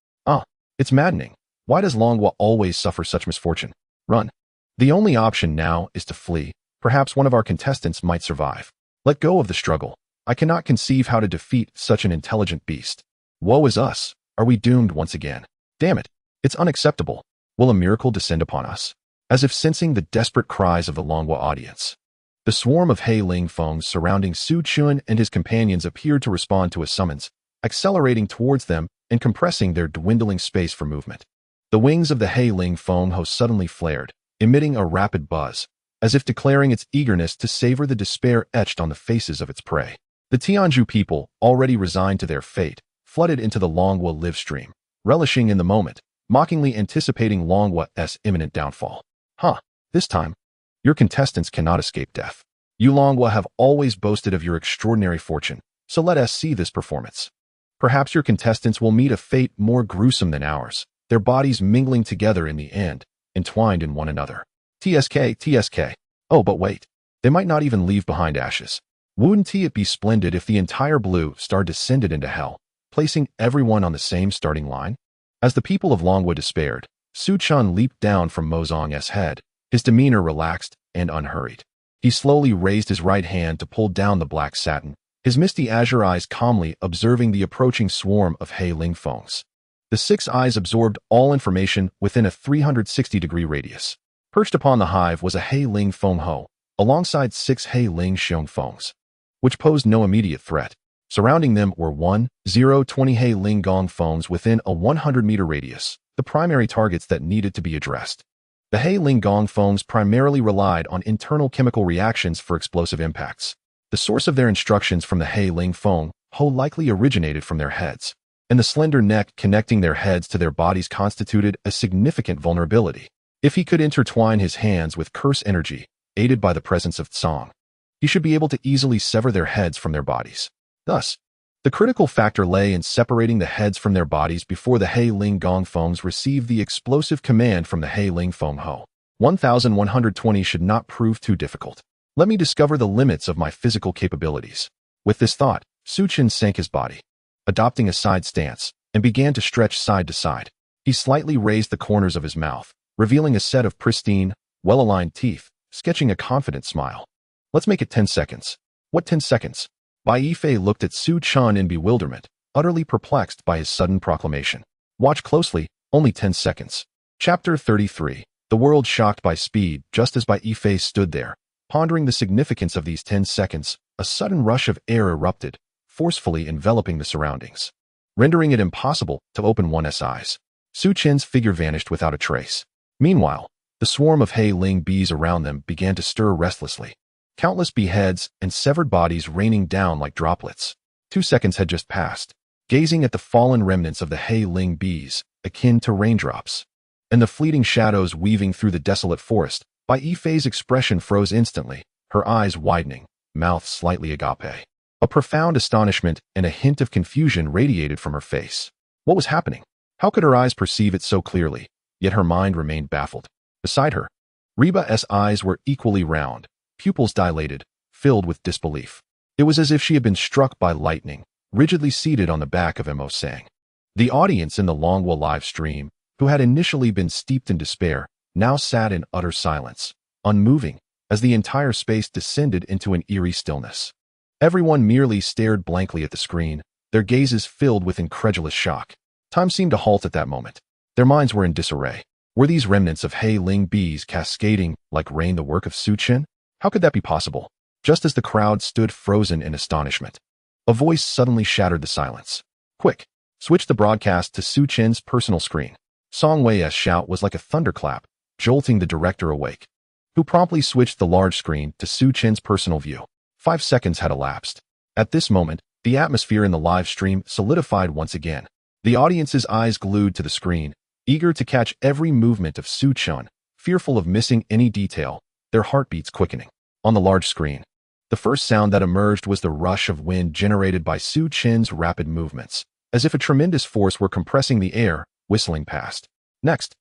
[SPEAKER 1] It's maddening. Why does Longhua always suffer such misfortune? Run. The only option now is to flee. Perhaps one of our contestants might survive. Let go of the struggle. I cannot conceive how to defeat such an intelligent beast. Woe is us. Are we doomed once again? Damn it. It's unacceptable. Will a miracle descend upon us? As if sensing the desperate cries of the Longhua audience, the swarm of Hei Ling Fengs surrounding Su Chun and his companions appeared to respond to a summons, accelerating towards them and compressing their dwindling space for movement. The wings of the Hei Ling Feng Ho suddenly flared, emitting a rapid buzz, as if declaring its eagerness to savor the despair etched on the faces of its prey. The Tianzhu people, already resigned to their fate, flooded into the Longhua live stream, relishing in the moment, mockingly anticipating Longhua's imminent downfall. This time, your contestants cannot escape death. You Longhua have always boasted of your extraordinary fortune, so let us see this performance. Perhaps your contestants will meet a fate more gruesome than ours, their bodies mingling together in the end, entwined in one another. TSK. Oh, but wait. They might not even leave behind ashes. Wouldn't it be splendid if the entire Blue Star descended into hell, placing everyone on the same starting line? As the people of Longhua despaired, Su Chun leaped down from Mozong's head, his demeanor relaxed and unhurried. He slowly raised his right hand to pull down the black satin, his his misty azure eyes calmly observing the approaching swarm of Hei Ling Fongs. The 6 eyes absorbed all information within a 360-degree radius. Perched upon the hive was a Hei Ling Fong Ho, alongside 6 Hei Ling Xiong Fongs, which posed no immediate threat. Surrounding them were 20 Hei Ling Gong Fongs within a 100-meter radius, the primary targets that needed to be addressed. The Hei Ling Gong Fongs primarily relied on internal chemical reactions for explosive impacts. The source of their instructions from the Hei Ling Fong Ho likely originated from their heads, and the slender neck connecting their heads to their bodies constituted a significant vulnerability. If he could intertwine his hands with curse energy, aided by the presence of Tsang, he should be able to easily sever their heads from their bodies. Thus, the critical factor lay in separating the heads from their bodies before the Hei Ling Gong Fongs received the explosive command from the Hei Ling Fong Ho. 1120 should not prove too difficult. Let me discover the limits of my physical capabilities. With this thought, Su Chen sank his body, adopting a side stance, and began to stretch side to side. He slightly raised the corners of his mouth, revealing a set of pristine, well-aligned teeth, sketching a confident smile. Let's make it 10 seconds. What 10 seconds? Bai Yifei looked at Su Chen in bewilderment, utterly perplexed by his sudden proclamation. Watch closely, only 10 seconds. Chapter 33. The world shocked by speed. Just as Bai Yifei stood there, pondering the significance of these 10 seconds, a sudden rush of air erupted, forcefully enveloping the surroundings, rendering it impossible to open one's eyes. Su Chen's figure vanished without a trace. Meanwhile, the swarm of Hei Ling bees around them began to stir restlessly, countless bee heads and severed bodies raining down like droplets. 2 seconds had just passed, gazing at the fallen remnants of the Hei Ling bees, akin to raindrops, and the fleeting shadows weaving through the desolate forest. Bai Yifei's expression froze instantly, her eyes widening, mouth slightly agape. A profound astonishment and a hint of confusion radiated from her face. What was happening? How could her eyes perceive it so clearly? Yet her mind remained baffled. Beside her, Reba's eyes were equally round, pupils dilated, filled with disbelief. It was as if she had been struck by lightning, rigidly seated on the back of Mo Sang. The audience in the Longwa live stream, who had initially been steeped in despair, now sat in utter silence, unmoving, as the entire space descended into an eerie stillness. Everyone merely stared blankly at the screen, their gazes filled with incredulous shock. Time seemed to halt at that moment. Their minds were in disarray. Were these remnants of Hei Ling bees cascading like rain the work of Su Chen? How could that be possible? Just as the crowd stood frozen in astonishment, a voice suddenly shattered the silence. Quick, switch the broadcast to Su Chen's personal screen. Song Wei's shout was like a thunderclap, jolting the director awake, who promptly switched the large screen to Su Chen's personal view. 5 seconds had elapsed. At this moment, the atmosphere in the live stream solidified once again. The audience's eyes glued to the screen, eager to catch every movement of Su Chen, fearful of missing any detail, their heartbeats quickening. On the large screen, the first sound that emerged was the rush of wind generated by Su Chen's rapid movements, as if a tremendous force were compressing the air, whistling past. Next,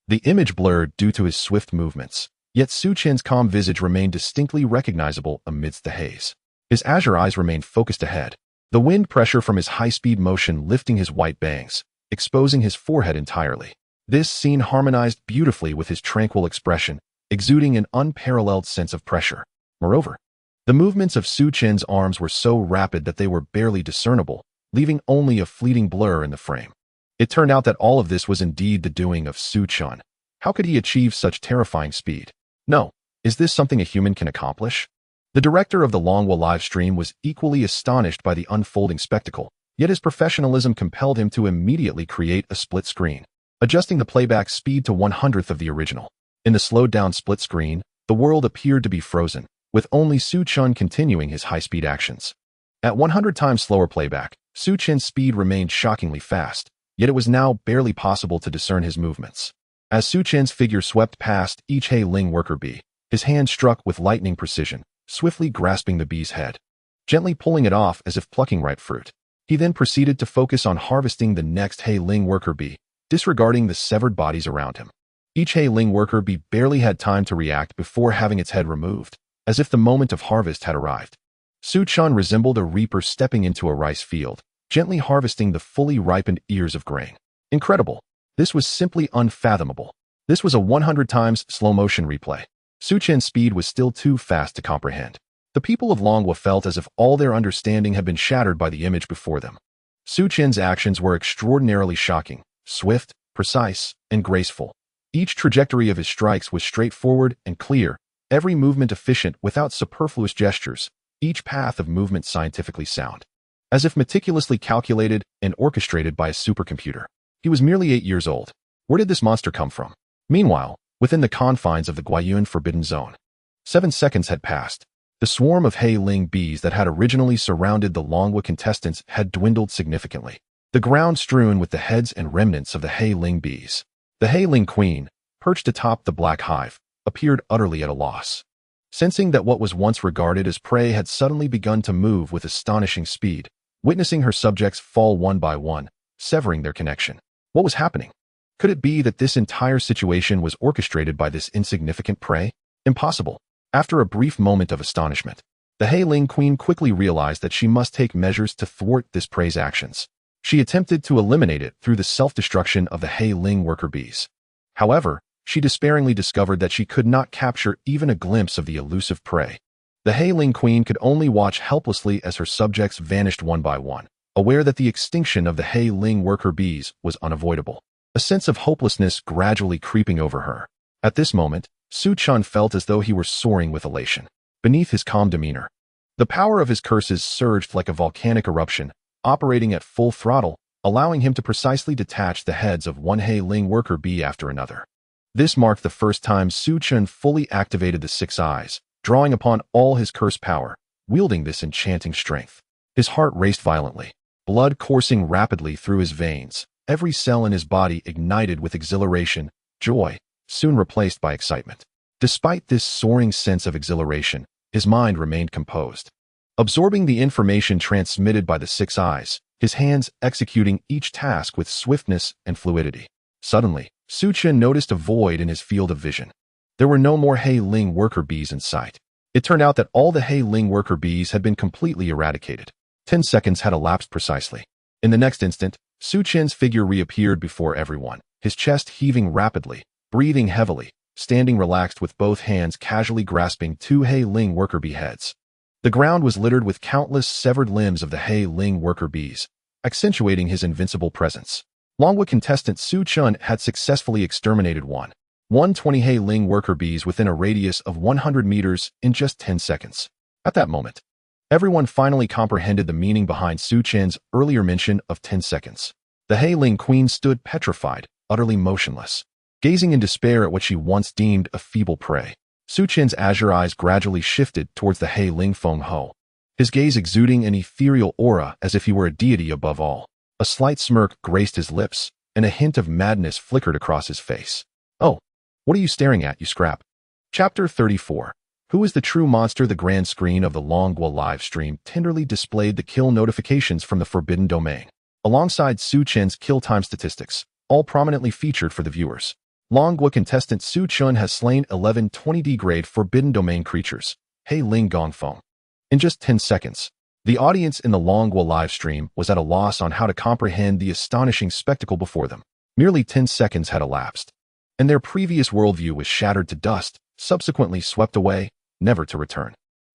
[SPEAKER 1] the image blurred due to his swift movements, yet Su Chen's calm visage remained distinctly recognizable amidst the haze. His azure eyes remained focused ahead, the wind pressure from his high-speed motion lifting his white bangs, exposing his forehead entirely. This scene harmonized beautifully with his tranquil expression, exuding an unparalleled sense of pressure. Moreover, the movements of Su Chen's arms were so rapid that they were barely discernible, leaving only a fleeting blur in the frame. It turned out that all of this was indeed the doing of Su Chen. How could he achieve such terrifying speed? No, is this something a human can accomplish? The director of the Longwa live stream was equally astonished by the unfolding spectacle, yet his professionalism compelled him to immediately create a split screen, adjusting the playback speed to 1/100th of the original. In the slowed-down split screen, the world appeared to be frozen, with only Su Chen continuing his high-speed actions. At 100 times slower playback, Su Chen's speed remained shockingly fast, yet it was now barely possible to discern his movements. As Su Chen's figure swept past each Hei Ling worker bee, his hand struck with lightning precision, swiftly grasping the bee's head, gently pulling it off as if plucking ripe fruit. He then proceeded to focus on harvesting the next Hei Ling worker bee, disregarding the severed bodies around him. Each Hei Ling worker bee barely had time to react before having its head removed, as if the moment of harvest had arrived. Su Chen resembled a reaper stepping into a rice field, gently harvesting the fully ripened ears of grain. Incredible. This was simply unfathomable. This was a 100 times slow-motion replay. Su Chen's speed was still too fast to comprehend. The people of Longwa felt as if all their understanding had been shattered by the image before them. Su Chen's actions were extraordinarily shocking, swift, precise, and graceful. Each trajectory of his strikes was straightforward and clear, every movement efficient without superfluous gestures, each path of movement scientifically sound. As if meticulously calculated and orchestrated by a supercomputer. He was merely 8 years old. Where did this monster come from? Meanwhile, within the confines of the Guayuan Forbidden Zone, 7 seconds had passed. The swarm of Hei Ling bees that had originally surrounded the Longwa contestants had dwindled significantly. The ground strewn with the heads and remnants of the Hei Ling bees. The Hei Ling queen, perched atop the black hive, appeared utterly at a loss. Sensing that what was once regarded as prey had suddenly begun to move with astonishing speed, witnessing her subjects fall one by one, severing their connection. What was happening? Could it be that this entire situation was orchestrated by this insignificant prey? Impossible. After a brief moment of astonishment, the Hei Ling queen quickly realized that she must take measures to thwart this prey's actions. She attempted to eliminate it through the self-destruction of the Hei Ling worker bees. However, she despairingly discovered that she could not capture even a glimpse of the elusive prey. The Hei Ling queen could only watch helplessly as her subjects vanished one by one, aware that the extinction of the Hei Ling worker bees was unavoidable. A sense of hopelessness gradually creeping over her. At this moment, Su Chun felt as though he were soaring with elation. Beneath his calm demeanor, the power of his curses surged like a volcanic eruption, operating at full throttle, allowing him to precisely detach the heads of one Hei Ling worker bee after another. This marked the first time Su Chun fully activated the 6 eyes, drawing upon all his curse power, wielding this enchanting strength. His heart raced violently, blood coursing rapidly through his veins, every cell in his body ignited with exhilaration, joy, soon replaced by excitement. Despite this soaring sense of exhilaration, his mind remained composed. Absorbing the information transmitted by the 6 eyes, his hands executing each task with swiftness and fluidity. Suddenly, Su Chun noticed a void in his field of vision. There were no more Hei Ling worker bees in sight. It turned out that all the Hei Ling worker bees had been completely eradicated. 10 seconds had elapsed precisely. In the next instant, Su Chen's figure reappeared before everyone, his chest heaving rapidly, breathing heavily, standing relaxed with both hands casually grasping 2 Hei Ling worker bee heads. The ground was littered with countless severed limbs of the Hei Ling worker bees, accentuating his invincible presence. Longwa contestant Su Chun had successfully exterminated 120 Hei Ling worker bees within a radius of 100 meters in just 10 seconds. At that moment, everyone finally comprehended the meaning behind Su Chen's earlier mention of 10 seconds. The Hei Ling queen stood petrified, utterly motionless, gazing in despair at what she once deemed a feeble prey. Su Chen's azure eyes gradually shifted towards the Hei Ling Feng Ho, his gaze exuding an ethereal aura as if he were a deity above all. A slight smirk graced his lips, and a hint of madness flickered across his face. Oh, what are you staring at, you scrap? Chapter 34. Who is the true monster? The grand screen of the Longwa live stream tenderly displayed the kill notifications from the Forbidden Domain, alongside Su Chen's kill time statistics, all prominently featured for the viewers. Longwa contestant Su Chun has slain 11 20D grade Forbidden Domain creatures, Hei Ling Gongfeng. In just 10 seconds, the audience in the Longwa livestream was at a loss on how to comprehend the astonishing spectacle before them. Merely 10 seconds had elapsed, and their previous worldview was shattered to dust, subsequently swept away, never to return.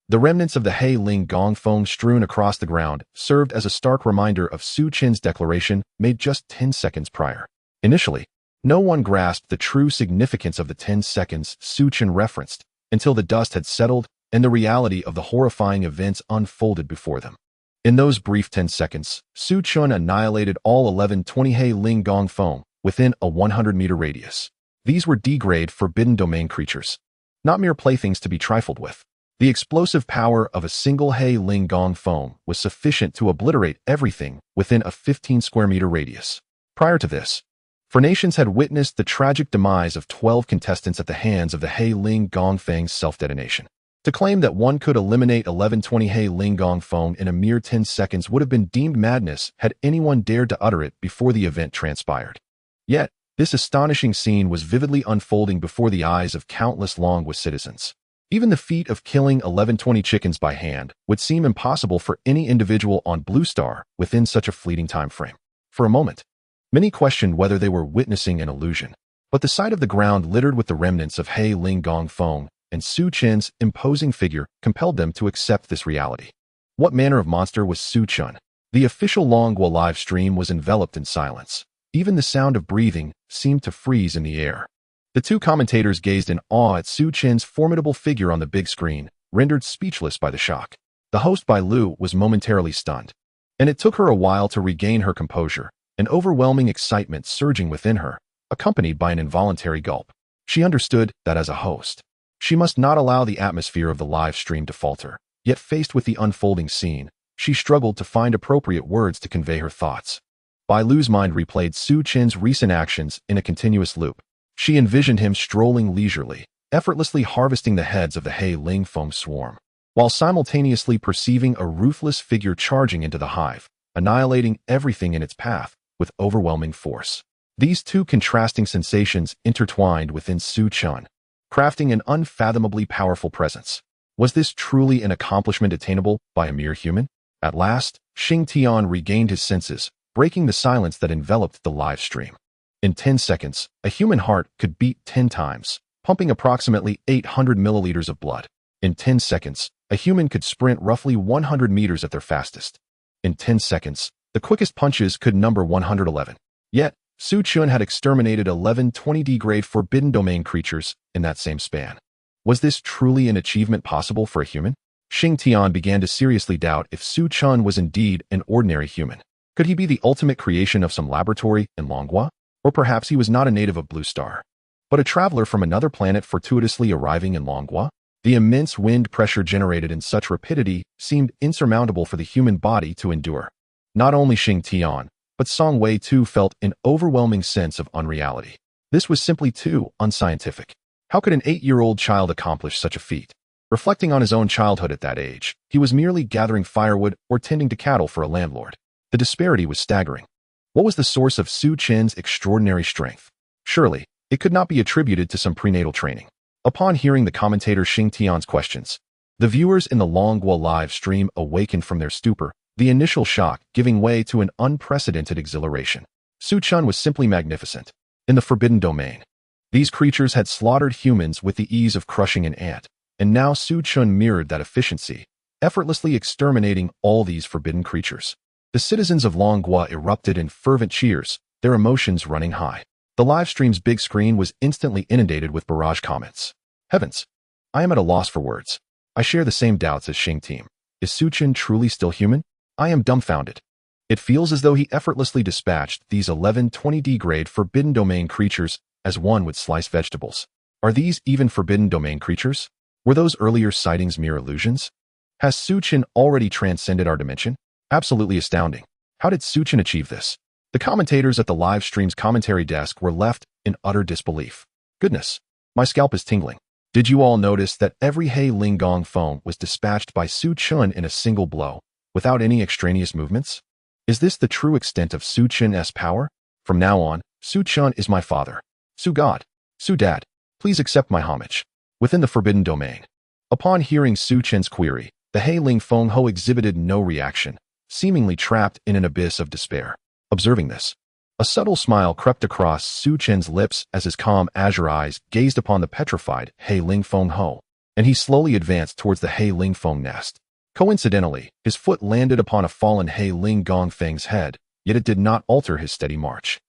[SPEAKER 1] The remnants of the Hei Ling Gongfeng strewn across the ground served as a stark reminder of Su Chen's declaration made just 10 seconds prior. Initially, no one grasped the true significance of the 10 seconds Su Chen referenced until the dust had settled and the reality of the horrifying events unfolded before them. In those brief 10 seconds, Su Chun annihilated all 1120 Hei Ling Gongfeng within a 100-meter radius. These were D-grade Forbidden Domain creatures, not mere playthings to be trifled with. The explosive power of a single Hei Ling Gongfeng was sufficient to obliterate everything within a 15-square-meter radius. Prior to this, for nations had witnessed the tragic demise of 12 contestants at the hands of the Hei Ling Gongfeng's self-detonation. To claim that one could eliminate 1120 Hei Ling Gongfeng in a mere 10 seconds would have been deemed madness had anyone dared to utter it before the event transpired. Yet, this astonishing scene was vividly unfolding before the eyes of countless Longwa citizens. Even the feat of killing 1120 chickens by hand would seem impossible for any individual on Blue Star within such a fleeting time frame. For a moment, many questioned whether they were witnessing an illusion, but the sight of the ground littered with the remnants of Hei Ling Gongfeng and Su Chen's imposing figure compelled them to accept this reality. What manner of monster was Su Chen? The official Longhua live stream was enveloped in silence. Even the sound of breathing seemed to freeze in the air. The two commentators gazed in awe at Su Chen's formidable figure on the big screen, rendered speechless by the shock. The host Bai Lu was momentarily stunned, and it took her a while to regain her composure, an overwhelming excitement surging within her, accompanied by an involuntary gulp. She understood that as a host, she must not allow the atmosphere of the live stream to falter. Yet faced with the unfolding scene, she struggled to find appropriate words to convey her thoughts. Bai Lu's mind replayed Su Chen's recent actions in a continuous loop. She envisioned him strolling leisurely, effortlessly harvesting the heads of the He Ling Feng swarm, while simultaneously perceiving a ruthless figure charging into the hive, annihilating everything in its path with overwhelming force. These two contrasting sensations intertwined within Su Chen, crafting an unfathomably powerful presence. Was this truly an accomplishment attainable by a mere human? At last, Xing Tian regained his senses, breaking the silence that enveloped the live stream. In 10 seconds, a human heart could beat 10 times, pumping approximately 800 milliliters of blood. In 10 seconds, a human could sprint roughly 100 meters at their fastest. In 10 seconds, the quickest punches could number 111. Yet, Su Chen had exterminated 11 20D grade forbidden domain creatures in that same span. Was this truly an achievement possible for a human? Xing Tian began to seriously doubt if Su Chen was indeed an ordinary human. Could he be the ultimate creation of some laboratory in Longhua? Or perhaps he was not a native of Blue Star, but a traveler from another planet fortuitously arriving in Longhua? The immense wind pressure generated in such rapidity seemed insurmountable for the human body to endure. Not only Xing Tian, but Song Wei too felt an overwhelming sense of unreality. This was simply too unscientific. How could an 8-year-old child accomplish such a feat? Reflecting on his own childhood at that age, he was merely gathering firewood or tending to cattle for a landlord. The disparity was staggering. What was the source of Su Chen's extraordinary strength? Surely, it could not be attributed to some prenatal training. Upon hearing the commentator Xing Tian's questions, the viewers in the Longhua live stream awakened from their stupor, the initial shock giving way to an unprecedented exhilaration. Su Chen was simply magnificent. In the forbidden domain, these creatures had slaughtered humans with the ease of crushing an ant, and now Su Chen mirrored that efficiency, effortlessly exterminating all these forbidden creatures. The citizens of Longhua erupted in fervent cheers, their emotions running high. The live stream's big screen was instantly inundated with barrage comments. Heavens! I am at a loss for words. I share the same doubts as Xing Team. Is Su Chen truly still human? I am dumbfounded. It feels as though he effortlessly dispatched these 11 20D grade forbidden domain creatures as one would slice vegetables. Are these even forbidden domain creatures? Were those earlier sightings mere illusions? Has Su Chen already transcended our dimension? Absolutely astounding. How did Su Chen achieve this? The commentators at the live stream's commentary desk were left in utter disbelief. Goodness, my scalp is tingling. Did you all notice that every He Ling Gong phone was dispatched by Su Chen in a single blow, without any extraneous movements? Is this the true extent of Su Chen's power? From now on, Su Chen is my father. Su God, Su Dad, please accept my homage. Within the forbidden domain. Upon hearing Su Chen's query, the He Ling Feng Ho exhibited no reaction, seemingly trapped in an abyss of despair. Observing this, a subtle smile crept across Su Chen's lips as his calm azure eyes gazed upon the petrified He Ling Feng Ho, and he slowly advanced towards the He Ling Feng nest. Coincidentally, his foot landed upon a fallen He Ling Gong Feng's head, yet it did not alter his steady march.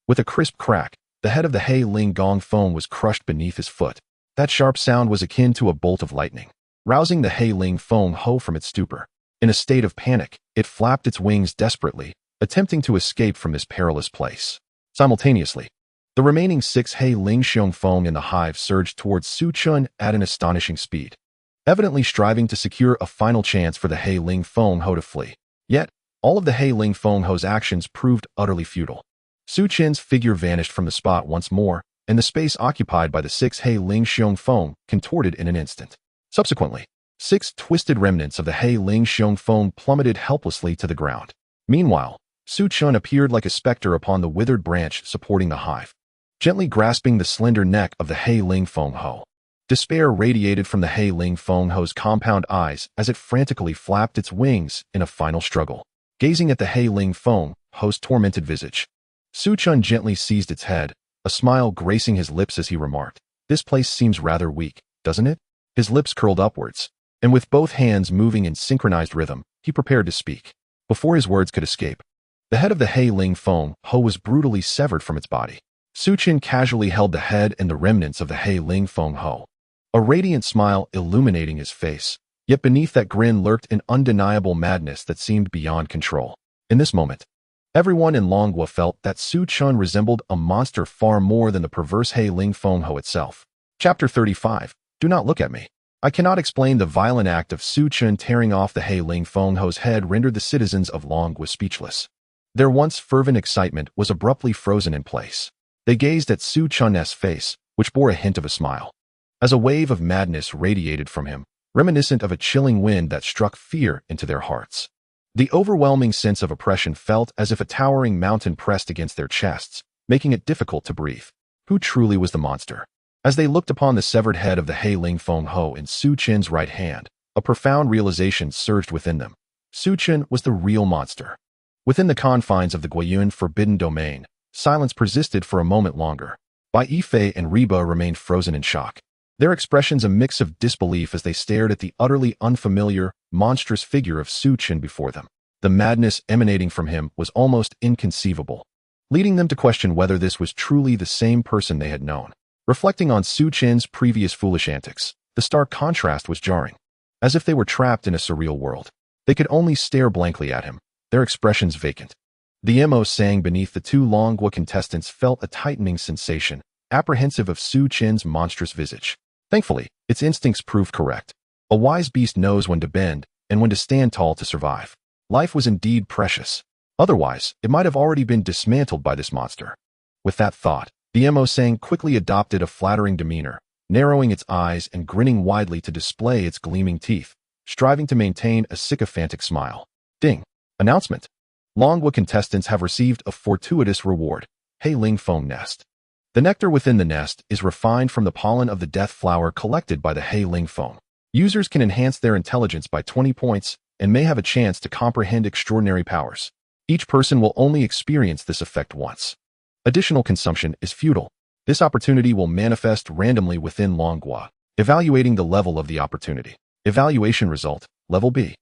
[SPEAKER 1] With a crisp crack, the head of the He Ling Gong Feng was crushed beneath his foot. That sharp sound was akin to a bolt of lightning, rousing the He Ling Feng Ho from its stupor. In a state of panic, it flapped its wings desperately, attempting to escape from this perilous place. Simultaneously, the remaining 6 He Ling Xiong Feng in the hive surged towards Su Chen at an astonishing speed, evidently striving to secure a final chance for the He Ling Feng Ho to flee. Yet, all of the He Ling Feng Ho's actions proved utterly futile. Su Chen's figure vanished from the spot once more, and the space occupied by the 6 He Ling Xiong Feng contorted in an instant. Subsequently, 6 twisted remnants of the He Ling Xiong Feng plummeted helplessly to the ground. Meanwhile, Su Chen appeared like a specter upon the withered branch supporting the hive, gently grasping the slender neck of the He Ling Feng Ho. Despair radiated from the He Ling Feng Ho's compound eyes as it frantically flapped its wings in a final struggle. Gazing at the He Ling Feng Ho's tormented visage, Su Chen gently seized its head, a smile gracing his lips as he remarked, "This place seems rather weak, doesn't it? His lips curled upwards, and with both hands moving in synchronized rhythm, he prepared to speak. Before his words could escape, the head of the Hei Ling Feng Ho was brutally severed from its body. Su Qin casually held the head and the remnants of the Hei Ling Feng Ho, a radiant smile illuminating his face. Yet beneath that grin lurked an undeniable madness that seemed beyond control. In this moment, everyone in Longwa felt that Su Chun resembled a monster far more than the perverse Hei Ling Feng Ho itself. Chapter 35. Do not look at me. I cannot explain the violent act of Su Chun tearing off the Hei Ling Feng Ho's head rendered the citizens of Longwa speechless. Their once fervent excitement was abruptly frozen in place. They gazed at Su Chun's face, which bore a hint of a smile, as a wave of madness radiated from him, reminiscent of a chilling wind that struck fear into their hearts. The overwhelming sense of oppression felt as if a towering mountain pressed against their chests, making it difficult to breathe. Who truly was the monster? As they looked upon the severed head of the Hei Ling Feng Ho in Su Qin's right hand, a profound realization surged within them. Su Qin was the real monster. Within the confines of the Guiyun Forbidden Domain, silence persisted for a moment longer. Bai Yifei and Reba remained frozen in shock, their expressions a mix of disbelief as they stared at the utterly unfamiliar, monstrous figure of Su Qin before them. The madness emanating from him was almost inconceivable, leading them to question whether this was truly the same person they had known. Reflecting on Su Qin's previous foolish antics, the stark contrast was jarring. As if they were trapped in a surreal world, they could only stare blankly at him, their expressions vacant. The Mo sang beneath the two Longwa contestants felt a tightening sensation, apprehensive of Su Qin's monstrous visage. Thankfully, its instincts proved correct. A wise beast knows when to bend and when to stand tall to survive. Life was indeed precious. Otherwise, it might have already been dismantled by this monster. With that thought, the Mo sang quickly adopted a flattering demeanor, narrowing its eyes and grinning widely to display its gleaming teeth, striving to maintain a sycophantic smile. Ding! Announcement. Longwa contestants have received a fortuitous reward, Hei Ling Feng Nest. The nectar within the nest is refined from the pollen of the death flower collected by the Hei Ling Feng. Users can enhance their intelligence by 20 points and may have a chance to comprehend extraordinary powers. Each person will only experience this effect once. Additional consumption is futile. This opportunity will manifest randomly within Longwa. Evaluating the level of the opportunity. Evaluation result, level B.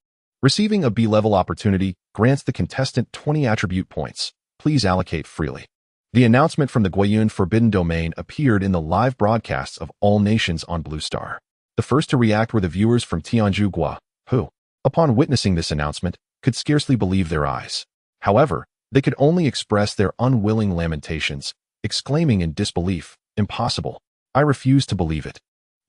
[SPEAKER 1] Receiving a B-level opportunity grants the contestant 20 attribute points. Please allocate freely. The announcement from the Guiyun Forbidden Domain appeared in the live broadcasts of all nations on Blue Star. The first to react were the viewers from Tianju Gua, who, upon witnessing this announcement, could scarcely believe their eyes. However, they could only express their unwilling lamentations, exclaiming in disbelief, "Impossible! I refuse to believe it.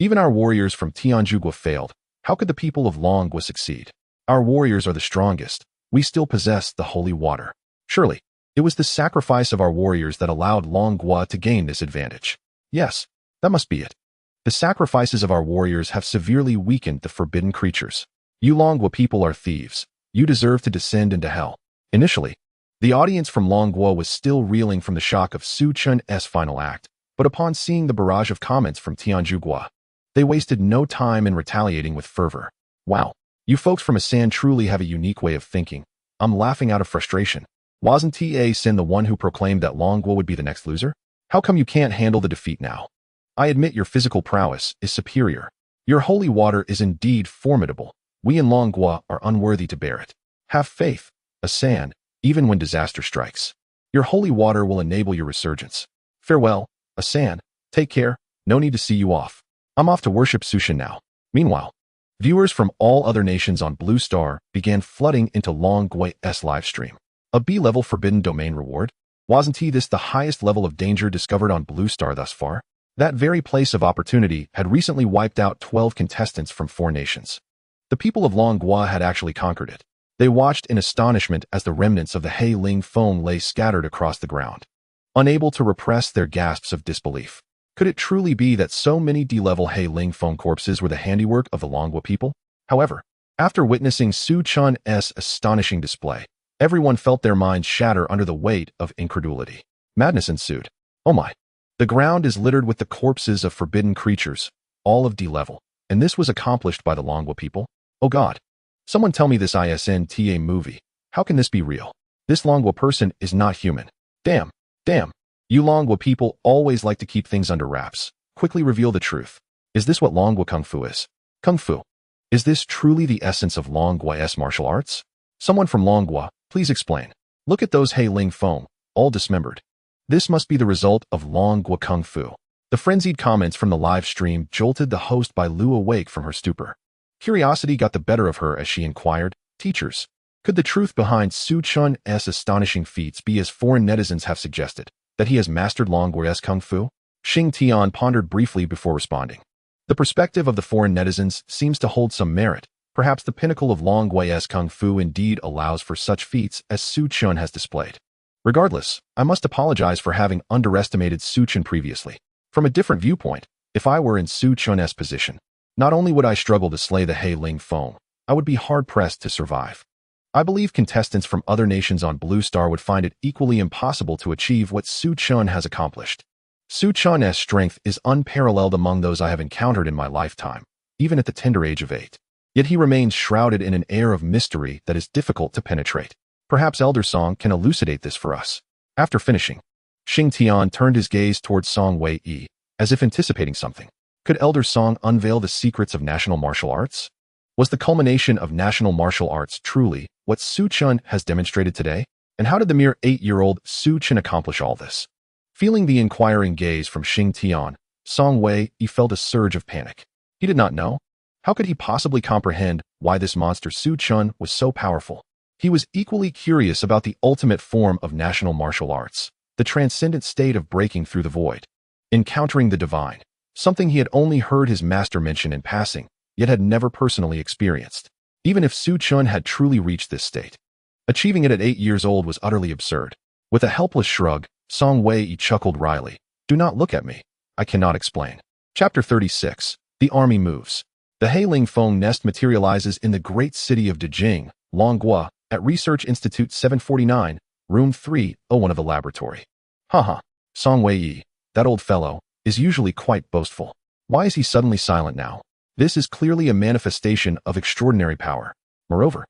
[SPEAKER 1] Even our warriors from Tianju Gua failed. How could the people of Longwa succeed? Our warriors are the strongest. We still possess the holy water. Surely, it was the sacrifice of our warriors that allowed Longwa to gain this advantage. Yes, that must be it. The sacrifices of our warriors have severely weakened the forbidden creatures. You Longwa people are thieves. You deserve to descend into hell." Initially, the audience from Longwa was still reeling from the shock of Su Chun's final act, but upon seeing the barrage of comments from Tianju Gua, they wasted no time in retaliating with fervor. "Wow, you folks from Asan truly have a unique way of thinking. I'm laughing out of frustration. Wasn't Ta Sin the one who proclaimed that Longwa would be the next loser? How come you can't handle the defeat now? I admit your physical prowess is superior. Your holy water is indeed formidable. We in Longwa are unworthy to bear it. Have faith, Asan, even when disaster strikes. Your holy water will enable your resurgence. Farewell, Asan. Take care. No need to see you off. I'm off to worship Sushin now." Meanwhile, viewers from all other nations on Blue Star began flooding into Longwa's livestream. A B-level Forbidden Domain reward? Wasn't this the highest level of danger discovered on Blue Star thus far? That very place of opportunity had recently wiped out 12 contestants from 4 nations. The people of Longwa had actually conquered it. They watched in astonishment as the remnants of the Hei Ling Feng lay scattered across the ground, unable to repress their gasps of disbelief. Could it truly be that so many D-level Hei Ling Feng corpses were the handiwork of the Longwa people? However, after witnessing Su Chun's astonishing display, everyone felt their minds shatter under the weight of incredulity. Madness ensued. Oh my! The ground is littered with the corpses of forbidden creatures, all of D-level, and this was accomplished by the Longwa people? Oh God! Someone tell me this ISNTA movie. How can this be real? This Longwa person is not human. Damn! Damn! You Longwa people always like to keep things under wraps. Quickly reveal the truth. Is this what Longwa Kung Fu is? Kung Fu. Is this truly the essence of Longgua's martial arts? Someone from Longgua, please explain. Look at those Hei Ling foam, all dismembered. This must be the result of Longgua Kung Fu. The frenzied comments from the live stream jolted the host by Lu awake from her stupor. Curiosity got the better of her as she inquired, Teachers, could the truth behind Su Chun's astonishing feats be as foreign netizens have suggested, that he has mastered Longgua's Kung Fu? Xing Tian pondered briefly before responding. The perspective of the foreign netizens seems to hold some merit. Perhaps the pinnacle of Longgua's Kung Fu indeed allows for such feats as Su Chun has displayed. Regardless, I must apologize for having underestimated Su Chun previously. From a different viewpoint, if I were in Su Chun's position, not only would I struggle to slay the Hei Ling foam, I would be hard-pressed to survive. I believe contestants from other nations on Blue Star would find it equally impossible to achieve what Su Chun has accomplished. Su Chun's strength is unparalleled among those I have encountered in my lifetime, even at the tender age of 8. Yet he remains shrouded in an air of mystery that is difficult to penetrate. Perhaps Elder Song can elucidate this for us. After finishing, Xing Tian turned his gaze towards Song Wei-yi, as if anticipating something. Could Elder Song unveil the secrets of national martial arts? Was the culmination of national martial arts truly what Su Chun has demonstrated today? And how did the mere 8-year-old Su Chun accomplish all this? Feeling the inquiring gaze from Xing Tian, Song Wei-yi felt a surge of panic. He did not know. How could he possibly comprehend why this monster Su Chun was so powerful? He was equally curious about the ultimate form of national martial arts, the transcendent state of breaking through the void, encountering the divine, something he had only heard his master mention in passing, yet had never personally experienced. Even if Su Chun had truly reached this state, achieving it at 8 years old was utterly absurd. With a helpless shrug, Song Wei-yi chuckled wryly. Do not look at me. I cannot explain. Chapter 36. The Army Moves. The Hei Ling foam nest materializes in the great city of Dejing, Longgua, at Research Institute 749, Room 301 of the laboratory. Haha, Song Wei-yi, that old fellow, is usually quite boastful. Why is he suddenly silent now? This is clearly a manifestation of extraordinary power. Moreover,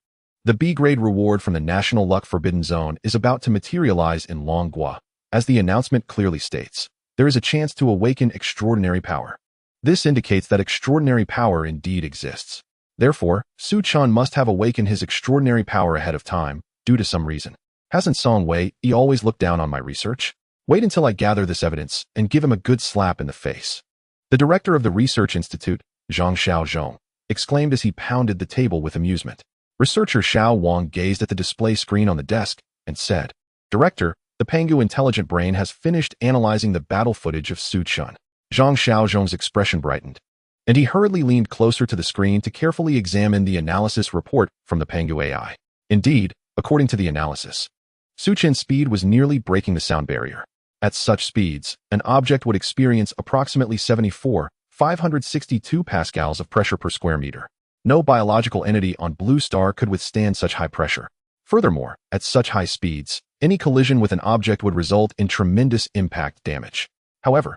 [SPEAKER 1] the B-grade reward from the National Luck Forbidden Zone is about to materialize in Longgua. As the announcement clearly states, there is a chance to awaken extraordinary power. This indicates that extraordinary power indeed exists. Therefore, Su Chun must have awakened his extraordinary power ahead of time, due to some reason. Hasn't Song Wei-yi always looked down on my research? Wait until I gather this evidence and give him a good slap in the face. The director of the Research Institute, Zhang Xiaozhong, exclaimed as he pounded the table with amusement. Researcher Xiao Wang gazed at the display screen on the desk and said, Director, the Pangu intelligent brain has finished analyzing the battle footage of Su Chun. Zhang Xiaozhong's expression brightened, and he hurriedly leaned closer to the screen to carefully examine the analysis report from the Pangu AI. Indeed, according to the analysis, Su Chun's speed was nearly breaking the sound barrier. At such speeds, an object would experience approximately 562 pascals of pressure per square meter. No biological entity on Blue Star could withstand such high pressure. Furthermore, at such high speeds, any collision with an object would result in tremendous impact damage. However,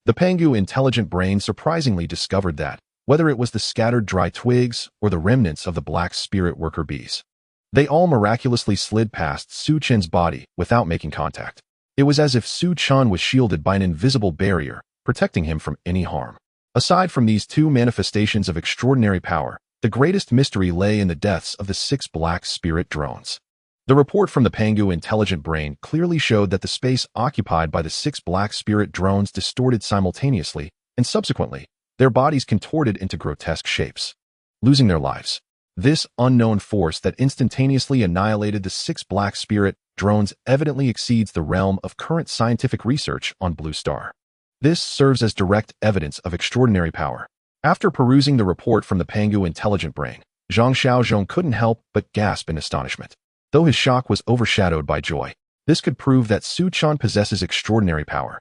[SPEAKER 1] the Pangu intelligent brain surprisingly discovered that, whether it was the scattered dry twigs or the remnants of the black spirit worker bees, they all miraculously slid past Su Chun's body without making contact. It was as if Su Chun was shielded by an invisible barrier, protecting him from any harm. Aside from these two manifestations of extraordinary power, the greatest mystery lay in the deaths of the 6 black spirit drones. The report from the Pangu intelligent brain clearly showed that the space occupied by the 6 black spirit drones distorted simultaneously, and subsequently, their bodies contorted into grotesque shapes, losing their lives. This unknown force that instantaneously annihilated the 6 black spirit drones evidently exceeds the realm of current scientific research on Blue Star. This serves as direct evidence of extraordinary power. After perusing the report from the Pangu intelligent brain, Zhang Xiaozhong couldn't help but gasp in astonishment. Though his shock was overshadowed by joy, this could prove that Su Chun possesses extraordinary power,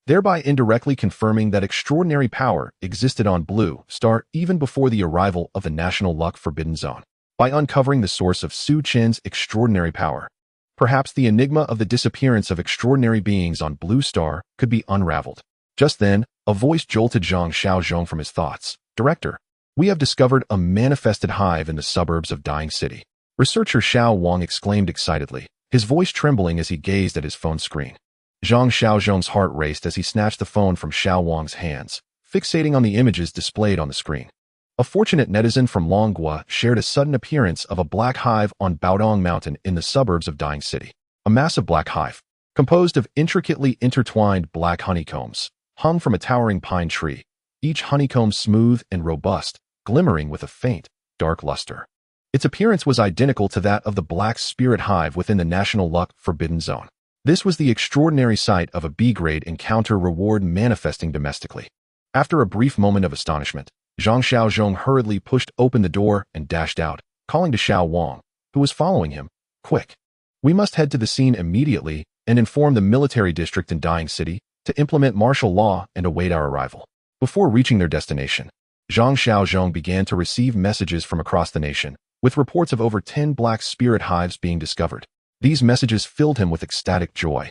[SPEAKER 1] thereby indirectly confirming that extraordinary power existed on Blue Star even before the arrival of the National Luck Forbidden Zone. By uncovering the source of Su Chun's extraordinary power, perhaps the enigma of the disappearance of extraordinary beings on Blue Star could be unraveled. Just then, a voice jolted Zhang Xiaozhong from his thoughts. Director, we have discovered a manifested hive in the suburbs of Dying City. Researcher Xiao Wang exclaimed excitedly, his voice trembling as he gazed at his phone screen. Zhang Xiaozhong's heart raced as he snatched the phone from Xiao Wang's hands, fixating on the images displayed on the screen. A fortunate netizen from Longhua shared a sudden appearance of a black hive on Baodong Mountain in the suburbs of Dying City. A massive black hive, composed of intricately intertwined black honeycombs, hung from a towering pine tree, each honeycomb smooth and robust, glimmering with a faint, dark luster. Its appearance was identical to that of the black spirit hive within the National Luck Forbidden Zone. This was the extraordinary sight of a B-grade encounter reward manifesting domestically. After a brief moment of astonishment, Zhang Xiaozhong hurriedly pushed open the door and dashed out, calling to Xiao Wang, who was following him. Quick! We must head to the scene immediately and inform the military district in Dying City to implement martial law and await our arrival. Before reaching their destination, Zhang Xiaozhong began to receive messages from across the nation, with reports of over 10 black spirit hives being discovered. These messages filled him with ecstatic joy.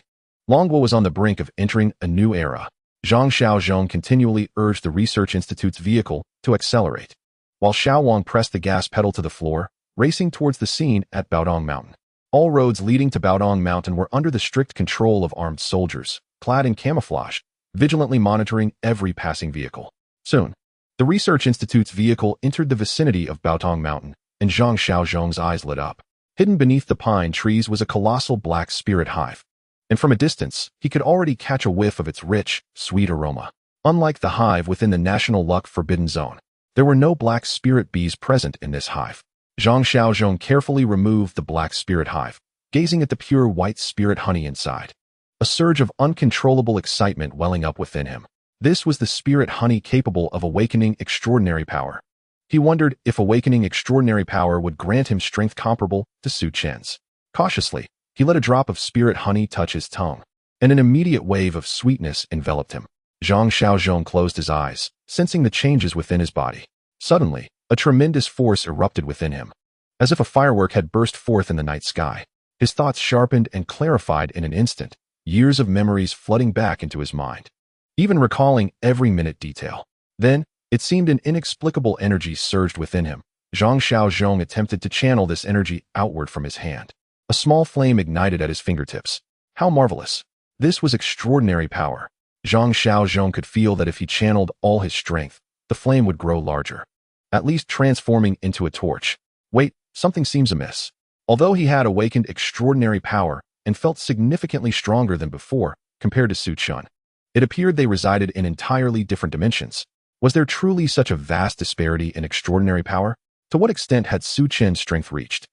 [SPEAKER 1] Longhua was on the brink of entering a new era. Zhang Xiaozhong continually urged the research institute's vehicle to accelerate, while Xiao Wang pressed the gas pedal to the floor, racing towards the scene at Baodong Mountain. All roads leading to Baodong Mountain were under the strict control of armed soldiers, clad in camouflage, vigilantly monitoring every passing vehicle. Soon, the research institute's vehicle entered the vicinity of Baodong Mountain, and Zhang Xiaozhong's eyes lit up. Hidden beneath the pine trees was a colossal black spirit hive, and from a distance, he could already catch a whiff of its rich, sweet aroma. Unlike the hive within the National Luck Forbidden Zone, there were no black spirit bees present in this hive. Zhang Xiaozhong carefully removed the black spirit hive, gazing at the pure white spirit honey inside. A surge of uncontrollable excitement welling up within him. This was the spirit honey capable of awakening extraordinary power. He wondered if awakening extraordinary power would grant him strength comparable to Su Chen's. Cautiously, he let a drop of spirit honey touch his tongue, and an immediate wave of sweetness enveloped him. Zhang Xiaozhong closed his eyes, sensing the changes within his body. Suddenly, a tremendous force erupted within him, as if a firework had burst forth in the night sky. His thoughts sharpened and clarified in an instant, years of memories flooding back into his mind, even recalling every minute detail. Then, it seemed an inexplicable energy surged within him. Zhang Xiaozhong attempted to channel this energy outward from his hand. A small flame ignited at his fingertips. How marvelous! This was extraordinary power. Zhang Xiaozhong could feel that if he channeled all his strength, the flame would grow larger, at least transforming into a torch. Wait, something seems amiss. Although he had awakened extraordinary power and felt significantly stronger than before compared to Su Chen, it appeared they resided in entirely different dimensions. Was there truly such a vast disparity in extraordinary power? To what extent had Su Chen's strength reached?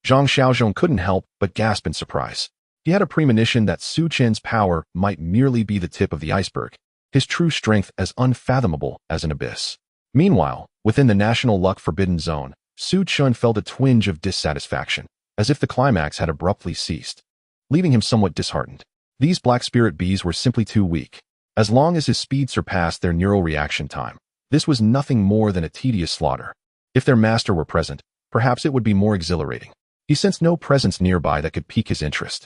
[SPEAKER 1] Zhang Xiaozhong couldn't help but gasp in surprise. He had a premonition that Su Chen's power might merely be the tip of the iceberg, his true strength as unfathomable as an abyss. Meanwhile, within the National Luck Forbidden Zone, Su Chen felt a twinge of dissatisfaction, as if the climax had abruptly ceased, leaving him somewhat disheartened. These black spirit bees were simply too weak. As long as his speed surpassed their neural reaction time, this was nothing more than a tedious slaughter. If their master were present, perhaps it would be more exhilarating. He sensed no presence nearby that could pique his interest.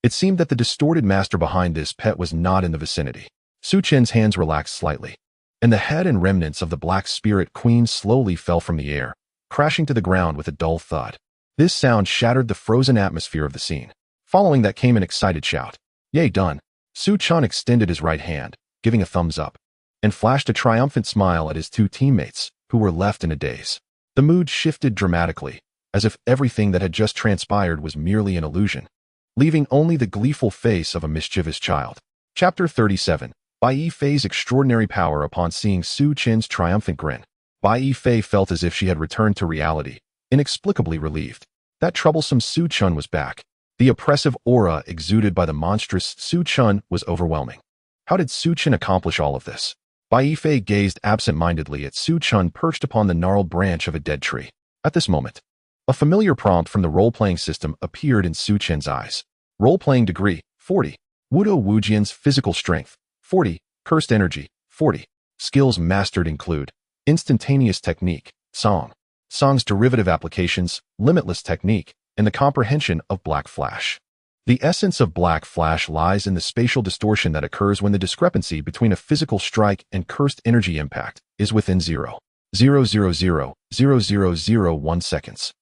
[SPEAKER 1] It seemed that the distorted master behind this pet was not in the vicinity. Su Chen's hands relaxed slightly, and the head and remnants of the black spirit queen slowly fell from the air, crashing to the ground with a dull thud. This sound shattered the frozen atmosphere of the scene. Following that came an excited shout. Yay, done! Su Chen extended his right hand, giving a thumbs up, and flashed a triumphant smile at his two teammates, who were left in a daze. The mood shifted dramatically, as if everything that had just transpired was merely an illusion, leaving only the gleeful face of a mischievous child. Chapter 37. Bai Yifei's extraordinary power. Upon seeing Su Chen's triumphant grin, Bai Yifei felt as if she had returned to reality, inexplicably relieved. That troublesome Su Chen was back. The oppressive aura exuded by the monstrous Su Chen was overwhelming. How did Su Chen accomplish all of this? Bai Yifei gazed absent-mindedly at Su Chen perched upon the gnarled branch of a dead tree. At this moment, a familiar prompt from the role-playing system appeared in Su Chen's eyes. Role-playing degree, 40. Wudo Wujian's physical strength, 40. Cursed energy, 40. Skills mastered include instantaneous technique, song, song's derivative applications, limitless technique, and the comprehension of black flash. The essence of black flash lies in the spatial distortion that occurs when the discrepancy between a physical strike and cursed energy impact is within 0.0000001 seconds.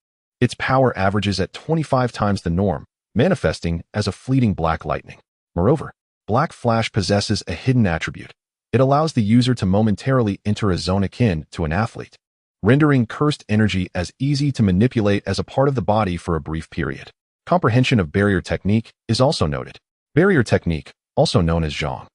[SPEAKER 1] Its power averages at 25 times the norm, manifesting as a fleeting black lightning. Moreover, black flash possesses a hidden attribute. It allows the user to momentarily enter a zone akin to an athlete, rendering cursed energy as easy to manipulate as a part of the body for a brief period. Comprehension of barrier technique is also noted. Barrier technique, also known as zhang,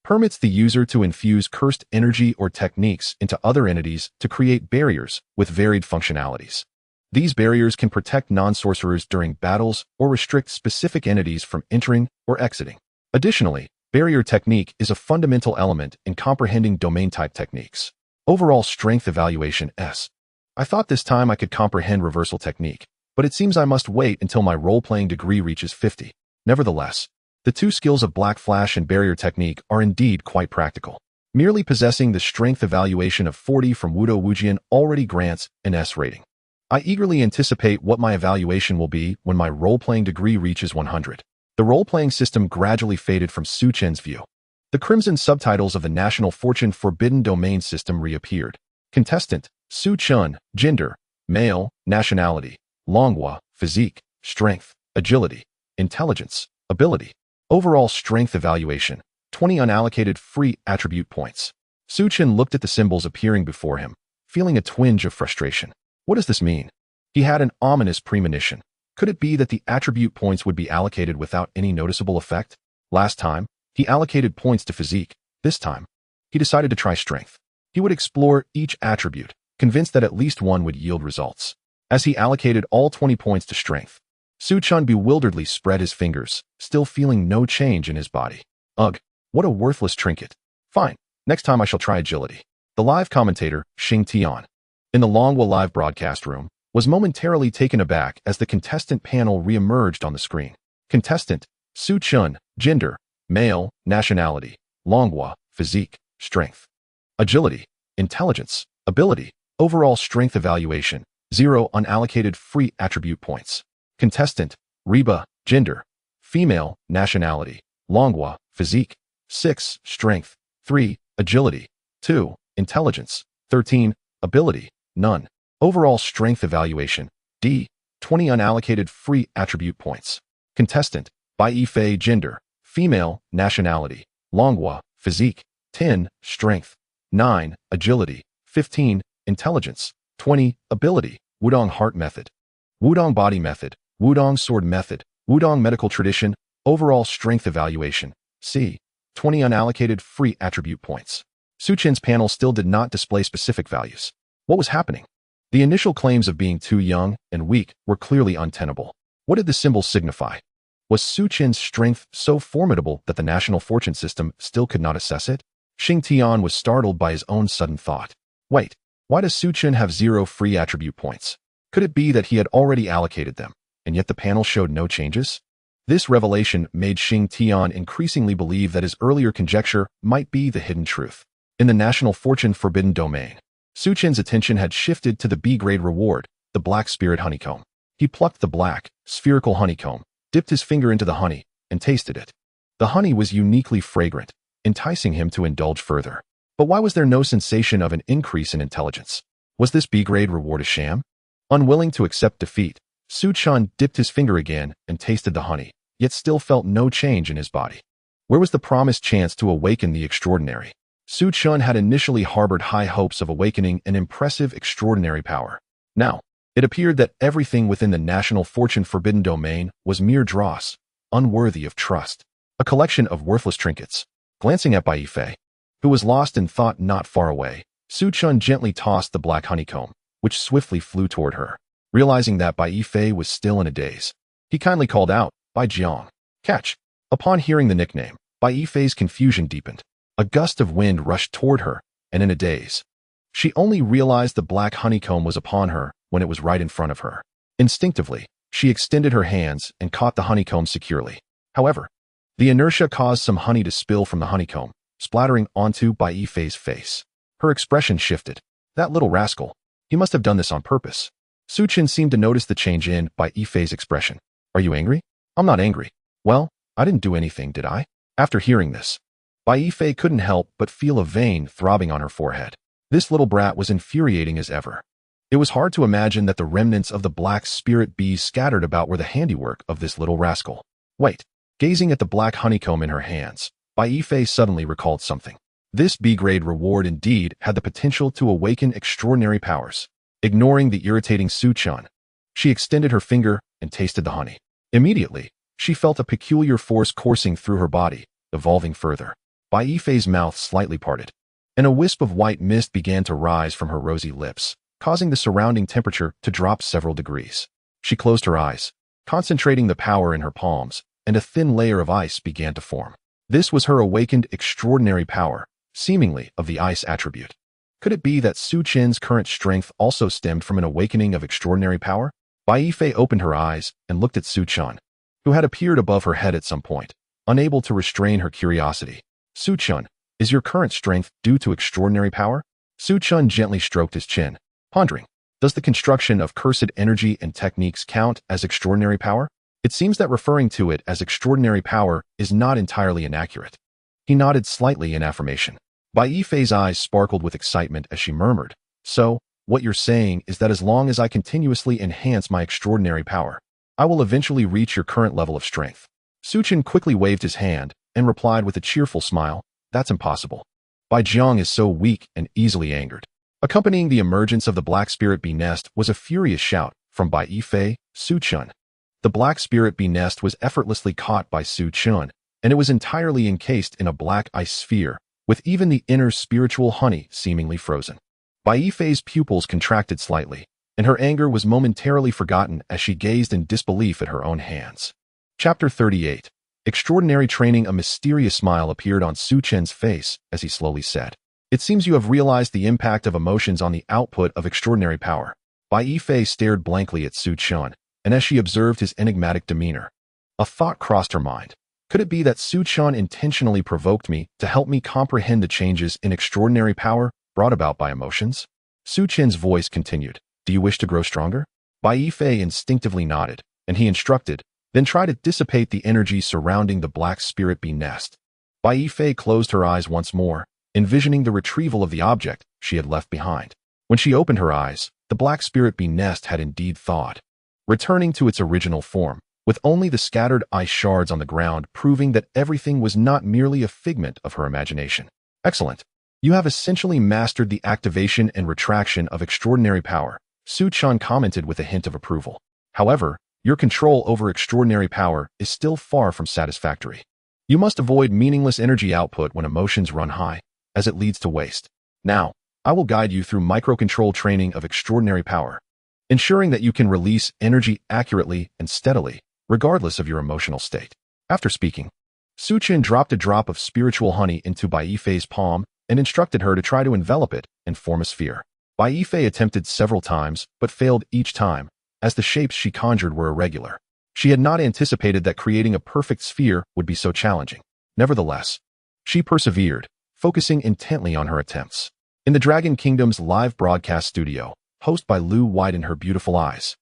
[SPEAKER 1] permits the user to infuse cursed energy or techniques into other entities to create barriers with varied functionalities. These barriers can protect non-sorcerers during battles or restrict specific entities from entering or exiting. Additionally, barrier technique is a fundamental element in comprehending domain-type techniques. Overall strength evaluation S. I thought this time I could comprehend reversal technique, but it seems I must wait until my role-playing degree reaches 50. Nevertheless, the two skills of Black Flash and barrier technique are indeed quite practical. Merely possessing the strength evaluation of 40 from Wudo Wujian already grants an S rating. I eagerly anticipate what my evaluation will be when my role-playing degree reaches 100. The role-playing system gradually faded from Su Chen's view. The crimson subtitles of the National Fortune Forbidden Domain system reappeared. Contestant, Su Chen, gender, male, nationality, Longhua, physique, strength, agility, intelligence, ability. Overall strength evaluation, 20 unallocated free attribute points. Su Chen looked at the symbols appearing before him, feeling a twinge of frustration. What does this mean? He had an ominous premonition. Could it be that the attribute points would be allocated without any noticeable effect? Last time, he allocated points to physique. This time, he decided to try strength. He would explore each attribute, convinced that at least one would yield results. As he allocated all 20 points to strength, Su Chen bewilderedly spread his fingers, still feeling no change in his body. Ugh, what a worthless trinket. Fine, next time I shall try agility. The live commentator, Xing Tian, in the Longhua live broadcast room, was momentarily taken aback as the contestant panel re-emerged on the screen. Contestant, Su Chen, gender, male, nationality, Longhua, physique, strength, agility, intelligence, ability, overall strength evaluation, 0 unallocated free attribute points. Contestant, Reba, gender, female, nationality, Longhua, physique, 6, strength, 3, agility, 2, intelligence, 13, ability, none. Overall strength evaluation, D, 20 unallocated free attribute points. Contestant, Bai Yifei, gender, female, nationality, Longhua, physique, 10, strength, 9, agility, 15, intelligence, 20, ability, Wudong heart method, Wudong body method, Wudong sword method, Wudong medical tradition, overall strength evaluation, C, 20 unallocated free attribute points. Su Chen's panel still did not display specific values. What was happening? The initial claims of being too young and weak were clearly untenable. What did the symbols signify? Was Su Chen's strength so formidable that the national fortune system still could not assess it? Xing Tian was startled by his own sudden thought. Wait, why does Su Chen have 0 free attribute points? Could it be that he had already allocated them, and yet the panel showed no changes? This revelation made Xing Tian increasingly believe that his earlier conjecture might be the hidden truth. In the National Fortune Forbidden Domain, Su Chen's attention had shifted to the B-grade reward, the Black Spirit Honeycomb. He plucked the black, spherical honeycomb, dipped his finger into the honey, and tasted it. The honey was uniquely fragrant, enticing him to indulge further. But why was there no sensation of an increase in intelligence? Was this B-grade reward a sham? Unwilling to accept defeat, Su Chen dipped his finger again and tasted the honey, yet still felt no change in his body. Where was the promised chance to awaken the extraordinary? Su Chen had initially harbored high hopes of awakening an impressive extraordinary power. Now, it appeared that everything within the National Fortune Forbidden Domain was mere dross, unworthy of trust. A collection of worthless trinkets. Glancing at Bai Yifei, who was lost in thought not far away, Su Chen gently tossed the black honeycomb, which swiftly flew toward her. Realizing that Bai Yifei was still in a daze, he kindly called out, "Bai Jiang, catch." Upon hearing the nickname, Bai Yifei's confusion deepened. A gust of wind rushed toward her, and in a daze, she only realized the black honeycomb was upon her when it was right in front of her. Instinctively, she extended her hands and caught the honeycomb securely. However, the inertia caused some honey to spill from the honeycomb, splattering onto Bai Yifei's face. Her expression shifted. That little rascal. He must have done this on purpose. Su Chen seemed to notice the change in Bai Yifei's expression. Are you angry? I'm not angry. Well, I didn't do anything, did I? After hearing this, Bai Yifei couldn't help but feel a vein throbbing on her forehead. This little brat was infuriating as ever. It was hard to imagine that the remnants of the black spirit bees scattered about were the handiwork of this little rascal. Wait. Gazing at the black honeycomb in her hands, Bai Yifei suddenly recalled something. This B-grade reward indeed had the potential to awaken extraordinary powers. ignoring the irritating Su-chan. She extended her finger and tasted the honey. Immediately, she felt a peculiar force coursing through her body, evolving further. Bai Yifei's mouth slightly parted, and a wisp of white mist began to rise from her rosy lips, causing the surrounding temperature to drop several degrees. She closed her eyes, concentrating the power in her palms, and a thin layer of ice began to form. This was her awakened extraordinary power, seemingly of the ice attribute. Could it be that Su-chen's current strength also stemmed from an awakening of extraordinary power? Bai Yifei opened her eyes and looked at Su-chan, who had appeared above her head at some point, unable to restrain her curiosity. Su-chan, is your current strength due to extraordinary power? Su-chan gently stroked his chin, pondering. Does the construction of cursed energy and techniques count as extraordinary power? It seems that referring to it as extraordinary power is not entirely inaccurate. He nodded slightly in affirmation. Bai Yifei's eyes sparkled with excitement as she murmured, "So, what you're saying is that as long as I continuously enhance my extraordinary power, I will eventually reach your current level of strength." Su-chan quickly waved his hand and replied with a cheerful smile, "That's impossible. Bai Jiang is so weak and easily angered." Accompanying the emergence of the Black Spirit Bee Nest was a furious shout from Bai Yifei, Su-chan. The Black Spirit Bee Nest was effortlessly caught by Su-chan, and it was entirely encased in a black ice sphere, with even the inner spiritual honey seemingly frozen. Bai Yifei's pupils contracted slightly, and her anger was momentarily forgotten as she gazed in disbelief at her own hands. Chapter 38. Extraordinary training. A mysterious smile appeared on Su-chen's face as he slowly said, "It seems you have realized the impact of emotions on the output of extraordinary power." Bai Yifei stared blankly at Su-chan, and as she observed his enigmatic demeanor, a thought crossed her mind. Could it be that Su-chan intentionally provoked me to help me comprehend the changes in extraordinary power brought about by emotions? Su-chen's voice continued, "Do you wish to grow stronger?" Bai Yifei instinctively nodded, and he instructed, "Then try to dissipate the energy surrounding the Black Spirit Bee Nest." Bai Yifei closed her eyes once more, envisioning the retrieval of the object she had left behind. When she opened her eyes, the Black Spirit Bee Nest had indeed thawed, returning to its original form, with only the scattered ice shards on the ground proving that everything was not merely a figment of her imagination. "Excellent. You have essentially mastered the activation and retraction of extraordinary power," Su-chan commented with a hint of approval. "However, your control over extraordinary power is still far from satisfactory. You must avoid meaningless energy output when emotions run high, as it leads to waste. Now, I will guide you through microcontrol training of extraordinary power, ensuring that you can release energy accurately and steadily, regardless of your emotional state." After speaking, Su-chan dropped a drop of spiritual honey into Bai Yifei's palm and instructed her to try to envelop it and form a sphere. Bai Yifei attempted several times, but failed each time, as the shapes she conjured were irregular. She had not anticipated that creating a perfect sphere would be so challenging. Nevertheless, she persevered, focusing intently on her attempts. In the Dragon Kingdom's live broadcast studio, hosted by Lu widened her beautiful eyes,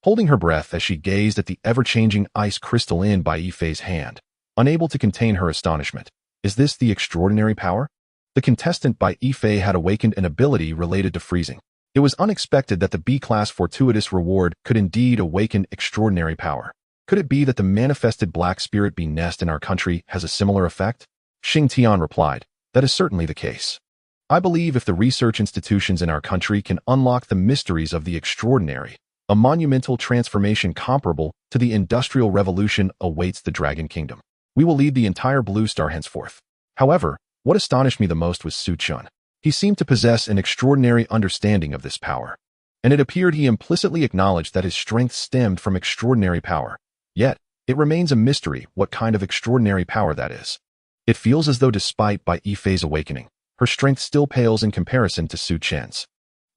[SPEAKER 1] holding her breath as she gazed at the ever-changing ice crystal in Bai Yifei's hand, unable to contain her astonishment. Is this the extraordinary power? The contestant Bai Yifei had awakened an ability related to freezing. It was unexpected that the B-class fortuitous reward could indeed awaken extraordinary power. Could it be that the manifested Black Spirit Bee Nest in our country has a similar effect? Xing Tian replied, "That is certainly the case. I believe if the research institutions in our country can unlock the mysteries of the extraordinary, a monumental transformation comparable to the Industrial Revolution awaits the Dragon Kingdom. We will lead the entire Blue Star henceforth." However, what astonished me the most was Su-chan. He seemed to possess an extraordinary understanding of this power, and it appeared he implicitly acknowledged that his strength stemmed from extraordinary power. Yet, it remains a mystery what kind of extraordinary power that is. It feels as though despite Bai Yifei's awakening, her strength still pales in comparison to Su-chan's.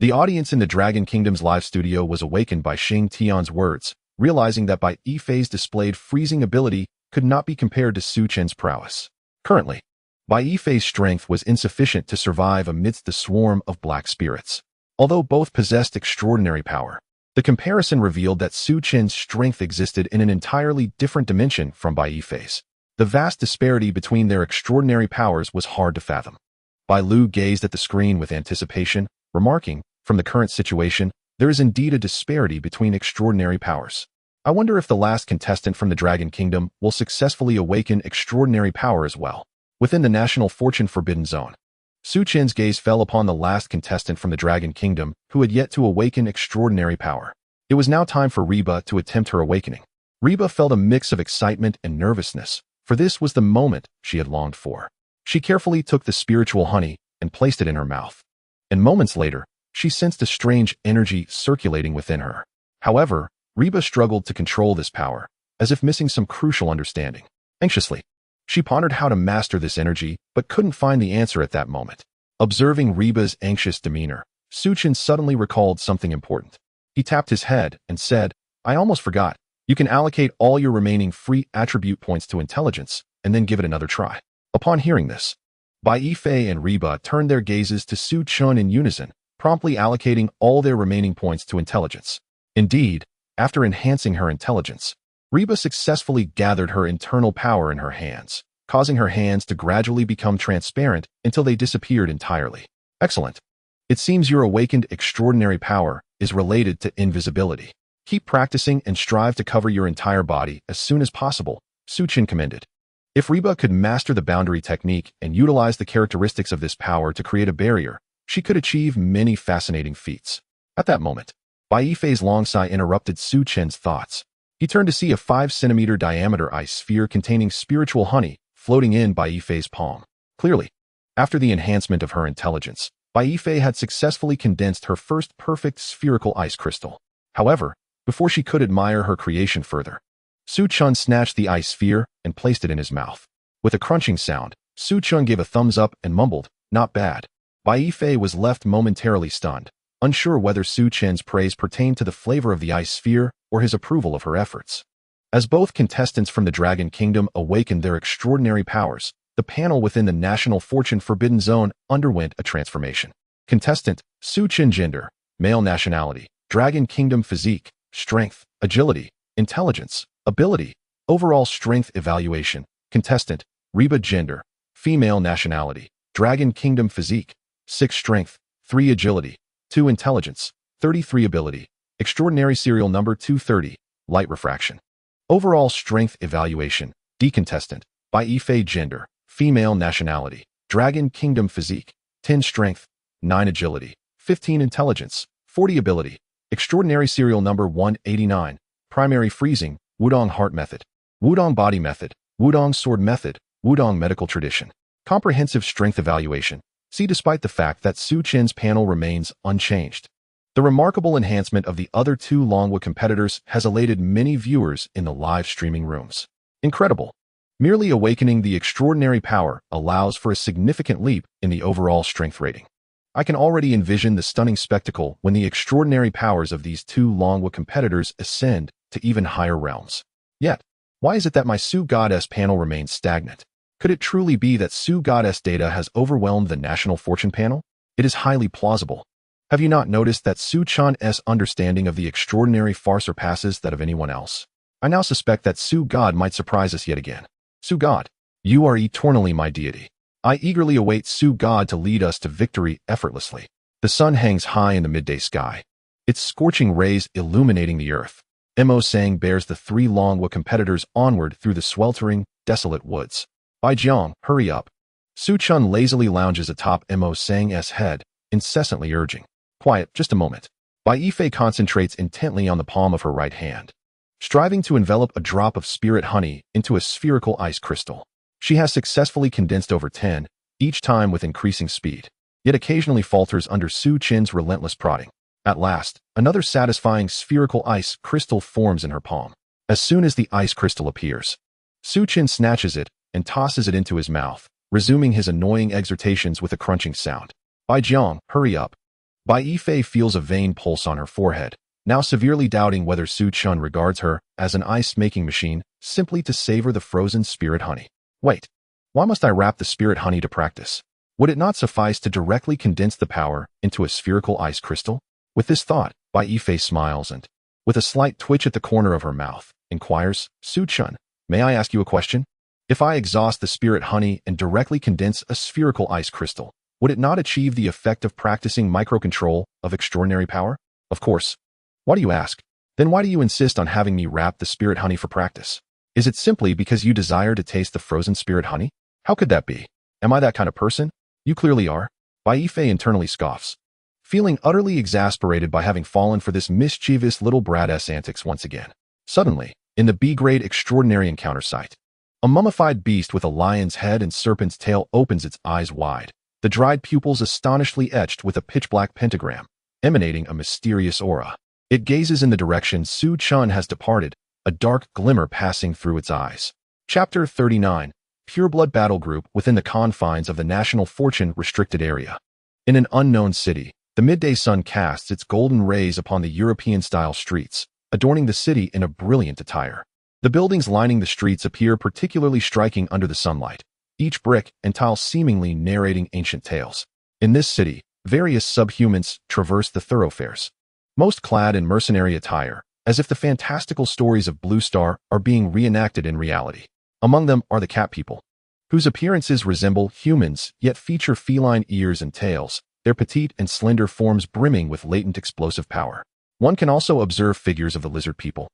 [SPEAKER 1] The audience in the Dragon Kingdom's live studio was awakened by Xing Tian's words, realizing that Bai Yifei's displayed freezing ability could not be compared to Su-chan's prowess. Currently, Bai Yifei's strength was insufficient to survive amidst the swarm of black spirits. Although both possessed extraordinary power, the comparison revealed that Su-chen's strength existed in an entirely different dimension from Bai Yifei's. The vast disparity between their extraordinary powers was hard to fathom. Bai Lu gazed at the screen with anticipation, remarking, "From the current situation, there is indeed a disparity between extraordinary powers. I wonder if the last contestant from the Dragon Kingdom will successfully awaken extraordinary power as well." Within the National Fortune Forbidden Zone, Su Chen's gaze fell upon the last contestant from the Dragon Kingdom who had yet to awaken extraordinary power. It was now time for Reba to attempt her awakening. Reba felt a mix of excitement and nervousness, for this was the moment she had longed for. She carefully took the spiritual honey and placed it in her mouth. And moments later, she sensed a strange energy circulating within her. However, Reba struggled to control this power, as if missing some crucial understanding. Anxiously, she pondered how to master this energy, but couldn't find the answer at that moment. Observing Reba's anxious demeanor, Su Chen suddenly recalled something important. He tapped his head and said, "I almost forgot. You can allocate all your remaining free attribute points to intelligence, and then give it another try." Upon hearing this, Bai Yifei and Reba turned their gazes to Su Chen in unison, promptly allocating all their remaining points to intelligence. Indeed, after enhancing her intelligence, Reba successfully gathered her internal power in her hands, causing her hands to gradually become transparent until they disappeared entirely. Excellent. It seems your awakened extraordinary power is related to invisibility. Keep practicing and strive to cover your entire body as soon as possible, Su Chen commended. If Reba could master the boundary technique and utilize the characteristics of this power to create a barrier, she could achieve many fascinating feats. At that moment, Bai Yifei's long sigh interrupted Su Chen's thoughts. He turned to see a 5-centimeter diameter ice sphere containing spiritual honey floating in Bai Yifei's palm. Clearly, after the enhancement of her intelligence, Bai Yifei had successfully condensed her first perfect spherical ice crystal. However, before she could admire her creation further, Su Chen snatched the ice sphere and placed it in his mouth. With a crunching sound, Su Chen gave a thumbs up and mumbled, "Not bad." Bai Yifei was left momentarily stunned, unsure whether Su Chen's praise pertained to the flavor of the ice sphere or his approval of her efforts. As both contestants from the Dragon Kingdom awakened their extraordinary powers, the panel within the National Fortune Forbidden Zone underwent a transformation. Contestant, Su Chen gender, male nationality, Dragon Kingdom physique, strength, agility, intelligence, ability, overall strength evaluation. Contestant, Reba gender, female nationality, Dragon Kingdom physique, 6 strength, 3 agility, 2 intelligence, 33 ability, extraordinary serial number 230, light refraction. Overall strength evaluation, D contestant, Bai Yifei gender, female nationality, Dragon Kingdom physique, 10 strength, 9 agility, 15 intelligence, 40 ability, extraordinary serial number 189, primary freezing, Wudong heart method, Wudong body method, Wudong sword method, Wudong medical tradition. Comprehensive strength evaluation. See, despite the fact that Su Chen's panel remains unchanged, the remarkable enhancement of the other 2 Longwa competitors has elated many viewers in the live streaming rooms. Incredible. Merely awakening the extraordinary power allows for a significant leap in the overall strength rating. I can already envision the stunning spectacle when the extraordinary powers of these 2 Longwa competitors ascend to even higher realms. Yet, why is it that my Su Goddess panel remains stagnant? Could it truly be that Su Goddess data has overwhelmed the National Fortune panel? It is highly plausible. Have you not noticed that Su Chen's understanding of the extraordinary far surpasses that of anyone else? I now suspect that Su God might surprise us yet again. Su God, you are eternally my deity. I eagerly await Su God to lead us to victory effortlessly. The sun hangs high in the midday sky, its scorching rays illuminating the earth. Mo Sang bears the 3 Longwa competitors onward through the sweltering, desolate woods. Bai Jiang, hurry up. Su Chen lazily lounges atop Mo Sang's head, incessantly urging, "Quiet, just a moment." Bai Yifei concentrates intently on the palm of her right hand, striving to envelop a drop of spirit honey into a spherical ice crystal. She has successfully condensed over 10, each time with increasing speed, yet occasionally falters under Su Chen's relentless prodding. At last, another satisfying spherical ice crystal forms in her palm. As soon as the ice crystal appears, Su Chen snatches it and tosses it into his mouth, resuming his annoying exhortations with a crunching sound. Bai Jiang, hurry up. Bai Yifei feels a vain pulse on her forehead, now severely doubting whether Su Chen regards her as an ice-making machine simply to savor the frozen spirit honey. Wait, why must I wrap the spirit honey to practice? Would it not suffice to directly condense the power into a spherical ice crystal? With this thought, Bai Yifei smiles and, with a slight twitch at the corner of her mouth, inquires, "Su Chen, may I ask you a question? If I exhaust the spirit honey and directly condense a spherical ice crystal, would it not achieve the effect of practicing micro-control of extraordinary power?" "Of course." "Why do you ask? Then why do you insist on having me wrap the spirit honey for practice? Is it simply because you desire to taste the frozen spirit honey? How could that be? Am I that kind of person?" "You clearly are." Baifei internally scoffs, feeling utterly exasperated by having fallen for this mischievous little brat's antics once again. Suddenly, in the B-grade extraordinary encounter site, a mummified beast with a lion's head and serpent's tail opens its eyes wide, the dried pupils astonishingly etched with a pitch-black pentagram, emanating a mysterious aura. It gazes in the direction Su Chun has departed, a dark glimmer passing through its eyes. Chapter 39. Pureblood Battle Group within the confines of the National Fortune Restricted Area. In an unknown city, the midday sun casts its golden rays upon the European-style streets, adorning the city in a brilliant attire. The buildings lining the streets appear particularly striking under the sunlight, each brick and tile seemingly narrating ancient tales. In this city, various subhumans traverse the thoroughfares, most clad in mercenary attire, as if the fantastical stories of Blue Star are being reenacted in reality. Among them are the cat people, whose appearances resemble humans yet feature feline ears and tails, their petite and slender forms brimming with latent explosive power. One can also observe figures of the lizard people,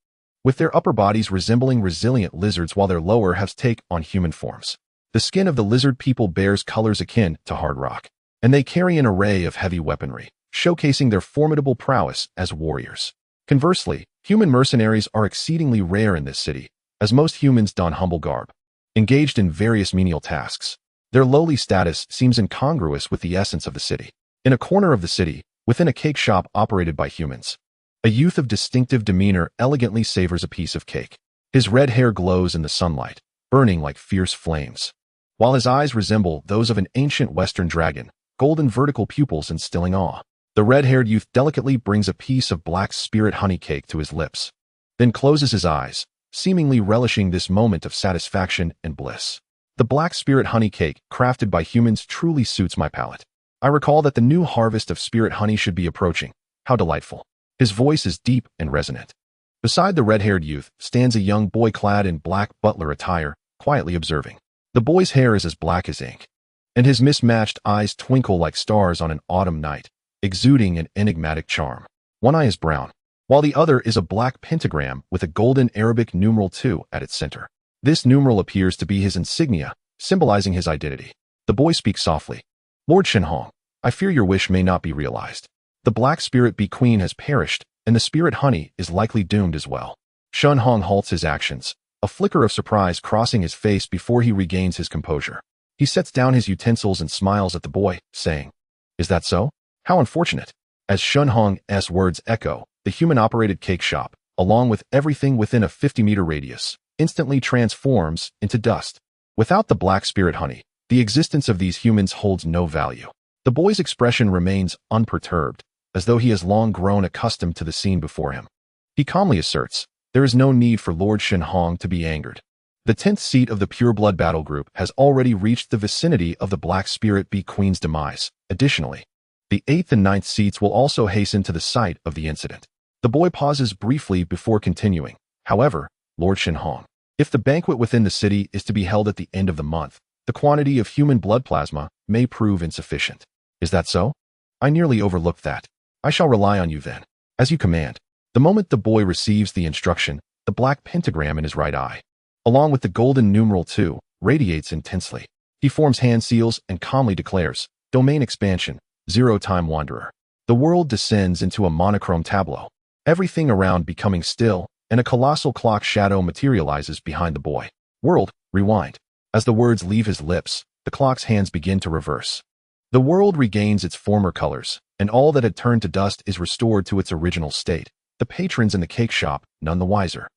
[SPEAKER 1] with their upper bodies resembling resilient lizards while their lower halves take on human forms. The skin of the lizard people bears colors akin to hard rock, and they carry an array of heavy weaponry, showcasing their formidable prowess as warriors. Conversely, human mercenaries are exceedingly rare in this city, as most humans don humble garb, engaged in various menial tasks. Their lowly status seems incongruous with the essence of the city. In a corner of the city, within a cake shop operated by humans, a youth of distinctive demeanor elegantly savors a piece of cake. His red hair glows in the sunlight, burning like fierce flames, while his eyes resemble those of an ancient western dragon, golden vertical pupils instilling awe. The red-haired youth delicately brings a piece of black spirit honey cake to his lips, then closes his eyes, seemingly relishing this moment of satisfaction and bliss. The black spirit honey cake, crafted by humans, truly suits my palate. I recall that the new harvest of spirit honey should be approaching. How delightful. His voice is deep and resonant. Beside the red-haired youth stands a young boy clad in black butler attire, quietly observing. The boy's hair is as black as ink, and his mismatched eyes twinkle like stars on an autumn night, exuding an enigmatic charm. One eye is brown, while the other is a black pentagram with a golden Arabic numeral 2 at its center. This numeral appears to be his insignia, symbolizing his identity. The boy speaks softly. Lord Shenhong, I fear your wish may not be realized. The black spirit bee queen has perished, and the spirit honey is likely doomed as well. Shenhong halts his actions, a flicker of surprise crossing his face before he regains his composure. He sets down his utensils and smiles at the boy, saying, Is that so? How unfortunate. As Shenhong's words echo, the human-operated cake shop, along with everything within a 50-meter radius, instantly transforms into dust. Without the black spirit honey, the existence of these humans holds no value. The boy's expression remains unperturbed, as though he has long grown accustomed to the scene before him. He calmly asserts, there is no need for Lord Shenhong to be angered. The 10th seat of the Pureblood Battle Group has already reached the vicinity of the Black Spirit Bee Queen's demise. Additionally, the 8th and 9th seats will also hasten to the site of the incident. The boy pauses briefly before continuing. However, Lord Shenhong, if the banquet within the city is to be held at the end of the month, the quantity of human blood plasma may prove insufficient. Is that so? I nearly overlooked that. I shall rely on you then. As you command. The moment the boy receives the instruction, the black pentagram in his right eye, along with the golden numeral 2, radiates intensely. He forms hand seals and calmly declares, Domain expansion, Zero-time wanderer. The world descends into a monochrome tableau, everything around becoming still, and a colossal clock shadow materializes behind the boy. World, rewind. As the words leave his lips, the clock's hands begin to reverse. The world regains its former colors, and all that had turned to dust is restored to its original state. The patrons in the cake shop, none the wiser.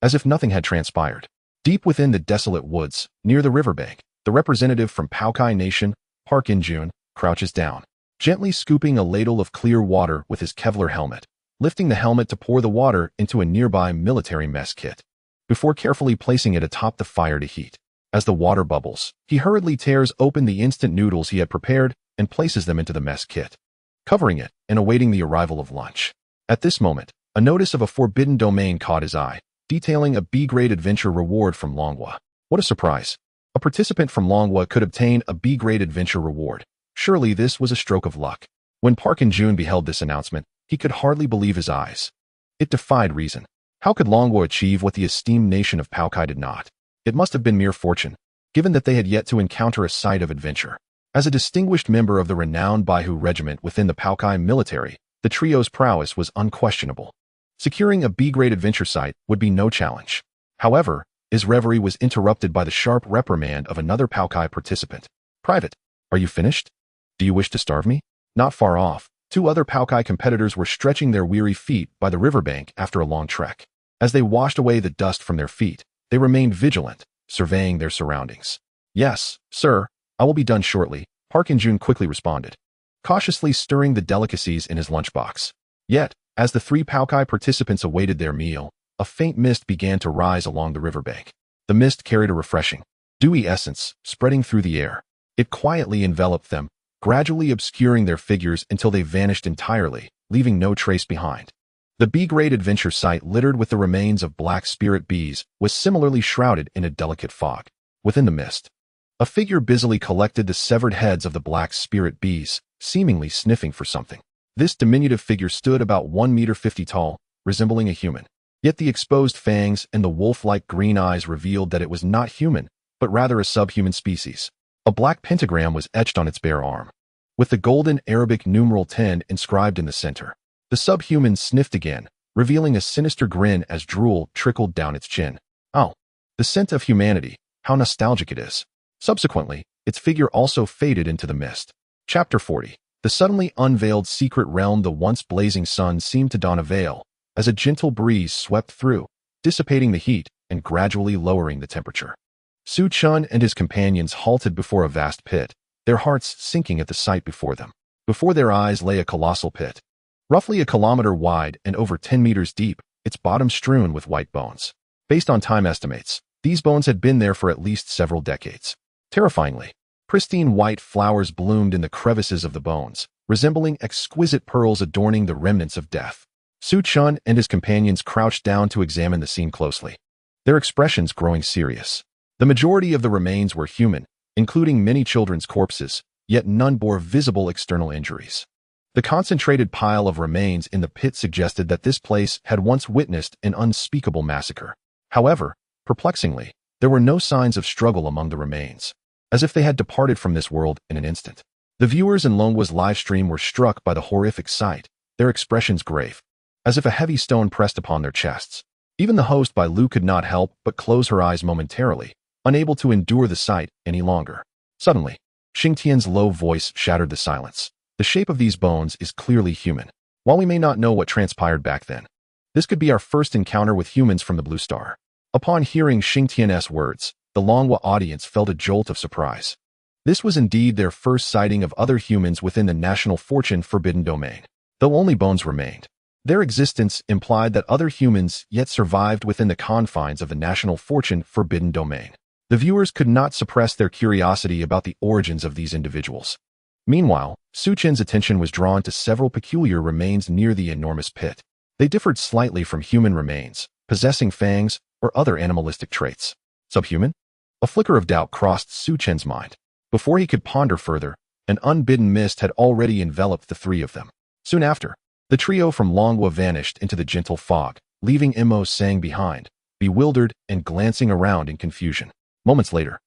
[SPEAKER 1] As if nothing had transpired. Deep within the desolate woods, near the riverbank, the representative from Paukai Nation, Park In-jun, crouches down, gently scooping a ladle of clear water with his Kevlar helmet, lifting the helmet to pour the water into a nearby military mess kit, before carefully placing it atop the fire to heat. As the water bubbles, he hurriedly tears open the instant noodles he had prepared and places them into the mess kit, covering it and awaiting the arrival of lunch. At this moment, a notice of a forbidden domain caught his eye, detailing a B-grade adventure reward from Longhua. What a surprise. A participant from Longhua could obtain a B-grade adventure reward. Surely this was a stroke of luck. When Park In-jun beheld this announcement, he could hardly believe his eyes. It defied reason. How could Longhua achieve what the esteemed nation of Paukai did not? It must have been mere fortune, given that they had yet to encounter a sight of adventure. As a distinguished member of the renowned Baihu regiment within the Paokai military, the trio's prowess was unquestionable. Securing a B-grade adventure site would be no challenge. However, his reverie was interrupted by the sharp reprimand of another Paokai participant. "Private, are you finished? Do you wish to starve me?" Not far off, two other Paokai competitors were stretching their weary feet by the riverbank after a long trek. As they washed away the dust from their feet, they remained vigilant, surveying their surroundings. "Yes, sir, I will be done shortly," Park In-jun quickly responded, cautiously stirring the delicacies in his lunchbox. Yet, as the three Paokai participants awaited their meal, a faint mist began to rise along the riverbank. The mist carried a refreshing, dewy essence spreading through the air. It quietly enveloped them, gradually obscuring their figures until they vanished entirely, leaving no trace behind. The B-grade adventure site littered with the remains of black spirit bees was similarly shrouded in a delicate fog. Within the mist, a figure busily collected the severed heads of the black spirit bees, seemingly sniffing for something. This diminutive figure stood about 1.50 meters tall, resembling a human. Yet the exposed fangs and the wolf-like green eyes revealed that it was not human, but rather a subhuman species. A black pentagram was etched on its bare arm, with the golden Arabic numeral 10 inscribed in the center. The subhuman sniffed again, revealing a sinister grin as drool trickled down its chin. "Oh, the scent of humanity, how nostalgic it is." Subsequently, its figure also faded into the mist. Chapter 40. The suddenly unveiled secret realm. The once blazing sun seemed to don a veil, as a gentle breeze swept through, dissipating the heat and gradually lowering the temperature. Su Chun and his companions halted before a vast pit, their hearts sinking at the sight before them. Before their eyes lay a colossal pit, roughly a kilometer wide and over 10 meters deep, its bottom strewn with white bones. Based on time estimates, these bones had been there for at least several decades. Terrifyingly, pristine white flowers bloomed in the crevices of the bones, resembling exquisite pearls adorning the remnants of death. Su Chun and his companions crouched down to examine the scene closely, their expressions growing serious. The majority of the remains were human, including many children's corpses, yet none bore visible external injuries. The concentrated pile of remains in the pit suggested that this place had once witnessed an unspeakable massacre. However, perplexingly, there were no signs of struggle among the remains, as if they had departed from this world in an instant. The viewers in Longwa's livestream were struck by the horrific sight, their expressions grave, as if a heavy stone pressed upon their chests. Even the host by Lu could not help but close her eyes momentarily, unable to endure the sight any longer. Suddenly, Xingtian's low voice shattered the silence. "The shape of these bones is clearly human. While we may not know what transpired back then, this could be our first encounter with humans from the Blue Star." Upon hearing Xingtian's words, the Longwa audience felt a jolt of surprise. This was indeed their first sighting of other humans within the National Fortune Forbidden Domain. Though only bones remained, their existence implied that other humans yet survived within the confines of the National Fortune Forbidden Domain. The viewers could not suppress their curiosity about the origins of these individuals. Meanwhile, Su Chen's attention was drawn to several peculiar remains near the enormous pit. They differed slightly from human remains, possessing fangs or other animalistic traits. Subhuman? A flicker of doubt crossed Su Chen's mind. Before he could ponder further, an unbidden mist had already enveloped the three of them. Soon after, the trio from Longwa vanished into the gentle fog, leaving Mo Sang behind, bewildered and glancing around in confusion. Moments later,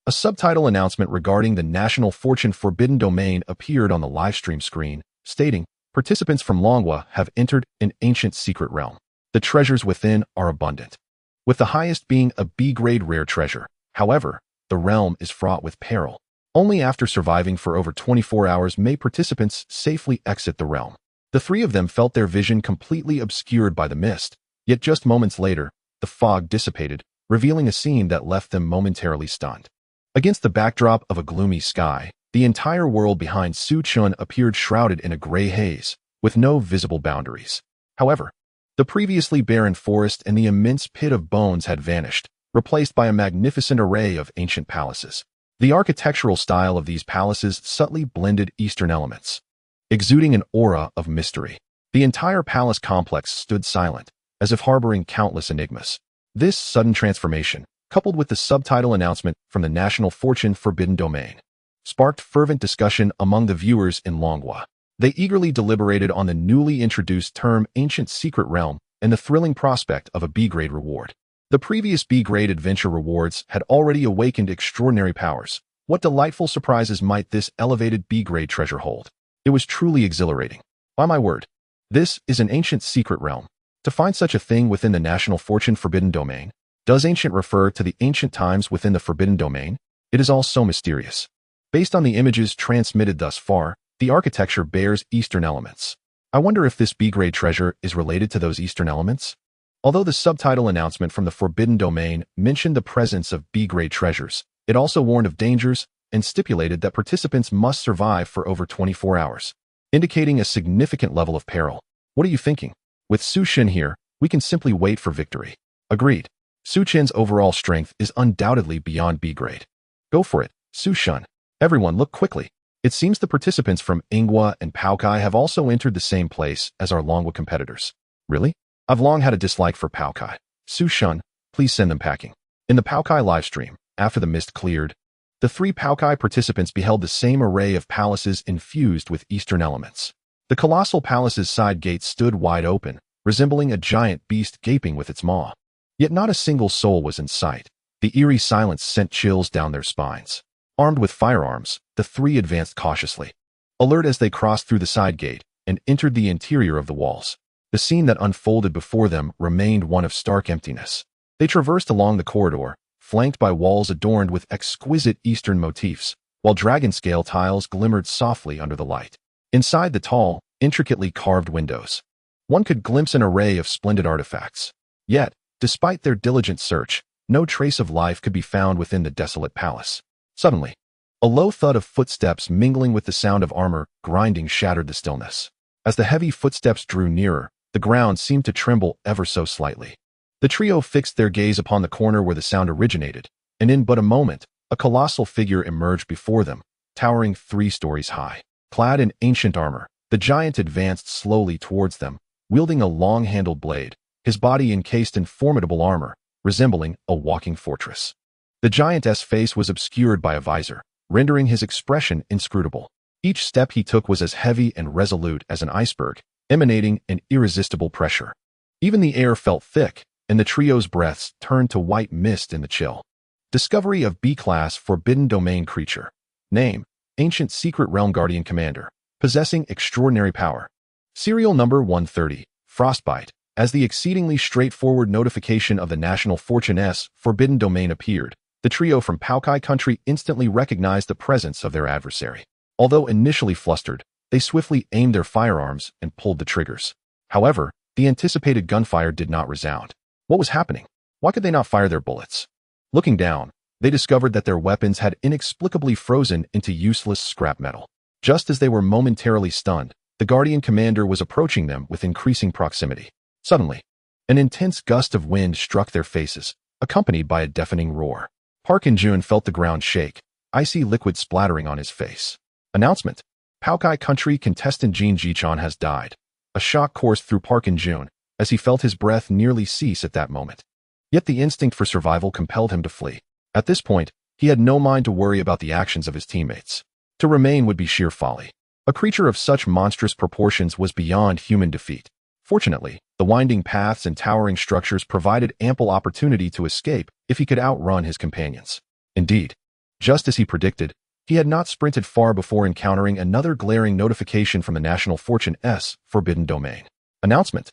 [SPEAKER 1] a subtitle announcement regarding the National Fortune Forbidden Domain appeared on the livestream screen, stating, "Participants from Longwa have entered an ancient secret realm. The treasures within are abundant, with the highest being a B-grade rare treasure. However, the realm is fraught with peril. Only after surviving for over 24 hours may participants safely exit the realm." The three of them felt their vision completely obscured by the mist, yet just moments later, the fog dissipated, revealing a scene that left them momentarily stunned. Against the backdrop of a gloomy sky, the entire world behind Su Chun appeared shrouded in a gray haze, with no visible boundaries. However, the previously barren forest and the immense pit of bones had vanished, replaced by a magnificent array of ancient palaces. The architectural style of these palaces subtly blended Eastern elements, exuding an aura of mystery. The entire palace complex stood silent, as if harboring countless enigmas. This sudden transformation, coupled with the subtitle announcement from the National Fortune Forbidden Domain, sparked fervent discussion among the viewers in Longwa. They eagerly deliberated on the newly introduced term Ancient Secret Realm and the thrilling prospect of a B-grade reward. The previous B-grade adventure rewards had already awakened extraordinary powers, What delightful surprises might this elevated B-grade treasure hold? It was truly exhilarating. By my word, this is an ancient secret realm. To find such a thing within the National Fortune Forbidden Domain, does ancient refer to the ancient times within the Forbidden Domain? It is all so mysterious. Based on the images transmitted thus far, the architecture bears Eastern elements. I wonder if this B-grade treasure is related to those Eastern elements? Although the subtitle announcement from the Forbidden Domain mentioned the presence of B-grade treasures, it also warned of dangers and stipulated that participants must survive for over 24 hours, indicating a significant level of peril. What are you thinking? With Su Shin here, we can simply wait for victory. Agreed. Su Chin's overall strength is undoubtedly beyond B-grade. Go for it, Su Shin. Everyone look quickly. It seems the participants from Ingwa and Paokai have also entered the same place as our Longwa competitors. Really? I've long had a dislike for Paokai. Su Shin, please send them packing. In the Paokai livestream, after the mist cleared, the three Paokai participants beheld the same array of palaces infused with Eastern elements. The colossal palace's side gates stood wide open, resembling a giant beast gaping with its maw. Yet not a single soul was in sight. The eerie silence sent chills down their spines. Armed with firearms, the three advanced cautiously, alert as they crossed through the side gate and entered the interior of the walls. The scene that unfolded before them remained one of stark emptiness. They traversed along the corridor, flanked by walls adorned with exquisite Eastern motifs, while dragon-scale tiles glimmered softly under the light. Inside the tall, intricately carved windows, one could glimpse an array of splendid artifacts. Yet, despite their diligent search, no trace of life could be found within the desolate palace. Suddenly, a low thud of footsteps mingling with the sound of armor grinding shattered the stillness. As the heavy footsteps drew nearer, the ground seemed to tremble ever so slightly. The trio fixed their gaze upon the corner where the sound originated, and in but a moment, a colossal figure emerged before them, towering 3 stories high. Clad in ancient armor, the giant advanced slowly towards them, wielding a long-handled blade, his body encased in formidable armor, resembling a walking fortress. The giant's face was obscured by a visor, rendering his expression inscrutable. Each step he took was as heavy and resolute as an iceberg, emanating an irresistible pressure. Even the air felt thick, and the trio's breaths turned to white mist in the chill. Discovery of B-Class Forbidden Domain Creature. Name: Ancient Secret Realm Guardian Commander. Possessing extraordinary power. Serial number 130, Frostbite. As the exceedingly straightforward notification of the National Fortune's Forbidden Domain appeared, the trio from Paokai country instantly recognized the presence of their adversary. Although initially flustered, they swiftly aimed their firearms and pulled the triggers. However, the anticipated gunfire did not resound. What was happening? Why could they not fire their bullets? Looking down, they discovered that their weapons had inexplicably frozen into useless scrap metal. Just as they were momentarily stunned, the Guardian Commander was approaching them with increasing proximity. Suddenly, an intense gust of wind struck their faces, accompanied by a deafening roar. Park In-jun felt the ground shake, icy liquid splattering on his face. Announcement: Paokai country contestant Jin Ji-chan has died. A shock coursed through Park In-jun, as he felt his breath nearly cease at that moment. Yet the instinct for survival compelled him to flee. At this point, he had no mind to worry about the actions of his teammates. To remain would be sheer folly. A creature of such monstrous proportions was beyond human defeat. Fortunately, the winding paths and towering structures provided ample opportunity to escape if he could outrun his companions. Indeed, just as he predicted, he had not sprinted far before encountering another glaring notification from the National Fortune's Forbidden Domain. Announcement: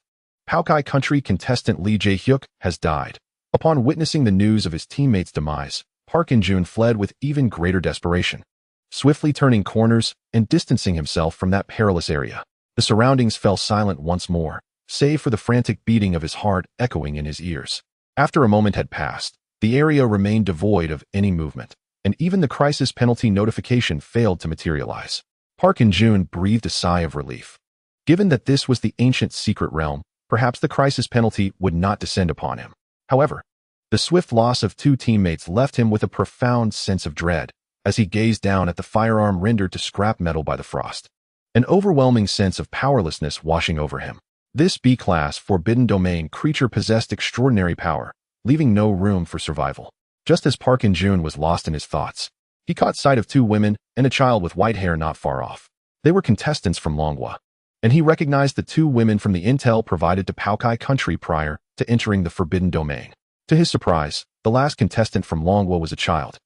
[SPEAKER 1] Paokai country contestant Lee Jae-hyuk has died. Upon witnessing the news of his teammate's demise, Park In-jun fled with even greater desperation, swiftly turning corners and distancing himself from that perilous area. The surroundings fell silent once more, save for the frantic beating of his heart echoing in his ears. After a moment had passed, the area remained devoid of any movement, and even the crisis penalty notification failed to materialize. Park In-jun breathed a sigh of relief. Given that this was the ancient secret realm, perhaps the crisis penalty would not descend upon him. However, the swift loss of 2 teammates left him with a profound sense of dread as he gazed down at the firearm rendered to scrap metal by the frost. An overwhelming sense of powerlessness washing over him. This B-Class Forbidden Domain creature possessed extraordinary power, leaving no room for survival. Just as Park In-jun was lost in his thoughts, he caught sight of 2 women and a child with white hair not far off. They were contestants from Longwa, and he recognized the 2 women from the intel provided to Paokai country prior to entering the Forbidden Domain. To his surprise, the last contestant from Longwa was a child.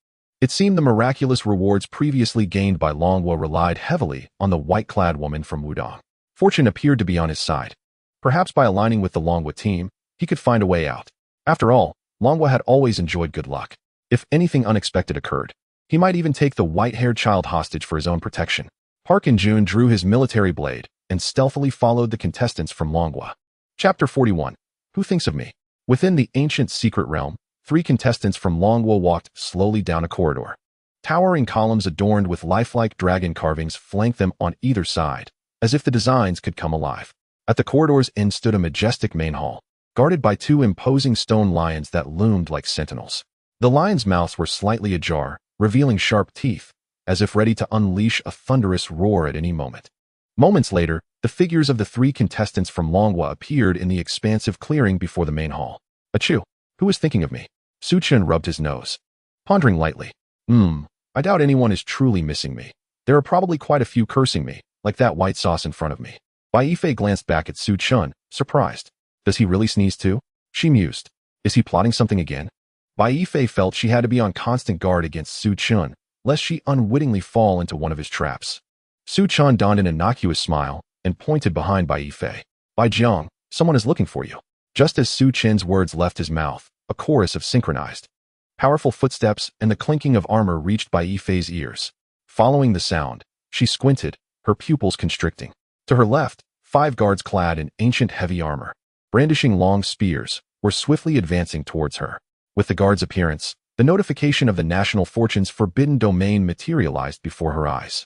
[SPEAKER 1] It seemed the miraculous rewards previously gained by Longwa relied heavily on the white-clad woman from Wudong. Fortune appeared to be on his side. Perhaps by aligning with the Longwa team, he could find a way out. After all, Longwa had always enjoyed good luck. If anything unexpected occurred, he might even take the white-haired child hostage for his own protection. Park In-jun drew his military blade and stealthily followed the contestants from Longwa. Chapter 41. Who thinks of me? Within the ancient secret realm, 3 contestants from Longwa walked slowly down a corridor. Towering columns adorned with lifelike dragon carvings flanked them on either side, as if the designs could come alive. At the corridor's end stood a majestic main hall, guarded by 2 imposing stone lions that loomed like sentinels. The lions' mouths were slightly ajar, revealing sharp teeth, as if ready to unleash a thunderous roar at any moment. Moments later, the figures of the 3 contestants from Longwa appeared in the expansive clearing before the main hall. Achoo! Who is thinking of me? Su-chun rubbed his nose, pondering lightly. I doubt anyone is truly missing me. There are probably quite a few cursing me, like that white sauce in front of me. Bai Yifei glanced back at Su-chun, surprised. Does he really sneeze too? She mused. Is he plotting something again? Bai Yifei felt she had to be on constant guard against Su-chun, lest she unwittingly fall into one of his traps. Su-chun donned an innocuous smile and pointed behind Bai Yifei. Bai Jiang, someone is looking for you. Just as Su-chun's words left his mouth, a chorus of synchronized, powerful footsteps and the clinking of armor reached Bai Yifei's ears. Following the sound, she squinted, her pupils constricting. To her left, 5 guards clad in ancient heavy armor, brandishing long spears, were swiftly advancing towards her. With the guard's appearance, the notification of the National Fortune's Forbidden Domain materialized before her eyes.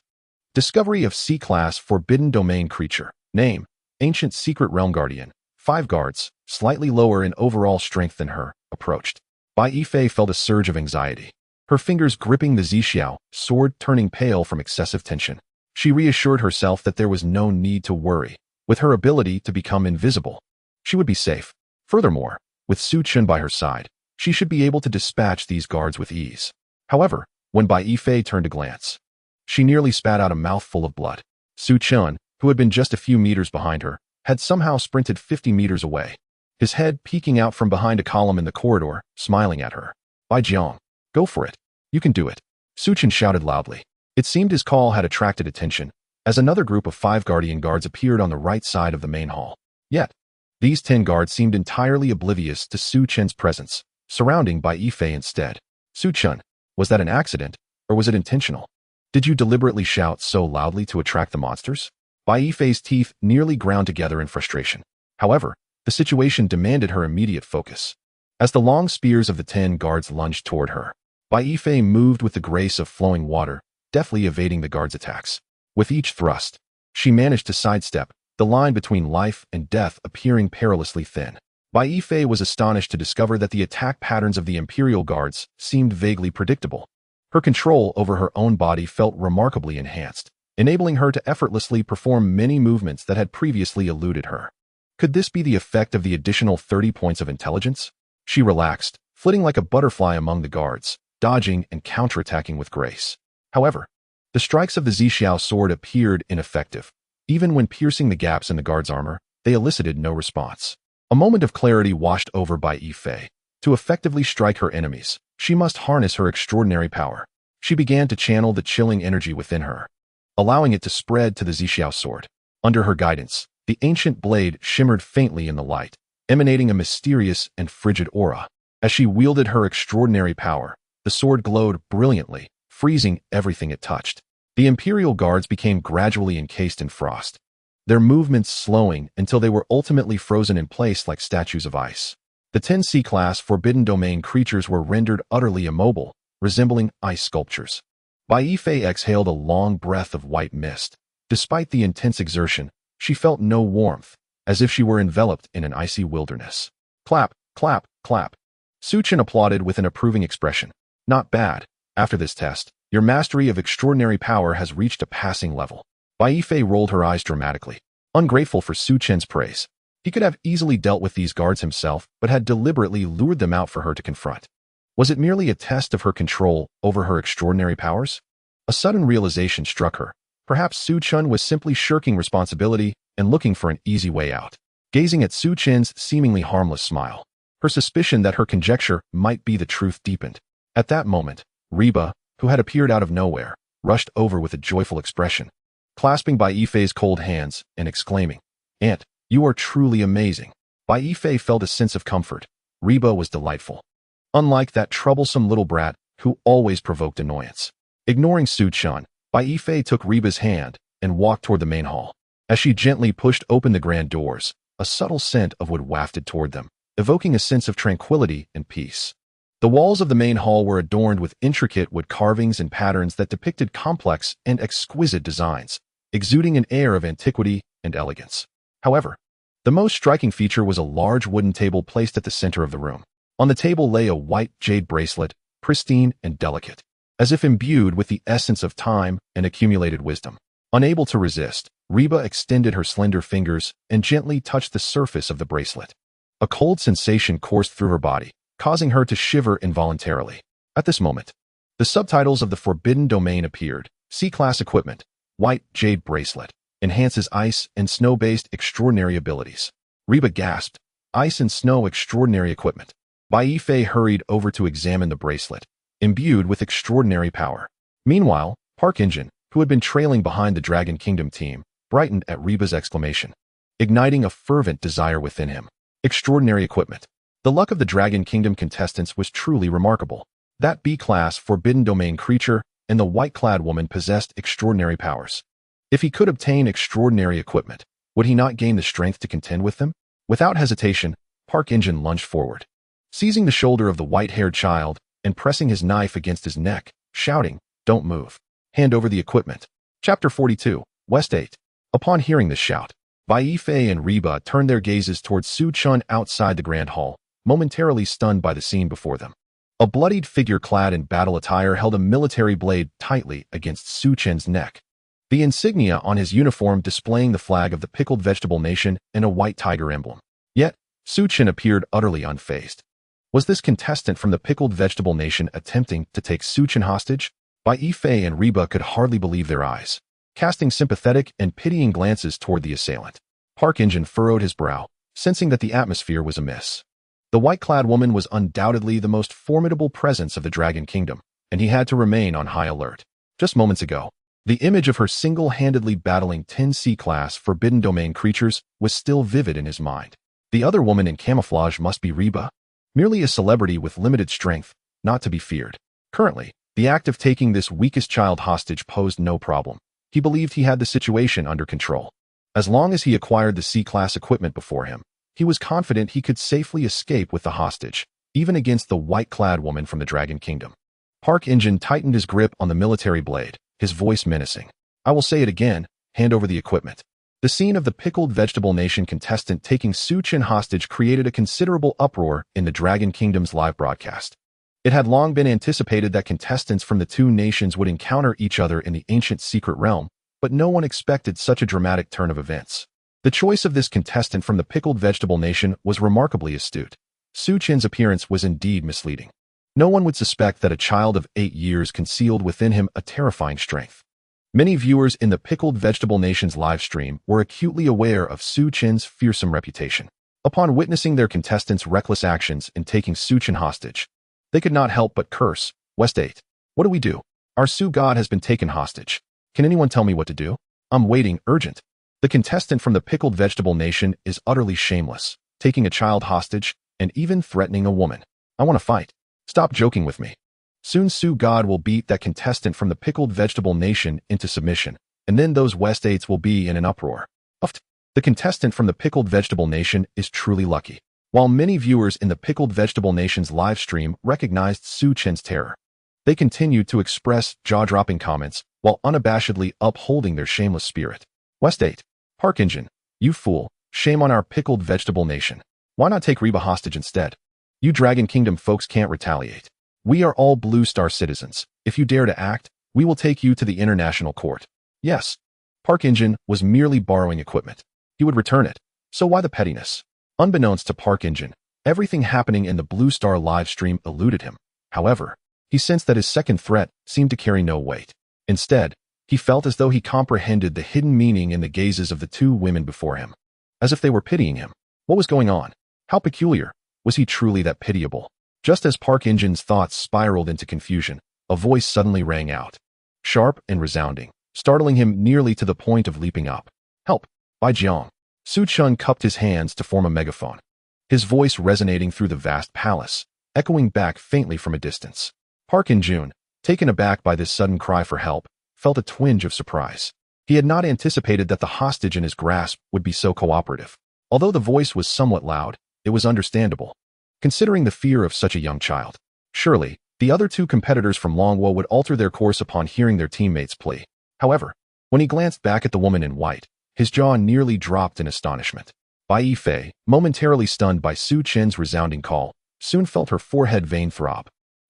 [SPEAKER 1] Discovery of C-Class Forbidden Domain creature. Name: Ancient Secret Realm Guardian. 5 guards, slightly lower in overall strength than her, approached. Bai Yifei felt a surge of anxiety. Her fingers gripping the Zixiao sword turning pale from excessive tension. She reassured herself that there was no need to worry. With her ability to become invisible, she would be safe. Furthermore, with Su-chun by her side, she should be able to dispatch these guards with ease. However, when Bai Yifei turned to glance, she nearly spat out a mouthful of blood. Su-chun, who had been just a few meters behind her, had somehow sprinted 50 meters away, his head peeking out from behind a column in the corridor, smiling at her. Bai Jiang, go for it. You can do it. Su-chun shouted loudly. It seemed his call had attracted attention, as another group of 5 guardian guards appeared on the right side of the main hall. Yet, these 10 guards seemed entirely oblivious to Su-chun's presence, surrounding Bai Yifei instead. Su-chun, was that an accident, or was it intentional? Did you deliberately shout so loudly to attract the monsters? Bai Yifei's teeth nearly ground together in frustration. However, the situation demanded her immediate focus. As the long spears of the 10 guards lunged toward her, Bai Yifei moved with the grace of flowing water, deftly evading the guards' attacks. With each thrust, she managed to sidestep, the line between life and death appearing perilously thin. Bai Yifei was astonished to discover that the attack patterns of the Imperial Guards seemed vaguely predictable. Her control over her own body felt remarkably enhanced, enabling her to effortlessly perform many movements that had previously eluded her. Could this be the effect of the additional 30 points of intelligence? She relaxed, flitting like a butterfly among the guards, dodging and counterattacking with grace. However, the strikes of the Zixiao sword appeared ineffective. Even when piercing the gaps in the guard's armor, they elicited no response. A moment of clarity washed over Bai Yifei. To effectively strike her enemies, she must harness her extraordinary power. She began to channel the chilling energy within her, allowing it to spread to the Zixiao sword. Under her guidance, the ancient blade shimmered faintly in the light, emanating a mysterious and frigid aura. As she wielded her extraordinary power, the sword glowed brilliantly, freezing everything it touched. The Imperial Guards became gradually encased in frost, their movements slowing until they were ultimately frozen in place like statues of ice. The 10 C-Class Forbidden Domain creatures were rendered utterly immobile, resembling ice sculptures. Bai Yifei exhaled a long breath of white mist. Despite the intense exertion, she felt no warmth, as if she were enveloped in an icy wilderness. Clap, clap, clap. Su-chun applauded with an approving expression. Not bad. After this test, your mastery of extraordinary power has reached a passing level. Bai Yifei rolled her eyes dramatically, ungrateful for Su-chun's praise. He could have easily dealt with these guards himself, but had deliberately lured them out for her to confront. Was it merely a test of her control over her extraordinary powers? A sudden realization struck her. Perhaps Su-chun was simply shirking responsibility and looking for an easy way out. Gazing at Su-chun's seemingly harmless smile, her suspicion that her conjecture might be the truth deepened. At that moment, Reba, who had appeared out of nowhere, rushed over with a joyful expression, clasping Bai Yifei's cold hands and exclaiming, "Aunt, you are truly amazing." Bai Yifei felt a sense of comfort. Reba was delightful. Unlike that troublesome little brat who always provoked annoyance. Ignoring Su-chan, Bai Yifei took Reba's hand and walked toward the main hall. As she gently pushed open the grand doors, a subtle scent of wood wafted toward them, evoking a sense of tranquility and peace. The walls of the main hall were adorned with intricate wood carvings and patterns that depicted complex and exquisite designs, exuding an air of antiquity and elegance. However, the most striking feature was a large wooden table placed at the center of the room. On the table lay a white jade bracelet, pristine and delicate, as if imbued with the essence of time and accumulated wisdom. Unable to resist, Reba extended her slender fingers and gently touched the surface of the bracelet. A cold sensation coursed through her body, causing her to shiver involuntarily. At this moment, the subtitles of the Forbidden Domain appeared. C-Class Equipment, White Jade Bracelet, enhances ice and snow-based extraordinary abilities. Reba gasped, "Ice and snow extraordinary equipment." Bai Yifei hurried over to examine the bracelet, imbued with extraordinary power. Meanwhile, Park Injin, who had been trailing behind the Dragon Kingdom team, brightened at Reba's exclamation, igniting a fervent desire within him. Extraordinary equipment. The luck of the Dragon Kingdom contestants was truly remarkable. That B-class Forbidden Domain creature and the white-clad woman possessed extraordinary powers. If he could obtain extraordinary equipment, would he not gain the strength to contend with them? Without hesitation, Park Injin lunged forward, seizing the shoulder of the white-haired child and pressing his knife against his neck, shouting, "Don't move. Hand over the equipment." Chapter 42, West 8. Upon hearing this shout, Bai Yifei and Reba turned their gazes towards Su-chan outside the Grand Hall, momentarily stunned by the scene before them. A bloodied figure clad in battle attire held a military blade tightly against Su-chan's neck, the insignia on his uniform displaying the flag of the Pickled Vegetable Nation and a white tiger emblem. Yet, Su-chan appeared utterly unfazed. Was this contestant from the Pickled Vegetable Nation attempting to take Su-chan hostage? Bai Yifei and Reba could hardly believe their eyes, casting sympathetic and pitying glances toward the assailant. Park Injin furrowed his brow, sensing that the atmosphere was amiss. The white-clad woman was undoubtedly the most formidable presence of the Dragon Kingdom, and he had to remain on high alert. Just moments ago, the image of her single-handedly battling 10 C-class Forbidden Domain creatures was still vivid in his mind. The other woman in camouflage must be Reba, merely a celebrity with limited strength, not to be feared. Currently, the act of taking this weakest child hostage posed no problem. He believed he had the situation under control. As long as he acquired the C-class equipment before him, he was confident he could safely escape with the hostage, even against the white-clad woman from the Dragon Kingdom. Park Injin tightened his grip on the military blade, his voice menacing. "I will say it again, hand over the equipment." The scene of the Pickled Vegetable Nation contestant taking Su-chan hostage created a considerable uproar in the Dragon Kingdom's live broadcast. It had long been anticipated that contestants from the two nations would encounter each other in the ancient secret realm, but no one expected such a dramatic turn of events. The choice of this contestant from the Pickled Vegetable Nation was remarkably astute. Su-chan's appearance was indeed misleading. No one would suspect that a child of 8 years concealed within him a terrifying strength. Many viewers in the Pickled Vegetable Nation's live stream were acutely aware of Su-chan's fearsome reputation. Upon witnessing their contestants' reckless actions in taking Su-chan hostage, they could not help but curse. "West 8. What do we do? Our Su-god has been taken hostage. Can anyone tell me what to do? I'm waiting, urgent." The contestant from the Pickled Vegetable Nation is utterly shameless, taking a child hostage and even threatening a woman. "I want to fight. Stop joking with me." Soon Su-god will beat that contestant from the Pickled Vegetable Nation into submission, and then those West 8s will be in an uproar. Uft. The contestant from the Pickled Vegetable Nation is truly lucky. While many viewers in the Pickled Vegetable Nation's live stream recognized Su-chan's terror, they continued to express jaw-dropping comments while unabashedly upholding their shameless spirit. "West 8. Park Injin, you fool, shame on our Pickled Vegetable Nation. Why not take Reba hostage instead? You Dragon Kingdom folks can't retaliate. We are all Blue Star citizens. If you dare to act, we will take you to the International Court." Yes, Park Injin was merely borrowing equipment. He would return it. So why the pettiness? Unbeknownst to Park Injin, everything happening in the Blue Star live stream eluded him. However, he sensed that his second threat seemed to carry no weight. Instead, he felt as though he comprehended the hidden meaning in the gazes of the two women before him, as if they were pitying him. What was going on? How peculiar. Was he truly that pitiable? Just as Park Injin's thoughts spiraled into confusion, a voice suddenly rang out. Sharp and resounding, startling him nearly to the point of leaping up. Help! Bai Jiang. Su Chun cupped his hands to form a megaphone, his voice resonating through the vast palace, echoing back faintly from a distance. Park In-jun, taken aback by this sudden cry for help, felt a twinge of surprise. He had not anticipated that the hostage in his grasp would be so cooperative. Although the voice was somewhat loud, it was understandable, considering the fear of such a young child. Surely, the other two competitors from Longwo would alter their course upon hearing their teammates' plea. However, when he glanced back at the woman in white, his jaw nearly dropped in astonishment. Bai Yifei, momentarily stunned by Su Chen's resounding call, soon felt her forehead vein throb,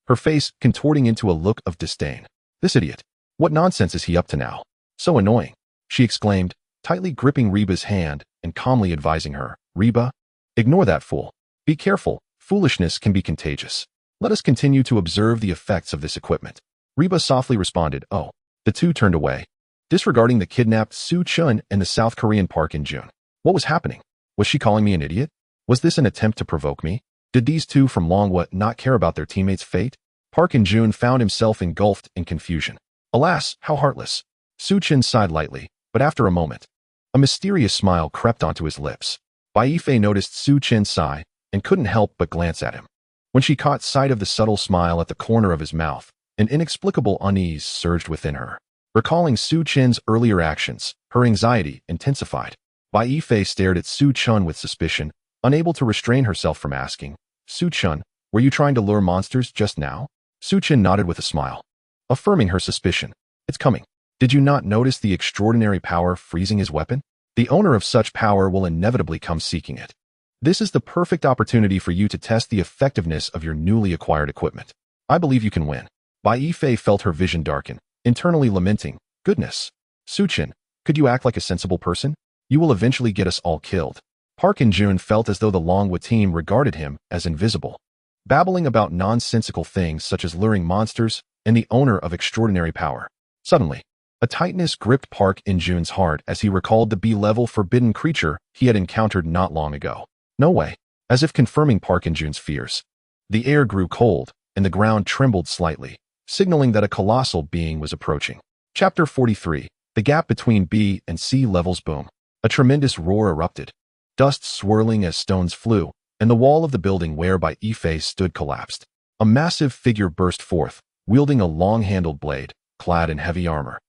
[SPEAKER 1] her face contorting into a look of disdain. This idiot! What nonsense is he up to now? So annoying, she exclaimed, tightly gripping Reba's hand and calmly advising her. Reba, ignore that fool. Be careful, foolishness can be contagious. Let us continue to observe the effects of this equipment. Reba softly responded. Oh. The two turned away, disregarding the kidnapped Su Chun and the South Korean Park In-jun. What was happening? Was she calling me an idiot? Was this an attempt to provoke me? Did these two from Longwo not care about their teammates' fate? Park In-jun found himself engulfed in confusion. Alas, how heartless. Su Chun sighed lightly, but after a moment, a mysterious smile crept onto his lips. Bai Yifei noticed Su Chen's sigh and couldn't help but glance at him. When she caught sight of the subtle smile at the corner of his mouth, an inexplicable unease surged within her. Recalling Su Chen's earlier actions, her anxiety intensified. Bai Yifei stared at Su Chun with suspicion, unable to restrain herself from asking, Su Chun, were you trying to lure monsters just now? Su Chun nodded with a smile, affirming her suspicion. It's coming. Did you not notice the extraordinary power freezing his weapon? The owner of such power will inevitably come seeking it. This is the perfect opportunity for you to test the effectiveness of your newly acquired equipment. I believe you can win. Bai Yifei felt her vision darken, internally lamenting, goodness. Su Chun, could you act like a sensible person? You will eventually get us all killed. Park In-jun felt as though the Longwo team regarded him as invisible, babbling about nonsensical things such as luring monsters and the owner of extraordinary power. Suddenly, a tightness gripped Park In-jun's heart as he recalled the B-level forbidden creature he had encountered not long ago. No way. As if confirming Park In-jun's fears, the air grew cold and the ground trembled slightly, signaling that a colossal being was approaching. Chapter 43. The gap between B and C levels boom. A tremendous roar erupted, dust swirling as stones flew, and the wall of the building where Bai Yifei stood collapsed. A massive figure burst forth, wielding a long-handled blade, clad in heavy armor,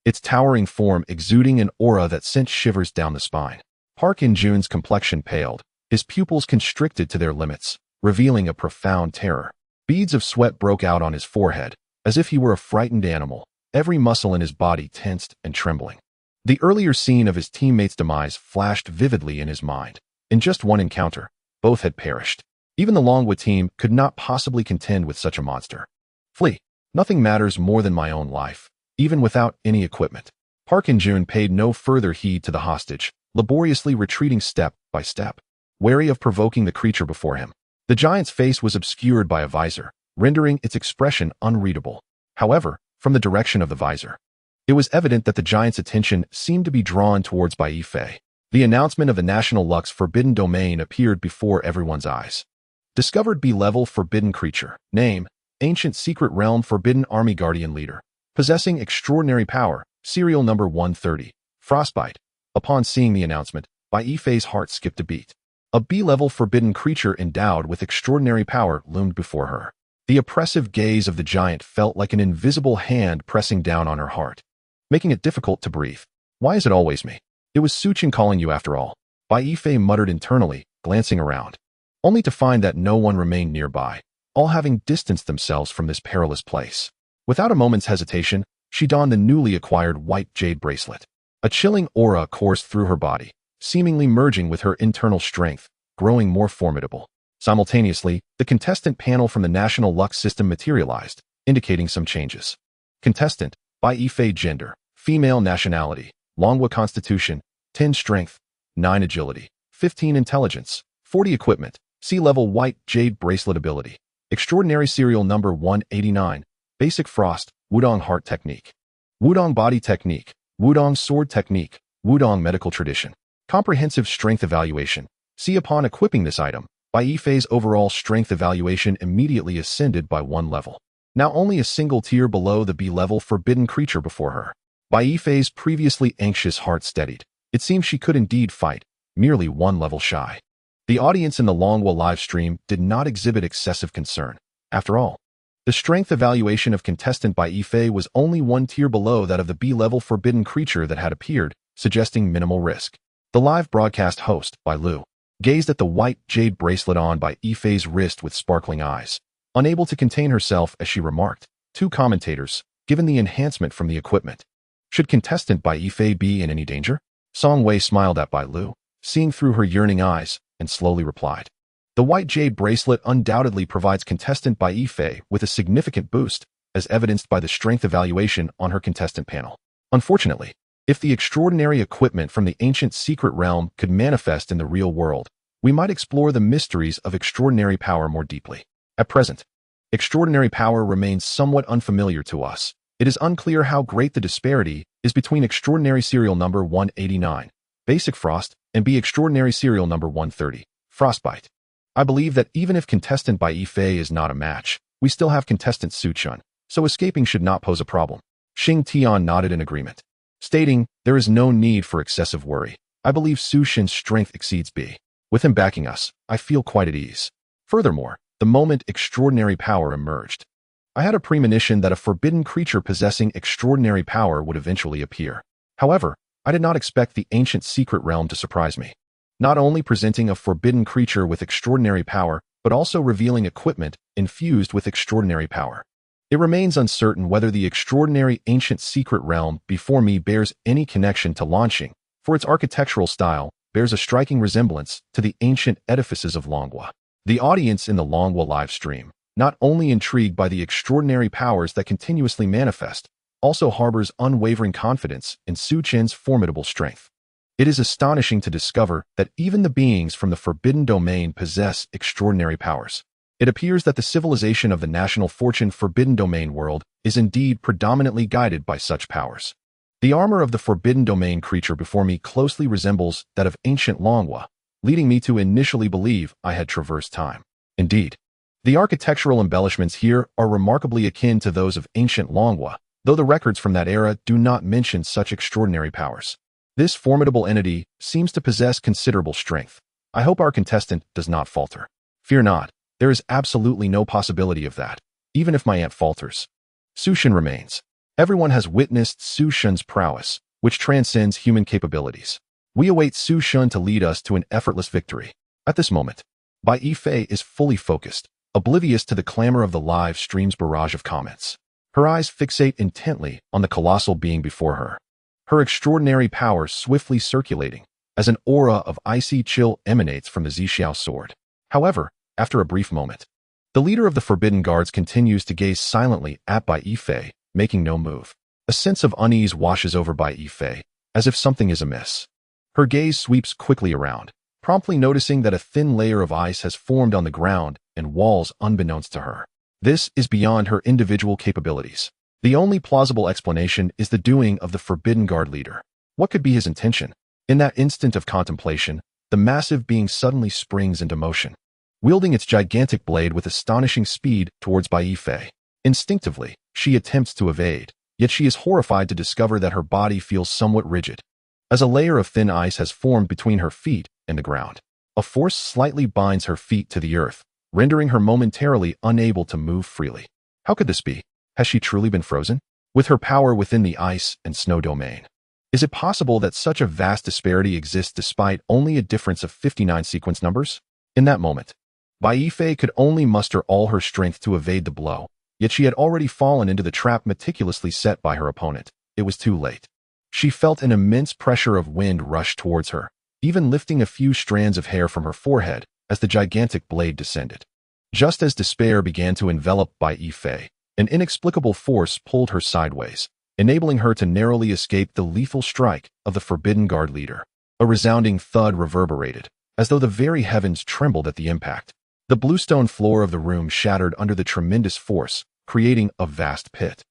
[SPEAKER 1] its towering form exuding an aura that sent shivers down the spine. Park In-jun's complexion paled, his pupils constricted to their limits, revealing a profound terror. Beads of sweat broke out on his forehead, as if he were a frightened animal, every muscle in his body tensed and trembling. The earlier scene of his teammates' demise flashed vividly in his mind. In just one encounter, both had perished. Even the Longwo team could not possibly contend with such a monster. Flee. Nothing matters more than my own life, even without any equipment. Park In-jun paid no further heed to the hostage, laboriously retreating step by step, wary of provoking the creature before him. The giant's face was obscured by a visor, rendering its expression unreadable. However, from the direction of the visor, it was evident that the giant's attention seemed to be drawn towards Bai Yifei. The announcement of the National Lux Forbidden Domain appeared before everyone's eyes. Discovered B-level forbidden creature. Name: Ancient Secret Realm Forbidden Army Guardian Leader. Possessing extraordinary power. Serial number 130. Frostbite. Upon seeing the announcement, Bai Yifei's heart skipped a beat. A B-level forbidden creature endowed with extraordinary power loomed before her. The oppressive gaze of the giant felt like an invisible hand pressing down on her heart, making it difficult to breathe. Why is it always me? It was Su Chun calling you after all. Bai Yifei muttered internally, glancing around, only to find that no one remained nearby, all having distanced themselves from this perilous place. Without a moment's hesitation, she donned the newly acquired white jade bracelet. A chilling aura coursed through her body, seemingly merging with her internal strength, growing more formidable. Simultaneously, the contestant panel from the National Lux system materialized, indicating some changes. Contestant: Bai Yifei. Gender: female. Nationality: Longwo. Constitution: 10 strength, 9 agility, 15 intelligence, 40 equipment. C-level white jade bracelet ability. Extraordinary serial number 189. Basic frost, Wudong heart technique, Wudong body technique, Wudong sword technique, Wudong medical tradition. Comprehensive strength evaluation. See, upon equipping this item, Bai Yifei's overall strength evaluation immediately ascended by 1 level. now only a single tier below the B-level forbidden creature before her. Bai Yifei's previously anxious heart steadied. It seemed she could indeed fight, merely one level shy. The audience in the Longwa livestream did not exhibit excessive concern. After all, the strength evaluation of contestant Bai Yifei was only one tier below that of the B-level forbidden creature that had appeared, suggesting minimal risk. The live broadcast host, Bai Lu, gazed at the white jade bracelet on Bai Yifei's wrist with sparkling eyes, unable to contain herself as she remarked, "Two commentators, given the enhancement from the equipment. Should contestant Bai Yifei be in any danger?" Song Wei smiled at Bai Lu, seeing through her yearning eyes, and slowly replied. The white jade bracelet undoubtedly provides contestant Bai Yifei with a significant boost, as evidenced by the strength evaluation on her contestant panel. Unfortunately, if the extraordinary equipment from the ancient secret realm could manifest in the real world, we might explore the mysteries of extraordinary power more deeply. At present, extraordinary power remains somewhat unfamiliar to us. It is unclear how great the disparity is between extraordinary serial number 189, Basic Frost, and B extraordinary serial number 130, Frostbite. I believe that even if contestant Bai Yifei is not a match, we still have contestant Su Chun, so escaping should not pose a problem. Xing Tian nodded in agreement, stating, "There is no need for excessive worry. I believe Su Shin's strength exceeds B. With him backing us, I feel quite at ease." Furthermore, the moment extraordinary power emerged, I had a premonition that a forbidden creature possessing extraordinary power would eventually appear. However, I did not expect the ancient secret realm to surprise me. Not only presenting a forbidden creature with extraordinary power, but also revealing equipment infused with extraordinary power. It remains uncertain whether the extraordinary ancient secret realm before me bears any connection to launching, for its architectural style bears a striking resemblance to the ancient edifices of Longwa. The audience in the Longwa live stream, not only intrigued by the extraordinary powers that continuously manifest, also harbors unwavering confidence in Su Chen's formidable strength. It is astonishing to discover that even the beings from the Forbidden Domain possess extraordinary powers. It appears that the civilization of the National Fortune Forbidden Domain world is indeed predominantly guided by such powers. The armor of the Forbidden Domain creature before me closely resembles that of ancient Longwa, leading me to initially believe I had traversed time. Indeed, the architectural embellishments here are remarkably akin to those of ancient Longwa, though the records from that era do not mention such extraordinary powers. This formidable entity seems to possess considerable strength. I hope our contestant does not falter. Fear not, there is absolutely no possibility of that, even if my aunt falters. Su Shen remains. Everyone has witnessed Su Shen's prowess, which transcends human capabilities. We await Su Shen to lead us to an effortless victory. At this moment, Bai Yifei is fully focused, oblivious to the clamor of the live stream's barrage of comments. Her eyes fixate intently on the colossal being before her, her extraordinary power swiftly circulating, as an aura of icy chill emanates from the Zixiao sword. However, after a brief moment, the leader of the Forbidden Guards continues to gaze silently at Bai Yifei, making no move. A sense of unease washes over Bai Yifei, as if something is amiss. Her gaze sweeps quickly around, promptly noticing that a thin layer of ice has formed on the ground and walls unbeknownst to her. This is beyond her individual capabilities. The only plausible explanation is the doing of the Forbidden Guard leader. What could be his intention? In that instant of contemplation, the massive being suddenly springs into motion, wielding its gigantic blade with astonishing speed towards Bai Yifei. Instinctively, she attempts to evade, yet she is horrified to discover that her body feels somewhat rigid, as a layer of thin ice has formed between her feet and the ground. A force slightly binds her feet to the earth, rendering her momentarily unable to move freely. How could this be? Has she truly been frozen? With her power within the ice and snow domain, is it possible that such a vast disparity exists despite only a difference of 59 sequence numbers? In that moment, Bai Yifei could only muster all her strength to evade the blow, yet she had already fallen into the trap meticulously set by her opponent. It was too late. She felt an immense pressure of wind rush towards her, even lifting a few strands of hair from her forehead as the gigantic blade descended. Just as despair began to envelop Bai Yifei, an inexplicable force pulled her sideways, enabling her to narrowly escape the lethal strike of the Forbidden Guard leader. A resounding thud reverberated, as though the very heavens trembled at the impact. The bluestone floor of the room shattered under the tremendous force, creating a vast pit.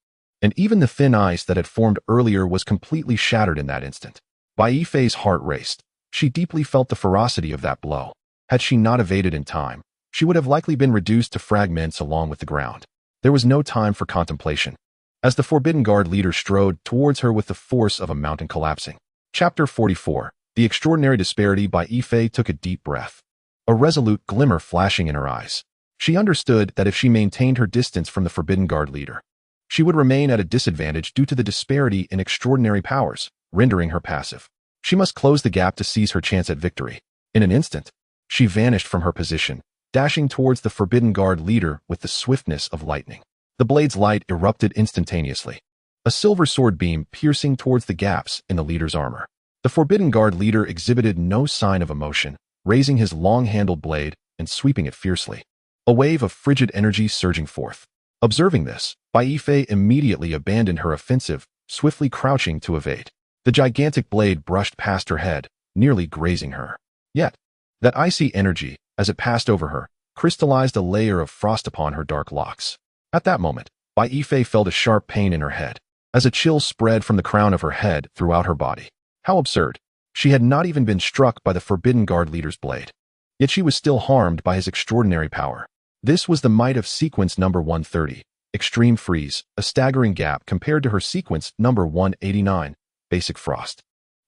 [SPEAKER 1] And even the thin ice that had formed earlier was completely shattered in that instant. Bai Yifei's heart raced. She deeply felt the ferocity of that blow. Had she not evaded in time, she would have likely been reduced to fragments along with the ground. There was no time for contemplation, as the Forbidden Guard leader strode towards her with the force of a mountain collapsing. Chapter 44. The Extraordinary Disparity. By Ife took a deep breath, a resolute glimmer flashing in her eyes. She understood that if she maintained her distance from the Forbidden Guard leader, she would remain at a disadvantage due to the disparity in extraordinary powers, rendering her passive. She must close the gap to seize her chance at victory. In an instant, she vanished from her position, dashing towards the Forbidden Guard leader with the swiftness of lightning. The blade's light erupted instantaneously, a silver sword beam piercing towards the gaps in the leader's armor. The Forbidden Guard leader exhibited no sign of emotion, raising his long-handled blade and sweeping it fiercely, a wave of frigid energy surging forth. Observing this, Baife immediately abandoned her offensive, swiftly crouching to evade. The gigantic blade brushed past her head, nearly grazing her. Yet, that icy energy, as it passed over her, crystallized a layer of frost upon her dark locks. At that moment, Baife felt a sharp pain in her head, as a chill spread from the crown of her head throughout her body. How absurd. She had not even been struck by the Forbidden Guard leader's blade. Yet she was still harmed by his extraordinary power. This was the might of sequence number 130, Extreme Freeze, a staggering gap compared to her sequence number 189, Basic Frost.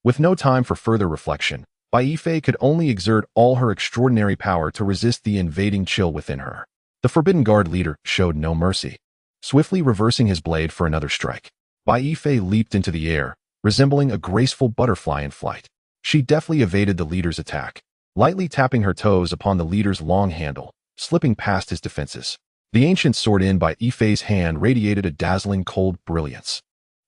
[SPEAKER 1] With no time for further reflection, Baife could only exert all her extraordinary power to resist the invading chill within her. The Forbidden Guard leader showed no mercy, swiftly reversing his blade for another strike. Baife leaped into the air, resembling a graceful butterfly in flight. She deftly evaded the leader's attack, lightly tapping her toes upon the leader's long handle, slipping past his defenses. The ancient sword in Baife's hand radiated a dazzling cold brilliance,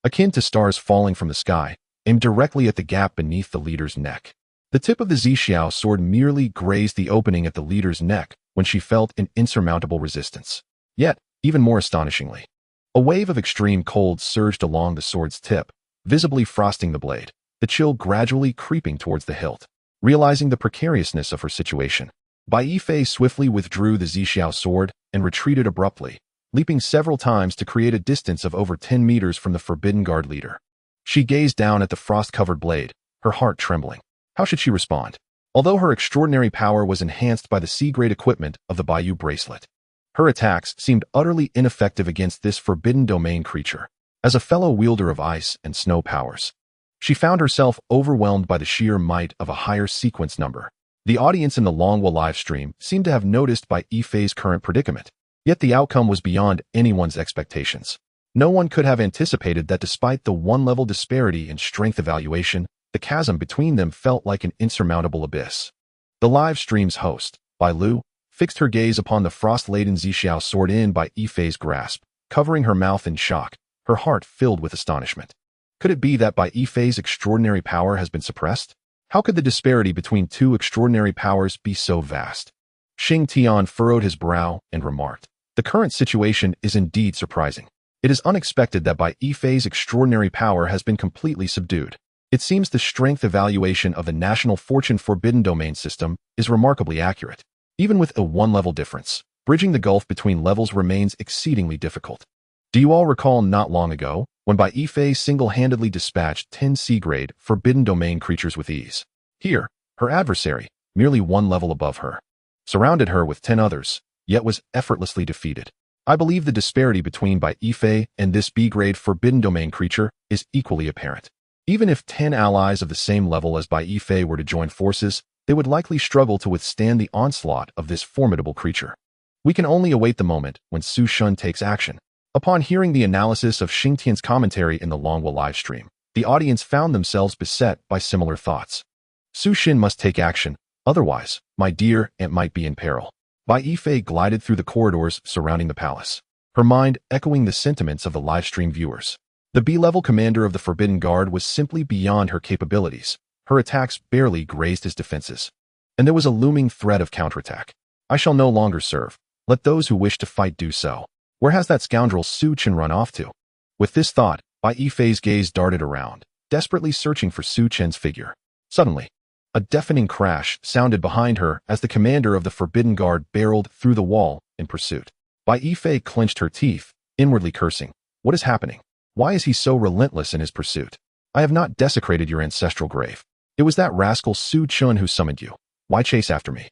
[SPEAKER 1] akin to stars falling from the sky, aimed directly at the gap beneath the leader's neck. The tip of the Zixiao sword merely grazed the opening at the leader's neck when she felt an insurmountable resistance. Yet, even more astonishingly, a wave of extreme cold surged along the sword's tip, visibly frosting the blade, the chill gradually creeping towards the hilt. Realizing the precariousness of her situation, Baife swiftly withdrew the Zixiao sword and retreated abruptly, leaping several times to create a distance of over 10 meters from the Forbidden Guard leader. She gazed down at the frost-covered blade, her heart trembling. How should she respond? Although her extraordinary power was enhanced by the C-grade equipment of the Bayou bracelet, her attacks seemed utterly ineffective against this forbidden domain creature. As a fellow wielder of ice and snow powers, she found herself overwhelmed by the sheer might of a higher sequence number. The audience in the Longwa live stream seemed to have noticed Baife's current predicament, yet the outcome was beyond anyone's expectations. No one could have anticipated that despite the one-level disparity in strength evaluation, the chasm between them felt like an insurmountable abyss. The live stream's host, Bai Lu, fixed her gaze upon the frost-laden Zixiao sword in Baife's grasp, covering her mouth in shock, her heart filled with astonishment. Could it be that Baife's extraordinary power has been suppressed? How could the disparity between two extraordinary powers be so vast? Xing Tian furrowed his brow and remarked, "The current situation is indeed surprising. It is unexpected that Baife's extraordinary power has been completely subdued. It seems the strength evaluation of the National Fortune Forbidden Domain system is remarkably accurate. Even with a one-level difference, bridging the gulf between levels remains exceedingly difficult. Do you all recall not long ago, when Baife single-handedly dispatched 10 C-grade Forbidden Domain creatures with ease? Here, her adversary, merely one level above her, surrounded her with 10 others, yet was effortlessly defeated. I believe the disparity between Baife and this B-grade Forbidden Domain creature is equally apparent. Even if 10 allies of the same level as Baife were to join forces, they would likely struggle to withstand the onslaught of this formidable creature. We can only await the moment when Su Shun takes action." Upon hearing the analysis of Xing Tian's commentary in the Longwa livestream, the audience found themselves beset by similar thoughts. Su Shin must take action, otherwise, my dear aunt might be in peril. Baife glided through the corridors surrounding the palace, her mind echoing the sentiments of the livestream viewers. The B-level commander of the Forbidden Guard was simply beyond her capabilities. Her attacks barely grazed his defenses, and there was a looming threat of counterattack. I shall no longer serve. Let those who wish to fight do so. Where has that scoundrel Su Chen run off to? With this thought, Baife's gaze darted around, desperately searching for Su Chen's figure. Suddenly, a deafening crash sounded behind her as the commander of the Forbidden Guard barreled through the wall in pursuit. Baife clenched her teeth, inwardly cursing. What is happening? Why is he so relentless in his pursuit? I have not desecrated your ancestral grave. It was that rascal Su Chun who summoned you. Why chase after me?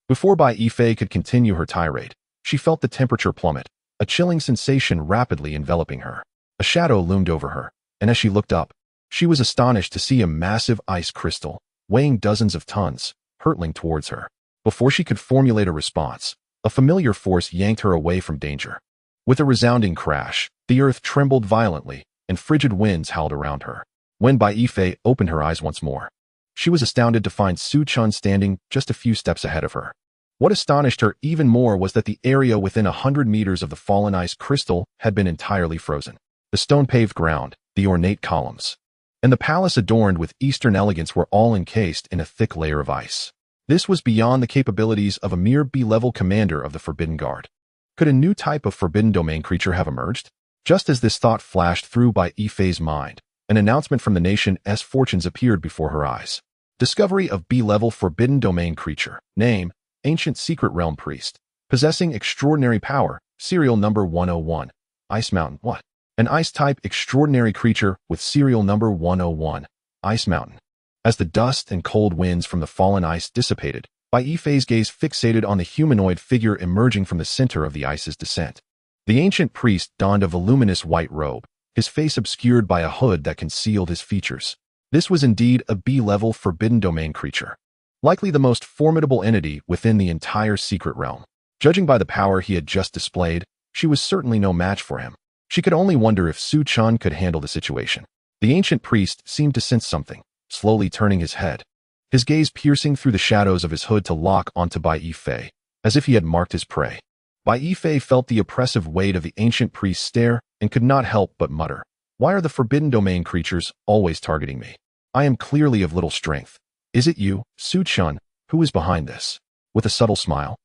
[SPEAKER 1] Before Baife could continue her tirade, she felt the temperature plummet, a chilling sensation rapidly enveloping her. A shadow loomed over her, and as she looked up, she was astonished to see a massive ice crystal, weighing dozens of tons, hurtling towards her. Before she could formulate a response, a familiar force yanked her away from danger. With a resounding crash, the earth trembled violently, and frigid winds howled around her. When Bai Yifei opened her eyes once more, she was astounded to find Su Chun standing just a few steps ahead of her. What astonished her even more was that the area within 100 meters of the fallen ice crystal had been entirely frozen. The stone-paved ground, the ornate columns, and the palace adorned with Eastern elegance were all encased in a thick layer of ice. This was beyond the capabilities of a mere B-level commander of the Forbidden Guard. Could a new type of Forbidden Domain creature have emerged? Just as this thought flashed through Bai Yifei's mind, an announcement from the nation's fortunes appeared before her eyes. Discovery of B-level Forbidden Domain creature. Name, Ancient Secret Realm Priest. Possessing extraordinary power. Serial number 101. Ice Mountain. What? An ice-type extraordinary creature with serial number 101. Ice Mountain. As the dust and cold winds from the fallen ice dissipated, Bai Yifei's gaze fixated on the humanoid figure emerging from the center of the ice's descent. The ancient priest donned a voluminous white robe, his face obscured by a hood that concealed his features. This was indeed a B-level Forbidden Domain creature, likely the most formidable entity within the entire secret realm. Judging by the power he had just displayed, she was certainly no match for him. She could only wonder if Su Chun could handle the situation. The ancient priest seemed to sense something, slowly turning his head, his gaze piercing through the shadows of his hood to lock onto Bai Yifei, as if he had marked his prey. Bai Yifei felt the oppressive weight of the ancient priest's stare and could not help but mutter, "Why are the Forbidden Domain creatures always targeting me? I am clearly of little strength. Is it you, Su Chun, who is behind this?" With a subtle smile,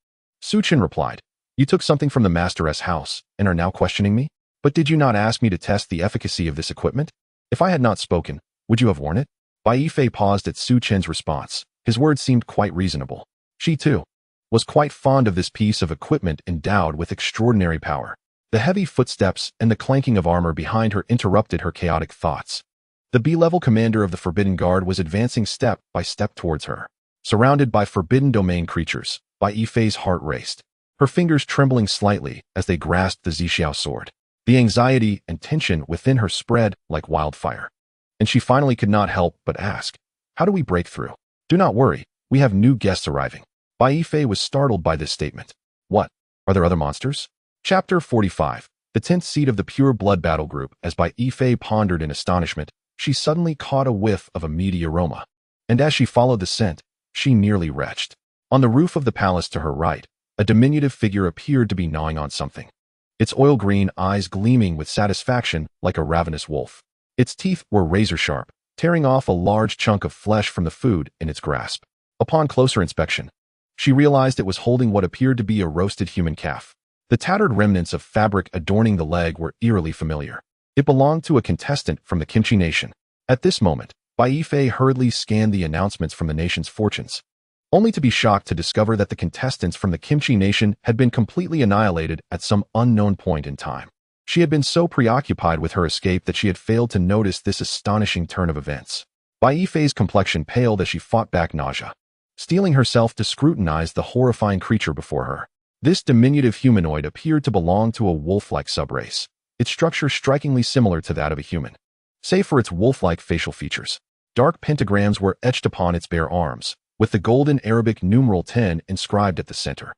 [SPEAKER 1] Su Chun replied, "You took something from the Master's house and are now questioning me? But did you not ask me to test the efficacy of this equipment? If I had not spoken, would you have worn it?" Bai Yifei paused at Su Chun's response. His words seemed quite reasonable. She, too, was quite fond of this piece of equipment endowed with extraordinary power. The heavy footsteps and the clanking of armor behind her interrupted her chaotic thoughts. The B-level commander of the Forbidden Guard was advancing step by step towards her. Surrounded by Forbidden Domain creatures, Bai Yifei's heart raced, her fingers trembling slightly as they grasped the Zixiao sword. The anxiety and tension within her spread like wildfire, and she finally could not help but ask, "How do we break through?" "Do not worry, we have new guests arriving." Bai Yifei was startled by this statement. "What? Are there other monsters?" Chapter 45. The 10th seat of the Pure Blood Battle Group. As Bai Yifei pondered in astonishment, she suddenly caught a whiff of a meaty aroma, and as she followed the scent, she nearly retched. On the roof of the palace to her right, a diminutive figure appeared to be gnawing on something, its oil-green eyes gleaming with satisfaction like a ravenous wolf. Its teeth were razor-sharp, tearing off a large chunk of flesh from the food in its grasp. Upon closer inspection, she realized it was holding what appeared to be a roasted human calf. The tattered remnants of fabric adorning the leg were eerily familiar. It belonged to a contestant from the Kimchi nation. At this moment, Bai Yifei hurriedly scanned the announcements from the nation's fortunes, only to be shocked to discover that the contestants from the Kimchi nation had been completely annihilated at some unknown point in time. She had been so preoccupied with her escape that she had failed to notice this astonishing turn of events. Bai Yifei's complexion paled as she fought back nausea, steeling herself to scrutinize the horrifying creature before her. This diminutive humanoid appeared to belong to a wolf-like subrace, its structure strikingly similar to that of a human, save for its wolf-like facial features. Dark pentagrams were etched upon its bare arms, with the golden Arabic numeral 10 inscribed at the center.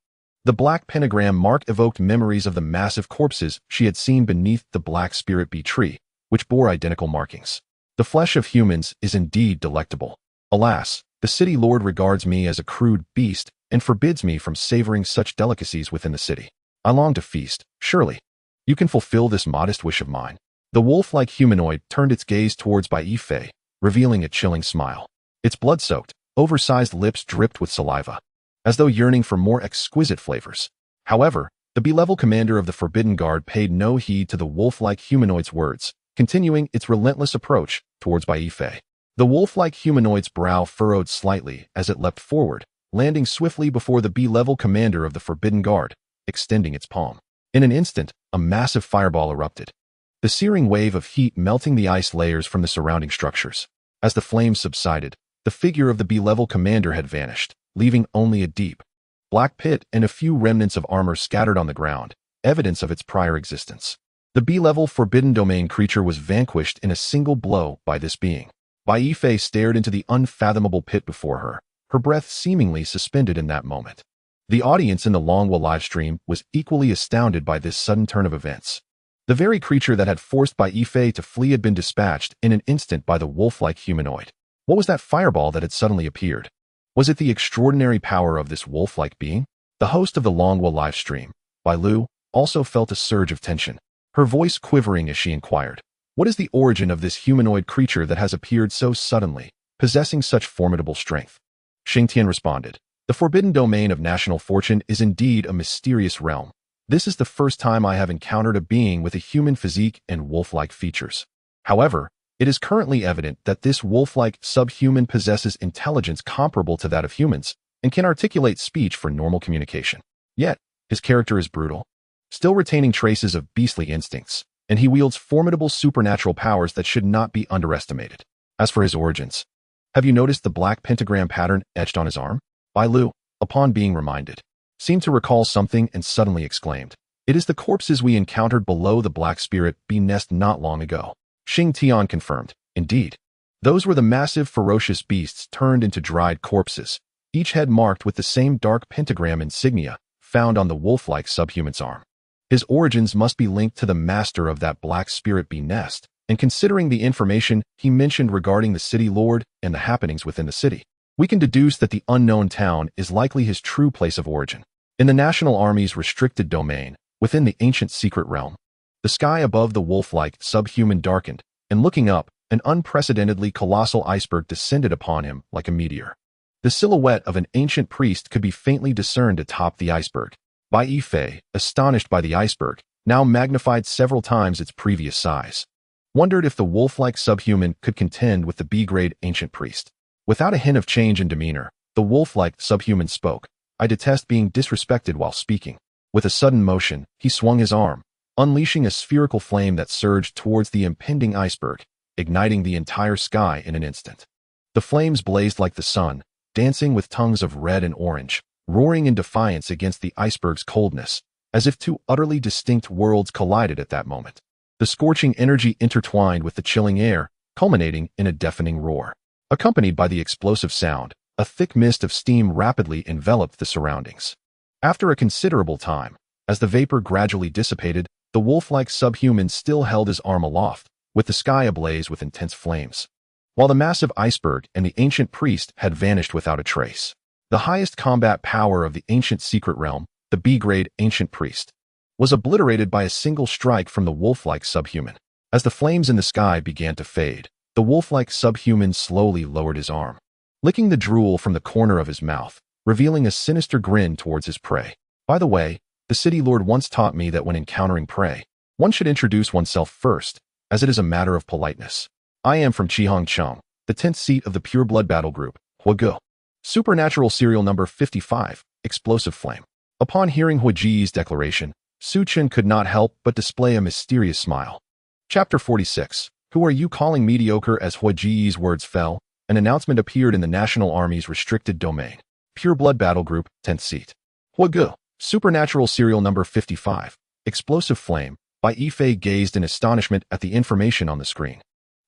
[SPEAKER 1] The black pentagram mark evoked memories of the massive corpses she had seen beneath the black spirit bee tree, which bore identical markings. The flesh of humans is indeed delectable. Alas, the city lord regards me as a crude beast and forbids me from savoring such delicacies within the city. I long to feast. Surely, you can fulfill this modest wish of mine." The wolf-like humanoid turned its gaze towards Bai Yifei, revealing a chilling smile. Its blood-soaked, oversized lips dripped with saliva, as though yearning for more exquisite flavors. However, the B-level commander of the Forbidden Guard paid no heed to the wolf-like humanoid's words, continuing its relentless approach towards Bai Yifei. The wolf-like humanoid's brow furrowed slightly as it leapt forward, landing swiftly before the B-level commander of the Forbidden Guard, extending its palm. In an instant, a massive fireball erupted, the searing wave of heat melting the ice layers from the surrounding structures. As the flames subsided, the figure of the B-level commander had vanished, leaving only a deep, black pit and a few remnants of armor scattered on the ground. evidence of its prior existence. The B-level Forbidden Domain creature was vanquished in a single blow by this being. Bai Yifei stared into the unfathomable pit before her, her breath seemingly suspended in that moment. The audience in the Longwa livestream was equally astounded by this sudden turn of events. The very creature that had forced Bai Yifei to flee had been dispatched in an instant by the wolf-like humanoid. What was that fireball that had suddenly appeared? Was it the extraordinary power of this wolf-like being? The host of the Longwa livestream, Bai Lu, also felt a surge of tension, her voice quivering as she inquired, "What is the origin of this humanoid creature that has appeared so suddenly, possessing such formidable strength?" Xingtian responded, "The Forbidden Domain of National Fortune is indeed a mysterious realm. This is the first time I have encountered a being with a human physique and wolf-like features. However, it is currently evident that this wolf-like subhuman possesses intelligence comparable to that of humans and can articulate speech for normal communication. Yet, his character is brutal, still retaining traces of beastly instincts, and he wields formidable supernatural powers that should not be underestimated. As for his origins, have you noticed the black pentagram pattern etched on his arm?" Bai Lu, upon being reminded, seemed to recall something and suddenly exclaimed, "It is the corpses we encountered below the Black Spirit Bee nest not long ago." Xingtian confirmed, "Indeed. Those were the massive ferocious beasts turned into dried corpses, each head marked with the same dark pentagram insignia found on the wolf-like subhuman's arm. His origins must be linked to the master of that Black Spirit Bee nest, and considering the information he mentioned regarding the city lord and the happenings within the city, we can deduce that the unknown town is likely his true place of origin. In the National Army's restricted domain, within the ancient secret realm, the sky above the wolf-like subhuman darkened, and looking up, an unprecedentedly colossal iceberg descended upon him like a meteor. The silhouette of an ancient priest could be faintly discerned atop the iceberg. Bai Yifei, astonished by the iceberg, now magnified several times its previous size, wondered if the wolf-like subhuman could contend with the B-grade ancient priest. Without a hint of change in demeanor, the wolf-like subhuman spoke, "I detest being disrespected while speaking." With a sudden motion, he swung his arm, unleashing a spherical flame that surged towards the impending iceberg, igniting the entire sky in an instant. The flames blazed like the sun, dancing with tongues of red and orange, roaring in defiance against the iceberg's coldness, as if two utterly distinct worlds collided at that moment. The scorching energy intertwined with the chilling air, culminating in a deafening roar. Accompanied by the explosive sound, a thick mist of steam rapidly enveloped the surroundings. After a considerable time, as the vapor gradually dissipated, the wolf-like subhuman still held his arm aloft, with the sky ablaze with intense flames, while the massive iceberg and the ancient priest had vanished without a trace. The highest combat power of the ancient secret realm, the B-grade ancient priest, was obliterated by a single strike from the wolf-like subhuman. As the flames in the sky began to fade, the wolf-like subhuman slowly lowered his arm, licking the drool from the corner of his mouth, revealing a sinister grin towards his prey. "By the way, the city lord once taught me that when encountering prey, one should introduce oneself first, as it is a matter of politeness. I am from Chihongcheng, the 10th seat of the Pure Blood Battle Group, Huagu. Supernatural serial number 55, Explosive Flame." Upon hearing Huaji's declaration, Su Chen could not help but display a mysterious smile. Chapter 46. "Who are you calling mediocre?" As Huaji's words fell, an announcement appeared in the National Army's restricted domain. Pure Blood Battle Group, 10th seat. Huagu. Supernatural serial number 55, Explosive Flame. Bai Yifei gazed in astonishment at the information on the screen,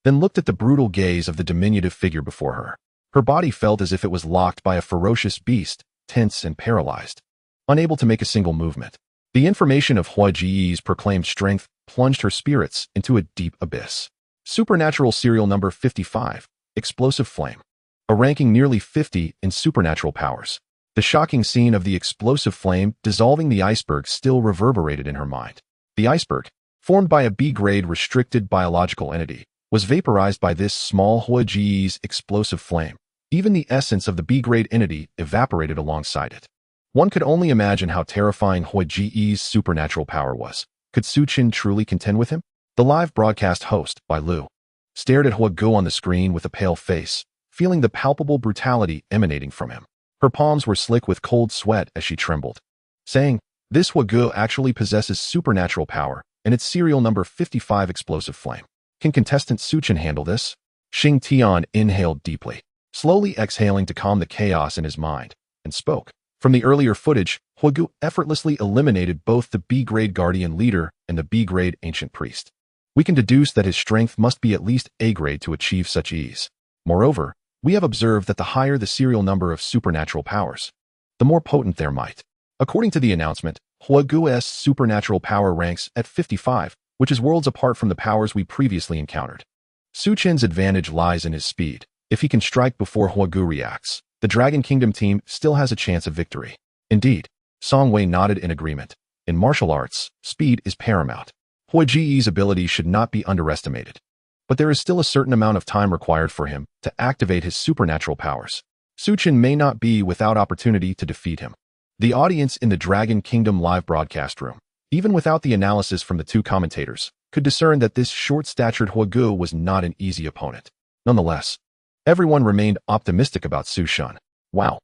[SPEAKER 1] then looked at the brutal gaze of the diminutive figure before her. Her body felt as if it was locked by a ferocious beast, tense and paralyzed, unable to make a single movement. The information of Huaji's proclaimed strength plunged her spirits into a deep abyss. Supernatural serial number 55, Explosive Flame. A ranking nearly 50 in supernatural powers. The shocking scene of the explosive flame dissolving the iceberg still reverberated in her mind. The iceberg, formed by a B-grade restricted biological entity, was vaporized by this small Huaji's explosive flame. Even the essence of the B-grade entity evaporated alongside it. One could only imagine how terrifying Huaji's supernatural power was. Could Su Chen truly contend with him? The live broadcast host, Bai Lu, stared at Huagu on the screen with a pale face, feeling the palpable brutality emanating from him. Her palms were slick with cold sweat as she trembled, saying, "This Huagu actually possesses supernatural power, and its serial number 55 Explosive Flame. Can contestant Su Chen handle this?" Xingtian inhaled deeply, slowly exhaling to calm the chaos in his mind, and spoke, From the earlier footage, Huagu effortlessly eliminated both the B-grade Guardian Leader and the B-grade Ancient Priest. We can deduce that his strength must be at least A-grade to achieve such ease. Moreover, we have observed that the higher the serial number of supernatural powers, the more potent their might. According to the announcement, Huagu's supernatural power ranks at 55, which is worlds apart from the powers we previously encountered. Su Chen's advantage lies in his speed. If he can strike before Huagu reacts, the Dragon Kingdom team still has a chance of victory. Indeed, Song Wei nodded in agreement. In martial arts, speed is paramount. Huaji's ability should not be underestimated. But there is still a certain amount of time required for him to activate his supernatural powers. Su Chen may not be without opportunity to defeat him. The audience in the Dragon Kingdom live broadcast room, even without the analysis from the two commentators, could discern that this short-statured Huagu was not an easy opponent. Nonetheless, everyone remained optimistic about Su Chen. Wow.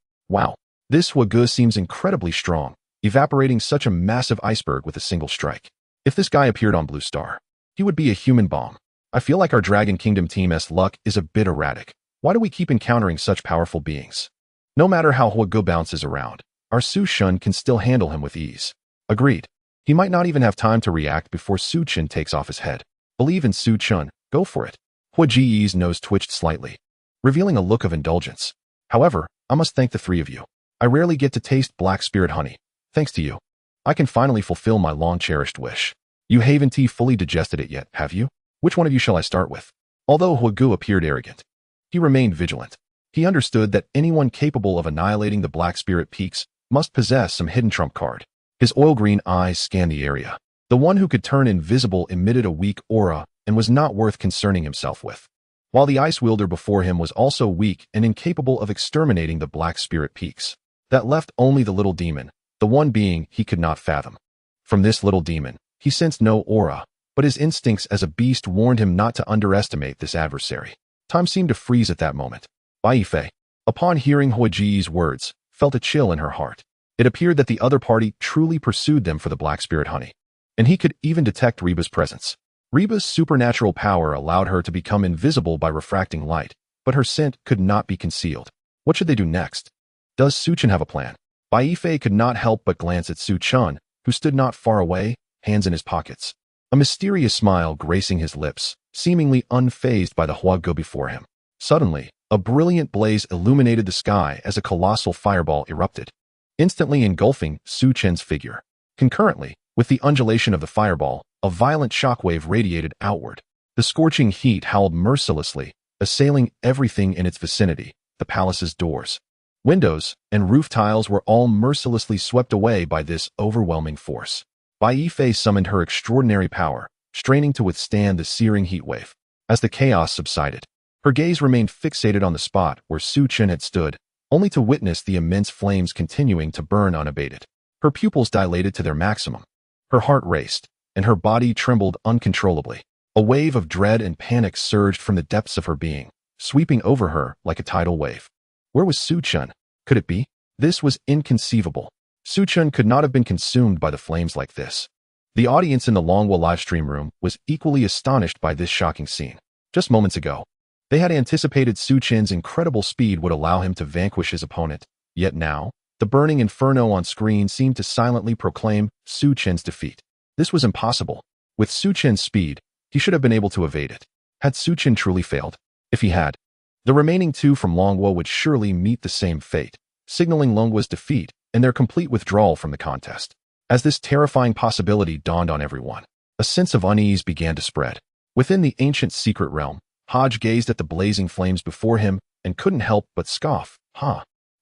[SPEAKER 1] This Huagu seems incredibly strong, evaporating such a massive iceberg with a single strike. If this guy appeared on Blue Star, he would be a human bomb. I feel like our Dragon Kingdom team's luck is a bit erratic. Why do we keep encountering such powerful beings? No matter how Huagu bounces around, our Su Chen can still handle him with ease. Agreed. He might not even have time to react before Su Chen takes off his head. Believe in Su Chen, go for it. Huaji's nose twitched slightly, revealing a look of indulgence. However, I must thank the three of you. I rarely get to taste black spirit honey. Thanks to you, I can finally fulfill my long-cherished wish. You haven't fully digested it yet, have you? Which one of you shall I start with? Although Huagu appeared arrogant, he remained vigilant. He understood that anyone capable of annihilating the Black Spirit Peaks must possess some hidden trump card. His oil-green eyes scanned the area. The one who could turn invisible emitted a weak aura and was not worth concerning himself with. While the ice wielder before him was also weak and incapable of exterminating the Black Spirit Peaks. That left only the little demon, the one being he could not fathom. From this little demon, he sensed no aura, but his instincts as a beast warned him not to underestimate this adversary. Time seemed to freeze at that moment. Bai Yifei, upon hearing Huaji's words, felt a chill in her heart. It appeared that the other party truly pursued them for the Black Spirit honey. And he could even detect Reba's presence. Reba's supernatural power allowed her to become invisible by refracting light, but her scent could not be concealed. What should they do next? Does Su Chen have a plan? Bai Yifei could not help but glance at Su Chen, who stood not far away, hands in his pockets. A mysterious smile gracing his lips, seemingly unfazed by the Huagu before him. Suddenly, a brilliant blaze illuminated the sky as a colossal fireball erupted, instantly engulfing Su Chen's figure. Concurrently, with the undulation of the fireball, a violent shockwave radiated outward. The scorching heat howled mercilessly, assailing everything in its vicinity. The palace's doors, windows, and roof tiles were all mercilessly swept away by this overwhelming force. Bai Yifei summoned her extraordinary power, straining to withstand the searing heat wave. As the chaos subsided, her gaze remained fixated on the spot where Su Chen had stood, only to witness the immense flames continuing to burn unabated. Her pupils dilated to their maximum. Her heart raced, and her body trembled uncontrollably. A wave of dread and panic surged from the depths of her being, sweeping over her like a tidal wave. Where was Su Chen? Could it be? This was inconceivable. Su Chen could not have been consumed by the flames like this. The audience in the Longwa livestream room was equally astonished by this shocking scene. Just moments ago, they had anticipated Su Chen's incredible speed would allow him to vanquish his opponent, yet now, the burning inferno on screen seemed to silently proclaim Su Chen's defeat. This was impossible. With Su Chen's speed, he should have been able to evade it. Had Su Chen truly failed? If he had, the remaining two from Longwa would surely meet the same fate, signaling Longwa's defeat and their complete withdrawal from the contest. As this terrifying possibility dawned on everyone, a sense of unease began to spread. Within the ancient secret realm, Hodge gazed at the blazing flames before him and couldn't help but scoff.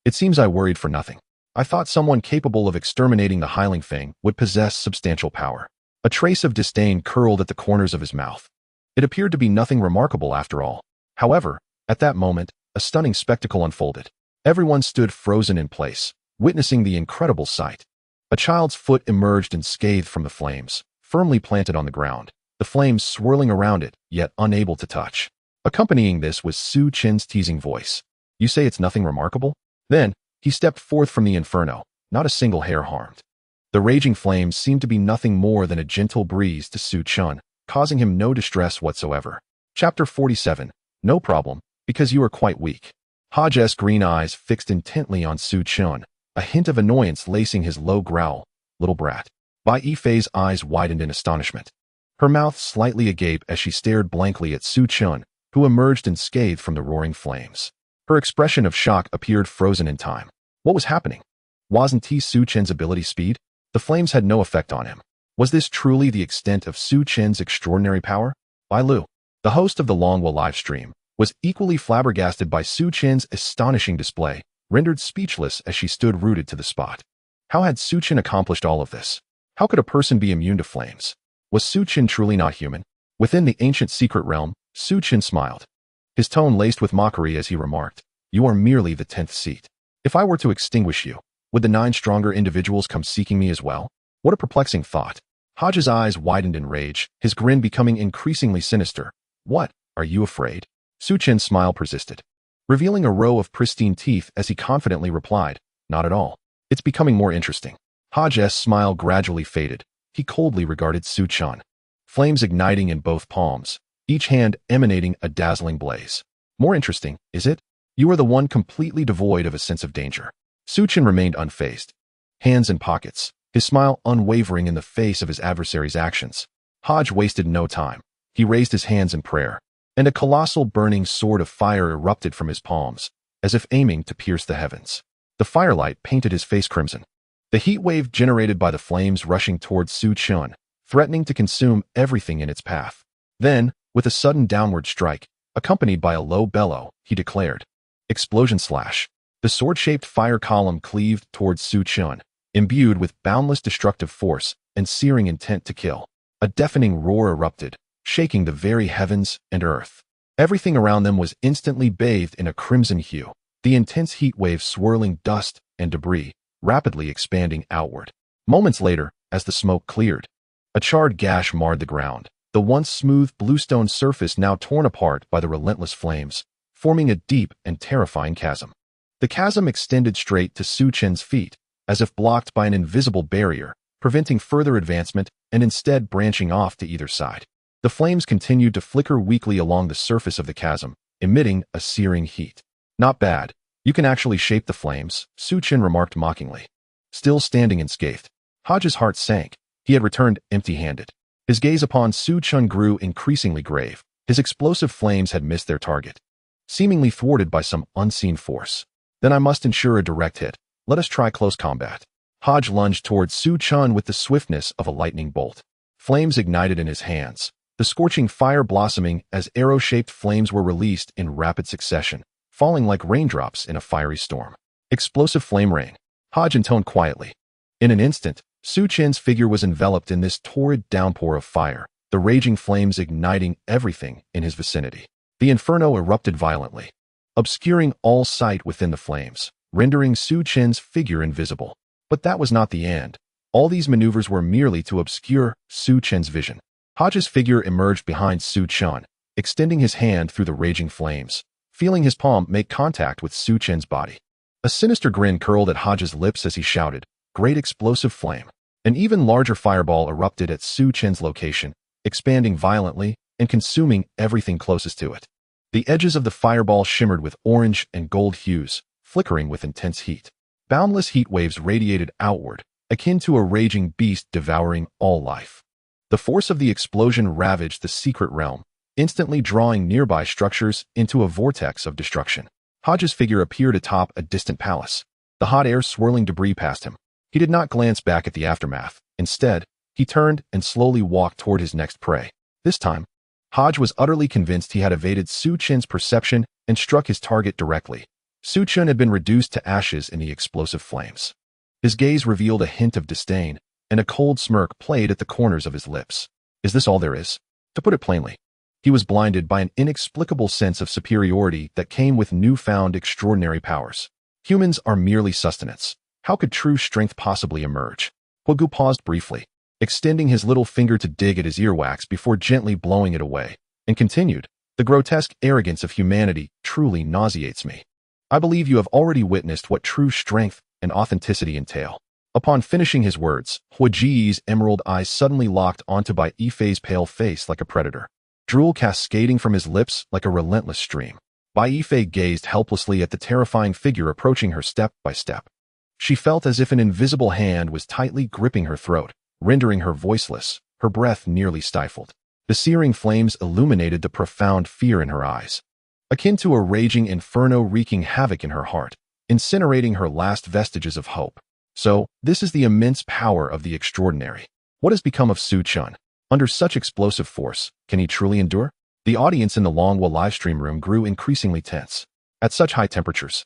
[SPEAKER 1] It seems I worried for nothing. I thought someone capable of exterminating the Hyling Fang would possess substantial power. A trace of disdain curled at the corners of his mouth. It appeared to be nothing remarkable after all. However, at that moment, a stunning spectacle unfolded. Everyone stood frozen in place, witnessing the incredible sight. A child's foot emerged unscathed from the flames, firmly planted on the ground, the flames swirling around it, yet unable to touch. Accompanying this was Su Chen's teasing voice. You say it's nothing remarkable? Then, he stepped forth from the inferno, not a single hair harmed. The raging flames seemed to be nothing more than a gentle breeze to Su Chen, causing him no distress whatsoever. Chapter 47. No problem, because you are quite weak. Hodge's green eyes fixed intently on Su Chen, a hint of annoyance lacing his low growl. Little brat. Bai Yifei's eyes widened in astonishment. Her mouth slightly agape as she stared blankly at Su Chun, who emerged unscathed from the roaring flames. Her expression of shock appeared frozen in time. What was happening? Wasn't Su Chen's ability speed? The flames had no effect on him. Was this truly the extent of Su Chen's extraordinary power? Bai Lu, the host of the Longwa livestream, was equally flabbergasted by Su Chen's astonishing display, rendered speechless as she stood rooted to the spot. How had Su Chen accomplished all of this? How could a person be immune to flames? Was Su Chen truly not human? Within the ancient secret realm, Su Chen smiled. His tone laced with mockery as he remarked, "You are merely the 10th seat. If I were to extinguish you, would the 9 stronger individuals come seeking me as well?" What a perplexing thought. Hodge's eyes widened in rage, his grin becoming increasingly sinister. "What, are you afraid?" Su Chen's smile persisted, revealing a row of pristine teeth as he confidently replied, "Not at all. It's becoming more interesting." Hodge's smile gradually faded. He coldly regarded Su Chen. Flames igniting in both palms, each hand emanating a dazzling blaze. "More interesting, is it? You are the one completely devoid of a sense of danger." Su Chen remained unfazed, hands in pockets, his smile unwavering in the face of his adversary's actions. Hodge wasted no time. He raised his hands in prayer, and a colossal burning sword of fire erupted from his palms, as if aiming to pierce the heavens. The firelight painted his face crimson. The heat wave generated by the flames rushing towards Su Chen, threatening to consume everything in its path. Then, with a sudden downward strike, accompanied by a low bellow, he declared, "Explosion slash." The sword-shaped fire column cleaved towards Su Chen, imbued with boundless destructive force and searing intent to kill. A deafening roar erupted, shaking the very heavens and earth. Everything around them was instantly bathed in a crimson hue, the intense heat wave swirling dust and debris, rapidly expanding outward. Moments later, as the smoke cleared, a charred gash marred the ground, the once smooth bluestone surface now torn apart by the relentless flames, forming a deep and terrifying chasm. The chasm extended straight to Su Chen's feet, as if blocked by an invisible barrier, preventing further advancement and instead branching off to either side. The flames continued to flicker weakly along the surface of the chasm, emitting a searing heat. "Not bad. You can actually shape the flames," Su Chen remarked mockingly. Still standing unscathed, Hodge's heart sank. He had returned empty-handed. His gaze upon Su Chen grew increasingly grave. His explosive flames had missed their target, seemingly thwarted by some unseen force. "Then I must ensure a direct hit. Let us try close combat." Hodge lunged towards Su Chen with the swiftness of a lightning bolt. Flames ignited in his hands, the scorching fire blossoming as arrow-shaped flames were released in rapid succession, falling like raindrops in a fiery storm. "Explosive flame rain," Hodge intoned quietly. In an instant, Su Chen's figure was enveloped in this torrid downpour of fire, the raging flames igniting everything in his vicinity. The inferno erupted violently, obscuring all sight within the flames, rendering Su Chen's figure invisible. But that was not the end. All these maneuvers were merely to obscure Su Chen's vision. Hodge's figure emerged behind Su Chen, extending his hand through the raging flames, feeling his palm make contact with Su Chen's body. A sinister grin curled at Hodge's lips as he shouted, "Great explosive flame." An even larger fireball erupted at Su Chen's location, expanding violently and consuming everything closest to it. The edges of the fireball shimmered with orange and gold hues, flickering with intense heat. Boundless heat waves radiated outward, akin to a raging beast devouring all life. The force of the explosion ravaged the secret realm, instantly drawing nearby structures into a vortex of destruction. Hodge's figure appeared atop a distant palace, the hot air swirling debris past him. He did not glance back at the aftermath. Instead, he turned and slowly walked toward his next prey. This time, Hodge was utterly convinced he had evaded Su Chen's perception and struck his target directly. Su Chen had been reduced to ashes in the explosive flames. His gaze revealed a hint of disdain, and a cold smirk played at the corners of his lips. "Is this all there is?" To put it plainly, he was blinded by an inexplicable sense of superiority that came with newfound extraordinary powers. Humans are merely sustenance. How could true strength possibly emerge? Huogu paused briefly, extending his little finger to dig at his earwax before gently blowing it away, and continued, "The grotesque arrogance of humanity truly nauseates me. I believe you have already witnessed what true strength and authenticity entail." Upon finishing his words, Huoji's emerald eyes suddenly locked onto Bai Yifei's pale face like a predator, drool cascading from his lips like a relentless stream. Bai Yifei gazed helplessly at the terrifying figure approaching her step by step. She felt as if an invisible hand was tightly gripping her throat, rendering her voiceless, her breath nearly stifled. The searing flames illuminated the profound fear in her eyes, akin to a raging inferno wreaking havoc in her heart, incinerating her last vestiges of hope. So, this is the immense power of the extraordinary. What has become of Su Chun? Under such explosive force, can he truly endure? The audience in the Longwa livestream room grew increasingly tense. At such high temperatures,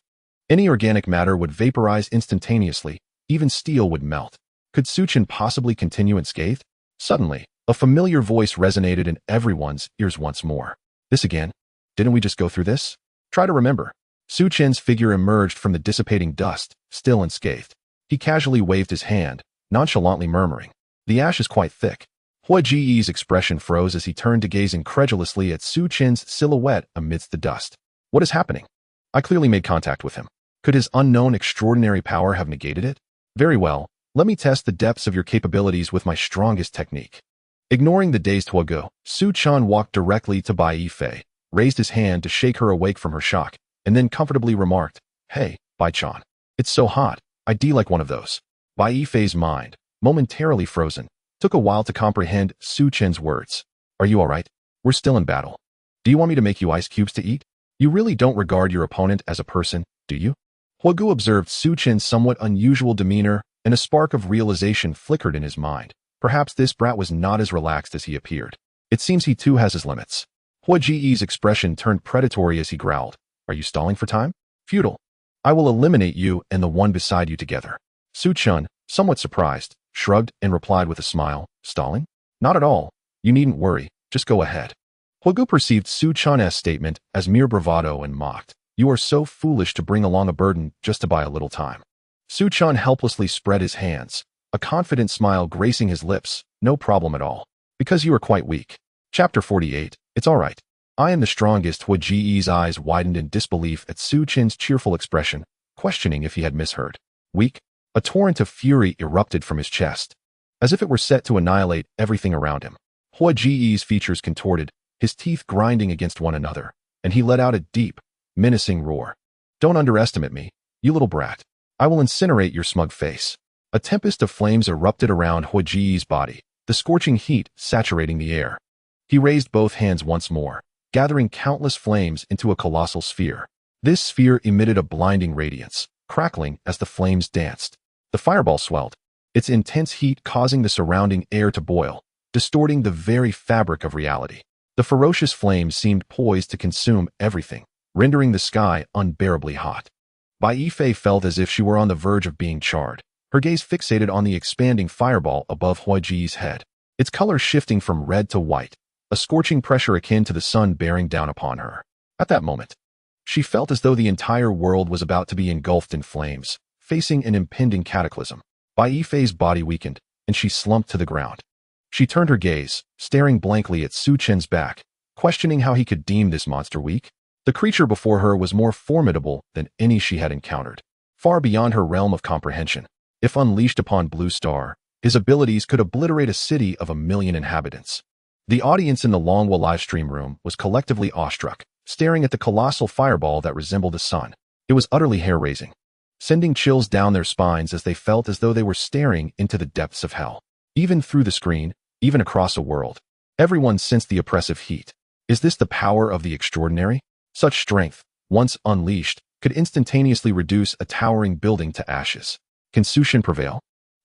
[SPEAKER 1] any organic matter would vaporize instantaneously, even steel would melt. Could Su Chun possibly continue unscathed? Suddenly, a familiar voice resonated in everyone's ears once more. This again? Didn't we just go through this? Try to remember. Su Chen's figure emerged from the dissipating dust, still unscathed. He casually waved his hand, nonchalantly murmuring, "The ash is quite thick." Hua Ji's expression froze as he turned to gaze incredulously at Su Chen's silhouette amidst the dust. What is happening? I clearly made contact with him. Could his unknown extraordinary power have negated it? Very well, let me test the depths of your capabilities with my strongest technique. Ignoring the dazed Huagu, Su Chan walked directly to Bai Yifei, raised his hand to shake her awake from her shock, and then comfortably remarked, "Hey, Bai Chan. It's so hot, I'd like one of those." Bai Yifei's mind, momentarily frozen, took a while to comprehend Su Chen's words. "Are you alright? We're still in battle. Do you want me to make you ice cubes to eat? You really don't regard your opponent as a person, do you?" Huagu observed Su Chen's somewhat unusual demeanor, and a spark of realization flickered in his mind. Perhaps this brat was not as relaxed as he appeared. It seems he too has his limits. Hua Ji's expression turned predatory as he growled, "Are you stalling for time? Futile. I will eliminate you and the one beside you together." Su Chun, somewhat surprised, shrugged and replied with a smile, "Stalling? Not at all. You needn't worry, just go ahead." Huagu perceived Su Chun's statement as mere bravado and mocked, "You are so foolish to bring along a burden just to buy a little time." Su Chun helplessly spread his hands, a confident smile gracing his lips. "No problem at all. Because you are quite weak." Chapter 48. It's all right. I am the strongest. Hua Ji's eyes widened in disbelief at Su Chen's cheerful expression, questioning if he had misheard. Weak? A torrent of fury erupted from his chest, as if it were set to annihilate everything around him. Hua Ji's features contorted, his teeth grinding against one another, and he let out a deep, menacing roar. "Don't underestimate me, you little brat. I will incinerate your smug face." A tempest of flames erupted around Hua Ji's body, the scorching heat saturating the air. He raised both hands once more, gathering countless flames into a colossal sphere. This sphere emitted a blinding radiance, crackling as the flames danced. The fireball swelled, its intense heat causing the surrounding air to boil, distorting the very fabric of reality. The ferocious flames seemed poised to consume everything, rendering the sky unbearably hot. Bai Yifei felt as if she were on the verge of being charred, her gaze fixated on the expanding fireball above Hua Ji's head, its color shifting from red to white, a scorching pressure akin to the sun bearing down upon her. At that moment, she felt as though the entire world was about to be engulfed in flames, facing an impending cataclysm. Bai Yifei's body weakened, and she slumped to the ground. She turned her gaze, staring blankly at Su Chen's back, questioning how he could deem this monster weak. The creature before her was more formidable than any she had encountered, far beyond her realm of comprehension. If unleashed upon Blue Star, his abilities could obliterate a city of 1 million inhabitants. The audience in the Longwa livestream room was collectively awestruck, staring at the colossal fireball that resembled the sun. It was utterly hair-raising, sending chills down their spines as they felt as though they were staring into the depths of hell. Even through the screen, even across a world, everyone sensed the oppressive heat. Is this the power of the extraordinary? Such strength, once unleashed, could instantaneously reduce a towering building to ashes. Can Su Chen prevail?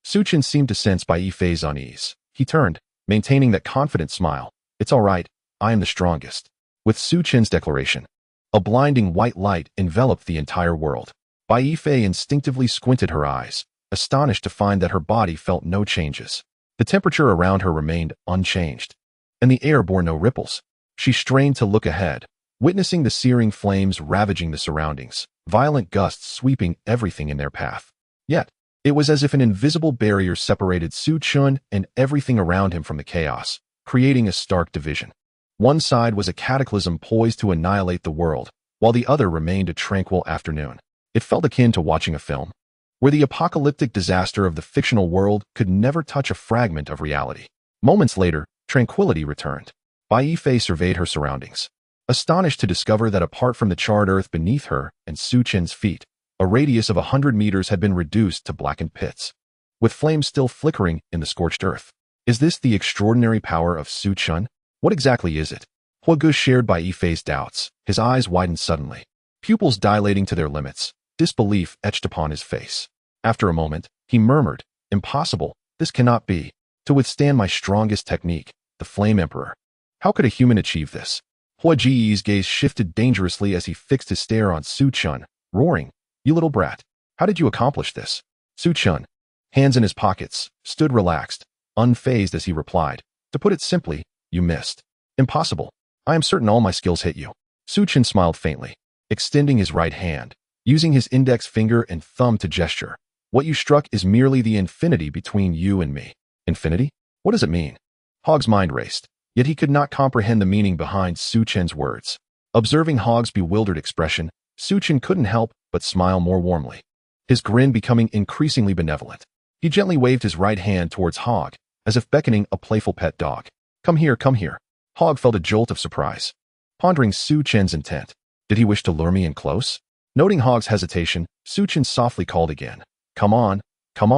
[SPEAKER 1] Su Chen seemed to sense Bai Yifei's unease. He turned, maintaining that confident smile. "It's all right, I am the strongest." With Su Chen's declaration, a blinding white light enveloped the entire world. Bai Yifei instinctively squinted her eyes, astonished to find that her body felt no changes. The temperature around her remained unchanged, and the air bore no ripples. She strained to look ahead, witnessing the searing flames ravaging the surroundings, violent gusts sweeping everything in their path. Yet, it was as if an invisible barrier separated Su Chun and everything around him from the chaos, creating a stark division. One side was a cataclysm poised to annihilate the world, while the other remained a tranquil afternoon. It felt akin to watching a film, where the apocalyptic disaster of the fictional world could never touch a fragment of reality. Moments later, tranquility returned. Bai Yifei surveyed her surroundings, astonished to discover that apart from the charred earth beneath her and Su Chen's feet, A radius of 100 meters had been reduced to blackened pits, with flames still flickering in the scorched earth. Is this the extraordinary power of Su Chun? What exactly is it? Huagu shared by Yifei's doubts. His eyes widened suddenly, pupils dilating to their limits, disbelief etched upon his face. After a moment, he murmured, "Impossible, this cannot be. To withstand my strongest technique, the Flame Emperor. How could a human achieve this?" Hua Ji's gaze shifted dangerously as he fixed his stare on Su Chun, roaring, "You little brat, how did you accomplish this?" Su Chun, hands in his pockets, stood relaxed, unfazed as he replied, "To put it simply, you missed. Impossible. I am certain all my skills hit you." Su Chun smiled faintly, extending his right hand, using his index finger and thumb to gesture. "What you struck is merely the infinity between you and me." Infinity? What does it mean? Hog's mind raced, yet he could not comprehend the meaning behind Su Chen's words. Observing Hog's bewildered expression, Su Chen couldn't help but smile more warmly, his grin becoming increasingly benevolent. He gently waved his right hand towards Hog, as if beckoning a playful pet dog. Come here, come here." Hog felt a jolt of surprise, pondering Su Chen's intent. Did he wish to lure me in close? Noting Hog's hesitation, Su Chen softly called again. Come on, come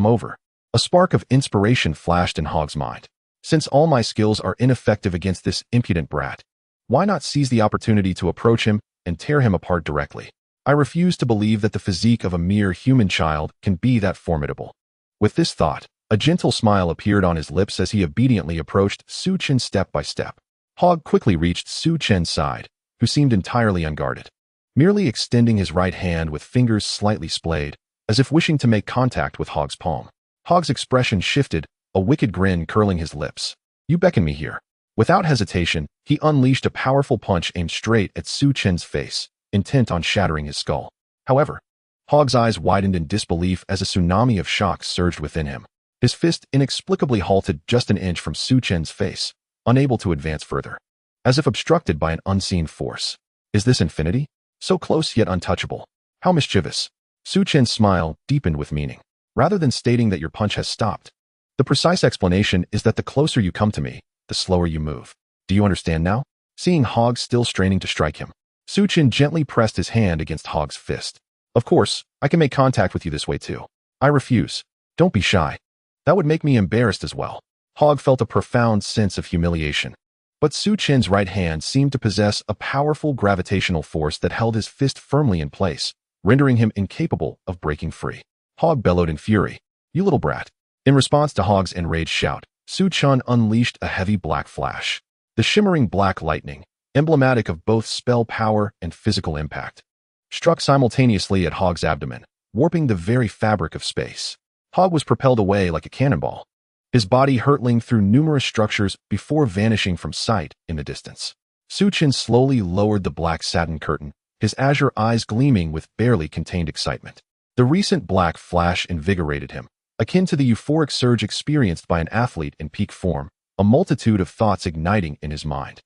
[SPEAKER 1] over." A spark of inspiration flashed in Hog's mind. Since all my skills are ineffective against this impudent brat, why not seize the opportunity to approach him and tear him apart directly? I refuse to believe that the physique of a mere human child can be that formidable. With this thought, a gentle smile appeared on his lips as he obediently approached Su Chen step by step. Hog quickly reached Su Chen's side, who seemed entirely unguarded, merely extending his right hand with fingers slightly splayed, as if wishing to make contact with Hog's palm. Hog's expression shifted, a wicked grin curling his lips. "You beckon me here." Without hesitation, he unleashed a powerful punch aimed straight at Su Chen's face, intent on shattering his skull. However, Hog's eyes widened in disbelief as a tsunami of shock surged within him. His fist inexplicably halted just an inch from Su Chen's face, unable to advance further, as if obstructed by an unseen force. Is this infinity? So close yet untouchable. How mischievous. Su Chen's smile deepened with meaning. Rather than stating that your punch has stopped, the precise explanation is that the closer you come to me, the slower you move. Do you understand now? Seeing Hog still straining to strike him, Su Chen gently pressed his hand against Hog's fist. "Of course, I can make contact with you this way too." "I refuse. Don't be shy. That would make me embarrassed as well." Hog felt a profound sense of humiliation. But Su Chen's right hand seemed to possess a powerful gravitational force that held his fist firmly in place, rendering him incapable of breaking free. Hog bellowed in fury. "You little brat." In response to Hog's enraged shout, Su Chen unleashed a heavy black flash. The shimmering black lightning, emblematic of both spell power and physical impact, struck simultaneously at Hog's abdomen, warping the very fabric of space. Hog was propelled away like a cannonball, his body hurtling through numerous structures before vanishing from sight in the distance. Su Chen slowly lowered the black satin curtain, his azure eyes gleaming with barely contained excitement. The recent black flash invigorated him, akin to the euphoric surge experienced by an athlete in peak form, a multitude of thoughts igniting in his mind.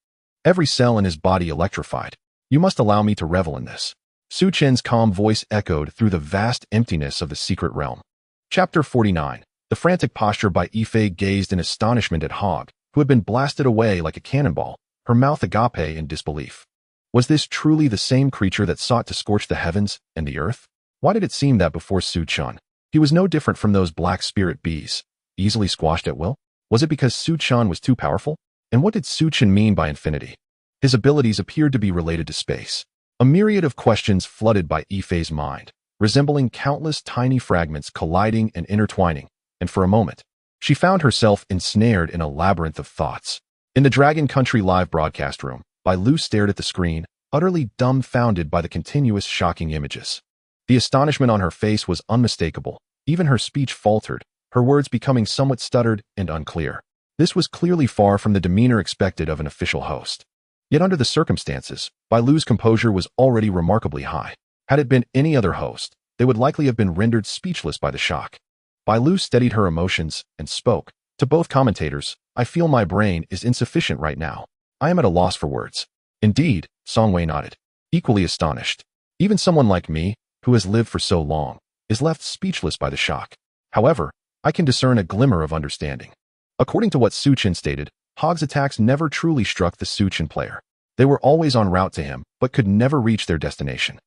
[SPEAKER 1] Every cell in his body electrified. "You must allow me to revel in this." Su Chen's calm voice echoed through the vast emptiness of the secret realm. Chapter 49. The frantic posture by Yifei gazed in astonishment at Hog, who had been blasted away like a cannonball, her mouth agape in disbelief. Was this truly the same creature that sought to scorch the heavens and the earth? Why did it seem that before Su Chen, he was no different from those black spirit bees, easily squashed at will? Was it because Su Chen was too powerful? And what did Su Chen mean by infinity? His abilities appeared to be related to space. A myriad of questions flooded by Yifei's mind, resembling countless tiny fragments colliding and intertwining, and for a moment, she found herself ensnared in a labyrinth of thoughts. In the Dragon Country live broadcast room, Bai Lu stared at the screen, utterly dumbfounded by the continuous shocking images. The astonishment on her face was unmistakable. Even her speech faltered, her words becoming somewhat stuttered and unclear. This was clearly far from the demeanor expected of an official host. Yet under the circumstances, Bai Lu's composure was already remarkably high. Had it been any other host, they would likely have been rendered speechless by the shock. Bai Lu steadied her emotions and spoke. "To both commentators, I feel my brain is insufficient right now. I am at a loss for words." "Indeed," Song Wei nodded, equally astonished. "Even someone like me, who has lived for so long, is left speechless by the shock. However, I can discern a glimmer of understanding." According to what Su Chen stated, Hog's attacks never truly struck the Su Chen player. They were always en route to him, but could never reach their destination.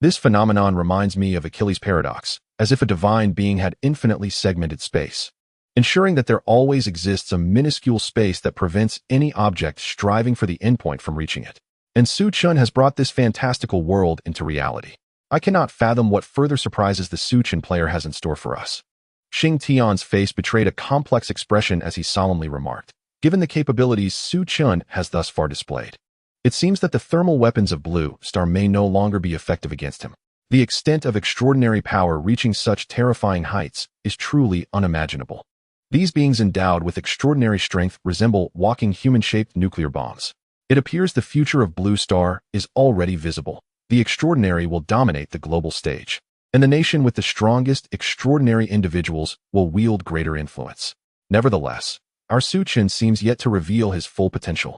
[SPEAKER 1] This phenomenon reminds me of Achilles' paradox, as if a divine being had infinitely segmented space, ensuring that there always exists a minuscule space that prevents any object striving for the endpoint from reaching it. And Su-chun has brought this fantastical world into reality. I cannot fathom what further surprises the Su-chun player has in store for us. Xing Tian's face betrayed a complex expression as he solemnly remarked, given the capabilities Su-chun has thus far displayed, it seems that the thermal weapons of Blue Star may no longer be effective against him. The extent of extraordinary power reaching such terrifying heights is truly unimaginable. These beings endowed with extraordinary strength resemble walking human-shaped nuclear bombs. It appears the future of Blue Star is already visible. The extraordinary will dominate the global stage, and the nation with the strongest extraordinary individuals will wield greater influence. Nevertheless, our Su-chun seems yet to reveal his full potential.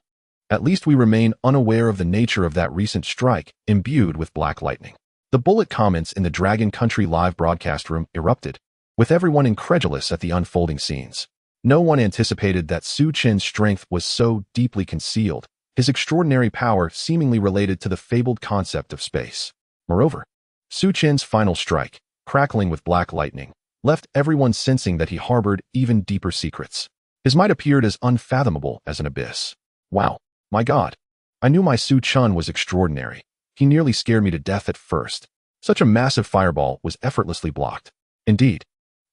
[SPEAKER 1] At least we remain unaware of the nature of that recent strike imbued with black lightning. The bullet comments in the Dragon Country live broadcast room erupted, with everyone incredulous at the unfolding scenes. No one anticipated that Su-chun's strength was so deeply concealed, his extraordinary power seemingly related to the fabled concept of space. Moreover, Su-chun's final strike, crackling with black lightning, left everyone sensing that he harbored even deeper secrets. His might appeared as unfathomable as an abyss. Wow. My God, I knew my Su-chun was extraordinary. He nearly scared me to death at first. Such a massive fireball was effortlessly blocked. Indeed,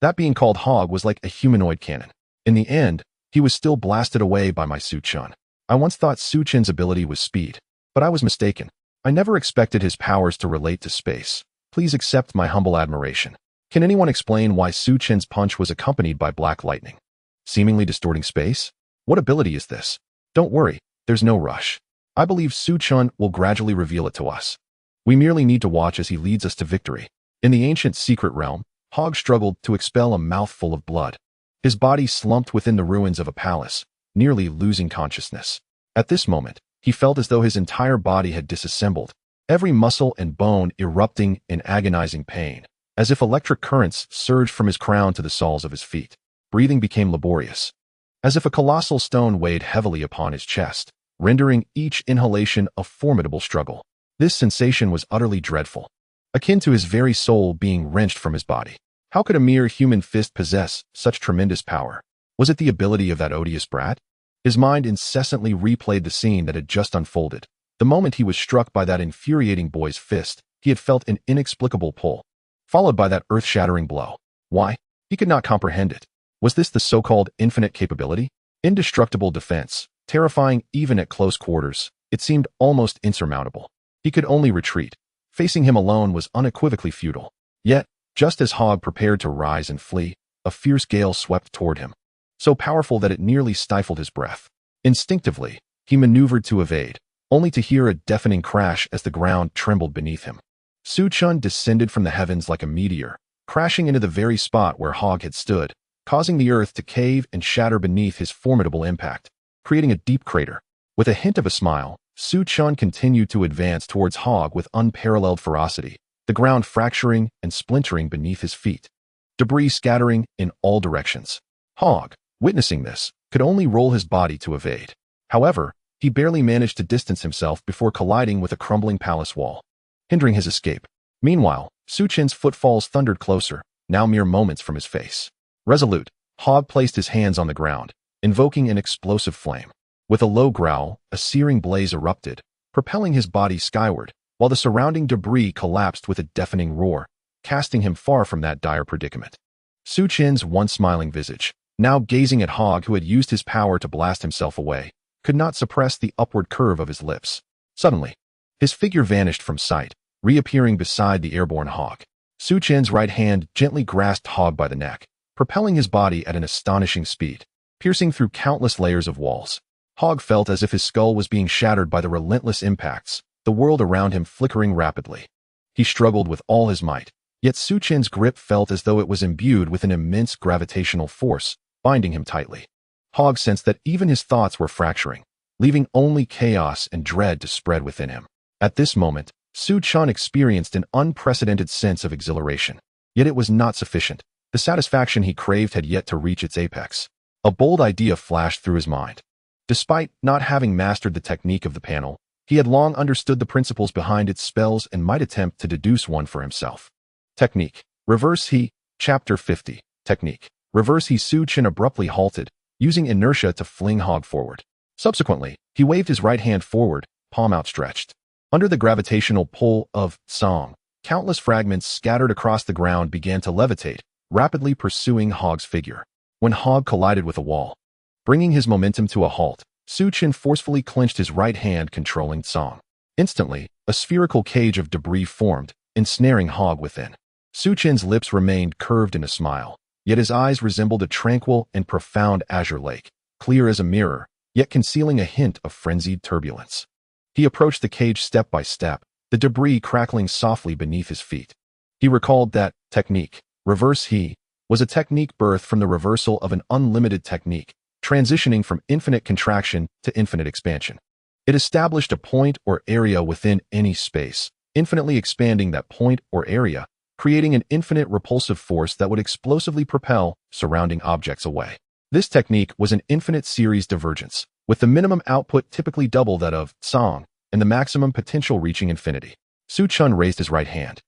[SPEAKER 1] that being called Hog was like a humanoid cannon. In the end, he was still blasted away by my Su-chun. I once thought Su-chun's ability was speed, but I was mistaken. I never expected his powers to relate to space. Please accept my humble admiration. Can anyone explain why Su-chun's punch was accompanied by black lightning, seemingly distorting space? What ability is this? Don't worry. There's no rush. I believe Su-chun will gradually reveal it to us. We merely need to watch as he leads us to victory. In the ancient secret realm, Hog struggled to expel a mouthful of blood. His body slumped within the ruins of a palace, nearly losing consciousness. At this moment, he felt as though his entire body had disassembled, every muscle and bone erupting in agonizing pain, as if electric currents surged from his crown to the soles of his feet. Breathing became laborious, as if a colossal stone weighed heavily upon his chest, rendering each inhalation a formidable struggle. This sensation was utterly dreadful, akin to his very soul being wrenched from his body. How could a mere human fist possess such tremendous power? Was it the ability of that odious brat? His mind incessantly replayed the scene that had just unfolded. The moment he was struck by that infuriating boy's fist, he had felt an inexplicable pull, followed by that earth-shattering blow. Why? He could not comprehend it. Was this the so-called infinite capability? Indestructible defense, terrifying even at close quarters, it seemed almost insurmountable. He could only retreat. Facing him alone was unequivocally futile. Yet, just as Hog prepared to rise and flee, a fierce gale swept toward him, so powerful that it nearly stifled his breath. Instinctively, he maneuvered to evade, only to hear a deafening crash as the ground trembled beneath him. Su-chun descended from the heavens like a meteor, crashing into the very spot where Hog had stood, causing the earth to cave and shatter beneath his formidable impact, creating a deep crater. With a hint of a smile, Su-chun continued to advance towards Hog with unparalleled ferocity, the ground fracturing and splintering beneath his feet, debris scattering in all directions. Hog, witnessing this, could only roll his body to evade. However, he barely managed to distance himself before colliding with a crumbling palace wall, hindering his escape. Meanwhile, Su-chun's footfalls thundered closer, now mere moments from his face. Resolute, Hog placed his hands on the ground, invoking an explosive flame. With a low growl, a searing blaze erupted, propelling his body skyward, while the surrounding debris collapsed with a deafening roar, casting him far from that dire predicament. Su-chun's once smiling visage, now gazing at Hog who had used his power to blast himself away, could not suppress the upward curve of his lips. Suddenly, his figure vanished from sight, reappearing beside the airborne Hog. Su-chun's right hand gently grasped Hog by the neck, propelling his body at an astonishing speed, piercing through countless layers of walls. Hog felt as if his skull was being shattered by the relentless impacts, the world around him flickering rapidly. He struggled with all his might, yet Su-chun's grip felt as though it was imbued with an immense gravitational force, binding him tightly. Hog sensed that even his thoughts were fracturing, leaving only chaos and dread to spread within him. At this moment, Su-chun experienced an unprecedented sense of exhilaration. Yet it was not sufficient. The satisfaction he craved had yet to reach its apex. A bold idea flashed through his mind. Despite not having mastered the technique of the panel, He had long understood the principles behind its spells and might attempt to deduce one for himself. Technique. Reverse He. Chapter 50. Technique. Reverse He. Su Chen abruptly halted, using inertia to fling Hog forward. Subsequently, he waved his right hand forward, palm outstretched. Under the gravitational pull of song, countless fragments scattered across the ground began to levitate, rapidly pursuing Hog's figure. When Hog collided with a wall, bringing his momentum to a halt, Su Chen forcefully clenched his right hand controlling Song. Instantly, a spherical cage of debris formed, ensnaring Hog within. Su Chen's lips remained curved in a smile, yet his eyes resembled a tranquil and profound azure lake, clear as a mirror, yet concealing a hint of frenzied turbulence. He approached the cage step by step, the debris crackling softly beneath his feet. He recalled that technique, Reverse He, was a technique birthed from the reversal of an unlimited technique, transitioning from infinite contraction to infinite expansion. It established a point or area within any space, infinitely expanding that point or area, creating an infinite repulsive force that would explosively propel surrounding objects away. This technique was an infinite series divergence, with the minimum output typically double that of Song, and the maximum potential reaching infinity. Su Chen raised his right hand,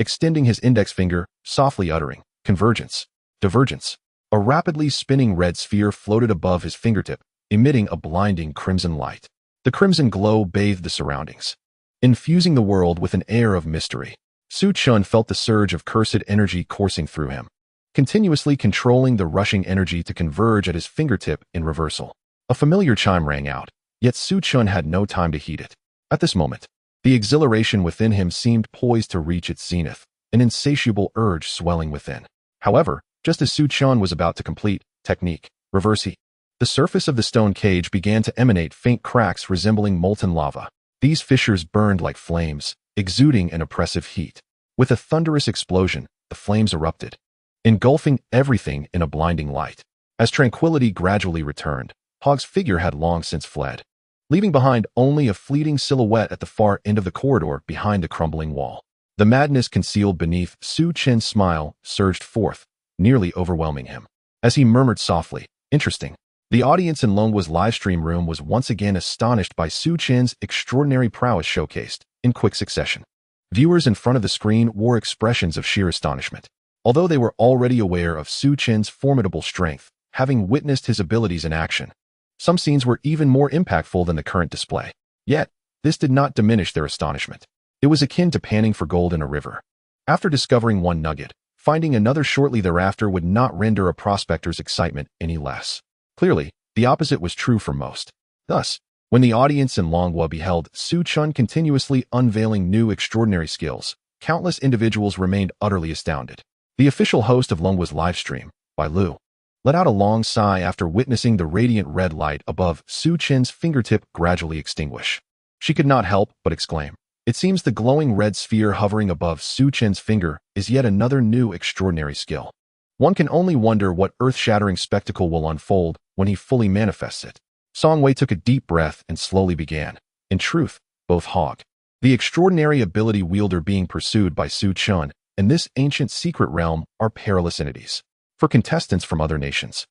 [SPEAKER 1] extending his index finger, softly uttering, convergence, divergence. A rapidly spinning red sphere floated above his fingertip, emitting a blinding crimson light. The crimson glow bathed the surroundings, infusing the world with an air of mystery. Su Chen felt the surge of cursed energy coursing through him, continuously controlling the rushing energy to converge at his fingertip in reversal. A familiar chime rang out, yet Su Chen had no time to heed it. At this moment, the exhilaration within him seemed poised to reach its zenith, an insatiable urge swelling within. However, just as Su Chen was about to complete technique, Reverse He, the surface of the stone cage began to emanate faint cracks resembling molten lava. These fissures burned like flames, exuding an oppressive heat. With a thunderous explosion, the flames erupted, engulfing everything in a blinding light. As tranquility gradually returned, Hog's figure had long since fled, leaving behind only a fleeting silhouette at the far end of the corridor behind the crumbling wall. The madness concealed beneath Su Chen's smile surged forth, nearly overwhelming him. As he murmured softly, "Interesting." The audience in Longwa's livestream room was once again astonished by Su Chen's extraordinary prowess showcased in quick succession. Viewers in front of the screen wore expressions of sheer astonishment. Although they were already aware of Su Chen's formidable strength, having witnessed his abilities in action, some scenes were even more impactful than the current display. Yet, this did not diminish their astonishment. It was akin to panning for gold in a river. After discovering one nugget, finding another shortly thereafter would not render a prospector's excitement any less. Clearly, the opposite was true for most. Thus, when the audience in Longwa beheld Su Chen continuously unveiling new extraordinary skills, countless individuals remained utterly astounded. The official host of Longwa's livestream, Bai Lu, let out a long sigh after witnessing the radiant red light above Su Chen's fingertip gradually extinguish. She could not help but exclaim, "It seems the glowing red sphere hovering above Su Chen's finger is yet another new extraordinary skill. One can only wonder what earth-shattering spectacle will unfold when he fully manifests it." Song Wei took a deep breath and slowly began. In truth, both Hog, the extraordinary ability wielder being pursued by Su Chen, and this ancient secret realm are perilous entities for contestants from other nations.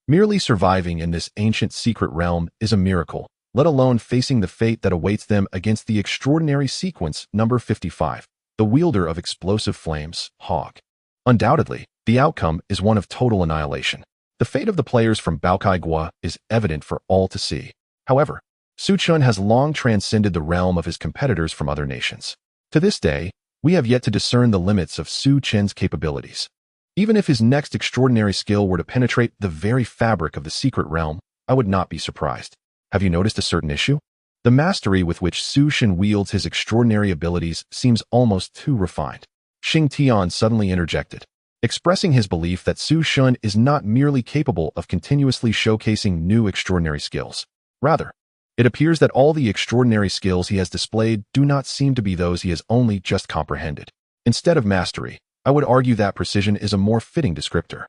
[SPEAKER 1] Merely surviving in this ancient secret realm is a miracle, let alone facing the fate that awaits them against the extraordinary sequence number 55, the wielder of explosive flames, Hog. Undoubtedly, the outcome is one of total annihilation. The fate of the players from Baokai Gua is evident for all to see. However, Su Chen has long transcended the realm of his competitors from other nations. To this day, we have yet to discern the limits of Su Chen's capabilities. Even if his next extraordinary skill were to penetrate the very fabric of the secret realm, I would not be surprised. Have you noticed a certain issue? The mastery with which Su Chen wields his extraordinary abilities seems almost too refined. Xing Tian suddenly interjected, expressing his belief that Su Chen is not merely capable of continuously showcasing new extraordinary skills. Rather, it appears that all the extraordinary skills he has displayed do not seem to be those he has only just comprehended. Instead of mastery, I would argue that precision is a more fitting descriptor.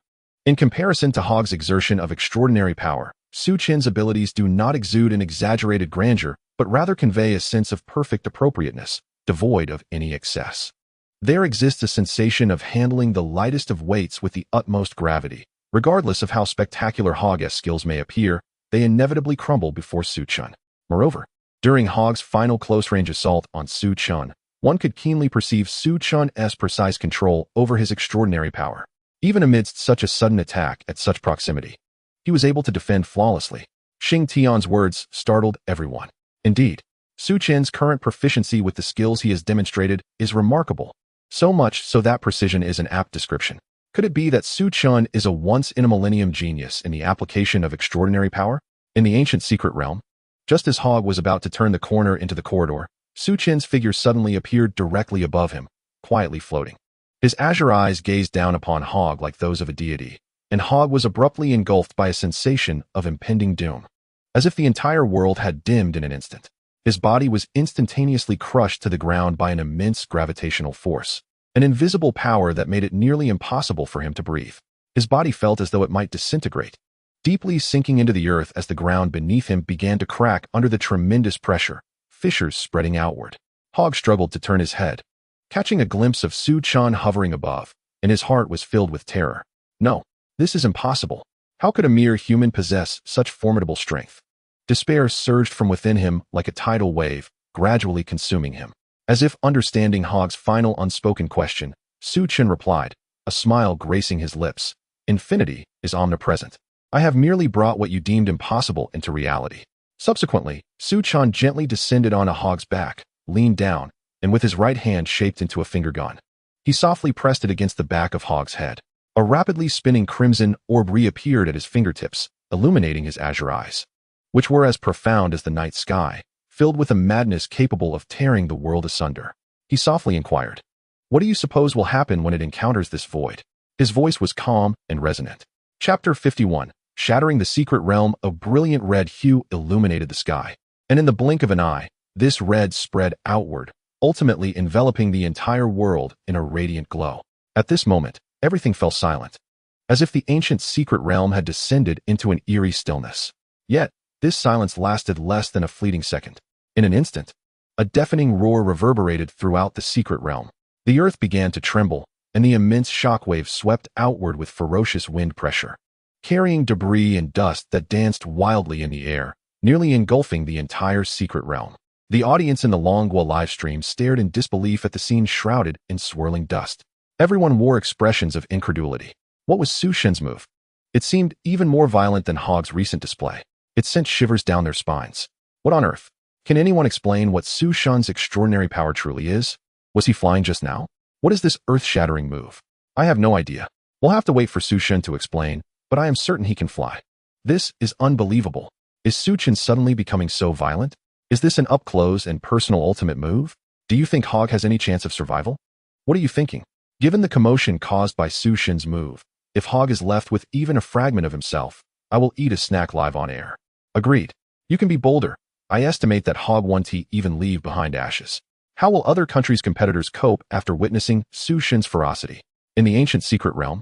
[SPEAKER 1] In comparison to Hog's exertion of extraordinary power, Su Chen's abilities do not exude an exaggerated grandeur, but rather convey a sense of perfect appropriateness, devoid of any excess. There exists a sensation of handling the lightest of weights with the utmost gravity. Regardless of how spectacular Hog's skills may appear, they inevitably crumble before Su Chen. Moreover, During Hog's final close-range assault on Su Chun, one could keenly perceive Su Chun's precise control over his extraordinary power. Even amidst such a sudden attack at such proximity, he was able to defend flawlessly. Xing Tian's words startled everyone. Indeed, Su Chen's current proficiency with the skills he has demonstrated is remarkable, so much so that precision is an apt description. Could it be that Su Chun is a once-in-a-millennium genius in the application of extraordinary power? In the ancient secret realm, just as Hog was about to turn the corner into the corridor, Su Chen's figure suddenly appeared directly above him, quietly floating. His azure eyes gazed down upon Hog like those of a deity, and Hog was abruptly engulfed by a sensation of impending doom. As if the entire world had dimmed in an instant, his body was instantaneously crushed to the ground by an immense gravitational force, an invisible power that made it nearly impossible for him to breathe. His body felt as though it might disintegrate, deeply sinking into the earth as the ground beneath him began to crack under the tremendous pressure, fissures spreading outward. Hog struggled to turn his head, catching a glimpse of Su Chun hovering above, and his heart was filled with terror. No, this is impossible. How could a mere human possess such formidable strength? Despair surged from within him like a tidal wave, gradually consuming him. As if understanding Hog's final unspoken question, Su Chun replied, a smile gracing his lips. Infinity is omnipresent. I have merely brought what you deemed impossible into reality. Subsequently, Su Chun gently descended onto Hog's back, leaned down, and with his right hand shaped into a finger gun, he softly pressed it against the back of Hog's head. A rapidly spinning crimson orb reappeared at his fingertips, illuminating his azure eyes, which were as profound as the night sky, filled with a madness capable of tearing the world asunder. He softly inquired, "What do you suppose will happen when it encounters this void?" His voice was calm and resonant. Chapter 51. Shattering the secret realm. A brilliant red hue illuminated the sky, and in the blink of an eye, this red spread outward, ultimately enveloping the entire world in a radiant glow. At this moment, everything fell silent, as if the ancient secret realm had descended into an eerie stillness. Yet, this silence lasted less than a fleeting second. In an instant, a deafening roar reverberated throughout the secret realm. The earth began to tremble, and the immense shockwave swept outward with ferocious wind pressure, carrying debris and dust that danced wildly in the air, nearly engulfing the entire secret realm. The audience in the Longwa livestream stared in disbelief at the scene shrouded in swirling dust. Everyone wore expressions of incredulity. What was Su Chen's move? It seemed even more violent than Hog's recent display. It sent shivers down their spines. What on earth? Can anyone explain what Su Chen's extraordinary power truly is? Was he flying just now? What is this earth-shattering move? I have no idea. We'll have to wait for Su Chen to explain, but I am certain he can fly. This is unbelievable. Is Su Chen suddenly becoming so violent? Is this an up-close and personal ultimate move? Do you think Hog has any chance of survival? What are you thinking? Given the commotion caused by Su Chen's move, if Hog is left with even a fragment of himself, I will eat a snack live on air. Agreed. You can be bolder. I estimate that Hog won't even leave behind ashes. How will other countries' competitors cope after witnessing Su Chen's ferocity? In the ancient secret realm,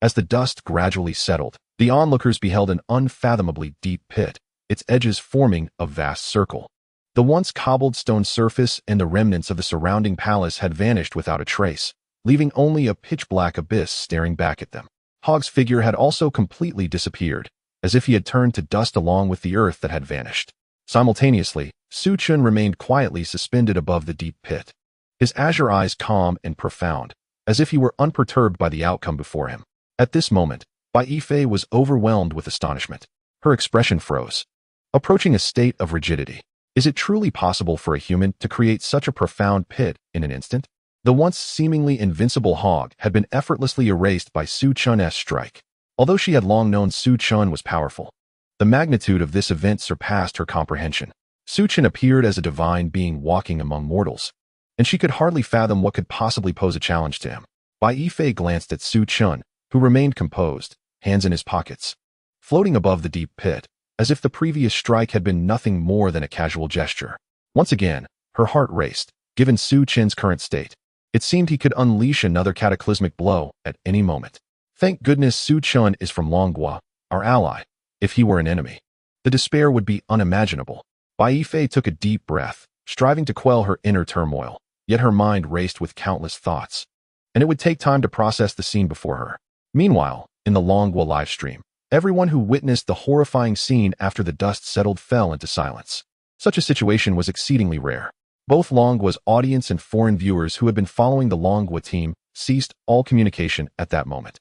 [SPEAKER 1] as the dust gradually settled, the onlookers beheld an unfathomably deep pit, its edges forming a vast circle. The once cobbled stone surface and the remnants of the surrounding palace had vanished without a trace, leaving only a pitch-black abyss staring back at them. Hog's figure had also completely disappeared, as if he had turned to dust along with the earth that had vanished. Simultaneously, Su Chun remained quietly suspended above the deep pit, his azure eyes calm and profound, as if he were unperturbed by the outcome before him. At this moment, Bai Yifei was overwhelmed with astonishment. Her expression froze, approaching a state of rigidity. Is it truly possible for a human to create such a profound pit in an instant? The once seemingly invincible Hog had been effortlessly erased by Su Chun's strike. Although she had long known Su Chun was powerful, the magnitude of this event surpassed her comprehension. Su Chun appeared as a divine being walking among mortals, and she could hardly fathom what could possibly pose a challenge to him. Bai Yifei glanced at Su Chun, who remained composed, hands in his pockets, floating above the deep pit, as if the previous strike had been nothing more than a casual gesture. Once again, her heart raced. Given Su Chen's current state, it seemed he could unleash another cataclysmic blow at any moment. Thank goodness Su Chun is from Longwa, our ally. If he were an enemy, the despair would be unimaginable. Bai Yifei took a deep breath, striving to quell her inner turmoil, yet her mind raced with countless thoughts, and it would take time to process the scene before her. Meanwhile, in the Longwa livestream, everyone who witnessed the horrifying scene after the dust settled fell into silence. Such a situation was exceedingly rare. Both Longgua's audience and foreign viewers who had been following the Longhua team ceased all communication at that moment.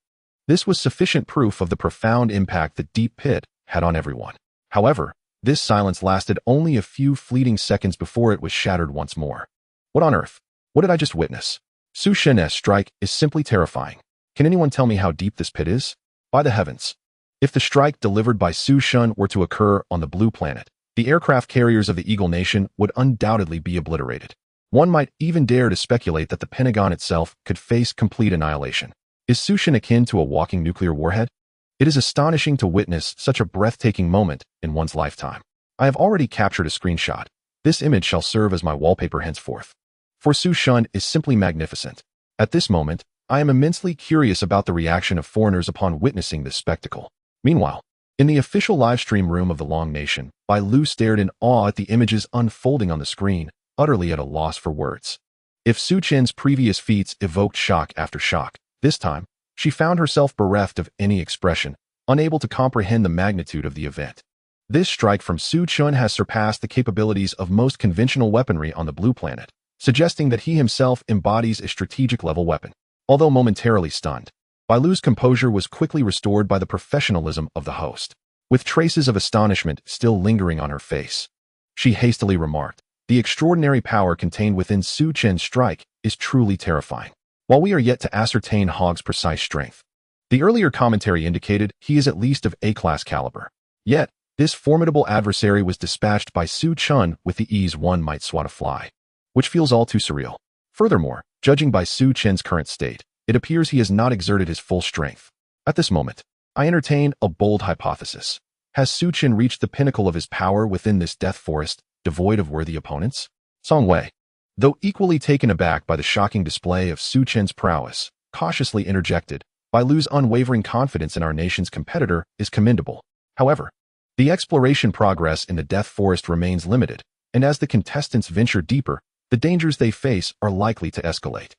[SPEAKER 1] This was sufficient proof of the profound impact the deep pit had on everyone. However, this silence lasted only a few fleeting seconds before it was shattered once more. What on earth? What did I just witness? Su Shen's strike is simply terrifying. Can anyone tell me how deep this pit is? By the heavens! If the strike delivered by Su Shen were to occur on the Blue Planet, the aircraft carriers of the Eagle Nation would undoubtedly be obliterated. One might even dare to speculate that the Pentagon itself could face complete annihilation. Is Su Shen akin to a walking nuclear warhead? It is astonishing to witness such a breathtaking moment in one's lifetime. I have already captured a screenshot. This image shall serve as my wallpaper henceforth. For Su Shen is simply magnificent. At this moment, I am immensely curious about the reaction of foreigners upon witnessing this spectacle. Meanwhile, in the official livestream room of the Long Nation, Bai Lu stared in awe at the images unfolding on the screen, utterly at a loss for words. If Su Chen's previous feats evoked shock after shock, this time, she found herself bereft of any expression, unable to comprehend the magnitude of the event. This strike from Su Chen has surpassed the capabilities of most conventional weaponry on the Blue Planet, suggesting that he himself embodies a strategic-level weapon. Although momentarily stunned, Bai Lu's composure was quickly restored by the professionalism of the host. With traces of astonishment still lingering on her face, she hastily remarked, "The extraordinary power contained within Su Chen's strike is truly terrifying. While we are yet to ascertain Hog's precise strength, the earlier commentary indicated he is at least of A-class caliber. Yet, this formidable adversary was dispatched by Su Chen with the ease one might swat a fly, which feels all too surreal. Furthermore, judging by Su Chen's current state, it appears he has not exerted his full strength. At this moment, I entertain a bold hypothesis. Has Su Chen reached the pinnacle of his power within this death forest, devoid of worthy opponents?" Song Wei, though equally taken aback by the shocking display of Su Chen's prowess, cautiously interjected, "Bai Lu's unwavering confidence in our nation's competitor is commendable. However, the exploration progress in the death forest remains limited, and as the contestants venture deeper, the dangers they face are likely to escalate.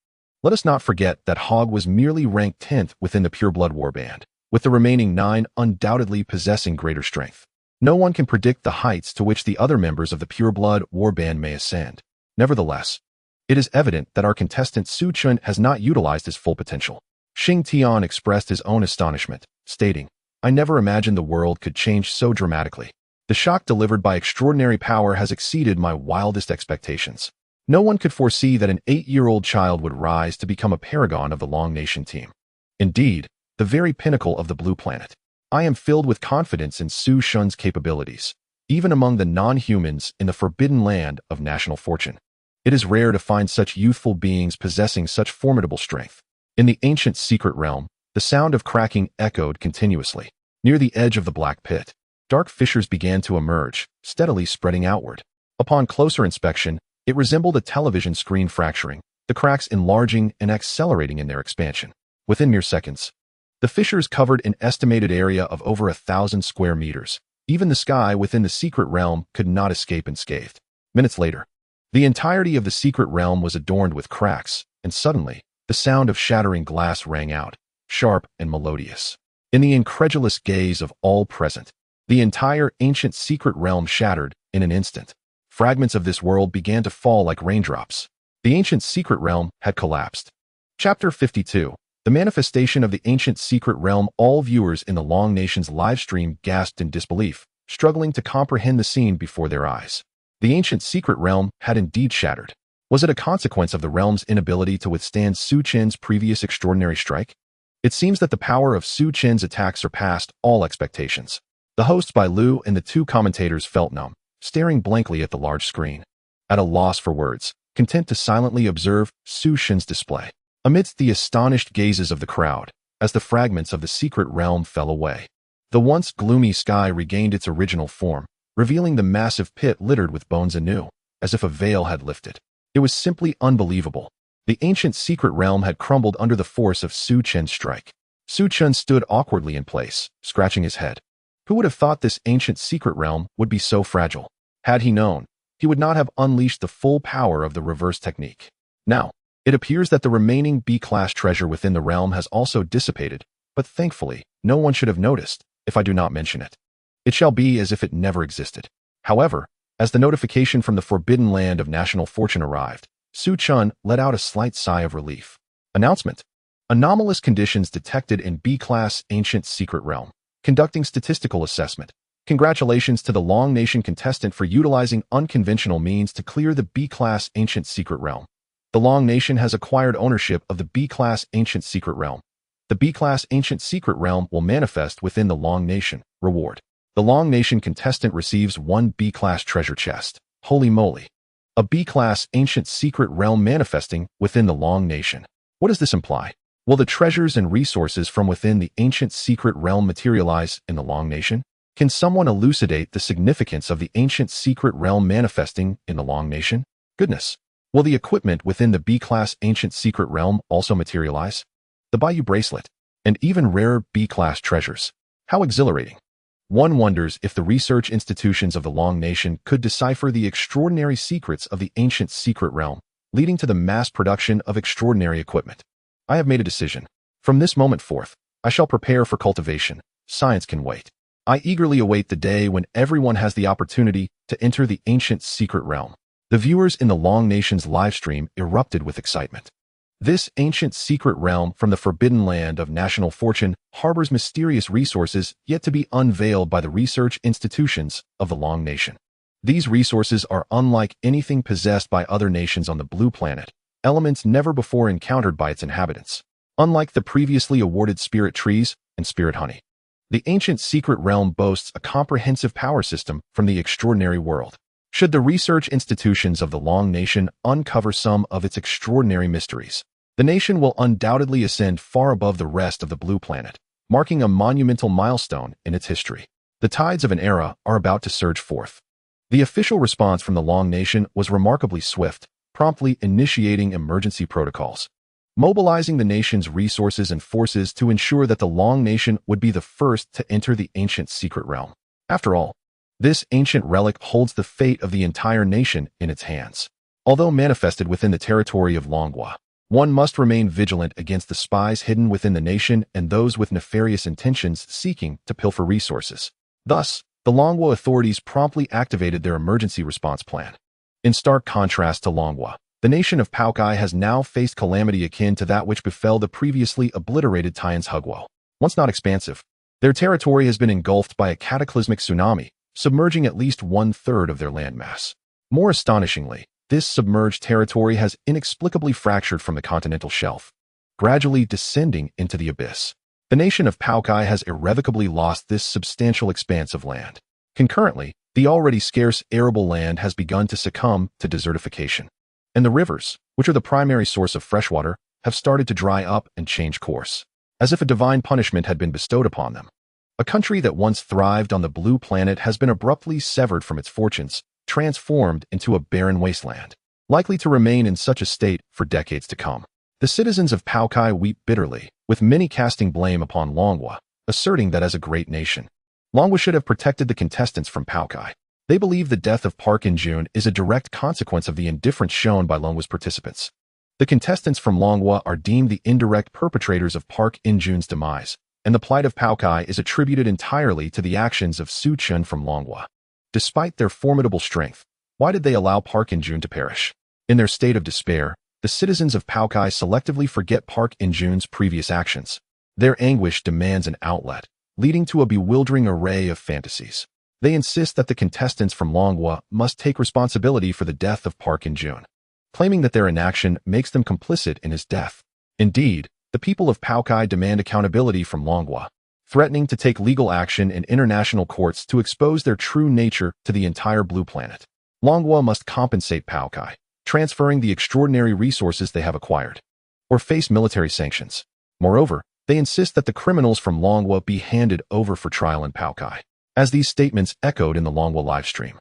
[SPEAKER 1] Let us not forget that Hog was merely ranked 10th within the Pureblood Warband, with the remaining 9 undoubtedly possessing greater strength. No one can predict the heights to which the other members of the Pureblood Warband may ascend. Nevertheless, it is evident that our contestant Su Chen has not utilized his full potential." Xing Tian expressed his own astonishment, stating, "I never imagined the world could change so dramatically. The shock delivered by extraordinary power has exceeded my wildest expectations. No one could foresee that an 8-year-old child would rise to become a paragon of the Long Nation team. Indeed, the very pinnacle of the Blue Planet. I am filled with confidence in Su Shen's capabilities, even among the non-humans in the forbidden land of national fortune. It is rare to find such youthful beings possessing such formidable strength." In the ancient secret realm, the sound of cracking echoed continuously. Near the edge of the black pit, dark fissures began to emerge, steadily spreading outward. Upon closer inspection, it resembled a television screen fracturing, the cracks enlarging and accelerating in their expansion. Within mere seconds, the fissures covered an estimated area of over 1,000 square meters. Even the sky within the secret realm could not escape unscathed. Minutes later, the entirety of the secret realm was adorned with cracks, and suddenly, the sound of shattering glass rang out, sharp and melodious. In the incredulous gaze of all present, the entire ancient secret realm shattered in an instant. Fragments of this world began to fall like raindrops. The ancient secret realm had collapsed. Chapter 52. The manifestation of the ancient secret realm. All viewers in the Long Nation's livestream gasped in disbelief, struggling to comprehend the scene before their eyes. The ancient secret realm had indeed shattered. Was it a consequence of the realm's inability to withstand Su Chen's previous extraordinary strike? It seems that the power of Su Chen's attack surpassed all expectations. The hosts Bai Lu and the 2 commentators felt numb, staring blankly at the large screen, at a loss for words, content to silently observe Su Chen's display. Amidst the astonished gazes of the crowd, as the fragments of the secret realm fell away, the once gloomy sky regained its original form, revealing the massive pit littered with bones anew, as if a veil had lifted. It was simply unbelievable. The ancient secret realm had crumbled under the force of Su Chen's strike. Su Chen stood awkwardly in place, scratching his head. Who would have thought this ancient secret realm would be so fragile? Had he known, he would not have unleashed the full power of the reverse technique. Now, it appears that the remaining B-class treasure within the realm has also dissipated, but thankfully, no one should have noticed, if I do not mention it. It shall be as if it never existed. However, As the notification from the Forbidden Land of National Fortune arrived, Su Chun let out a slight sigh of relief. Announcement: anomalous conditions detected in B-Class Ancient Secret Realm. Conducting statistical assessment. Congratulations to the Long Nation contestant for utilizing unconventional means to clear the B-Class Ancient Secret Realm. The Long Nation has acquired ownership of the B-Class Ancient Secret Realm. The B-Class Ancient Secret Realm will manifest within the Long Nation. Reward: the Long Nation contestant receives 1 B-Class treasure chest. Holy moly! A B-Class Ancient Secret Realm manifesting within the Long Nation. What does this imply? Will the treasures and resources from within the Ancient Secret Realm materialize in the Long Nation? Can someone elucidate the significance of the Ancient Secret Realm manifesting in the Long Nation? Goodness! Will the equipment within the B-Class Ancient Secret Realm also materialize? The Bayou Bracelet, and even rarer B-Class treasures. How exhilarating! One wonders if the research institutions of the Long Nation could decipher the extraordinary secrets of the Ancient Secret Realm, leading to the mass production of extraordinary equipment. I have made a decision. From this moment forth, I shall prepare for cultivation. Science can wait. I eagerly await the day when everyone has the opportunity to enter the Ancient Secret Realm. The viewers in the Long Nation's livestream erupted with excitement. This Ancient Secret Realm from the Forbidden Land of National Fortune harbors mysterious resources yet to be unveiled by the research institutions of the Long Nation. These resources are unlike anything possessed by other nations on the Blue Planet, elements never before encountered by its inhabitants. Unlike the previously awarded spirit trees and spirit honey, the Ancient Secret Realm boasts a comprehensive power system from the extraordinary world. Should the research institutions of the Long Nation uncover some of its extraordinary mysteries, the nation will undoubtedly ascend far above the rest of the Blue Planet, marking a monumental milestone in its history. The tides of an era are about to surge forth. The official response from the Long Nation was remarkably swift, promptly initiating emergency protocols, mobilizing the nation's resources and forces to ensure that the Long Nation would be the first to enter the Ancient Secret Realm. After all, this ancient relic holds the fate of the entire nation in its hands. Although manifested within the territory of Longhua, one must remain vigilant against the spies hidden within the nation and those with nefarious intentions seeking to pilfer resources. Thus, the Longhua authorities promptly activated their emergency response plan. In stark contrast to Longhua, the nation of Paokai has now faced calamity akin to that which befell the previously obliterated Tian's Hugwo. Once not expansive, their territory has been engulfed by a cataclysmic tsunami, submerging at least 1/3 of their landmass. More astonishingly, this submerged territory has inexplicably fractured from the continental shelf, gradually descending into the abyss. The nation of Paokai has irrevocably lost this substantial expanse of land. Concurrently, the already scarce arable land has begun to succumb to desertification, and the rivers, which are the primary source of freshwater, have started to dry up and change course, as if a divine punishment had been bestowed upon them. A country that once thrived on the Blue Planet has been abruptly severed from its fortunes, transformed into a barren wasteland, likely to remain in such a state for decades to come. The citizens of Paokai weep bitterly, with many casting blame upon Longhua, asserting that as a great nation, Longhua should have protected the contestants from Paokai. They believe the death of Park In-jun is a direct consequence of the indifference shown by Longhua's participants. The contestants from Longhua are deemed the indirect perpetrators of Park In-jun's demise, and the plight of Paokai is attributed entirely to the actions of Su Chun from Longhua. Despite their formidable strength, why did they allow Park In-jun to perish? In their state of despair, the citizens of Paokai selectively forget Park In-jun's previous actions. Their anguish demands an outlet, leading to a bewildering array of fantasies. They insist that the contestants from Longhua must take responsibility for the death of Park In-jun, claiming that their inaction makes them complicit in his death. Indeed, the people of Paokai demand accountability from Longhua, threatening to take legal action in international courts to expose their true nature to the entire Blue Planet. Longhua must compensate Paokai, transferring the extraordinary resources they have acquired, or face military sanctions. Moreover, they insist that the criminals from Longhua be handed over for trial in Paokai. As these statements echoed in the Longhua livestream,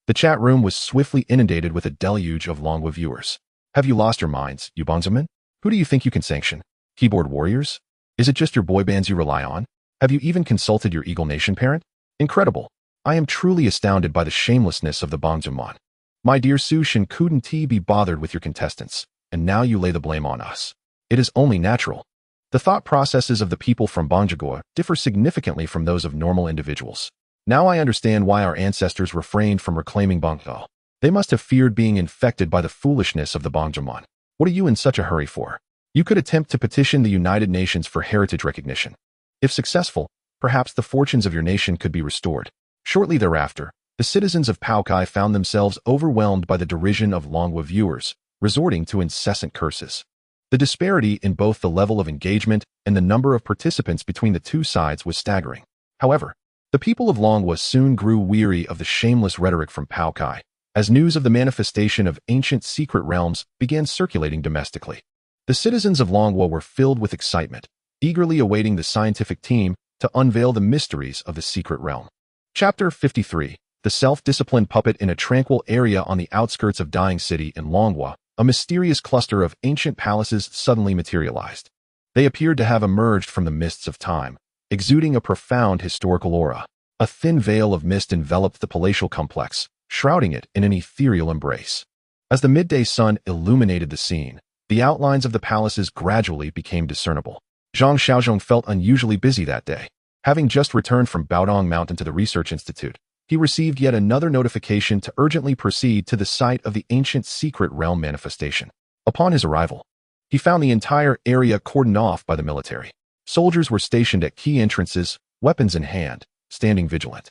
[SPEAKER 1] the chat room was swiftly inundated with a deluge of Longhua viewers. Have you lost your minds, you bonzomen? Who do you think you can sanction? Keyboard warriors? Is it just your boy bands you rely on? Have you even consulted your Eagle Nation parent? Incredible. I am truly astounded by the shamelessness of the bonzoman. My dear Su Shin couldn't be bothered with your contestants, and now you lay the blame on us. It is only natural. The thought processes of the people from Bonjagoa differ significantly from those of normal individuals. Now I understand why our ancestors refrained from reclaiming Bangzhou. They must have feared being infected by the foolishness of the Bangzhaman. What are you in such a hurry for? You could attempt to petition the United Nations for heritage recognition. If successful, perhaps the fortunes of your nation could be restored. Shortly thereafter, the citizens of Paokai found themselves overwhelmed by the derision of Longhua viewers, resorting to incessant curses. The disparity in both the level of engagement and the number of participants between the two sides was staggering. However, the people of Longhua soon grew weary of the shameless rhetoric from Paokai, as news of the manifestation of ancient secret realms began circulating domestically. The citizens of Longhua were filled with excitement, eagerly awaiting the scientific team to unveil the mysteries of the secret realm. Chapter 53. The self-disciplined puppet. In a tranquil area on the outskirts of Dying City in Longhua, a mysterious cluster of ancient palaces suddenly materialized. They appeared to have emerged from the mists of time, exuding a profound historical aura. A thin veil of mist enveloped the palatial complex, shrouding it in an ethereal embrace. As the midday sun illuminated the scene, the outlines of the palaces gradually became discernible. Zhang Xiaozhong felt unusually busy that day. Having just returned from Baodong Mountain to the Research Institute, he received yet another notification to urgently proceed to the site of the ancient secret realm manifestation. Upon his arrival, he found the entire area cordoned off by the military. Soldiers were stationed at key entrances, weapons in hand, standing vigilant.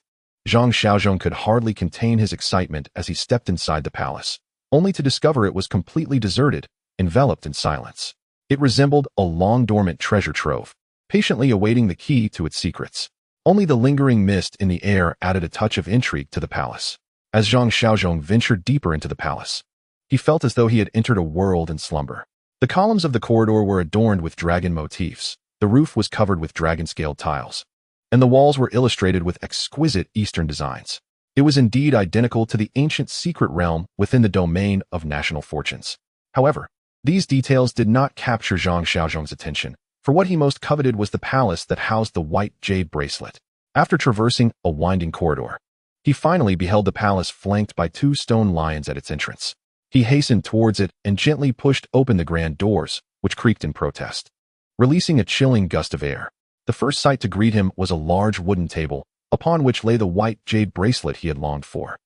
[SPEAKER 1] Zhang Xiaozhong could hardly contain his excitement as he stepped inside the palace, only to discover it was completely deserted, enveloped in silence. It resembled a long-dormant treasure trove, patiently awaiting the key to its secrets. Only the lingering mist in the air added a touch of intrigue to the palace. As Zhang Xiaozhong ventured deeper into the palace, he felt as though he had entered a world in slumber. The columns of the corridor were adorned with dragon motifs, the roof was covered with dragon-scaled tiles, and the walls were illustrated with exquisite Eastern designs. It was indeed identical to the ancient secret realm within the domain of national fortunes. However, these details did not capture Zhang Xiaozhong's attention, for what he most coveted was the palace that housed the white jade bracelet. After traversing a winding corridor, he finally beheld the palace flanked by two stone lions at its entrance. He hastened towards it and gently pushed open the grand doors, which creaked in protest, releasing a chilling gust of air. The first sight to greet him was a large wooden table, upon which lay the white jade bracelet he had longed for.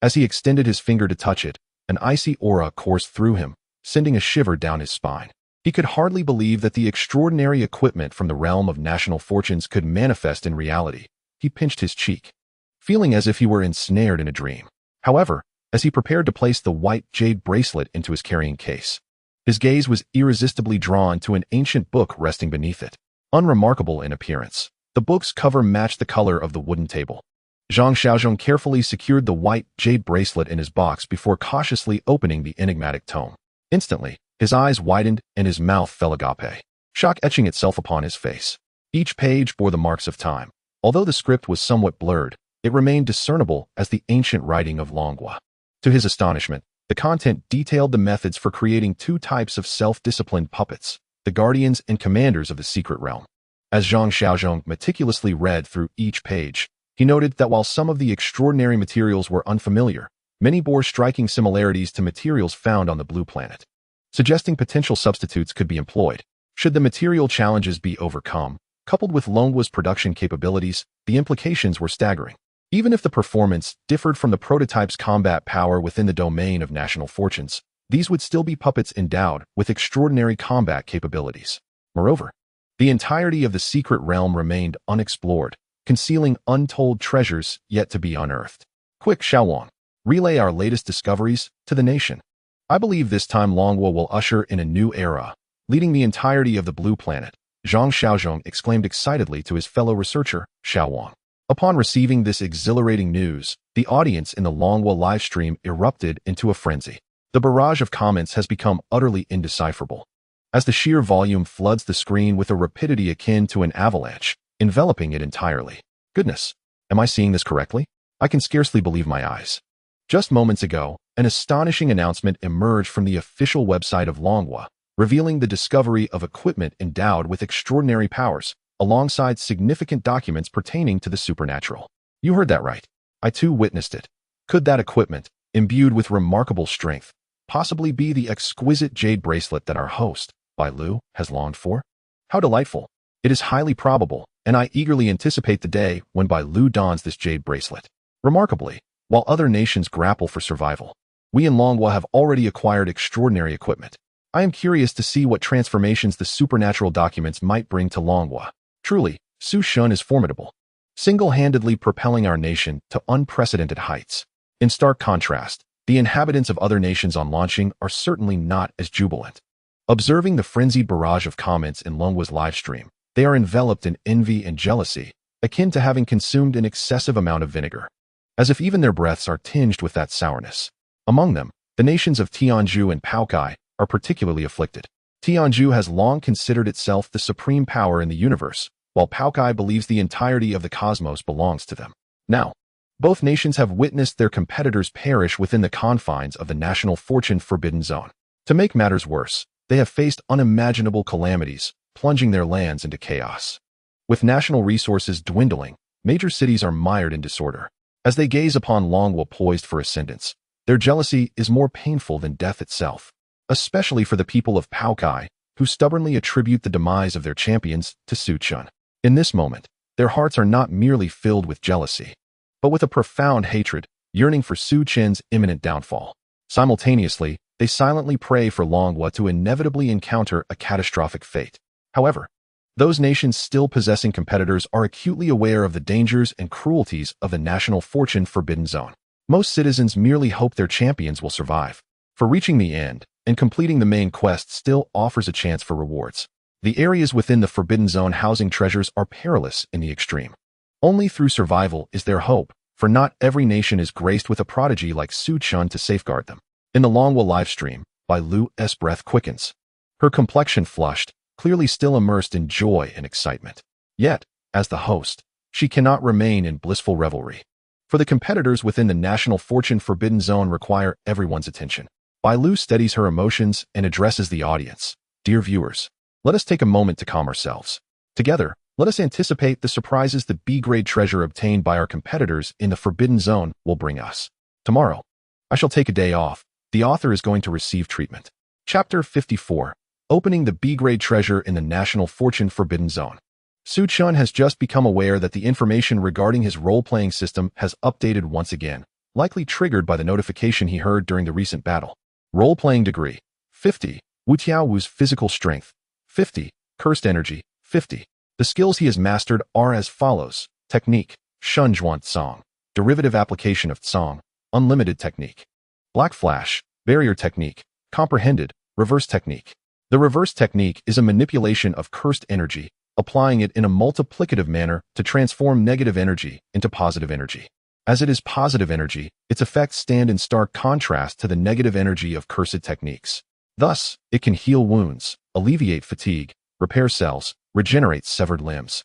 [SPEAKER 1] As he extended his finger to touch it, an icy aura coursed through him, sending a shiver down his spine. He could hardly believe that the extraordinary equipment from the realm of national fortunes could manifest in reality. He pinched his cheek, feeling as if he were ensnared in a dream. However, as he prepared to place the white jade bracelet into his carrying case, his gaze was irresistibly drawn to an ancient book resting beneath it. Unremarkable in appearance, the book's cover matched the color of the wooden table. Zhang Xiaozhong carefully secured the white jade bracelet in his box before cautiously opening the enigmatic tome. Instantly, his eyes widened and his mouth fell agape, shock etching itself upon his face. Each page bore the marks of time. Although the script was somewhat blurred, it remained discernible as the ancient writing of Longhua. To his astonishment, the content detailed the methods for creating two types of self-disciplined puppets, the guardians and commanders of the secret realm. As Zhang Xiaozhong meticulously read through each page, he noted that while some of the extraordinary materials were unfamiliar, many bore striking similarities to materials found on the Blue Planet, suggesting potential substitutes could be employed. Should the material challenges be overcome, coupled with Longhua's production capabilities, the implications were staggering. Even if the performance differed from the prototype's combat power within the domain of national fortunes, these would still be puppets endowed with extraordinary combat capabilities. Moreover, the entirety of the secret realm remained unexplored, concealing untold treasures yet to be unearthed. Quick, Xiaowang, relay our latest discoveries to the nation. I believe this time Longhua will usher in a new era, leading the entirety of the Blue Planet, Zhang Xiaozhong exclaimed excitedly to his fellow researcher, Xiaowang. Upon receiving this exhilarating news, the audience in the Longhua livestream erupted into a frenzy. The barrage of comments has become utterly indecipherable, as the sheer volume floods the screen with a rapidity akin to an avalanche, enveloping it entirely. Goodness, am I seeing this correctly? I can scarcely believe my eyes. Just moments ago, an astonishing announcement emerged from the official website of Longhua, revealing the discovery of equipment endowed with extraordinary powers, alongside significant documents pertaining to the supernatural. You heard that right. I too witnessed it. Could that equipment, imbued with remarkable strength, possibly be the exquisite jade bracelet that our host, Bai Lu, has longed for? How delightful. It is highly probable, and I eagerly anticipate the day when Bai Lu dons this jade bracelet. Remarkably, while other nations grapple for survival, we in Longhua have already acquired extraordinary equipment. I am curious to see what transformations the supernatural documents might bring to Longhua. Truly, Su Shun is formidable, single-handedly propelling our nation to unprecedented heights. In stark contrast, the inhabitants of other nations on launching are certainly not as jubilant. Observing the frenzied barrage of comments in Longhua's livestream, they are enveloped in envy and jealousy, akin to having consumed an excessive amount of vinegar, as if even their breaths are tinged with that sourness. Among them, the nations of Tianzhu and Paokai are particularly afflicted. Tianzhu has long considered itself the supreme power in the universe, while Paokai believes the entirety of the cosmos belongs to them. Now, both nations have witnessed their competitors perish within the confines of the national fortune forbidden zone. To make matters worse, they have faced unimaginable calamities, plunging their lands into chaos. With national resources dwindling, major cities are mired in disorder. As they gaze upon Longhua poised for ascendance, their jealousy is more painful than death itself, especially for the people of Paokai, who stubbornly attribute the demise of their champions to Su Shun. In this moment, their hearts are not merely filled with jealousy, but with a profound hatred, yearning for Su Chen's imminent downfall. Simultaneously, they silently pray for Longhua to inevitably encounter a catastrophic fate. However, those nations still possessing competitors are acutely aware of the dangers and cruelties of the national fortune forbidden zone. Most citizens merely hope their champions will survive. For reaching the end and completing the main quest still offers a chance for rewards. The areas within the forbidden zone housing treasures are perilous in the extreme. Only through survival is there hope, for not every nation is graced with a prodigy like Su Chun to safeguard them. In the Longhua livestream, Bai Lu's breath quickens. Her complexion flushed, clearly still immersed in joy and excitement. Yet, as the host, she cannot remain in blissful revelry. For the competitors within the national fortune forbidden zone require everyone's attention. Bai Lu steadies her emotions and addresses the audience. Dear viewers, let us take a moment to calm ourselves. Together, let us anticipate the surprises the B-grade treasure obtained by our competitors in the forbidden zone will bring us. Tomorrow, I shall take a day off. The author is going to receive treatment. Chapter 54. Opening the B-grade treasure in the National Fortune Forbidden Zone. Su Chun has just become aware that the information regarding his role-playing system has updated once again, likely triggered by the notification he heard during the recent battle. Role-playing degree, 50. Wu Tiaowu's physical strength, 50. Cursed energy, 50. The skills he has mastered are as follows. Technique, Shunzhuan Tsong. Derivative application of Tsong, unlimited technique. Black Flash, barrier technique, comprehended, reverse technique. The reverse technique is a manipulation of cursed energy, applying it in a multiplicative manner to transform negative energy into positive energy. As it is positive energy, its effects stand in stark contrast to the negative energy of cursed techniques. Thus, it can heal wounds, alleviate fatigue, repair cells, regenerate severed limbs,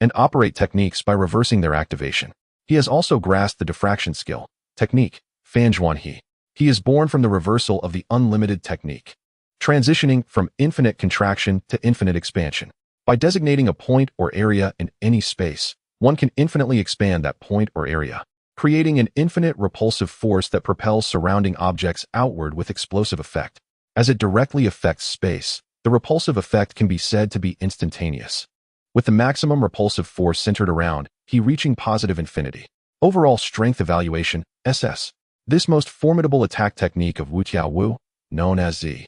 [SPEAKER 1] and operate techniques by reversing their activation. He has also grasped the diffraction skill, technique, Fanzhuan He. He is born from the reversal of the unlimited technique, transitioning from infinite contraction to infinite expansion. By designating a point or area in any space, one can infinitely expand that point or area, creating an infinite repulsive force that propels surrounding objects outward with explosive effect. As it directly affects space, the repulsive effect can be said to be instantaneous, with the maximum repulsive force centered around he reaching positive infinity. Overall strength evaluation, SS. This most formidable attack technique of Wu Tiaowu, known as Z,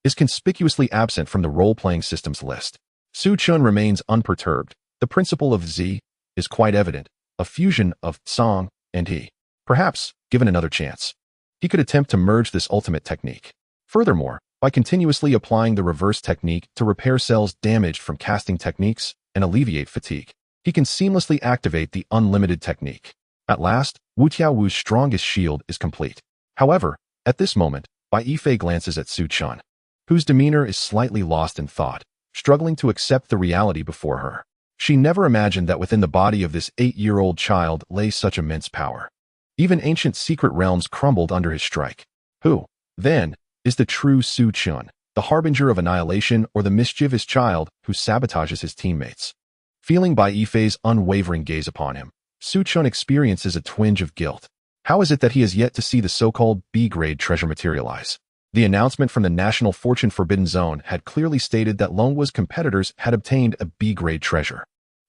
[SPEAKER 1] is conspicuously absent from the role-playing systems list. Su Chun remains unperturbed. The principle of Z is quite evident, a fusion of Tsong and He. Perhaps, given another chance, he could attempt to merge this ultimate technique. Furthermore, by continuously applying the reverse technique to repair cells damaged from casting techniques and alleviate fatigue, he can seamlessly activate the unlimited technique. At last, Wu Tiaowu's strongest shield is complete. However, at this moment, Bai Yifei glances at Su Chun, whose demeanor is slightly lost in thought, struggling to accept the reality before her. She never imagined that within the body of this 8-year-old child lay such immense power. Even ancient secret realms crumbled under his strike. Who, then, is the true Su Chun, the harbinger of annihilation or the mischievous child who sabotages his teammates? Feeling Bai Yifei's unwavering gaze upon him, Su Chun experiences a twinge of guilt. How is it that he has yet to see the so-called B-grade treasure materialize? The announcement from the National Fortune Forbidden Zone had clearly stated that Longwa's competitors had obtained a B-grade treasure.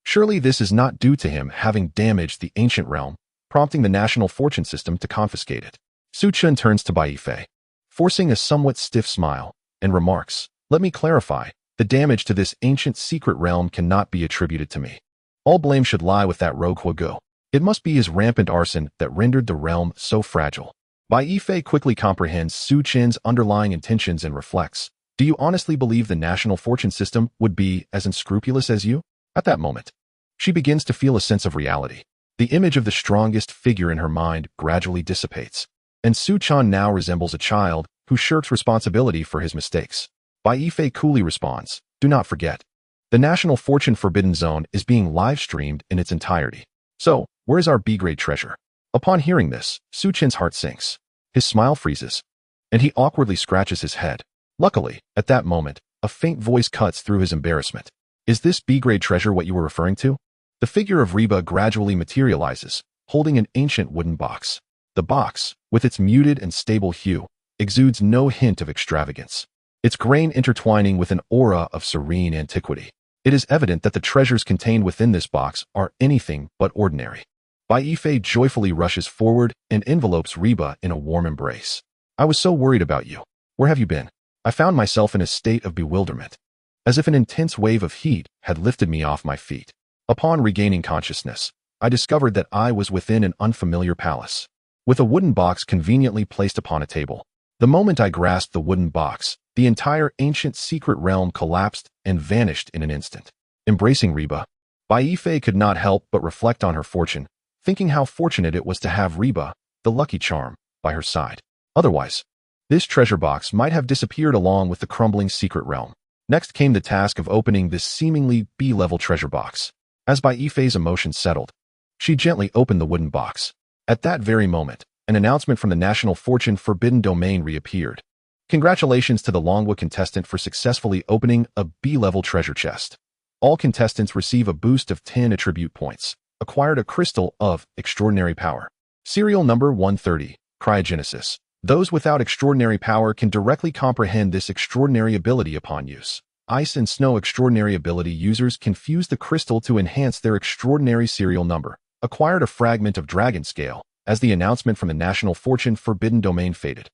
[SPEAKER 1] Surely this is not due to him having damaged the ancient realm, prompting the National Fortune System to confiscate it. Su Chun turns to Bai Yifei, forcing a somewhat stiff smile, and remarks, "Let me clarify, the damage to this ancient secret realm cannot be attributed to me. All blame should lie with that rogue Gojo. It must be his rampant arson that rendered the realm so fragile." Bai Yifei quickly comprehends Su Chin's underlying intentions and reflects, "Do you honestly believe the National Fortune System would be as unscrupulous as you?" At that moment, she begins to feel a sense of reality. The image of the strongest figure in her mind gradually dissipates, and Su Chan now resembles a child who shirks responsibility for his mistakes. Bai Yifei coolly responds, "Do not forget, the National Fortune Forbidden Zone is being live-streamed in its entirety. So, where is our B-grade treasure?" Upon hearing this, Su Chin's heart sinks. His smile freezes, and he awkwardly scratches his head. Luckily, at that moment, a faint voice cuts through his embarrassment. "Is this B-grade treasure what you were referring to?" The figure of Reba gradually materializes, holding an ancient wooden box. The box, with its muted and stable hue, exudes no hint of extravagance, its grain intertwining with an aura of serene antiquity. It is evident that the treasures contained within this box are anything but ordinary. Bai Yifei joyfully rushes forward and envelopes Reba in a warm embrace. "I was so worried about you. Where have you been?" I found myself in a state of bewilderment, as if an intense wave of heat had lifted me off my feet. Upon regaining consciousness, I discovered that I was within an unfamiliar palace, with a wooden box conveniently placed upon a table. The moment I grasped the wooden box, the entire ancient secret realm collapsed and vanished in an instant. Embracing Reba, Bai Yifei could not help but reflect on her fortune, thinking how fortunate it was to have Reba, the lucky charm, by her side. Otherwise, this treasure box might have disappeared along with the crumbling secret realm. Next came the task of opening this seemingly B-level treasure box. As Bai Yifei's emotions settled, she gently opened the wooden box. At that very moment, an announcement from the National Fortune Forbidden Domain reappeared. "Congratulations to the Longwa contestant for successfully opening a B-level treasure chest. All contestants receive a boost of 10 attribute points. Acquired a crystal of extraordinary power. Serial number 130, Cryogenesis. Those without extraordinary power can directly comprehend this extraordinary ability upon use. Ice and Snow extraordinary ability users can fuse the crystal to enhance their extraordinary serial number. Acquired a fragment of dragon scale, as the announcement from the National Fortune Forbidden Domain faded.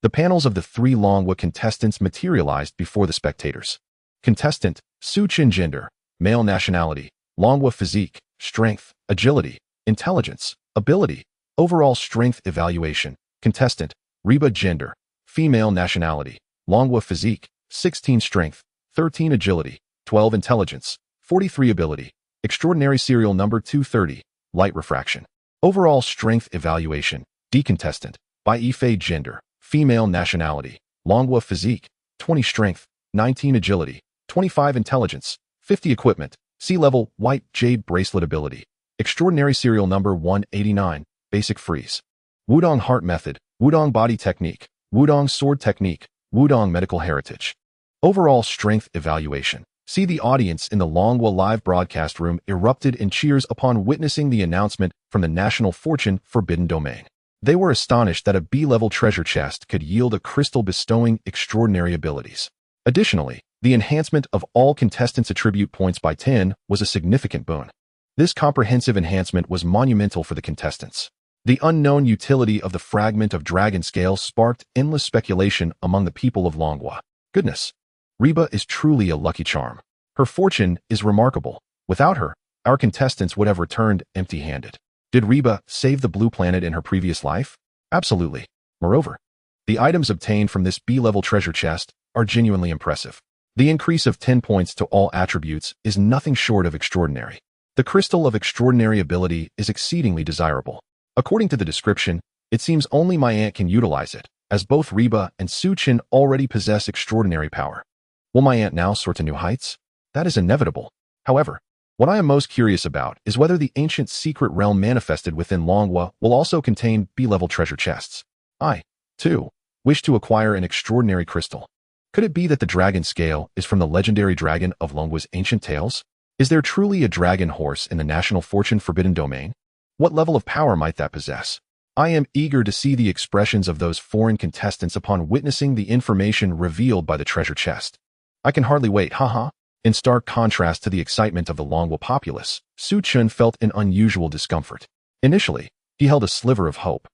[SPEAKER 1] The panels of the three Longwa contestants materialized before the spectators. Contestant, Su Chin gender, male nationality, Longwa physique, strength, agility, intelligence, ability, overall strength evaluation. Contestant, Reba gender, female nationality, Longwa physique, 16 strength, 13 agility, 12 intelligence, 43 ability, extraordinary serial number 230, light refraction. Overall strength evaluation. D contestant, Bai Yifei gender, female nationality, Longwa physique, 20 strength, 19 agility, 25 intelligence, 50 equipment, sea level white jade bracelet ability, extraordinary serial number 189, basic freeze. Wudong heart method, Wudong body technique, Wudong sword technique, Wudong medical heritage. Overall strength evaluation. See, the audience in the Longwa live broadcast room erupted in cheers upon witnessing the announcement from the National Fortune Forbidden Domain. They were astonished that a B-level treasure chest could yield a crystal bestowing extraordinary abilities. Additionally, the enhancement of all contestants' attribute points by 10 was a significant boon. This comprehensive enhancement was monumental for the contestants. The unknown utility of the fragment of dragon scale sparked endless speculation among the people of Longwa. Goodness, Reba is truly a lucky charm. Her fortune is remarkable. Without her, our contestants would have returned empty-handed. Did Reba save the blue planet in her previous life? Absolutely. Moreover, the items obtained from this B-level treasure chest are genuinely impressive. The increase of 10 points to all attributes is nothing short of extraordinary. The crystal of extraordinary ability is exceedingly desirable. According to the description, it seems only my aunt can utilize it, as both Reba and Su Chin already possess extraordinary power. Will my aunt now soar to new heights? That is inevitable. However, what I am most curious about is whether the ancient secret realm manifested within Longwa will also contain B-level treasure chests. I, too, wish to acquire an extraordinary crystal. Could it be that the dragon scale is from the legendary dragon of Longwa's ancient tales? Is there truly a dragon horse in the National Fortune Forbidden Domain? What level of power might that possess? I am eager to see the expressions of those foreign contestants upon witnessing the information revealed by the treasure chest. I can hardly wait, haha. In stark contrast to the excitement of the Longwa populace, Su Chun felt an unusual discomfort. Initially, he held a sliver of hope.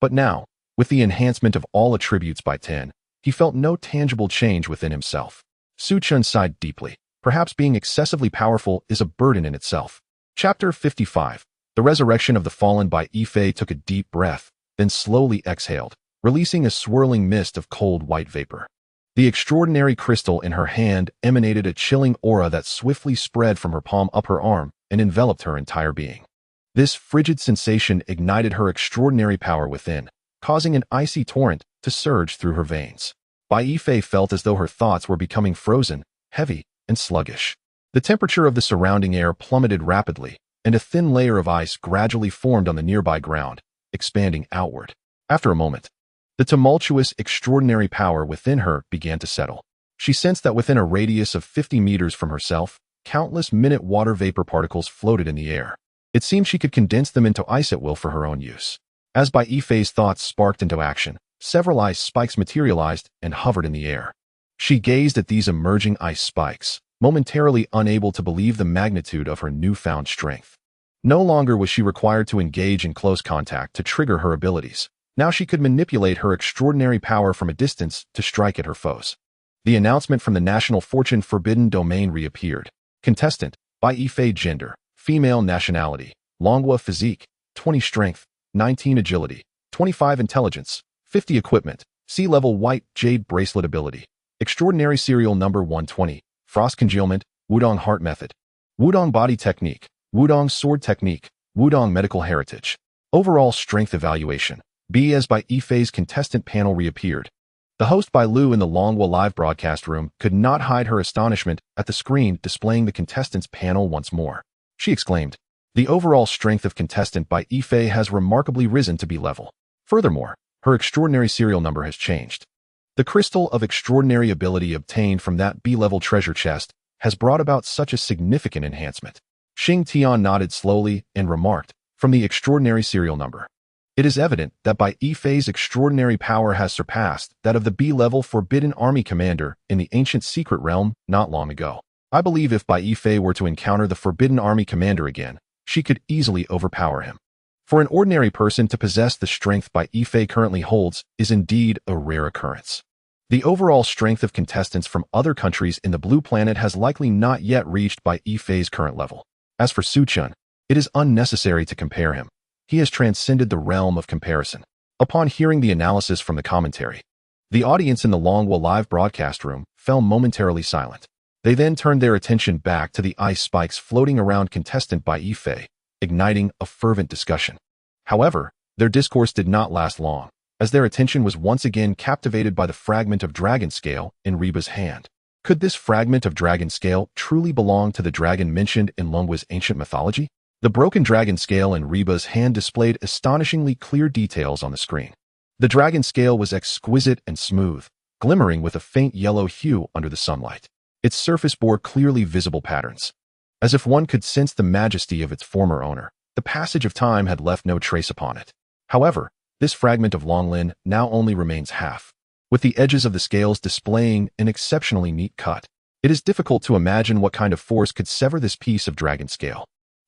[SPEAKER 1] But now, with the enhancement of all attributes by 10, he felt no tangible change within himself. Su Chun sighed deeply. Perhaps being excessively powerful is a burden in itself. Chapter 55. The Resurrection of the Fallen. By Ife took a deep breath, then slowly exhaled, releasing a swirling mist of cold white vapor. The extraordinary crystal in her hand emanated a chilling aura that swiftly spread from her palm up her arm and enveloped her entire being. This frigid sensation ignited her extraordinary power within, causing an icy torrent to surge through her veins. Bai Yifei felt as though her thoughts were becoming frozen, heavy, and sluggish. The temperature of the surrounding air plummeted rapidly, and a thin layer of ice gradually formed on the nearby ground, expanding outward. After a moment, the tumultuous, extraordinary power within her began to settle. She sensed that within a radius of 50 meters from herself, countless minute water vapor particles floated in the air. It seemed she could condense them into ice at will for her own use. As Bai Yifei's thoughts sparked into action, several ice spikes materialized and hovered in the air. She gazed at these emerging ice spikes, momentarily unable to believe the magnitude of her newfound strength. No longer was she required to engage in close contact to trigger her abilities. Now she could manipulate her extraordinary power from a distance to strike at her foes. The announcement from the National Fortune Forbidden Domain reappeared. Contestant, Bai Yifei. Gender, female. Nationality, Longwa. Physique, 20 strength, 19 agility, 25 intelligence, 50 equipment, sea level white jade bracelet ability. Extraordinary serial number 120, frost congealment, Wudong heart method, Wudong body technique, Wudong sword technique, Wudong medical heritage. Overall strength evaluation, B. As Bai Yifei's contestant panel reappeared, the host Bai Lu in the Longwa live broadcast room could not hide her astonishment at the screen displaying the contestants panel once more. She exclaimed, "The overall strength of contestant Bai Yifei has remarkably risen to B level. Furthermore, her extraordinary serial number has changed. The crystal of extraordinary ability obtained from that B-level treasure chest has brought about such a significant enhancement." Xing Tian nodded slowly and remarked, "From the extraordinary serial number, it is evident that Bai Yifei's extraordinary power has surpassed that of the B-level Forbidden Army commander in the ancient secret realm not long ago. I believe if Bai Yifei were to encounter the Forbidden Army commander again, she could easily overpower him. For an ordinary person to possess the strength Bai Yifei currently holds is indeed a rare occurrence. The overall strength of contestants from other countries in the Blue Planet has likely not yet reached Bai Yifei's current level. As for Su Chun, it is unnecessary to compare him. He has transcended the realm of comparison." Upon hearing the analysis from the commentary, the audience in the Longwa live broadcast room fell momentarily silent. They then turned their attention back to the ice spikes floating around contestant Bai Yifei, igniting a fervent discussion. However, their discourse did not last long, as their attention was once again captivated by the fragment of dragon scale in Reba's hand. Could this fragment of dragon scale truly belong to the dragon mentioned in Longwa's ancient mythology? The broken dragon scale in Reba's hand displayed astonishingly clear details on the screen. The dragon scale was exquisite and smooth, glimmering with a faint yellow hue under the sunlight. Its surface bore clearly visible patterns. As if one could sense the majesty of its former owner, the passage of time had left no trace upon it. However, this fragment of Longlin now only remains half, with the edges of the scales displaying an exceptionally neat cut. It is difficult to imagine what kind of force could sever this piece of dragon scale.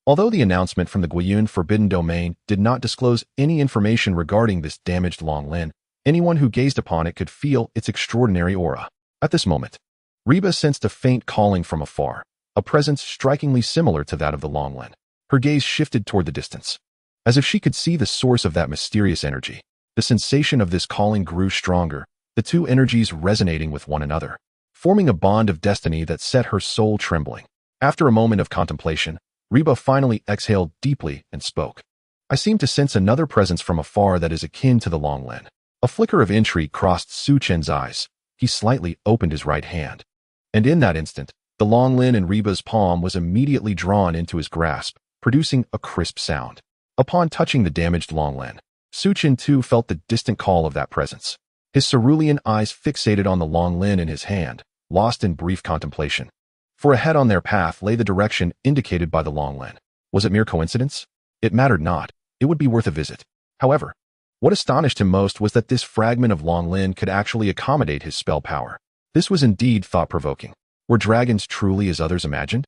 [SPEAKER 1] Although the announcement from the Guiyun Forbidden Domain did not disclose any information regarding this damaged Longlin, anyone who gazed upon it could feel its extraordinary aura. At this moment, Reba sensed a faint calling from afar, a presence strikingly similar to that of the Longlin. Her gaze shifted toward the distance, as if she could see the source of that mysterious energy. The sensation of this calling grew stronger, the two energies resonating with one another, forming a bond of destiny that set her soul trembling. After a moment of contemplation, Reba finally exhaled deeply and spoke. "I seem to sense another presence from afar that is akin to the Longlin." A flicker of intrigue crossed Su Chen's eyes. He slightly opened his right hand, and in that instant, the Longlin in Reba's palm was immediately drawn into his grasp, producing a crisp sound. Upon touching the damaged Longlin, Su Chen too felt the distant call of that presence. His cerulean eyes fixated on the Longlin in his hand, lost in brief contemplation. For ahead on their path lay the direction indicated by the Longlin. Was it mere coincidence? It mattered not. It would be worth a visit. However, What astonished him most was that this fragment of Long Lin could actually accommodate his spell power. This was indeed thought-provoking. Were dragons truly as others imagined?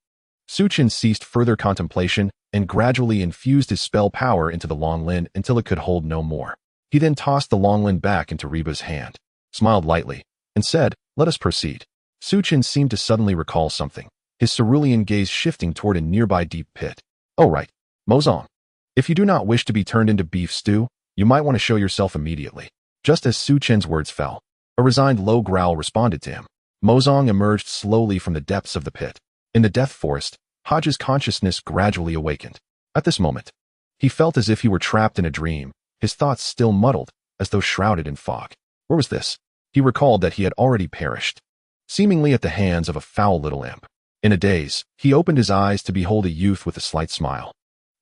[SPEAKER 1] Suchin ceased further contemplation and gradually infused his spell power into the Long Lin until it could hold no more. He then tossed the Long Lin back into Reba's hand, smiled lightly, and said, "Let us proceed." Suchin seemed to suddenly recall something, his cerulean gaze shifting toward a nearby deep pit. "Oh right, Mozong. If you do not wish to be turned into beef stew, you might want to show yourself immediately." Just as Suchin's words fell, a resigned low growl responded to him. Mozong emerged slowly from the depths of the pit. In the death forest, Hodge's consciousness gradually awakened. At this moment, he felt as if he were trapped in a dream, his thoughts still muddled, as though shrouded in fog. Where was this? He recalled that he had already perished, seemingly at the hands of a foul little imp. In a daze, he opened his eyes to behold a youth with a slight smile.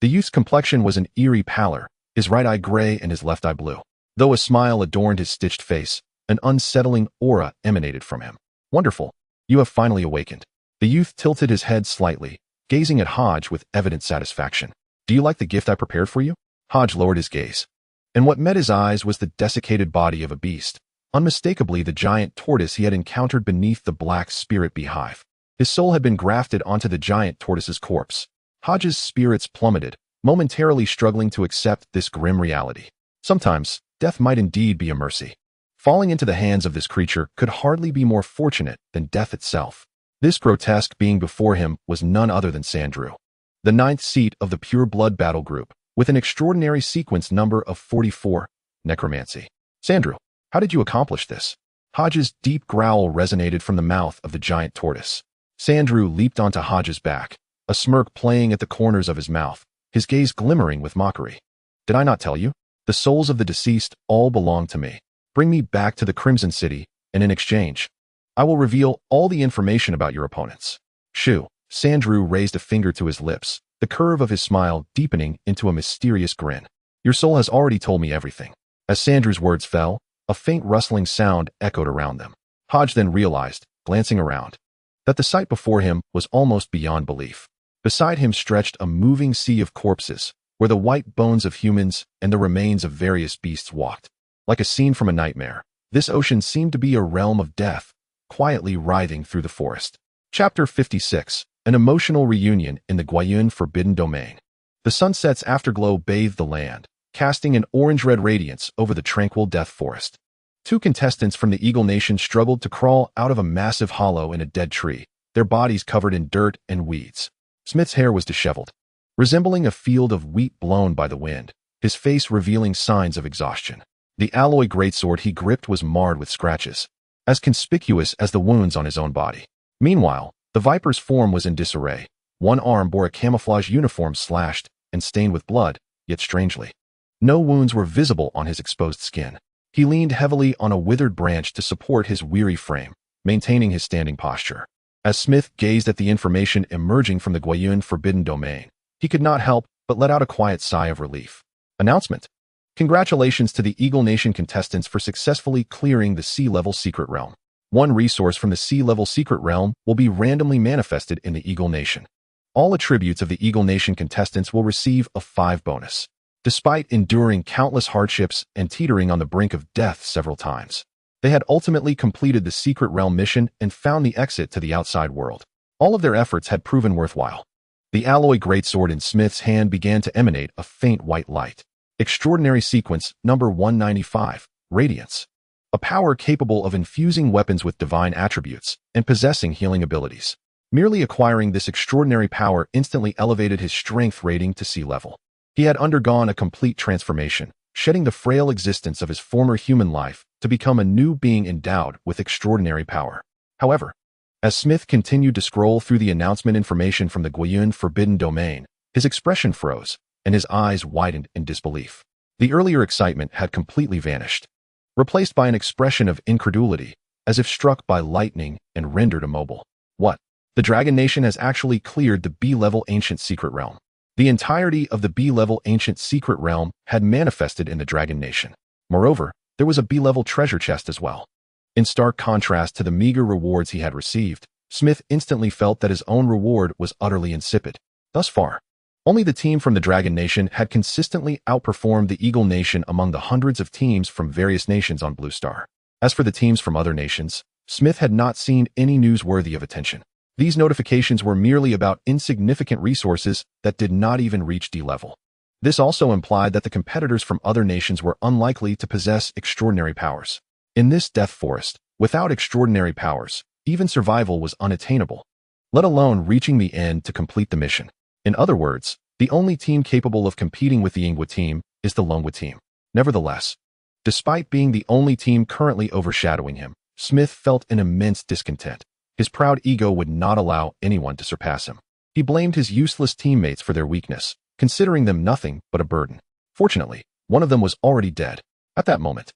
[SPEAKER 1] The youth's complexion was an eerie pallor, his right eye gray and his left eye blue. Though a smile adorned his stitched face, an unsettling aura emanated from him. "Wonderful. You have finally awakened." The youth tilted his head slightly, gazing at Hodge with evident satisfaction. "Do you like the gift I prepared for you?" Hodge lowered his gaze, and what met his eyes was the desiccated body of a beast, unmistakably the giant tortoise he had encountered beneath the black spirit beehive. His soul had been grafted onto the giant tortoise's corpse. Hodge's spirits plummeted, momentarily struggling to accept this grim reality. Sometimes, death might indeed be a mercy. Falling into the hands of this creature could hardly be more fortunate than death itself. This grotesque being before him was none other than Sandru, the ninth seat of the Pure Blood Battle Group, with an extraordinary sequence number of 44, necromancy. "Sandru, how did you accomplish this?" Hodge's deep growl resonated from the mouth of the giant tortoise. Sandru leaped onto Hodge's back, a smirk playing at the corners of his mouth, his gaze glimmering with mockery. "Did I not tell you? The souls of the deceased all belong to me. Bring me back to the Crimson City, and in exchange, I will reveal all the information about your opponents." "Shoo." Sandru raised a finger to his lips, the curve of his smile deepening into a mysterious grin. "Your soul has already told me everything." As Sandru's words fell, a faint rustling sound echoed around them. Hodge then realized, glancing around, that the sight before him was almost beyond belief. Beside him stretched a moving sea of corpses, where the white bones of humans and the remains of various beasts walked. Like a scene from a nightmare, this ocean seemed to be a realm of death, quietly writhing through the forest. Chapter 56. An emotional reunion in the Guayun Forbidden Domain. The sunset's afterglow bathed the land, casting an orange-red radiance over the tranquil death forest. Two contestants from the Eagle Nation struggled to crawl out of a massive hollow in a dead tree, their bodies covered in dirt and weeds. Smith's hair was disheveled, resembling a field of wheat blown by the wind, his face revealing signs of exhaustion. The alloy greatsword he gripped was marred with scratches, as conspicuous as the wounds on his own body. Meanwhile, the Viper's form was in disarray. One arm bore a camouflage uniform slashed and stained with blood, yet strangely, no wounds were visible on his exposed skin. He leaned heavily on a withered branch to support his weary frame, maintaining his standing posture. As Smith gazed at the information emerging from the Guayun Forbidden Domain, he could not help but let out a quiet sigh of relief. Announcement. Congratulations to the Eagle Nation contestants for successfully clearing the Sea-Level Secret Realm. One resource from the Sea-Level Secret Realm will be randomly manifested in the Eagle Nation. All attributes of the Eagle Nation contestants will receive a 5 bonus. Despite enduring countless hardships and teetering on the brink of death several times, they had ultimately completed the Secret Realm mission and found the exit to the outside world. All of their efforts had proven worthwhile. The alloy greatsword in Smith's hand began to emanate a faint white light. Extraordinary sequence number 195, Radiance. A power capable of infusing weapons with divine attributes and possessing healing abilities. Merely acquiring this extraordinary power instantly elevated his strength rating to sea level. He had undergone a complete transformation, shedding the frail existence of his former human life to become a new being endowed with extraordinary power. However, as Smith continued to scroll through the announcement information from the Guayun Forbidden Domain, his expression froze, and his eyes widened in disbelief. The earlier excitement had completely vanished, replaced by an expression of incredulity, as if struck by lightning and rendered immobile. What? The Dragon Nation has actually cleared the B-level Ancient Secret Realm. The entirety of the B-level Ancient Secret Realm had manifested in the Dragon Nation. Moreover, there was a B-level treasure chest as well. In stark contrast to the meager rewards he had received, Smith instantly felt that his own reward was utterly insipid. Thus far, Only the team from the Dragon Nation had consistently outperformed the Eagle Nation among the hundreds of teams from various nations on Blue Star. As for the teams from other nations, Smith had not seen any news worthy of attention. These notifications were merely about insignificant resources that did not even reach D level. This also implied that the competitors from other nations were unlikely to possess extraordinary powers. In this death forest, without extraordinary powers, even survival was unattainable, let alone reaching the end to complete the mission. In other words, the only team capable of competing with the Ingwa team is the Lungwa team. Nevertheless, despite being the only team currently overshadowing him, Smith felt an immense discontent. His proud ego would not allow anyone to surpass him. He blamed his useless teammates for their weakness, considering them nothing but a burden. Fortunately, one of them was already dead. At that moment,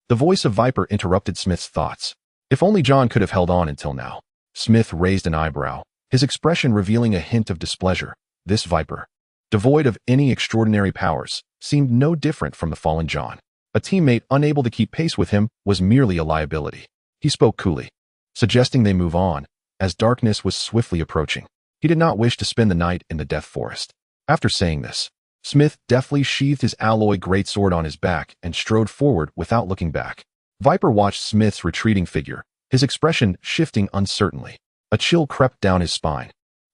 [SPEAKER 1] the voice of Viper interrupted Smith's thoughts. If only John could have held on until now. Smith raised an eyebrow, his expression revealing a hint of displeasure. This Viper, devoid of any extraordinary powers, seemed no different from the fallen John. A teammate unable to keep pace with him was merely a liability. He spoke coolly, suggesting they move on, as darkness was swiftly approaching. He did not wish to spend the night in the Death Forest. After saying this, Smith deftly sheathed his alloy greatsword on his back and strode forward without looking back. Viper watched Smith's retreating figure, his expression shifting uncertainly. A chill crept down his spine,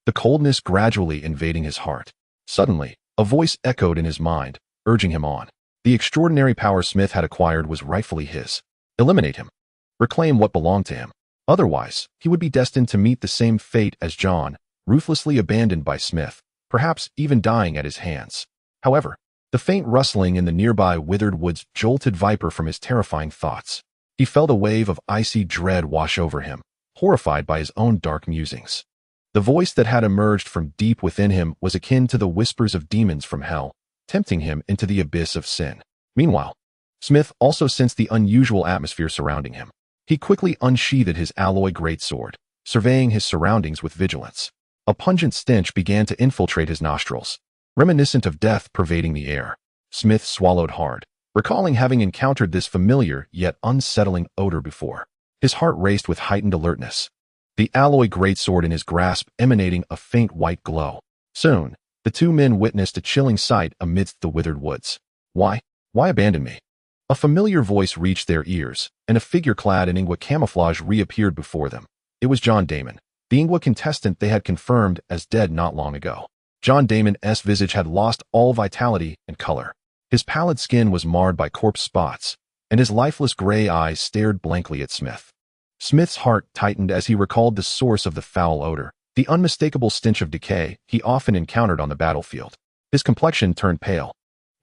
[SPEAKER 1] the coldness gradually invading his heart. Suddenly, a voice echoed in his mind, urging him on. The extraordinary power Smith had acquired was rightfully his. Eliminate him. Reclaim what belonged to him. Otherwise, he would be destined to meet the same fate as John, ruthlessly abandoned by Smith, perhaps even dying at his hands. However, the faint rustling in the nearby withered woods jolted Viper from his terrifying thoughts. He felt a wave of icy dread wash over him, horrified by his own dark musings. The voice that had emerged from deep within him was akin to the whispers of demons from hell, tempting him into the abyss of sin. Meanwhile, Smith also sensed the unusual atmosphere surrounding him. He quickly unsheathed his alloy greatsword, surveying his surroundings with vigilance. A pungent stench began to infiltrate his nostrils, reminiscent of death pervading the air. Smith swallowed hard, recalling having encountered this familiar yet unsettling odor before. His heart raced with heightened alertness, the alloy greatsword in his grasp emanating a faint white glow. Soon, the two men witnessed a chilling sight amidst the withered woods. Why abandon me? A familiar voice reached their ears, and a figure clad in Ingwa camouflage reappeared before them. It was John Damon, the Ingwa contestant they had confirmed as dead not long ago. John Damon's visage had lost all vitality and color. His pallid skin was marred by corpse spots, and his lifeless gray eyes stared blankly at Smith. Smith's heart tightened as he recalled the source of the foul odor, the unmistakable stench of decay he often encountered on the battlefield. His complexion turned pale,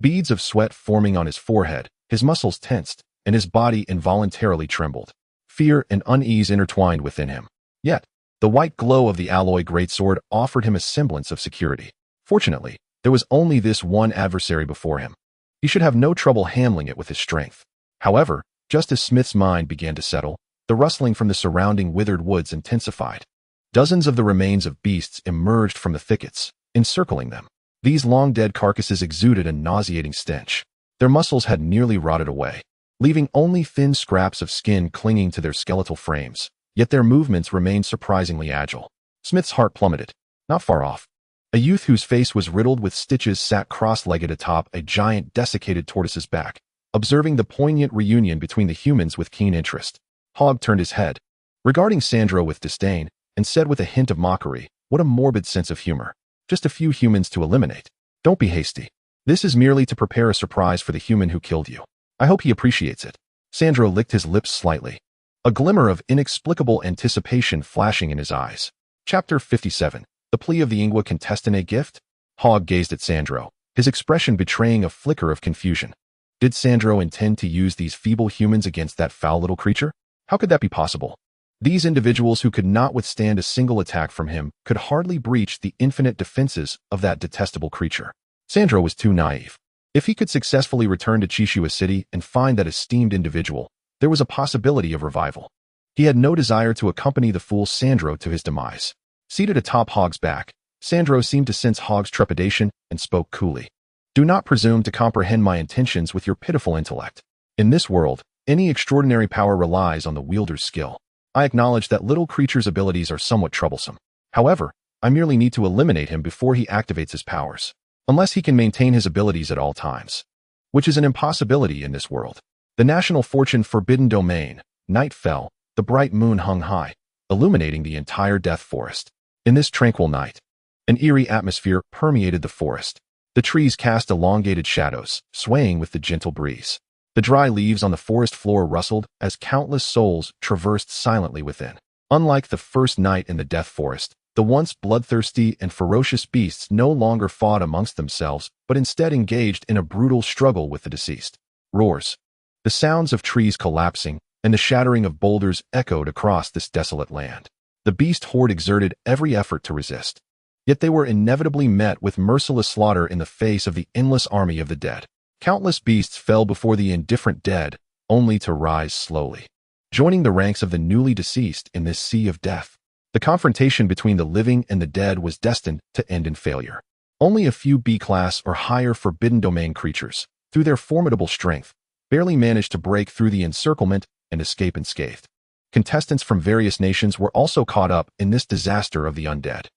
[SPEAKER 1] beads of sweat forming on his forehead, his muscles tensed, and his body involuntarily trembled. Fear and unease intertwined within him. Yet, the white glow of the alloy greatsword offered him a semblance of security. Fortunately, there was only this one adversary before him. He should have no trouble handling it with his strength. However, just as Smith's mind began to settle, the rustling from the surrounding withered woods intensified. Dozens of the remains of beasts emerged from the thickets, encircling them. These long-dead carcasses exuded a nauseating stench. Their muscles had nearly rotted away, leaving only thin scraps of skin clinging to their skeletal frames. Yet their movements remained surprisingly agile. Smith's heart plummeted. Not far off, a youth whose face was riddled with stitches sat cross-legged atop a giant desiccated tortoise's back, observing the poignant reunion between the humans with keen interest. Hogg turned his head, regarding Sandro with disdain, and said with a hint of mockery, "What a morbid sense of humor. Just a few humans to eliminate. Don't be hasty. This is merely to prepare a surprise for the human who killed you. I hope he appreciates it." Sandro licked his lips slightly, a glimmer of inexplicable anticipation flashing in his eyes. Chapter 57. The plea of the Ingwa contestant a gift? Hogg gazed at Sandro, his expression betraying a flicker of confusion. Did Sandro intend to use these feeble humans against that foul little creature? How could that be possible? These individuals who could not withstand a single attack from him could hardly breach the infinite defenses of that detestable creature. Sandro was too naive. If he could successfully return to Chishua City and find that esteemed individual, there was a possibility of revival. He had no desire to accompany the fool Sandro to his demise. Seated atop Hogg's back, Sandro seemed to sense Hogg's trepidation and spoke coolly. "Do not presume to comprehend my intentions with your pitiful intellect. In this world, any extraordinary power relies on the wielder's skill. I acknowledge that little creature's abilities are somewhat troublesome. However, I merely need to eliminate him before he activates his powers. unless he can maintain his abilities at all times, which is an impossibility in this world. The national fortune forbidden domain. Night fell, the bright moon hung high, illuminating the entire death forest. In this tranquil night, an eerie atmosphere permeated the forest. The trees cast elongated shadows, swaying with the gentle breeze. The dry leaves on the forest floor rustled as countless souls traversed silently within. Unlike the first night in the death forest, the once bloodthirsty and ferocious beasts no longer fought amongst themselves, but instead engaged in a brutal struggle with the deceased. Roars. The sounds of trees collapsing and the shattering of boulders echoed across this desolate land. The beast horde exerted every effort to resist. Yet they were inevitably met with merciless slaughter in the face of the endless army of the dead. Countless beasts fell before the indifferent dead, only to rise slowly, joining the ranks of the newly deceased in this sea of death. The confrontation between the living and the dead was destined to end in failure. Only a few B-class or higher forbidden domain creatures, through their formidable strength, barely managed to break through the encirclement and escape unscathed. Contestants from various nations were also caught up in this disaster of the undead.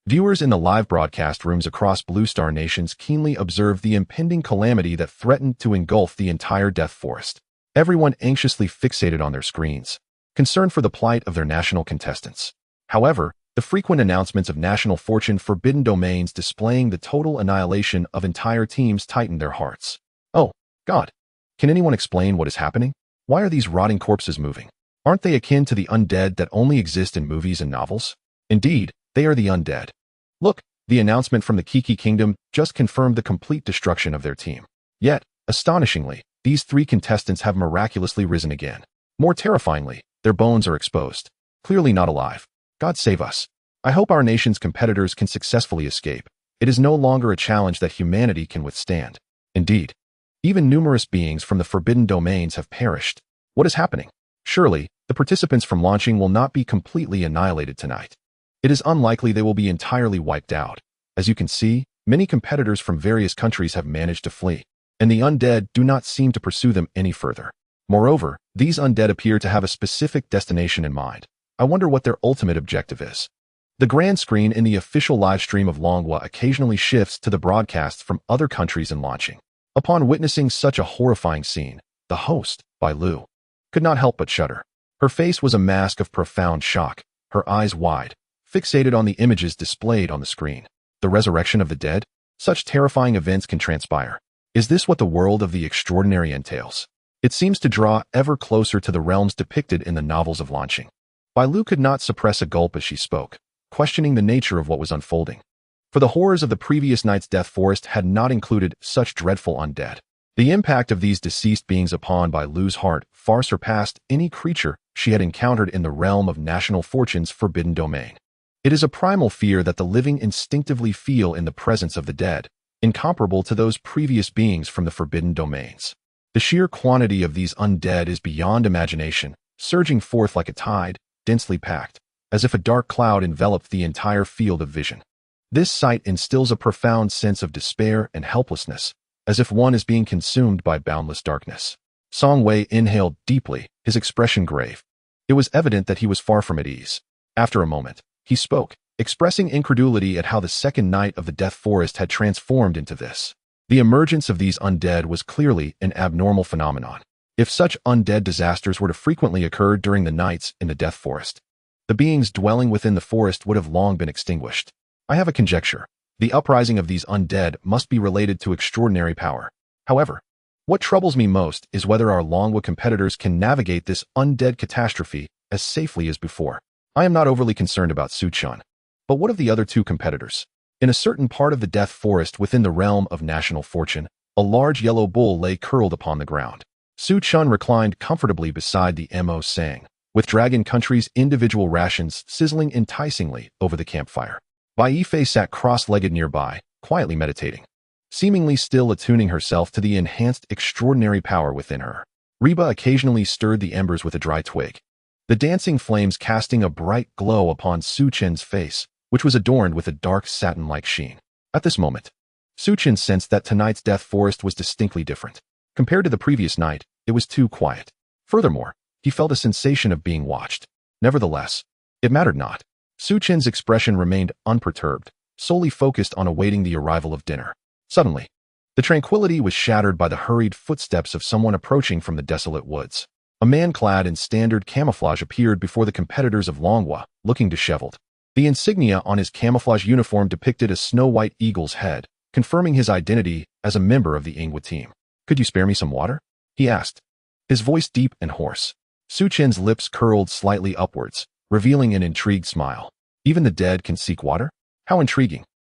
[SPEAKER 1] Viewers in the live broadcast rooms across Blue Star nations keenly observed the impending calamity that threatened to engulf the entire death forest. Everyone anxiously fixated on their screens, concerned for the plight of their national contestants. However, the frequent announcements of national fortune forbidden domains displaying the total annihilation of entire teams tightened their hearts. Oh, God! Can anyone explain what is happening? Why are these rotting corpses moving? Aren't they akin to the undead that only exist in movies and novels? Indeed, they are the undead. Look, the announcement from the Kiki Kingdom just confirmed the complete destruction of their team. Yet, astonishingly, these three contestants have miraculously risen again. More terrifyingly, their bones are exposed. Clearly not alive. God save us. I hope our nation's competitors can successfully escape. It is no longer a challenge that humanity can withstand. Indeed, even numerous beings from the forbidden domains have perished. What is happening? Surely, the participants from launching will not be completely annihilated tonight. It is unlikely they will be entirely wiped out. As you can see, many competitors from various countries have managed to flee, and the undead do not seem to pursue them any further. Moreover, these undead appear to have a specific destination in mind. I wonder what their ultimate objective is. The grand screen in the official live stream of Longwa occasionally shifts to the broadcasts from other countries in launching. Upon witnessing such a horrifying scene, the host, Bai Lu, could not help but shudder. Her face was a mask of profound shock, her eyes wide, fixated on the images displayed on the screen. The resurrection of the dead? Such terrifying events can transpire. Is this what the world of the extraordinary entails? It seems to draw ever closer to the realms depicted in the novels of launching. Bai Lu could not suppress a gulp as she spoke, questioning the nature of what was unfolding. For the horrors of the previous night's death forest had not included such dreadful undead. The impact of these deceased beings upon Bai Lu's heart far surpassed any creature she had encountered in the realm of national fortune's forbidden domain. It is a primal fear that the living instinctively feel in the presence of the dead, incomparable to those previous beings from the forbidden domains. The sheer quantity of these undead is beyond imagination, surging forth like a tide, densely packed, as if a dark cloud enveloped the entire field of vision. This sight instills a profound sense of despair and helplessness, as if one is being consumed by boundless darkness. Song Wei inhaled deeply, his expression grave. It was evident that he was far from at ease. After a moment, he spoke, expressing incredulity at how the second night of the death forest had transformed into this. The emergence of these undead was clearly an abnormal phenomenon. If such undead disasters were to frequently occur during the nights in the death forest, the beings dwelling within the forest would have long been extinguished. I have a conjecture. The uprising of these undead must be related to extraordinary power. However, what troubles me most is whether our Longwa competitors can navigate this undead catastrophe as safely as before. I am not overly concerned about Su Chun. But what of the other two competitors? In a certain part of the death forest within the realm of national fortune, a large yellow bull lay curled upon the ground. Su Chun reclined comfortably beside the Mo Sang, with Dragon Country's individual rations sizzling enticingly over the campfire. Bai Yifei sat cross-legged nearby, quietly meditating, seemingly still attuning herself to the enhanced extraordinary power within her. Reba occasionally stirred the embers with a dry twig, the dancing flames casting a bright glow upon Su Chen's face, which was adorned with a dark satin-like sheen. At this moment, Su Chen sensed that tonight's death forest was distinctly different. Compared to the previous night, it was too quiet. Furthermore, he felt a sensation of being watched. Nevertheless, it mattered not. Su Chen's expression remained unperturbed, solely focused on awaiting the arrival of dinner. Suddenly, the tranquility was shattered by the hurried footsteps of someone approaching from the desolate woods. A man clad in standard camouflage appeared before the competitors of Longhua, looking disheveled. The insignia on his camouflage uniform depicted a snow-white eagle's head, confirming his identity as a member of the Ingwa team. "Could you spare me some water?" he asked, his voice deep and hoarse. Su Chen's lips curled slightly upwards, revealing an intrigued smile. "Even the dead can seek water? How intriguing."